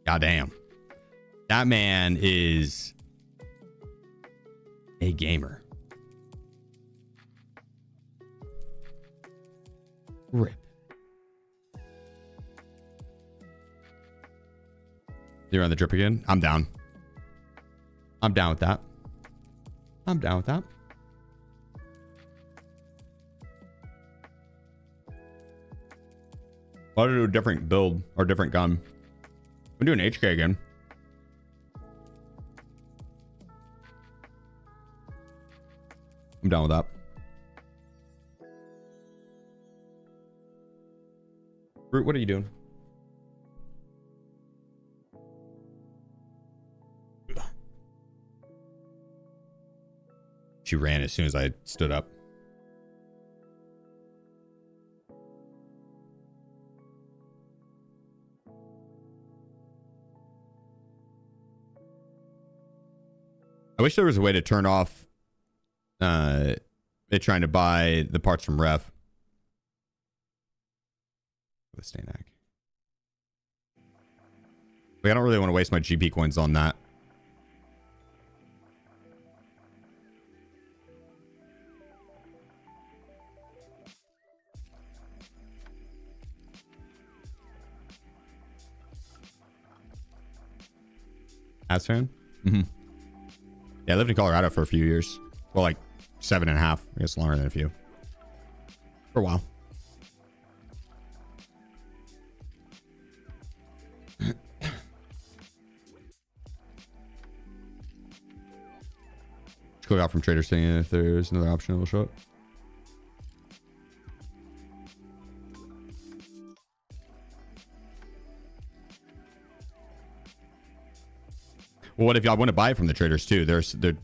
Goddamn. That man is a gamer. Rip. You're on the drip again? I'm down. I'm down with that. I'm down with that. Why do a different build or different gun? I'm doing HK again. I'm down with that. Root, what are you doing? She ran as soon as I stood up. wish there was a way to turn off it trying to buy the parts from Ref. The Stainac. Like, I don't really want to waste my GP coins on that. As fan? Mm-hmm. Yeah, I lived in Colorado for a few years. Well, like 7.5. I guess longer than a few. For a while. Just click out from Trader saying if there's another option, it'll show up. Well, what if y'all want to buy it from the traders too? Because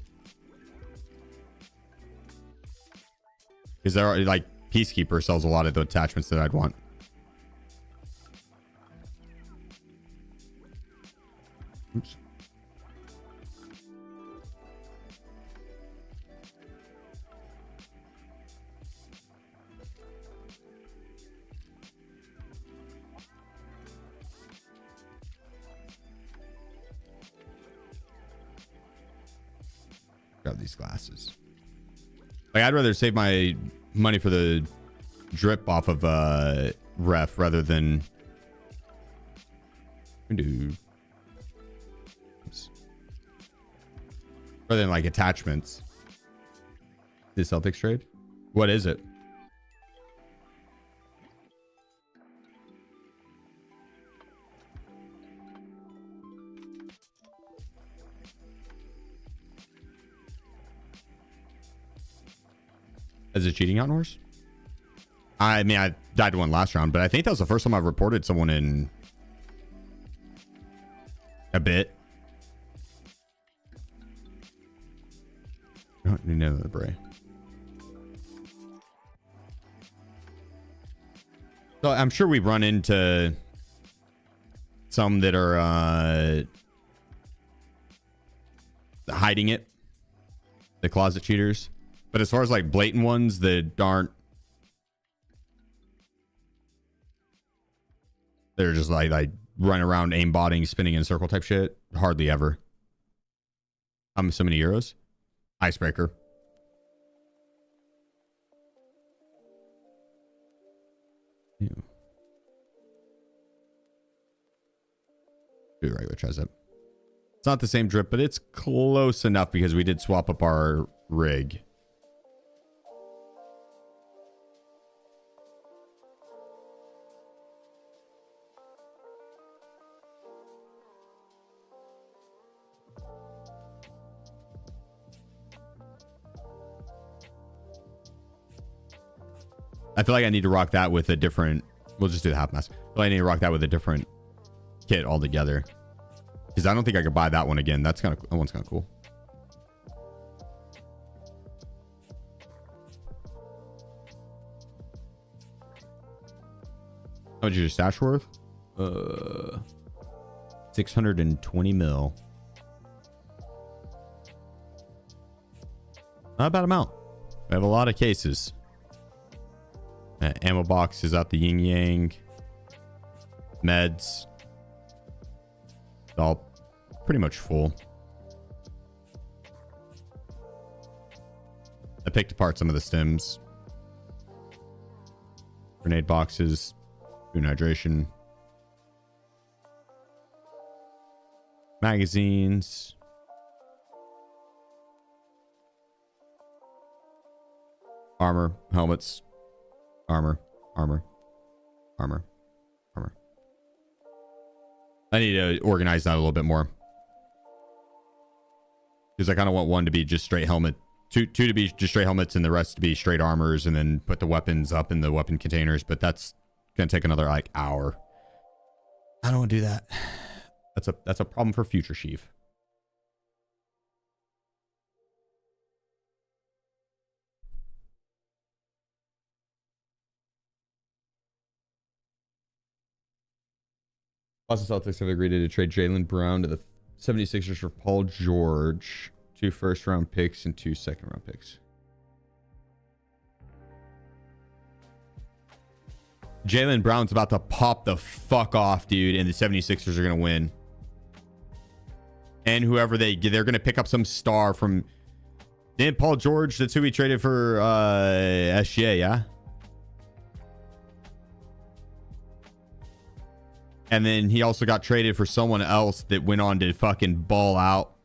there are, like, Peacekeeper sells a lot of the attachments that I'd want. Oops. Grab these glasses. Like, I'd rather save my money for the drip off of Ref rather than rather than like attachments. The Celtics trade? What is it? Is it cheating on horse? I mean, I died to one last round, but I think that was the first time I've reported someone in a bit. I don't need the bray. So I'm sure we've run into some that are hiding it. The closet cheaters. But as far as like blatant ones that aren't, they're just like running around aimbotting, spinning in a circle type shit. Hardly ever. So many euros. Icebreaker. Ew. Do regular tricep. It's not the same drip, but it's close enough because we did swap up our rig. I feel like I need to rock that with a different. We'll just do the half mask. But I need to rock that with a different kit altogether, because I don't think I could buy that one again. That one's kind of cool. How much is your stash worth? 620 mil. Not a bad amount. We have a lot of cases. Ammo box is out the yin yang. Meds. It's all pretty much full. I picked apart some of the stems. Grenade boxes. Food and hydration. Magazines. Armor. Helmets. Armor. I need to organize that a little bit more, because I kind of want one to be just straight helmet, two to be just straight helmets, and the rest to be straight armors, and then put the weapons up in the weapon containers. But that's gonna take another like hour. I don't want to do that. That's a problem for future Sheef. Boston Celtics have agreed to trade Jaylen Brown to the 76ers for Paul George 2 first-round picks and 2 second-round picks. Jaylen Brown's about to pop the fuck off, dude, and the 76ers are going to win. And whoever they're going to pick up some star from... Didn't Paul George, that's who we traded for SGA, yeah? And then he also got traded for someone else that went on to fucking ball out.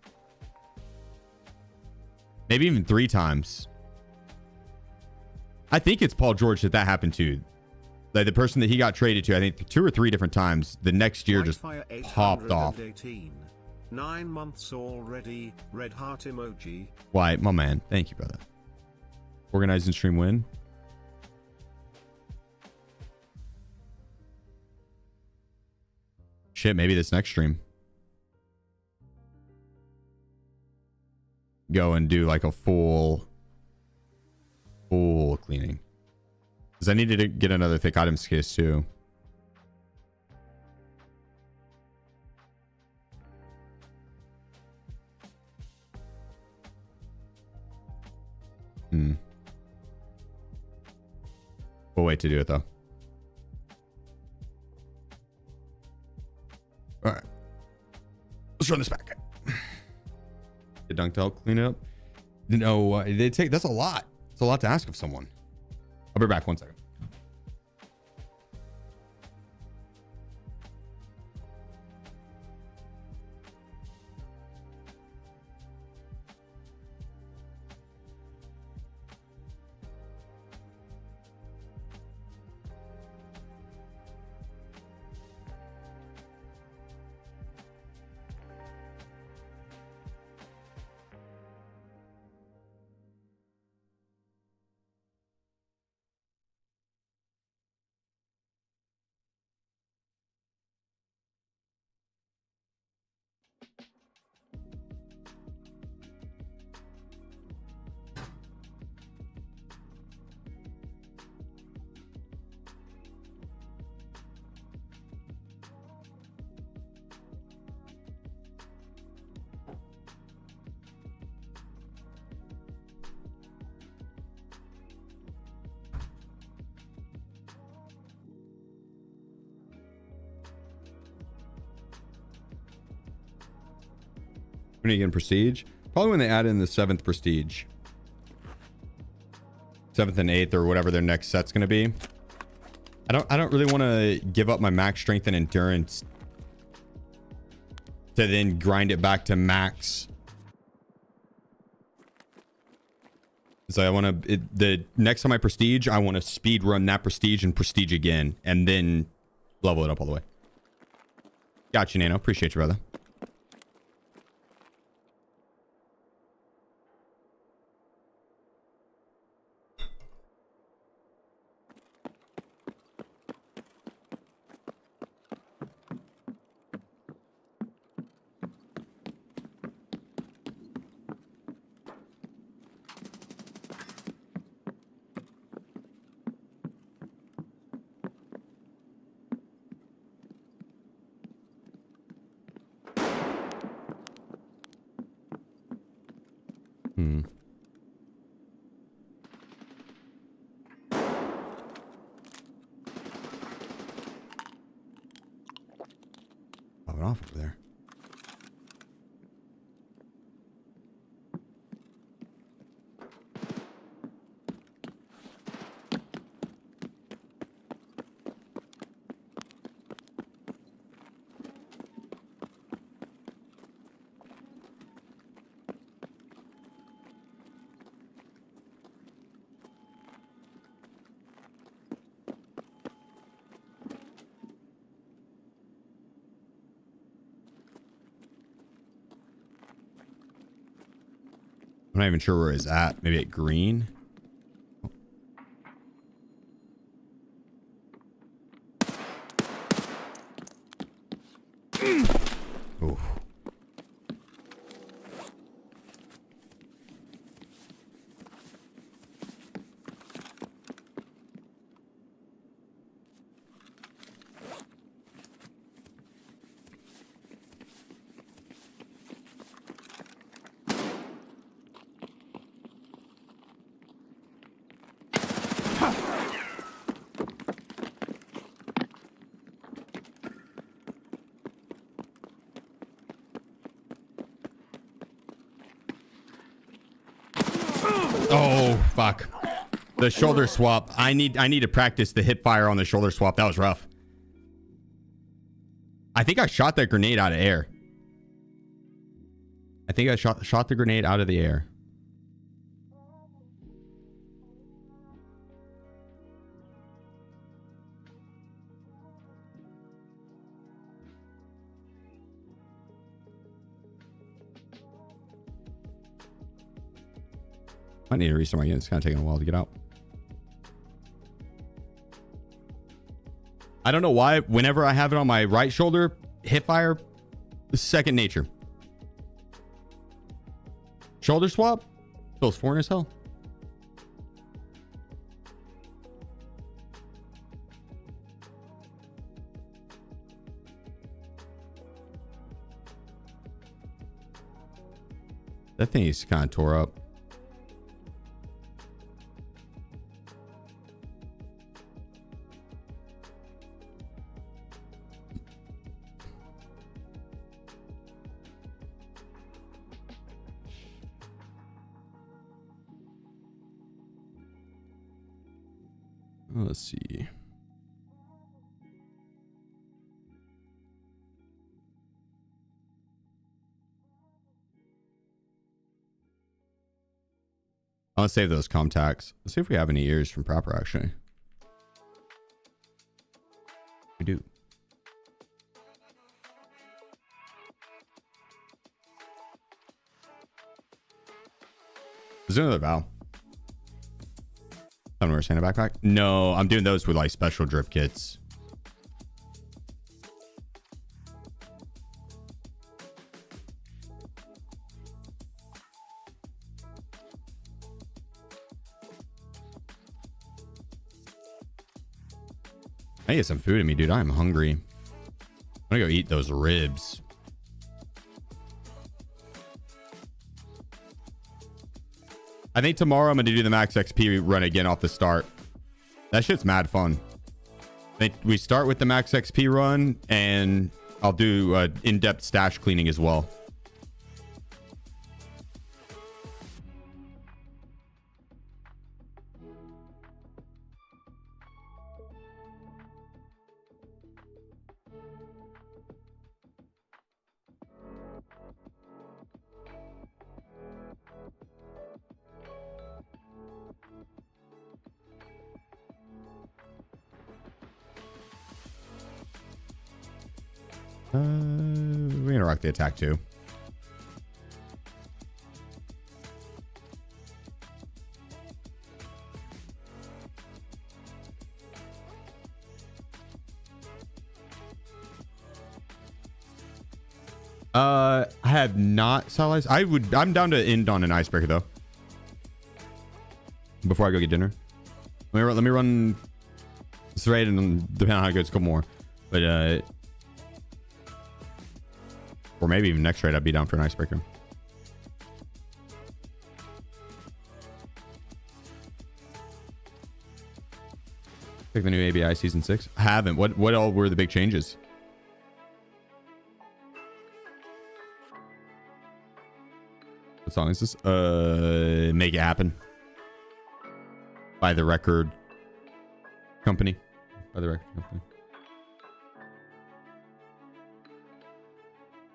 Maybe even 3 times. I think it's Paul George that happened to. Like the person that he got traded to, I think 2 or 3 different times. The next year just popped off. 9 months already. Red heart emoji. Why, my man. Thank you, brother. Organizing stream win. Shit, maybe this next stream. Go and do like a full cleaning. Because I needed to get another thick items case too. We'll wait to do it though. All right. Let's run this back. Get dunked out, clean up. No, they take, that's a lot. It's a lot to ask of someone. I'll be back 1 second. When are you getting prestige? Probably when they add in the 7th prestige. 7th and 8th or whatever their next set's gonna be. I don't really want to give up my max strength and endurance to then grind it back to max. So I want to, the next time I prestige, I want to speed run that prestige and prestige again, and then level it up all the way. Got you, Nano. Appreciate you, brother. Popping off over there. I'm not even sure where it's at. Maybe at green. Oof. Oh, fuck. The shoulder swap. I need to practice the hip fire on the shoulder swap. That was rough. I think I shot that grenade out of air. I think I shot the grenade out of the air. I need to restart my game. It's kind of taking a while to get out. I don't know why. Whenever I have it on my right shoulder, hip fire, second nature. Shoulder swap feels foreign as hell. That thing is kind of tore up. Let's see. I'll save those contacts. Let's see if we have any ears from Proper, actually. We do. Is there another valve? I don't understand a backpack. No, I'm doing those with like special drip kits. I need some food in me, dude. I'm hungry. I'm gonna go eat those ribs. I think tomorrow I'm going to do the max XP run again off the start. That shit's mad fun. I think we start with the max XP run, and I'll do in-depth stash cleaning as well. We're gonna rock the attack too. I have not salalized. I'm down to end on an icebreaker though. Before I go get dinner. Let me run this raid, and depending on how it goes, a couple more. But or maybe even next raid, I'd be down for an icebreaker. Pick the new ABI season 6. I haven't. What all were the big changes? What song is this? Make It Happen. By the record company. By the record company.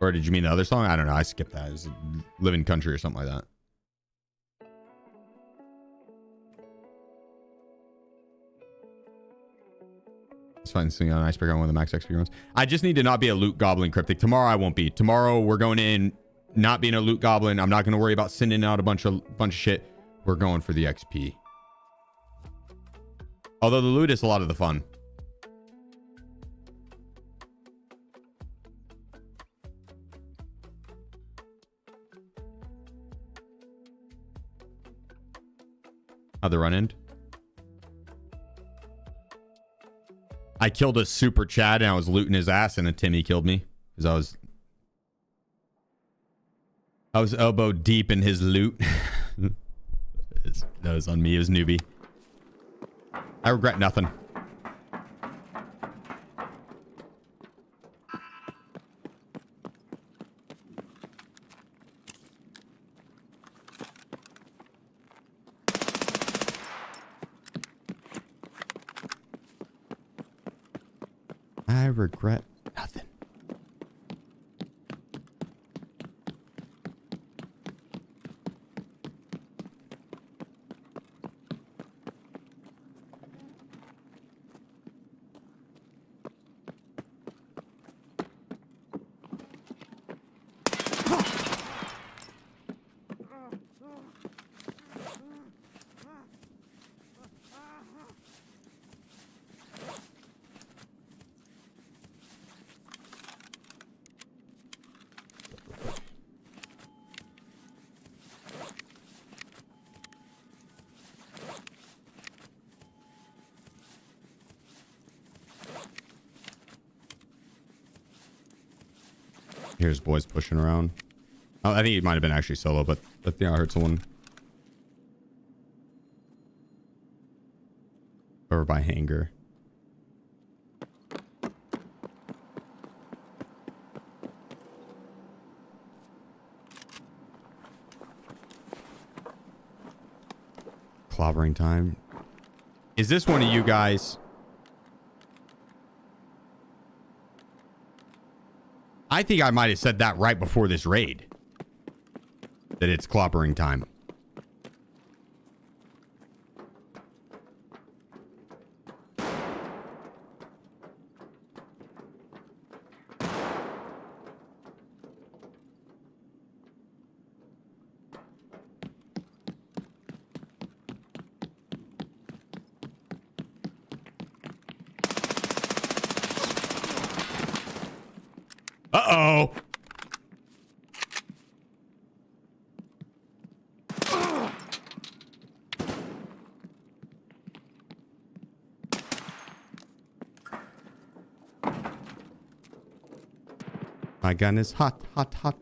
Or did you mean the other song? I don't know. I skipped that. It was Living Country or something like that. It's fine seeing on Icebreaker on one of the max XP runs. I just need to not be a loot goblin cryptic. Tomorrow I won't be. Tomorrow we're going in not being a loot goblin. I'm not going to worry about sending out a bunch of shit. We're going for the XP. Although the loot is a lot of the fun. How'd the run end? I killed a super Chad and I was looting his ass, and then Timmy killed me because I was elbow deep in his loot. That was on me. It was newbie. I regret nothing. I regret nothing. Here's boys pushing around. Oh, I think he might have been actually solo, but I think I heard someone over by hangar. Clobbering time. Is this one of you guys? I think I might have said that right before this raid. That it's clobbering time. Uh-oh. My gun is hot, hot, hot.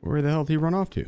Where the hell did he run off to?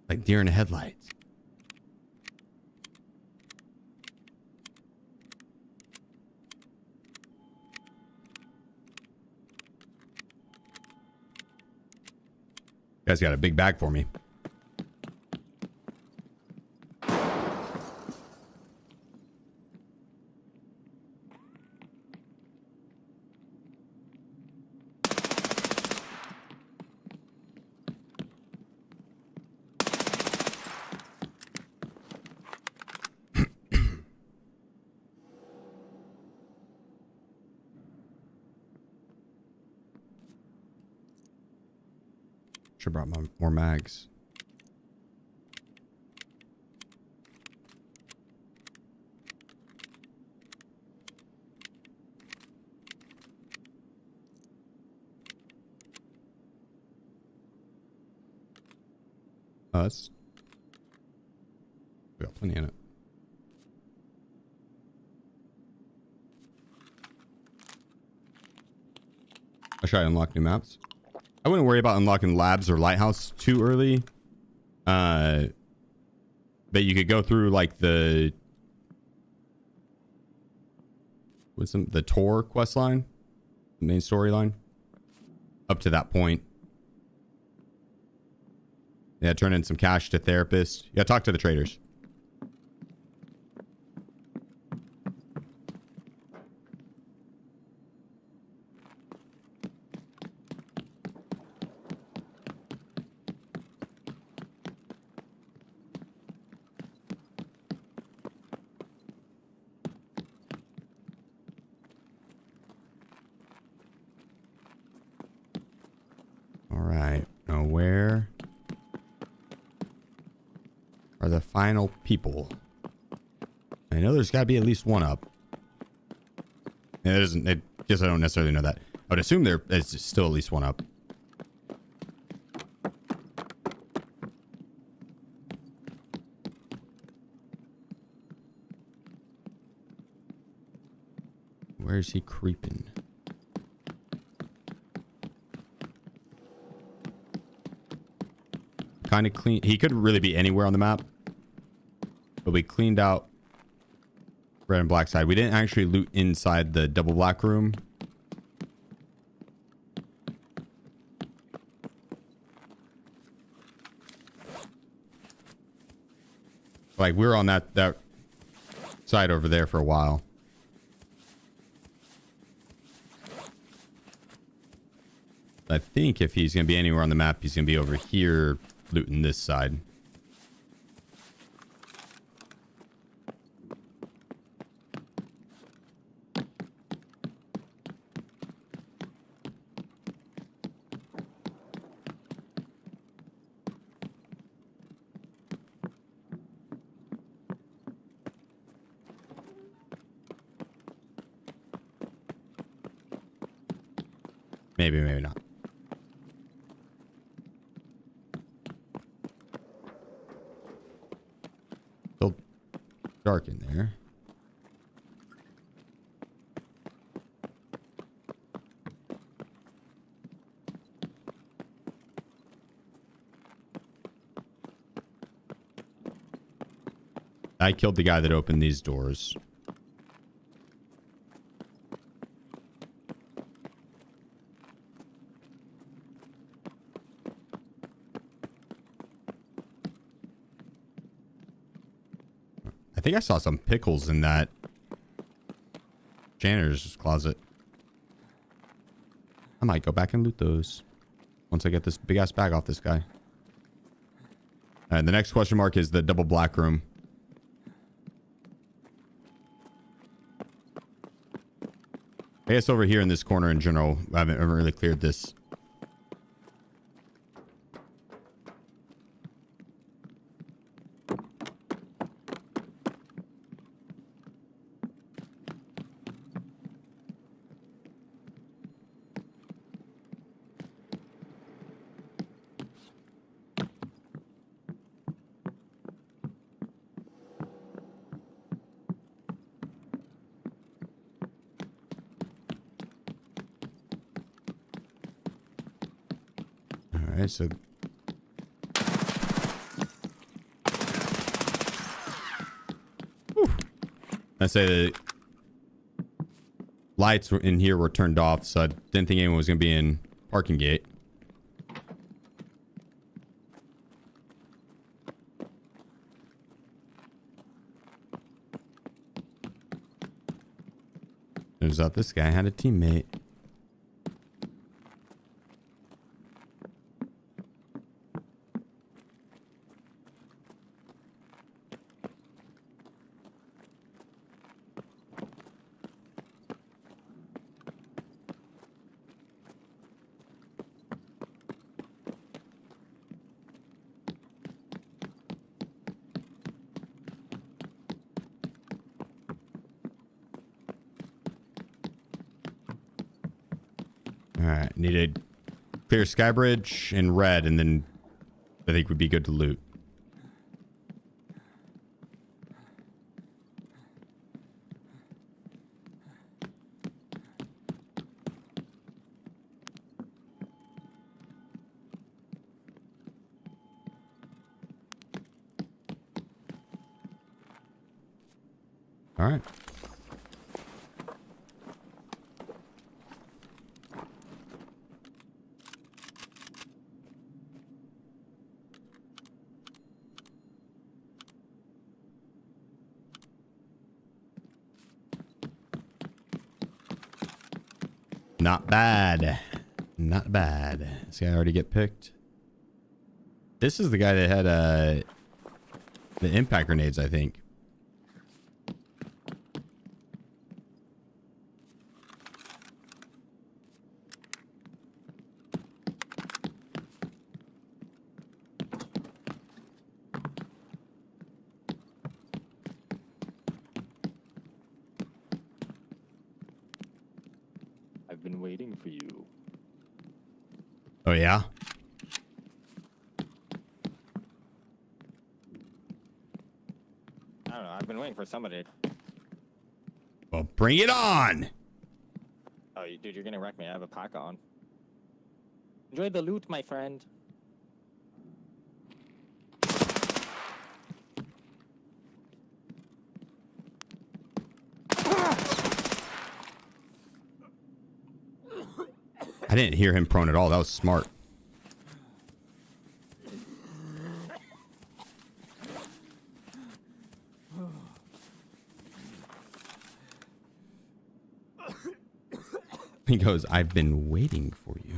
Like deer in the headlights. You guys got a big bag for me. Should have brought more mags. Oh, that's... We got plenty in it. I'll try to unlock new maps. I wouldn't worry about unlocking labs or lighthouse too early. But you could go through like the... What's the Tor quest line? The main storyline? Up to that point. Yeah, turn in some cash to therapist. Yeah, talk to the traders. Alright, now where are the final people? I know there's got to be at least one up. Yeah, there isn't. I guess I don't necessarily know that. I would assume there is still at least one up. Where is he creeping? Kind of clean. He could really be anywhere on the map. But we cleaned out red and black side. We didn't actually loot inside the double black room. Like we were on that side over there for a while. I think if he's going to be anywhere on the map, he's going to be over here looting this side. Maybe, maybe not. Still dark in there. I killed the guy that opened these doors. I think I saw some pickles in that janitor's closet. I might go back and loot those once I get this big ass bag off this guy. And the next question mark is the double black room. I guess over here in this corner in general, I haven't really cleared this. So I say the lights in here were turned off, so I didn't think anyone was going to be in parking gate. Turns out this guy had a teammate. Alright, needed clear Skybridge in red and then I think would be good to loot. All right. Not bad. Not bad. This guy already get picked. This is the guy that had the impact grenades, I think. I've been waiting for you. Oh, yeah? I don't know. I've been waiting for somebody. Well, bring it on! Oh, dude, you're gonna wreck me. I have a pack on. Enjoy the loot, my friend. I didn't hear him prone at all. That was smart. He goes, I've been waiting for you.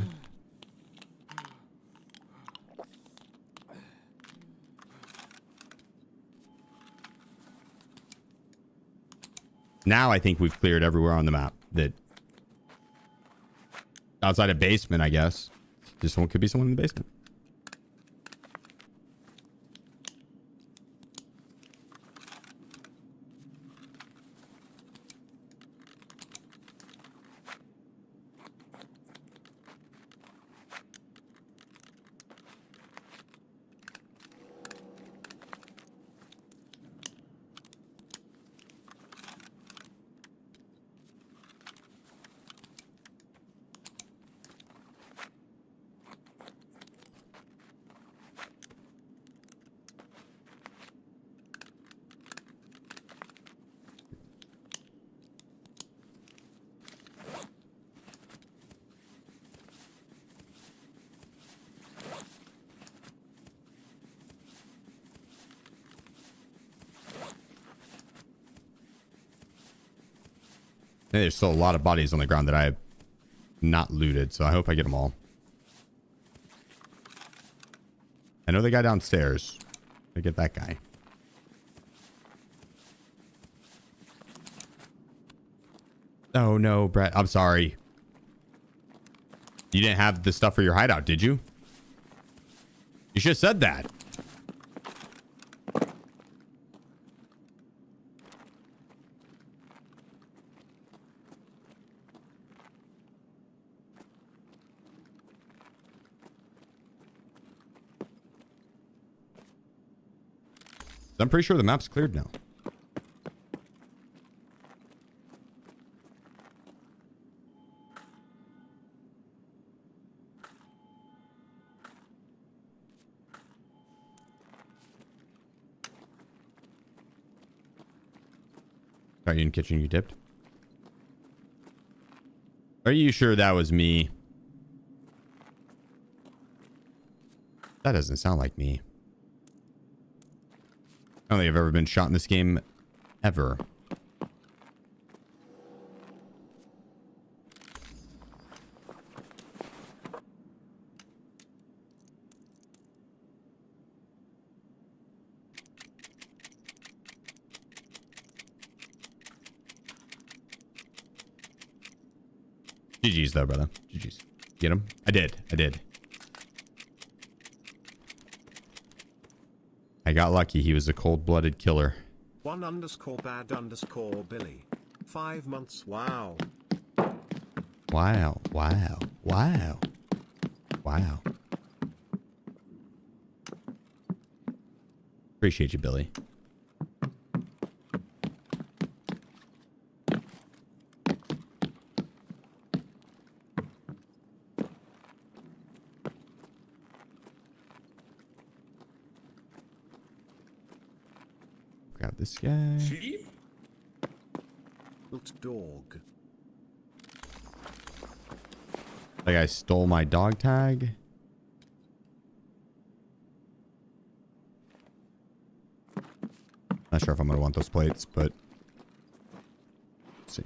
Now I think we've cleared everywhere on the map that outside a basement, I guess. This one could be someone in the basement. There's still a lot of bodies on the ground that I have not looted, so I hope I get them all. I know the guy downstairs. I get that guy. Oh no, Brett. I'm sorry. You didn't have the stuff for your hideout, did you? You should have said that. I'm pretty sure the map's cleared now. Are you in the kitchen? You dipped? Are you sure that was me? That doesn't sound like me. I don't think I've ever been shot in this game, ever. GG's though, brother. GG's. Get him? I did. I did. I got lucky. He was a cold-blooded killer. 1_bad_Billy. 5 months. Wow. Wow. Wow. Wow. Wow. Appreciate you, Billy. Grab this guy. Sheep? Dog. That guy stole my dog tag. Not sure if I'm going to want those plates, but let's see.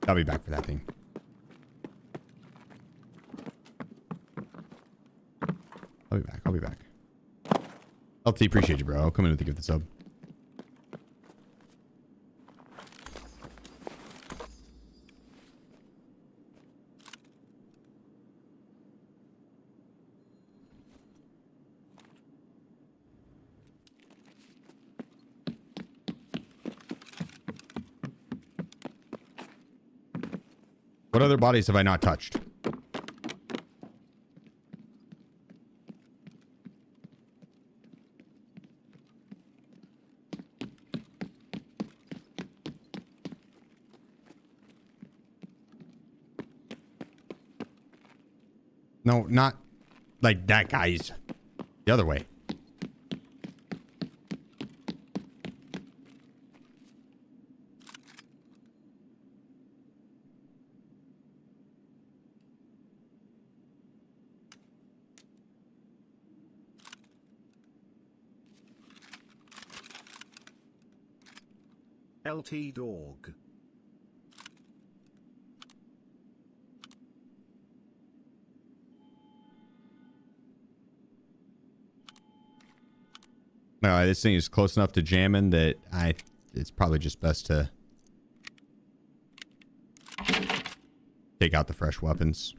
I'll be back for that thing. I'll be back. I'll be back. LT, appreciate you, bro. I'll come in with the gift sub. What other bodies have I not touched? No, not like that, guys. The other way. LT dog. No, this thing is close enough to jamming that it's probably just best to take out the fresh weapons.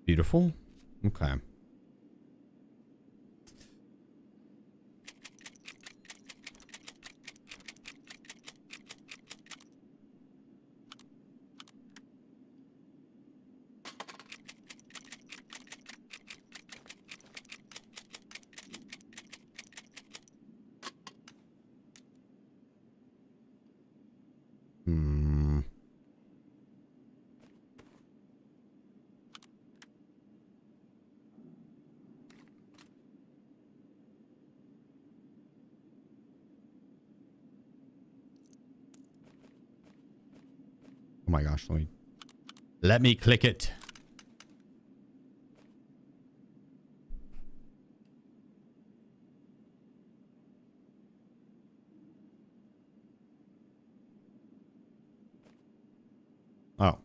Beautiful. Okay. Hmm. Oh my gosh, let me click it. Oh.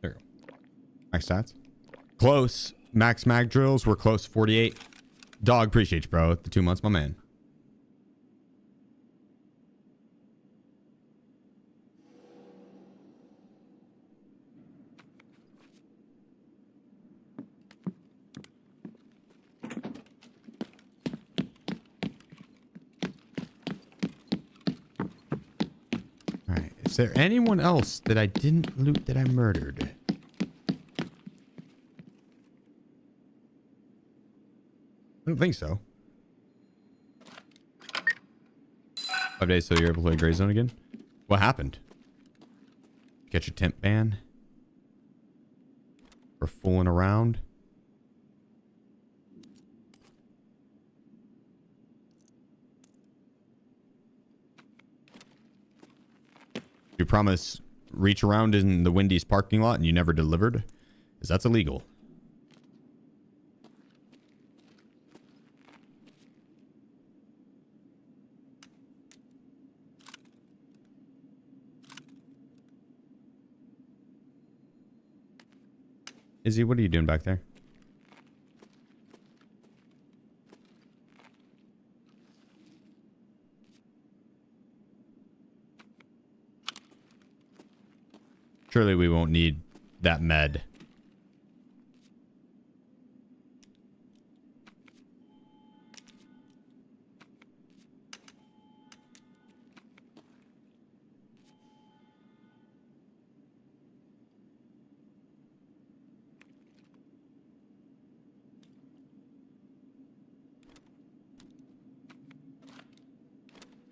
There we go. Max stats. Close. Max mag drills were close. 48. Dog, appreciate you, bro. The 2 months, my man. Is there anyone else that I didn't loot that I murdered? I don't think so. 5 days till you're able to play Gray Zone again? What happened? Get your temp ban? For fooling around? You promise reach around in the Wendy's parking lot and you never delivered? Because that's illegal. Izzy, what are you doing back there? Surely we won't need that med.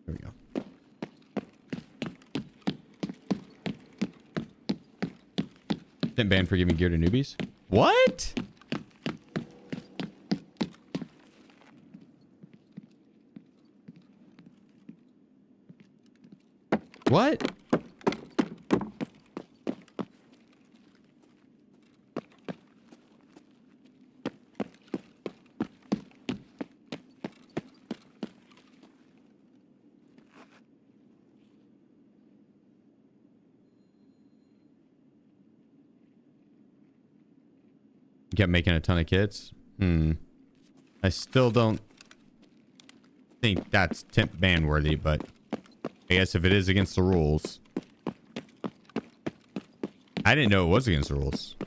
There we go. Banned for giving gear to newbies. What? What? Kept making a ton of kits. I still don't think that's temp ban worthy, but I guess if it is against the rules. I didn't know it was against the rules.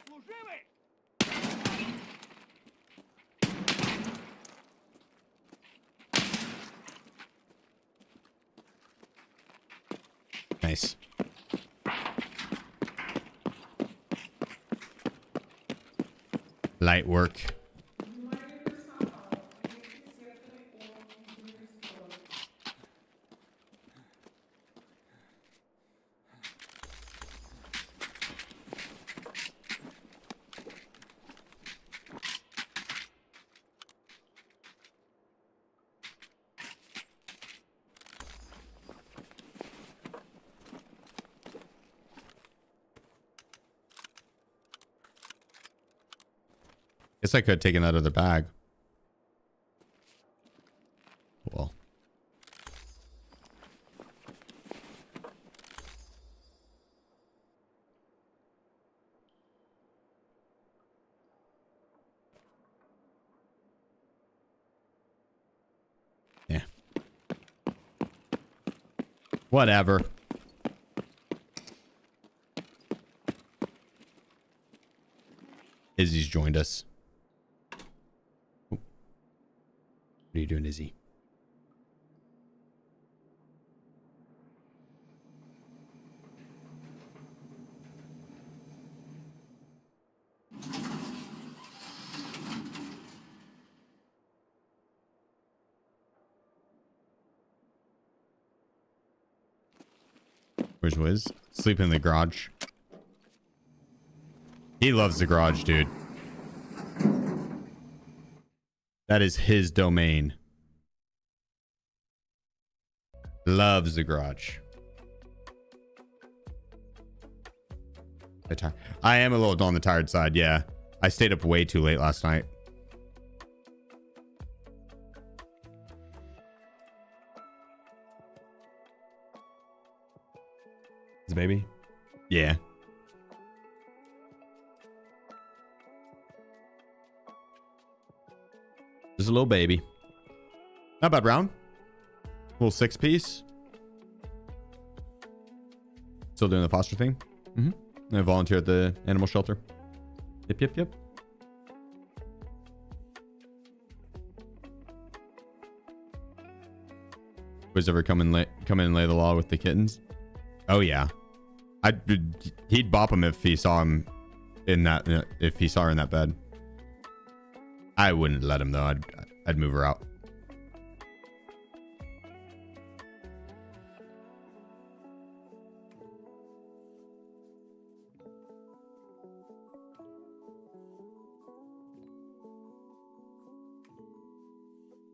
Служивый! Nice. Light work. Внимание персонала. Лифты секторы О недовлюблены. Guess I could have taken that other bag. Well. Yeah. Whatever. Izzy's joined us. What are you doing, Izzy? Where's Wiz? Sleeping in the garage. He loves the garage, dude. That is his domain. Loves the garage. I am a little on the tired side, yeah. I stayed up way too late last night. His baby? Yeah. Just a little baby. Not bad round. Little 6-piece. Still doing the foster thing. I volunteer at the animal shelter. Yep. Was ever come in and lay the law with the kittens? Oh yeah, he'd bop him if he saw him in that, if he saw her in that bed. I wouldn't let him though. I'd move her out.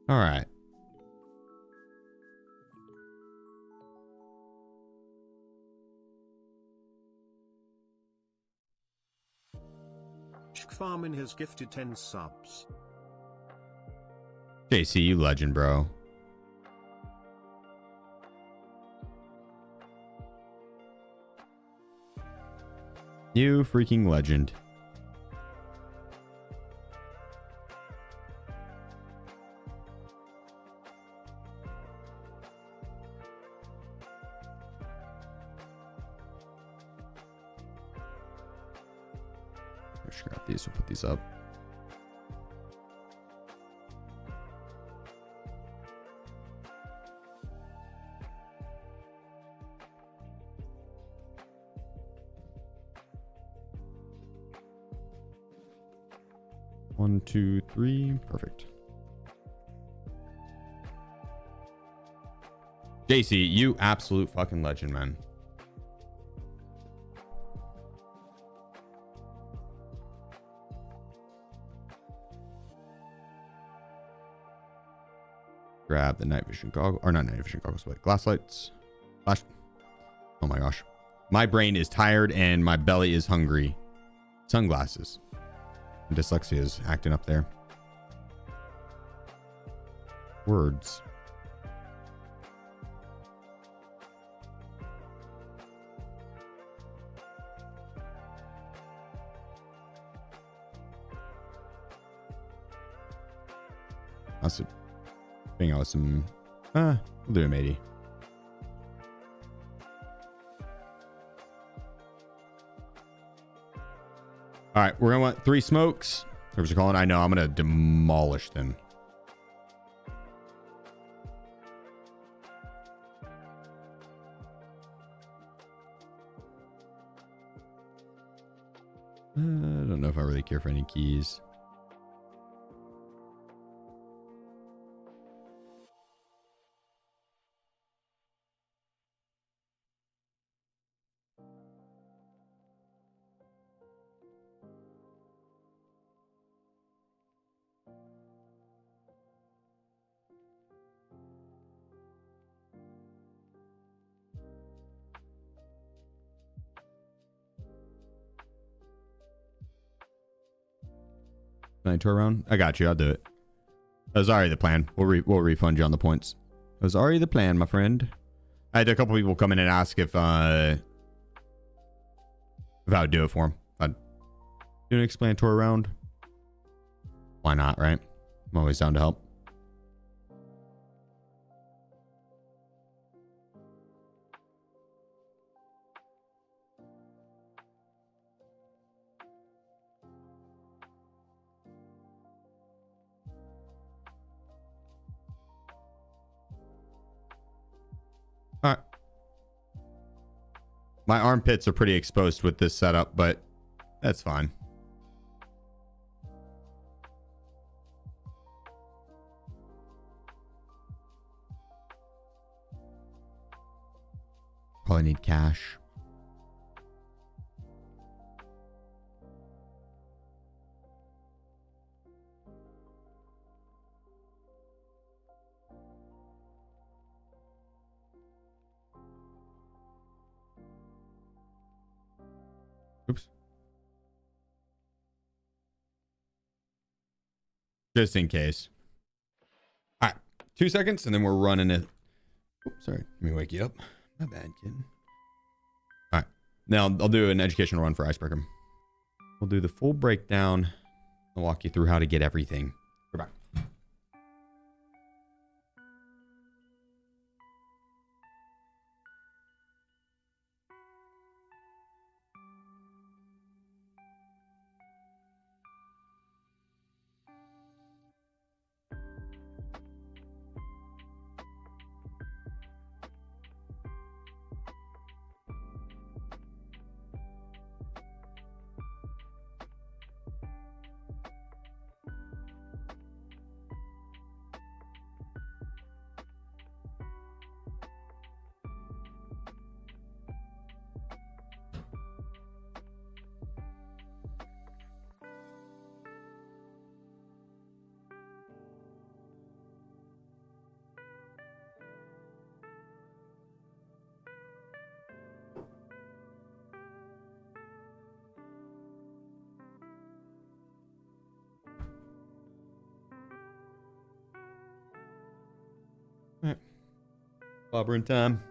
All right. Farmin has gifted 10 subs. JC, you legend, bro. You freaking legend. Scrap these, we'll put these up. One, two, three. Perfect. JC, you absolute fucking legend, man. Grab the night vision goggles, or not night vision goggles, but glass lights. Flash. Oh my gosh. My brain is tired and my belly is hungry. Sunglasses. Dyslexia is acting up there. Words. That's it. Bring out some. We'll do a matey. All right, we're gonna want 3 smokes. Whoever's calling, I know I'm gonna demolish them. I don't know if I really care for any keys. Can I tour around? I got you. I'll do it. That was already the plan. We'll refund you on the points. That was already the plan, my friend. I had a couple people come in and ask if I would do it for them. I'd do an explain tour around. Why not, right? I'm always down to help. All right. My armpits are pretty exposed with this setup, but that's fine. Probably need cash. Oops. Just in case. All right. 2 seconds and then we're running it. Oops, sorry. Let me wake you up. My bad, kid. All right. Now I'll do an educational run for Icebreaker. We'll do the full breakdown. I'll walk you through how to get everything. We're back. Clobbering time.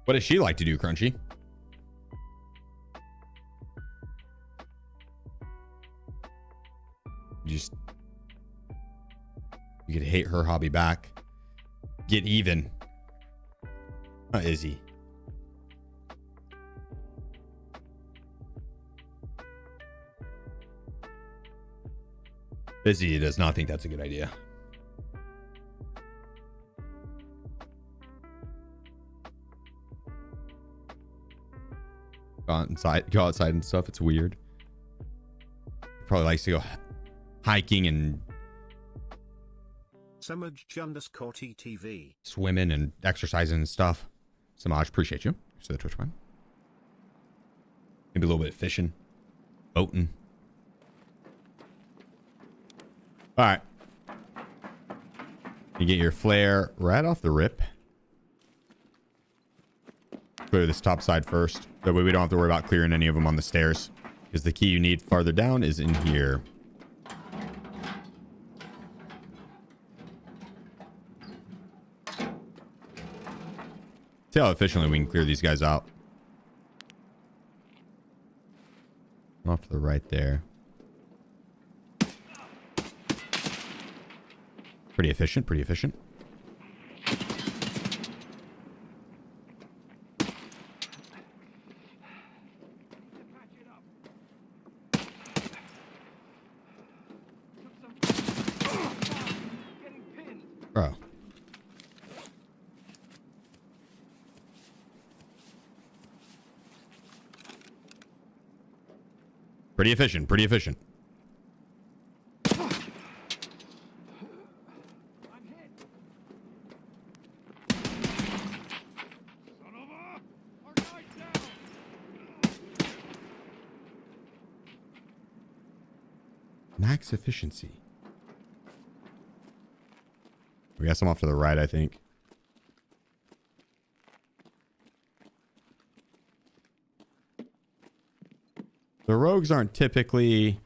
What does she like to do, Crunchy? You could hate her hobby back. Get even. Izzy. Izzy does not think that's a good idea. Go outside and stuff. It's weird. Probably likes to go hiking and swimming and exercising and stuff. Samaj, appreciate you. Thanks for the Twitch Prime. Maybe a little bit of fishing, boating. All right. You get your flare right off the rip. Clear this top side first. That way we don't have to worry about clearing any of them on the stairs. Because the key you need farther down is in here. See how efficiently we can clear these guys out. Off to the right there. Pretty efficient, pretty efficient. Bro. Pretty efficient, pretty efficient. Max efficiency. We got some off to the right, I think. The rogues aren't typically...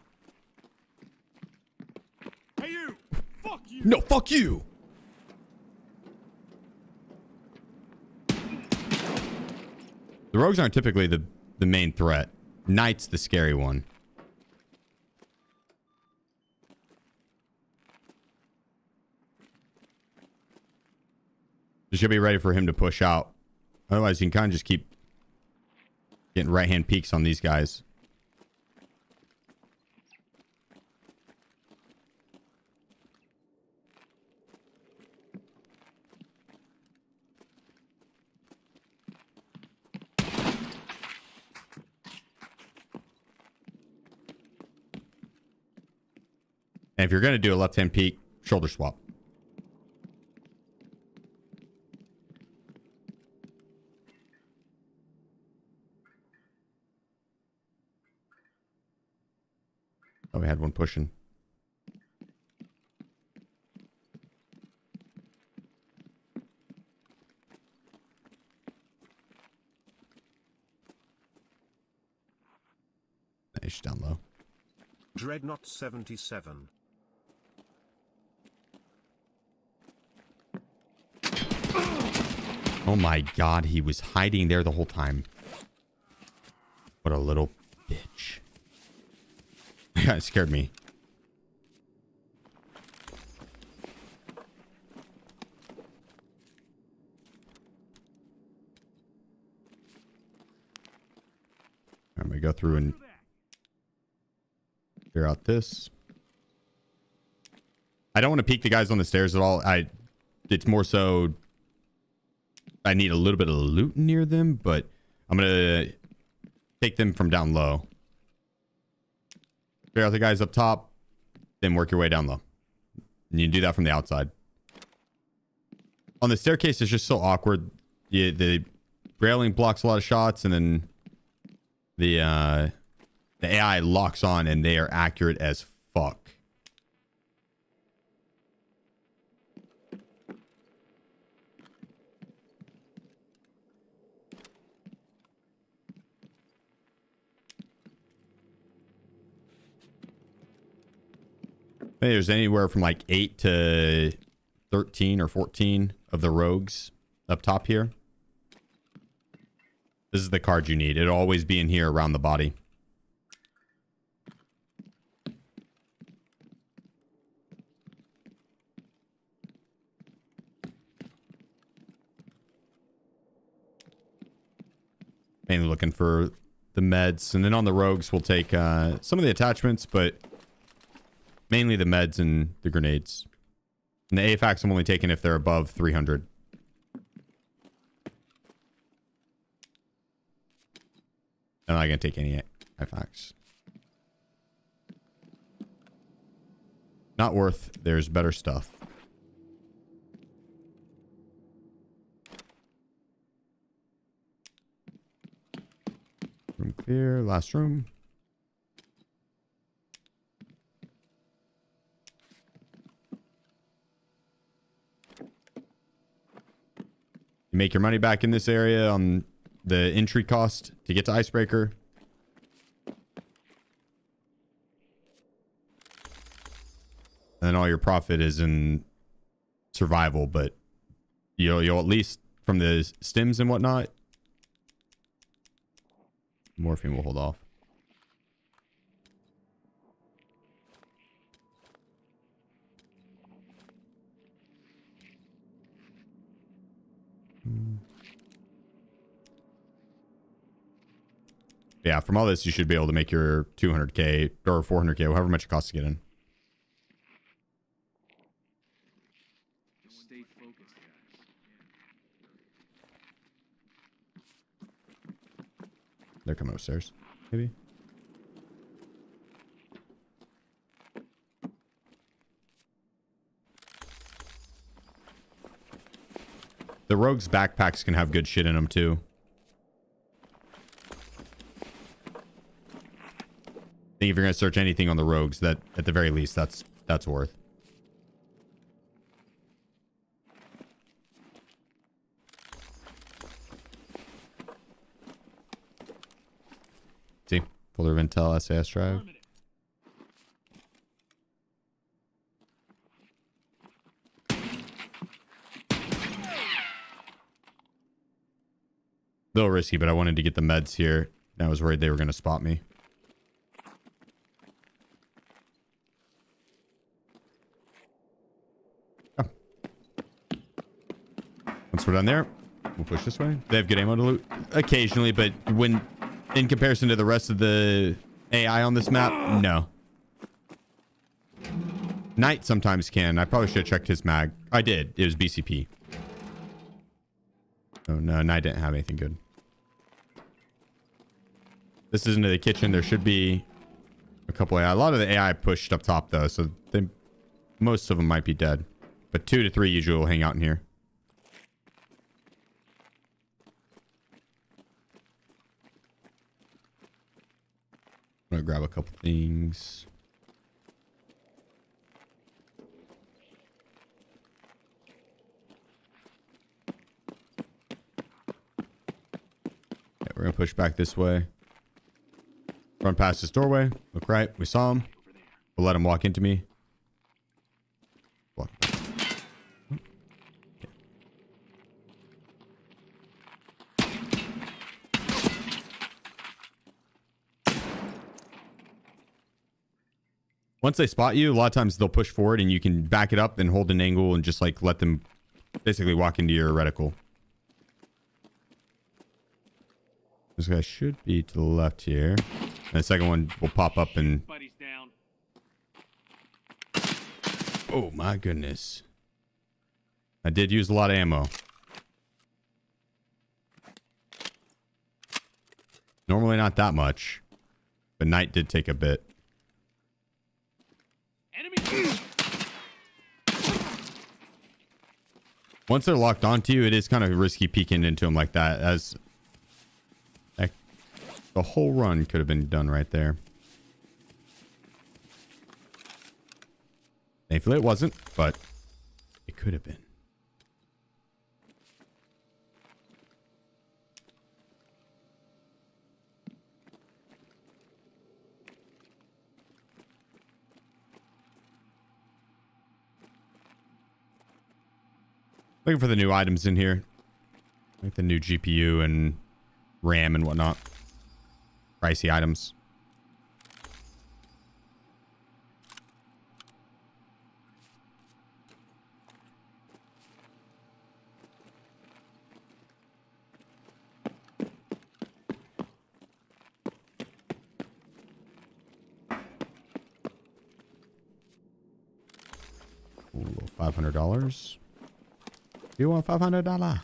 Hey you! Fuck you! No, fuck you! The rogues aren't typically the main threat. Knight's the scary one. You should be ready for him to push out. Otherwise, you can kind of just keep getting right-hand peeks on these guys. And if you're going to do a left-hand peek, shoulder swap. Oh, we had one pushing. Nice, down low. Dreadnought 77. Oh my god, he was hiding there the whole time. What a little bitch. That scared me. I'm gonna go through and clear out this. I don't want to peek the guys on the stairs at all. It's more so I need a little bit of loot near them, but I'm gonna take them from down low. Clear out the guys up top, then work your way down low. And you can do that from the outside. On the staircase, it's just so awkward. The railing blocks a lot of shots, and then the AI locks on, and they are accurate as fuck. think there's anywhere from like 8 to 13 or 14 of the rogues up top here. This is the card you need. It'll always be in here around the body. Mainly looking for the meds. And then on the rogues, we'll take some of the attachments, but mainly the meds and the grenades. And the AFACs I'm only taking if they're above 300. I'm not going to take any AFACs. Not worth. There's better stuff. Room clear. Last room. You make your money back in this area on the entry cost to get to Icebreaker. And then all your profit is in survival, but you'll at least from the stims and whatnot. Morphine will hold off. Yeah, from all this, you should be able to make your 200k or 400k, however much it costs to get in. Stay focused, guys. They're coming upstairs, maybe. The rogues' backpacks can have good shit in them too. I think if you're gonna search anything on the rogues, that at the very least, that's worth. See, folder of intel, SAS drive. A little risky, but I wanted to get the meds here. I was worried they were gonna spot me. Once we're done there, we'll push this way. They have good ammo to loot occasionally, but when in comparison to the rest of the AI on this map, no. Knight sometimes can. I probably should have checked his mag. I did. It was BCP. Oh no, Knight didn't have anything good. This is into the kitchen. There should be a couple AI. A lot of the AI pushed up top though, so most of them might be dead. But 2 to 3 usually will hang out in here. I'm gonna grab a couple things. Okay, we're gonna push back this way. Run past this doorway. Look right. We saw him. We'll let him walk into me. Walk. Once they spot you, a lot of times they'll push forward and you can back it up and hold an angle and just like let them basically walk into your reticle. This guy should be to the left here. And the second one will pop up and... Buddy's down. Oh my goodness. I did use a lot of ammo. Normally not that much. But Knight did take a bit. Enemy. Once they're locked onto you, it is kind of risky peeking into them like that, as the whole run could have been done right there. Thankfully it wasn't, but it could have been. Looking for the new items in here. Like the new GPU and RAM and whatnot. Pricey items. Ooh, $500. You want $500?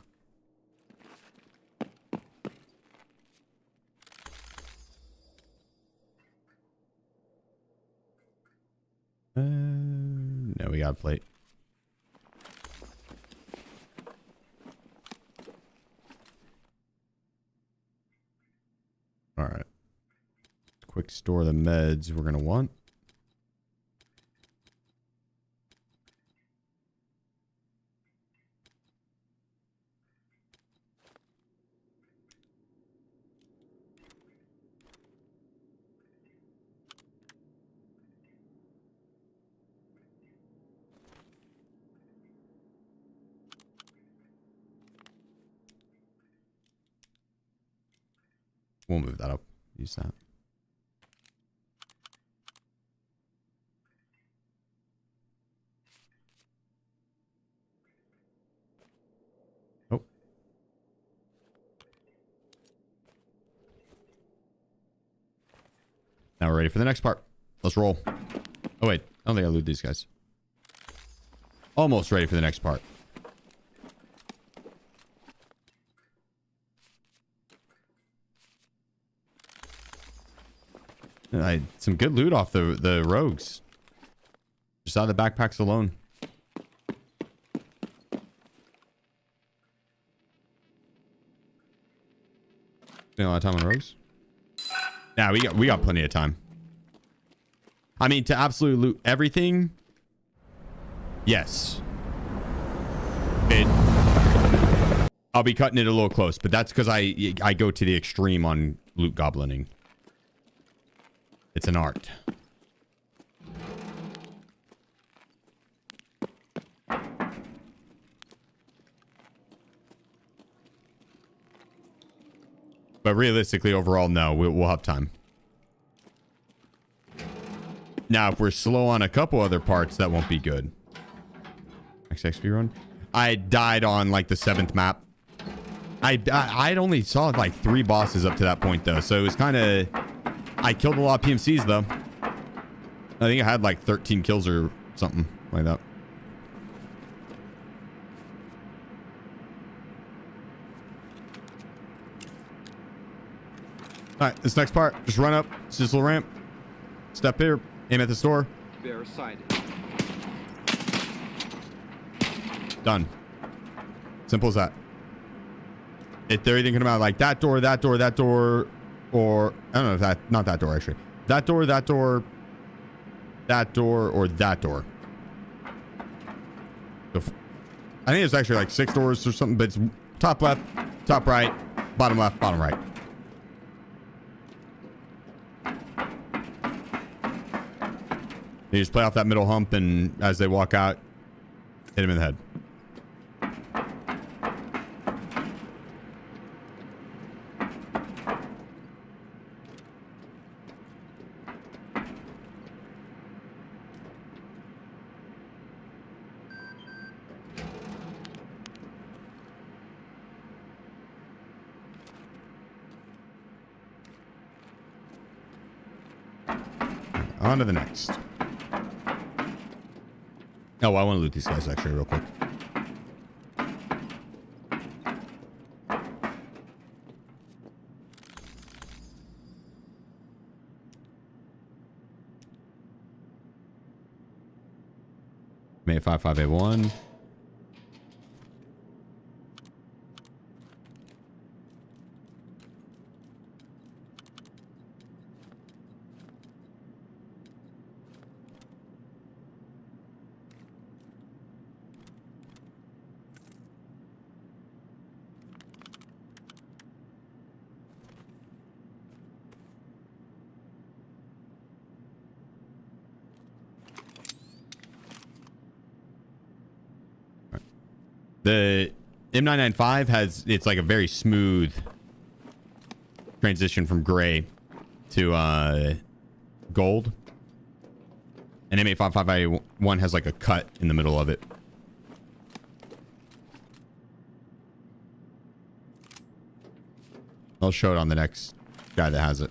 No, we got a plate. All right. Quick store the meds we're gonna want. We'll move that up. Use that. Oh. Now we're ready for the next part. Let's roll. Oh, wait. I don't think I loot these guys. Almost ready for the next part. Some good loot off the rogues. Just out of the backpacks alone. Spend a lot of time on rogues. Yeah, we got plenty of time. I mean, to absolutely loot everything. Yes. I'll be cutting it a little close, but that's because I go to the extreme on loot goblining. It's an art. But realistically, overall, no, we'll have time. Now, if we're slow on a couple other parts, that won't be good. XP run. I died on like the 7th map. I'd only saw like 3 bosses up to that point though, so it was kind of. I killed a lot of PMCs though. I think I had like 13 kills or something like that. All right, this next part, just run up, it's this little ramp, step here, aim at the store. Bear sighted. Done. Simple as that. If they're either thinking about like that door, that door, that door, or I don't know if that, not that door actually. That door, that door, that door, or that door. I think it's actually like 6 doors or something, but it's top left, top right, bottom left, bottom right. You just play off that middle hump, and as they walk out, hit him in the head. On to the next. Oh, I want to loot these guys actually real quick. May 5581. The M995 has, it's like a very smooth transition from gray to gold. And M855i1 has like a cut in the middle of it. I'll show it on the next guy that has it.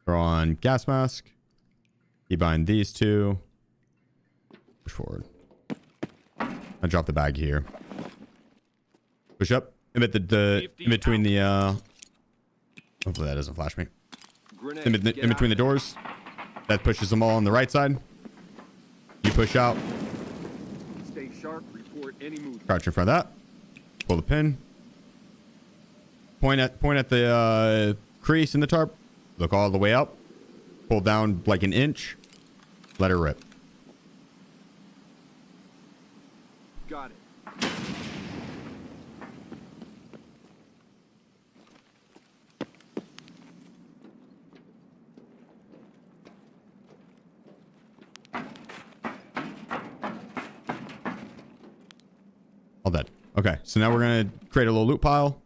Throw on gas mask. Keep buying these two. Push forward. I drop the bag here. Push up. In between the hopefully that doesn't flash me. In between the doors. That pushes them all on the right side. You push out. Stay sharp, report any movement. Crouch in front of that. Pull the pin. Point at the crease in the tarp. Look all the way up. Pull down like an inch. Let her rip. Got it. All dead. Okay, so now we're gonna create a little loot pile.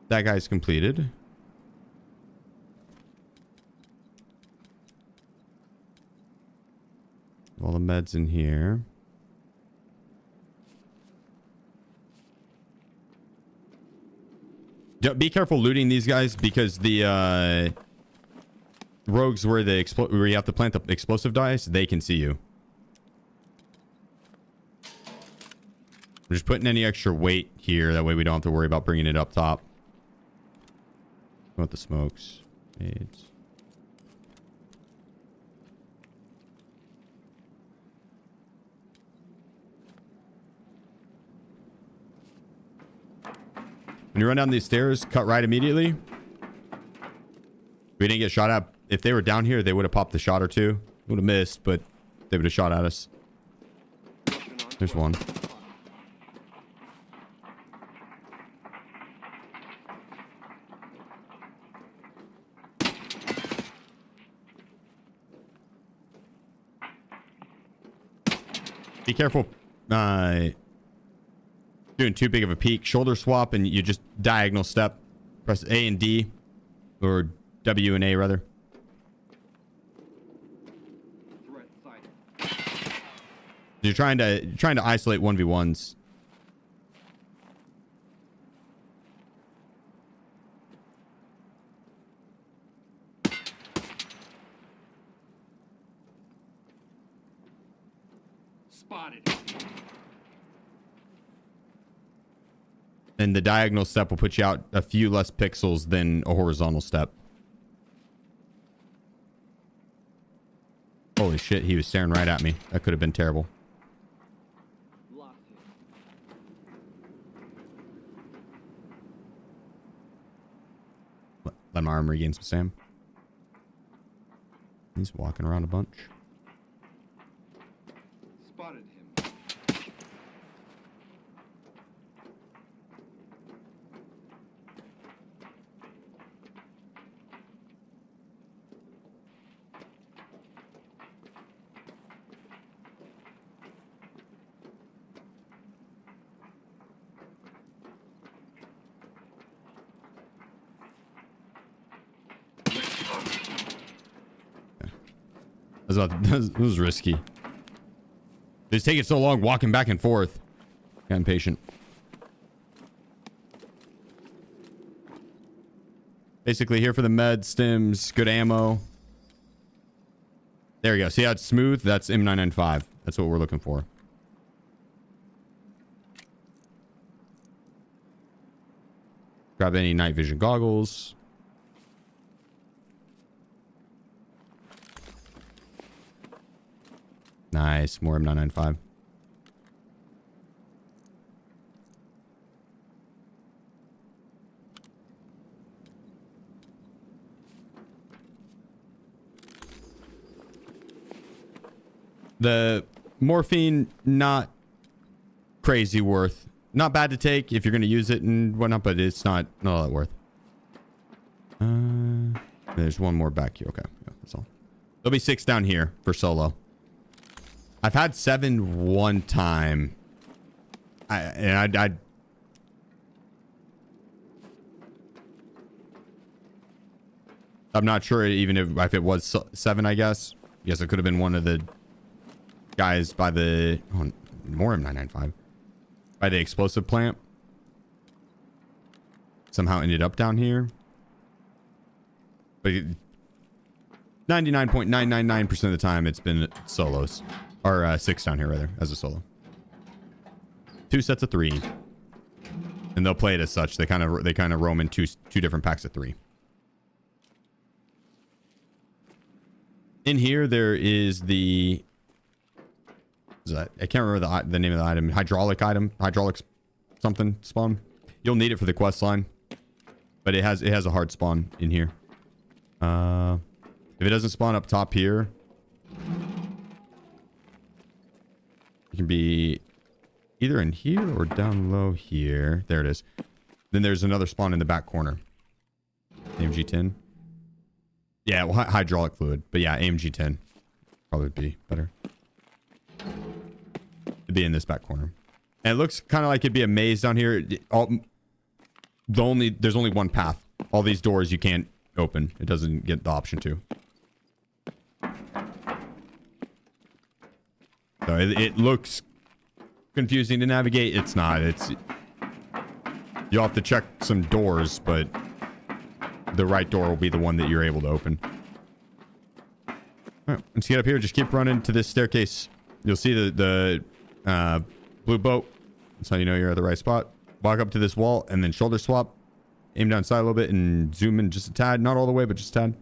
That guy's completed. All the meds in here. Be careful looting these guys because the rogues where you have to plant the explosive dice, they can see you. I'm just putting any extra weight here. That way we don't have to worry about bringing it up top. What the smokes? Aids. When you run down these stairs, cut right immediately. We didn't get shot at. If they were down here, they would have popped a shot or two. Would have missed, but they would have shot at us. There's one. Be careful doing too big of a peek. Shoulder swap and you just diagonal step. Press A and D, or W and A rather. You're trying to isolate 1v1s. Spotted. And the diagonal step will put you out a few less pixels than a horizontal step. Holy shit, he was staring right at me. That could have been terrible. Let my arm regain some stam. He's walking around a bunch. Spotted him. That was risky. It's taking so long walking back and forth. Got impatient. Basically here for the med, stims, good ammo. There we go. See how it's smooth? That's M995. That's what we're looking for. Grab any night vision goggles. Nice. More M995. The morphine, not crazy worth. Not bad to take if you're going to use it and whatnot, but it's not all that worth. There's one more back here. Okay, yeah, that's all. There'll be 6 down here for solo. I've had 7 one time. I'm not sure even if it was 7, I guess. Yes, it could have been one of the guys by the... Oh, more M995. By the explosive plant. Somehow ended up down here. But 99.999% of the time, it's been solos. Or 6 down here, rather, as a solo. 2 sets of 3. And they'll play it as such. They kind of roam in two different packs of 3. In here, there is the... I can't remember the name of the item. Hydraulics something spawn. You'll need it for the quest line. But it has a hard spawn in here. If it doesn't spawn up top here, it can be either in here or down low here. There it is. Then there's another spawn in the back corner. AMG 10. Yeah, well, hydraulic fluid. But yeah, AMG 10 probably would be better. It'd be in this back corner. And it looks kind of like it'd be a maze down here. There's only one path. All these doors you can't open. It doesn't get the option to. So it looks confusing to navigate. It's not. You'll have to check some doors, but the right door will be the one that you're able to open. All right, let's get up here. Just keep running to this staircase. You'll see the blue boat. That's how you know you're at the right spot. Walk up to this wall and then shoulder swap. Aim down side a little bit and zoom in just a tad. Not all the way, but just a tad.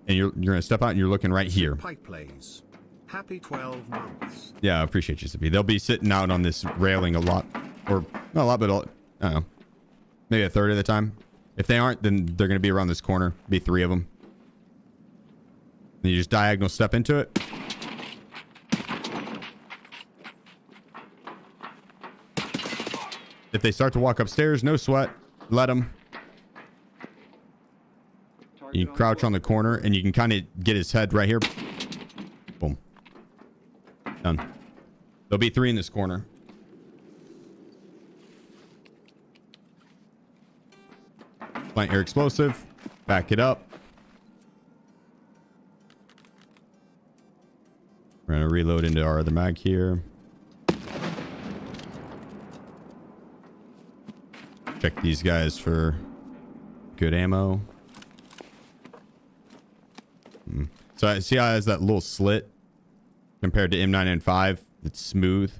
And you're going to step out and you're looking right here. Pipe plays. Happy 12 months. Yeah, I appreciate you, Zippy. They'll be sitting out on this railing a lot. Or not a lot, but I don't know. Maybe a third of the time. If they aren't, then they're going to be around this corner. Be 3 of them. Then you just diagonal step into it. If they start to walk upstairs, no sweat. Let them. You crouch on the corner and you can kind of get his head right here. Boom. Done. There'll be 3 in this corner. Plant your explosive. Back it up. We're going to reload into our other mag here. Check these guys for good ammo. So I see how it has that little slit compared to M995. It's smooth.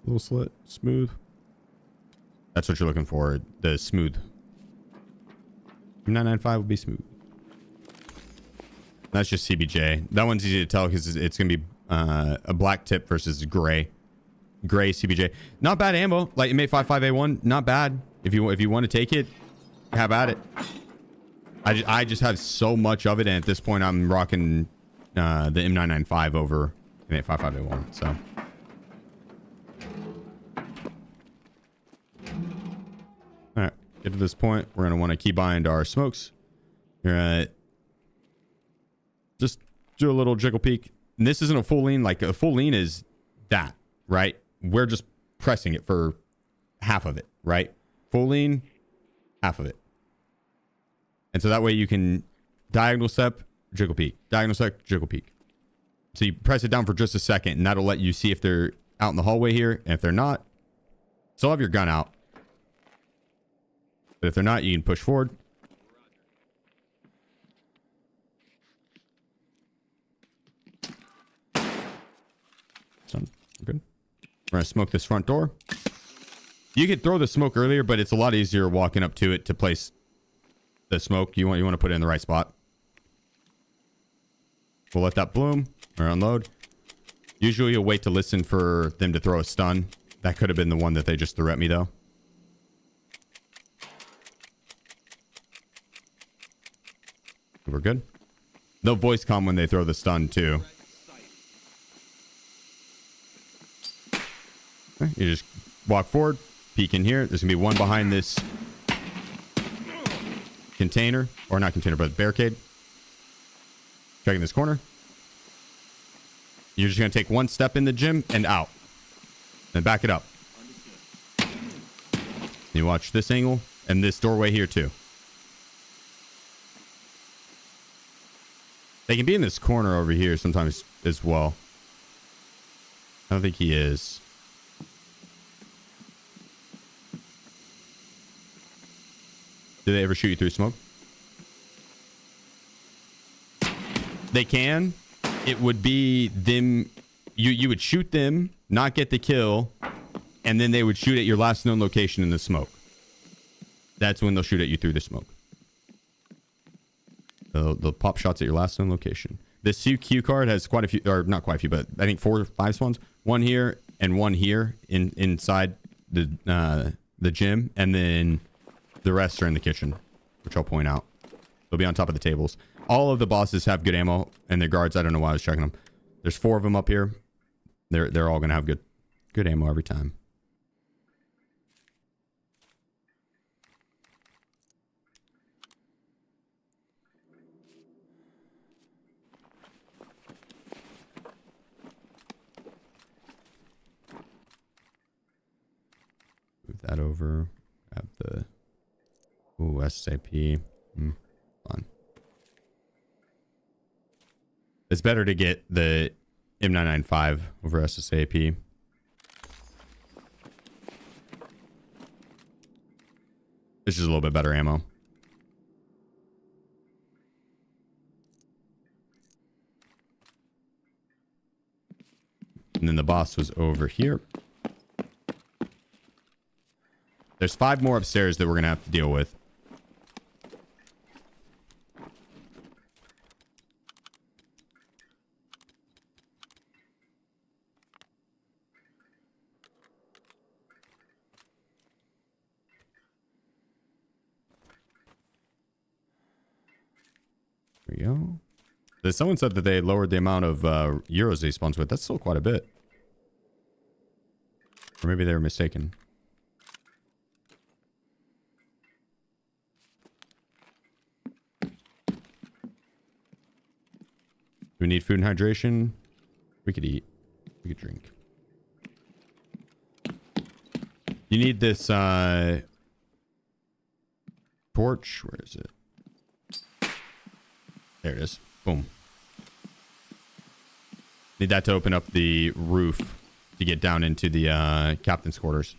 Little slit, smooth. That's what you're looking for. The smooth. M995 will be smooth. That's just CBJ. That one's easy to tell because it's gonna be a black tip versus gray CBJ. Not bad ammo. Like M855A1, not bad. If you want to take it, have at it. I just have so much of it, and at this point I'm rocking the M995 over M855A1. So all right, get to this point, we're gonna want to key bind our smokes. All right, just do a little jiggle peek. And this isn't a full lean. Like a full lean is that, right? We're just pressing it for half of it, right? Full lean, half of it. And so that way you can diagonal step, jiggle peek, diagonal step, jiggle peek. So you press it down for just a second and that'll let you see if they're out in the hallway here. And if they're not, still have your gun out. But if they're not, you can push forward. Done. Good. We're going to smoke this front door. You could throw the smoke earlier, but it's a lot easier walking up to it to place the smoke. You want to put it in the right spot. We'll let that bloom or unload. Usually you'll wait to listen for them to throw a stun. That could have been the one that they just threw at me though. We're good. They'll voice comm when they throw the stun too. Okay, you just walk forward, peek in here. There's gonna be one behind this container, or not container, but barricade. Checking this corner. You're just gonna take one step in the gym and out. Then back it up. You watch this angle and this doorway here too. They can be in this corner over here sometimes as well. I don't think he is. Do they ever shoot you through smoke? They can. It would be them. You would shoot them, not get the kill, and then they would shoot at your last known location in the smoke. That's when they'll shoot at you through the smoke. They'll pop shots at your last known location. This CQ card has quite a few, or not quite a few, but I think 4 or 5 spawns. One here and one here inside the gym, and then the rest are in the kitchen, which I'll point out. They'll be on top of the tables. All of the bosses have good ammo, and their guards, I don't know why I was checking them. There's 4 of them up here. They're all gonna have good ammo every time. Move that over. Grab the SAP. Fun. It's better to get the M995 over SSAP. This is a little bit better ammo. And then the boss was over here. There's 5 more upstairs that we're going to have to deal with. There we go. Someone said that they lowered the amount of euros they spawns with. That's still quite a bit. Or maybe they were mistaken. Do we need food and hydration? We could eat. We could drink. You need this torch. Where is it? There it is. Boom. Need that to open up the roof to get down into the captain's quarters.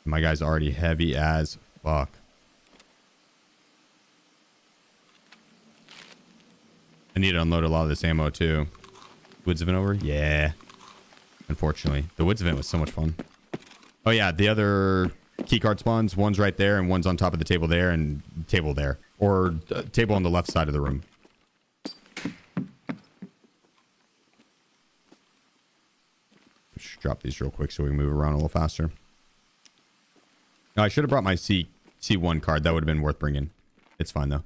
My guy's already heavy as fuck. I need to unload a lot of this ammo too. Woods event over? Yeah. Unfortunately. The woods event was so much fun. Oh yeah, the other keycard spawns. One's right there and one's on top of the table there and table there. Or table on the left side of the room. Just drop these real quick so we can move around a little faster. Oh, I should have brought my C1 card. That would have been worth bringing. It's fine though.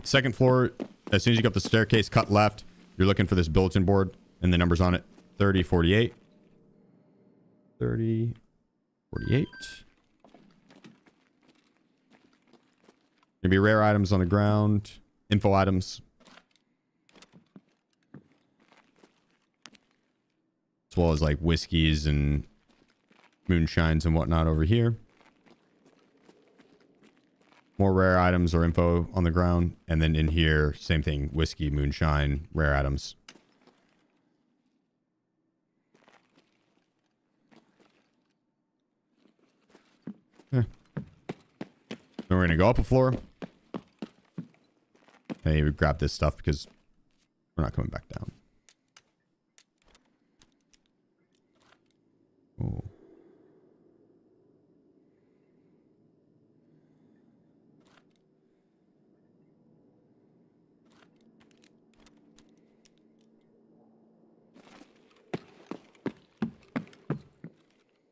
Second floor, as soon as you go up the staircase, cut left. You're looking for this bulletin board and the numbers on it. 3048. 3048. Gonna be rare items on the ground. Info items. As well as like whiskeys and moonshines and whatnot over here. More rare items or info on the ground. And then in here, same thing. Whiskey, moonshine, rare items. Then we're going to go up a floor. Hey, we grab this stuff because we're not coming back down. Oh.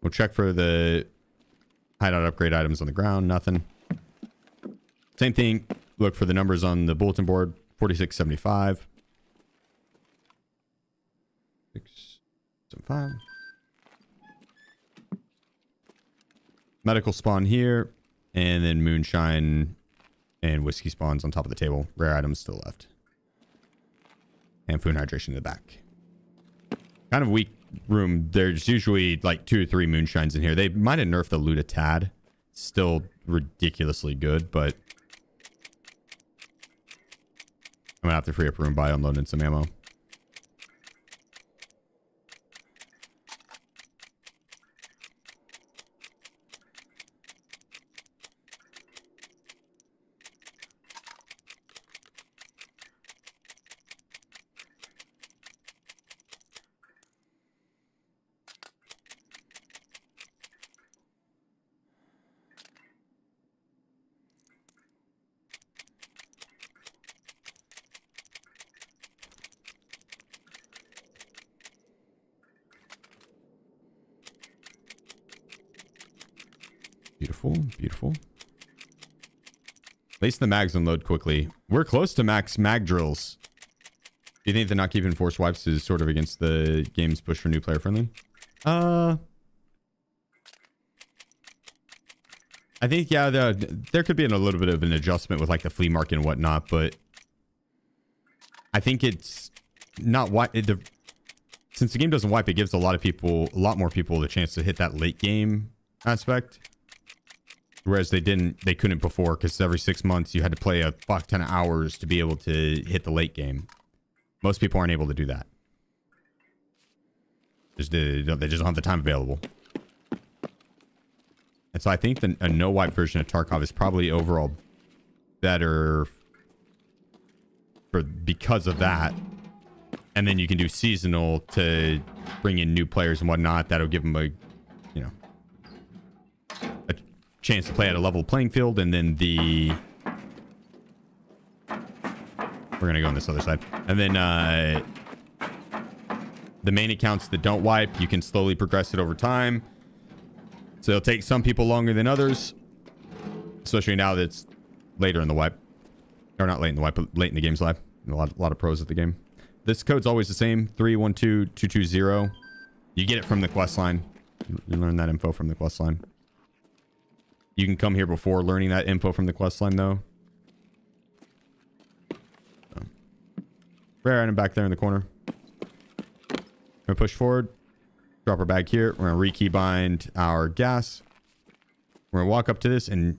We'll check for the hideout upgrade items on the ground. Nothing. Same thing. Look for the numbers on the bulletin board. 4675. 675. Medical spawn here, and then moonshine and whiskey spawns on top of the table. Rare items to the left. And food and hydration in the back. Kind of weak room. There's usually like 2 or 3 moonshines in here. They might have nerfed the loot a tad. Still ridiculously good, but I'm gonna have to free up room by unloading some ammo. Beautiful, beautiful. At least the mags unload quickly. We're close to max mag drills. Do you think that not keeping force wipes is sort of against the game's push for new player friendly? I think, yeah, there could be a little bit of an adjustment with like the flea market and whatnot, but I think it's not since the game doesn't wipe, it gives a lot more people the chance to hit that late game aspect. Whereas they couldn't before, because every 6 months you had to play a fuck ton of hours to be able to hit the late game. Most people aren't able to do that. They just don't have the time available. And so I think a no wipe version of Tarkov is probably overall better because of that. And then you can do seasonal to bring in new players and whatnot. That'll give them a chance to play at a level playing field. And then we're gonna go on this other side, and then the main accounts that don't wipe, you can slowly progress it over time, so it'll take some people longer than others, especially now that it's later in the wipe, or not late in the wipe, but late in the game's life. A lot of pros at the game. This code's always the same, 312220. You get it from the quest line. You learn that info from the quest line. You can come here before learning that info from the quest line, though. So. Rare item back there in the corner. We're gonna push forward. Drop our bag here. We're gonna rekey bind our gas. We're gonna walk up to this and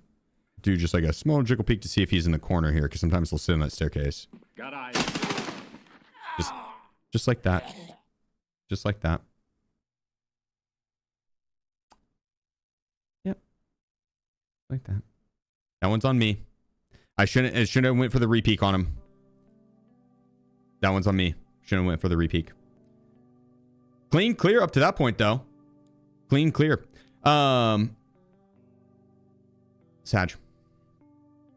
do just like a small jiggle peek to see if he's in the corner here, because sometimes he'll sit on that staircase. Got eyes. Just like that. Just like that. Yep. Like that. That one's on me. I shouldn't have went for the repeak on him. That one's on me. Shouldn't have went for the repeak. Clean clear up to that point, though. Clean clear. Sag.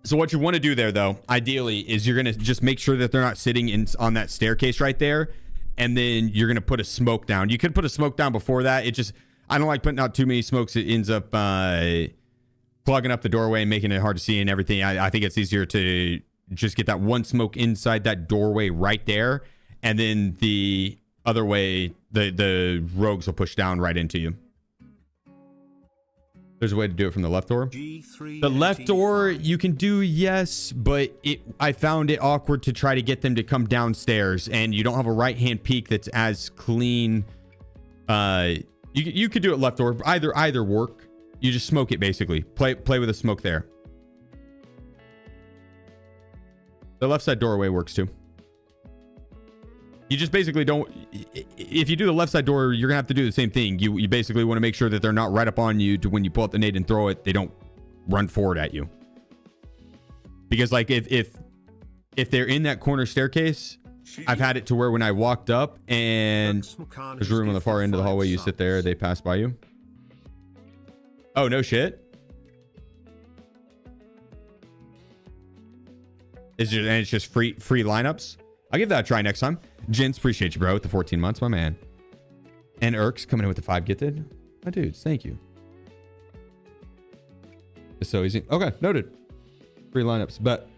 So what you want to do there, though, ideally, is you're going to just make sure that they're not sitting on that staircase right there. And then you're going to put a smoke down. You could put a smoke down before that. I don't like putting out too many smokes. It ends up plugging up the doorway and making it hard to see and everything. I think it's easier to just get that one smoke inside that doorway right there. And then the other way, the rogues will push down right into you. There's a way to do it from the left door. The left door you can do, yes, but I found it awkward to try to get them to come downstairs, and you don't have a right-hand peek that's as clean. You could do it left door. Either work. You just smoke it, basically. Play with a smoke there. The left side doorway works too. You just basically don't... If you do the left side door, you're going to have to do the same thing. You basically want to make sure that they're not right up on you to when you pull out the nade and throw it, they don't run forward at you. Because, like, if they're in that corner staircase, I've had it to where when I walked up and there's room on the far end of the hallway, you sit there, they pass by you. Oh, no shit. It's just free lineups. I'll give that a try next time. Gents, appreciate you, bro, with the 14 months, my man. And Irks coming in with the 5 gifted. My dudes, thank you. It's so easy. Okay, noted. Free lineups, but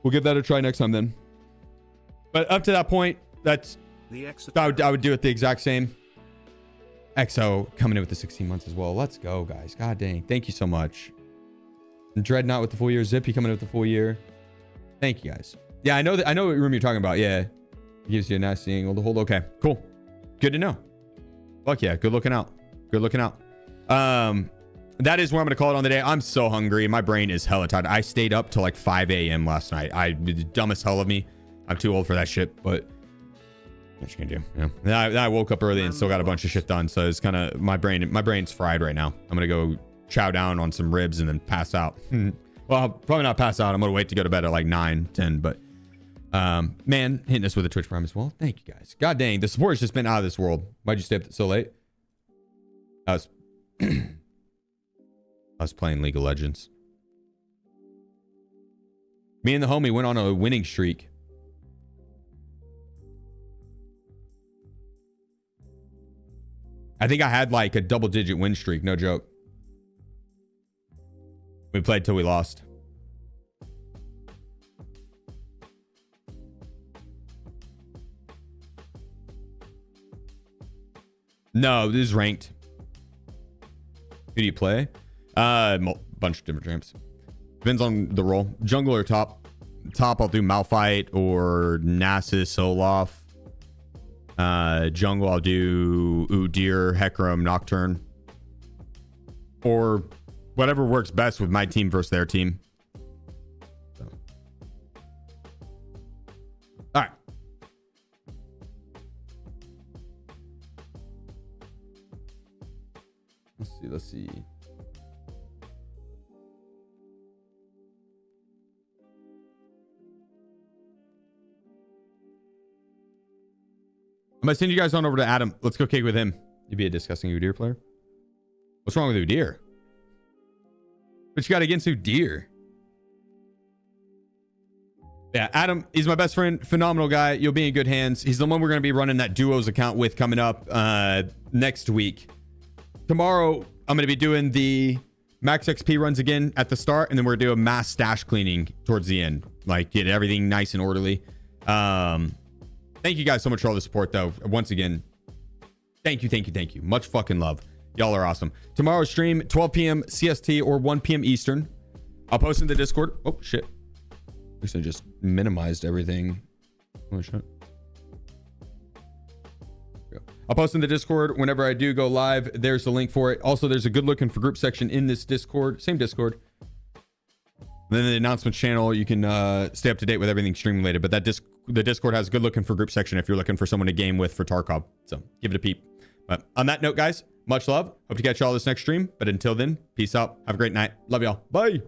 we'll give that a try next time then. But up to that point, that's The I would do it the exact same. XO coming in with the 16 months as well. Let's go, guys. God dang. Thank you so much. And Dreadnought with the full year. Zippy coming in with the full year. Thank you, guys. Yeah, I know that. I know what room you're talking about. Yeah. It gives you a nasty angle to hold. Okay, cool. Good to know. Fuck yeah. Good looking out. Good looking out. That is where I'm going to call it on the day. I'm so hungry. My brain is hella tired. I stayed up till like 5 a.m. last night. The dumbest hell of me. I'm too old for that shit, but what you can do? Yeah. Then I woke up early and still got a bunch of shit done. So it's kind of my brain's fried right now. I'm going to go chow down on some ribs and then pass out. Well, I'll probably not pass out. I'm going to wait to go to bed at like 9, 10, but man, hitting us with a Twitch Prime as well. Thank you guys. God dang, the support has just been out of this world. Why'd you stay up so late? I was playing League of Legends. Me and the homie went on a winning streak. I think I had like a double-digit win streak, no joke. We played till we lost. No, this is ranked. Who do you play? Bunch of different champs. Depends on the role. Jungle or top. Top, I'll do Malphite or Nasus, Olaf. Jungle, I'll do Udyr, Hecarim, Nocturne. Or whatever works best with my team versus their team. So. All right. Let's see. I'm gonna send you guys on over to Adam. Let's go kick with him. You'd be a disgusting Udyr player. What's wrong with Udyr? What you got against Udyr? Yeah, Adam, he's my best friend. Phenomenal guy. You'll be in good hands. He's the one we're going to be running that duos account with coming up next week. Tomorrow, I'm going to be doing the max XP runs again at the start, and then we're going to do a mass stash cleaning towards the end. Like, get everything nice and orderly. Thank you guys so much for all the support, though. Once again, thank you. Much fucking love. Y'all are awesome. Tomorrow's stream, 12 p.m. CST or 1 p.m. Eastern. I'll post in the Discord. Oh, shit. At least I just minimized everything. Oh, shit. I'll post in the Discord whenever I do go live. There's the link for it. Also, there's a good looking for group section in this Discord. Same Discord. And then the announcements channel, you can stay up to date with everything stream related. But the Discord has a good looking for group section if you're looking for someone to game with for Tarkov. So give it a peep. But on that note, guys, much love. Hope to catch y'all this next stream. But until then, peace out. Have a great night. Love y'all. Bye.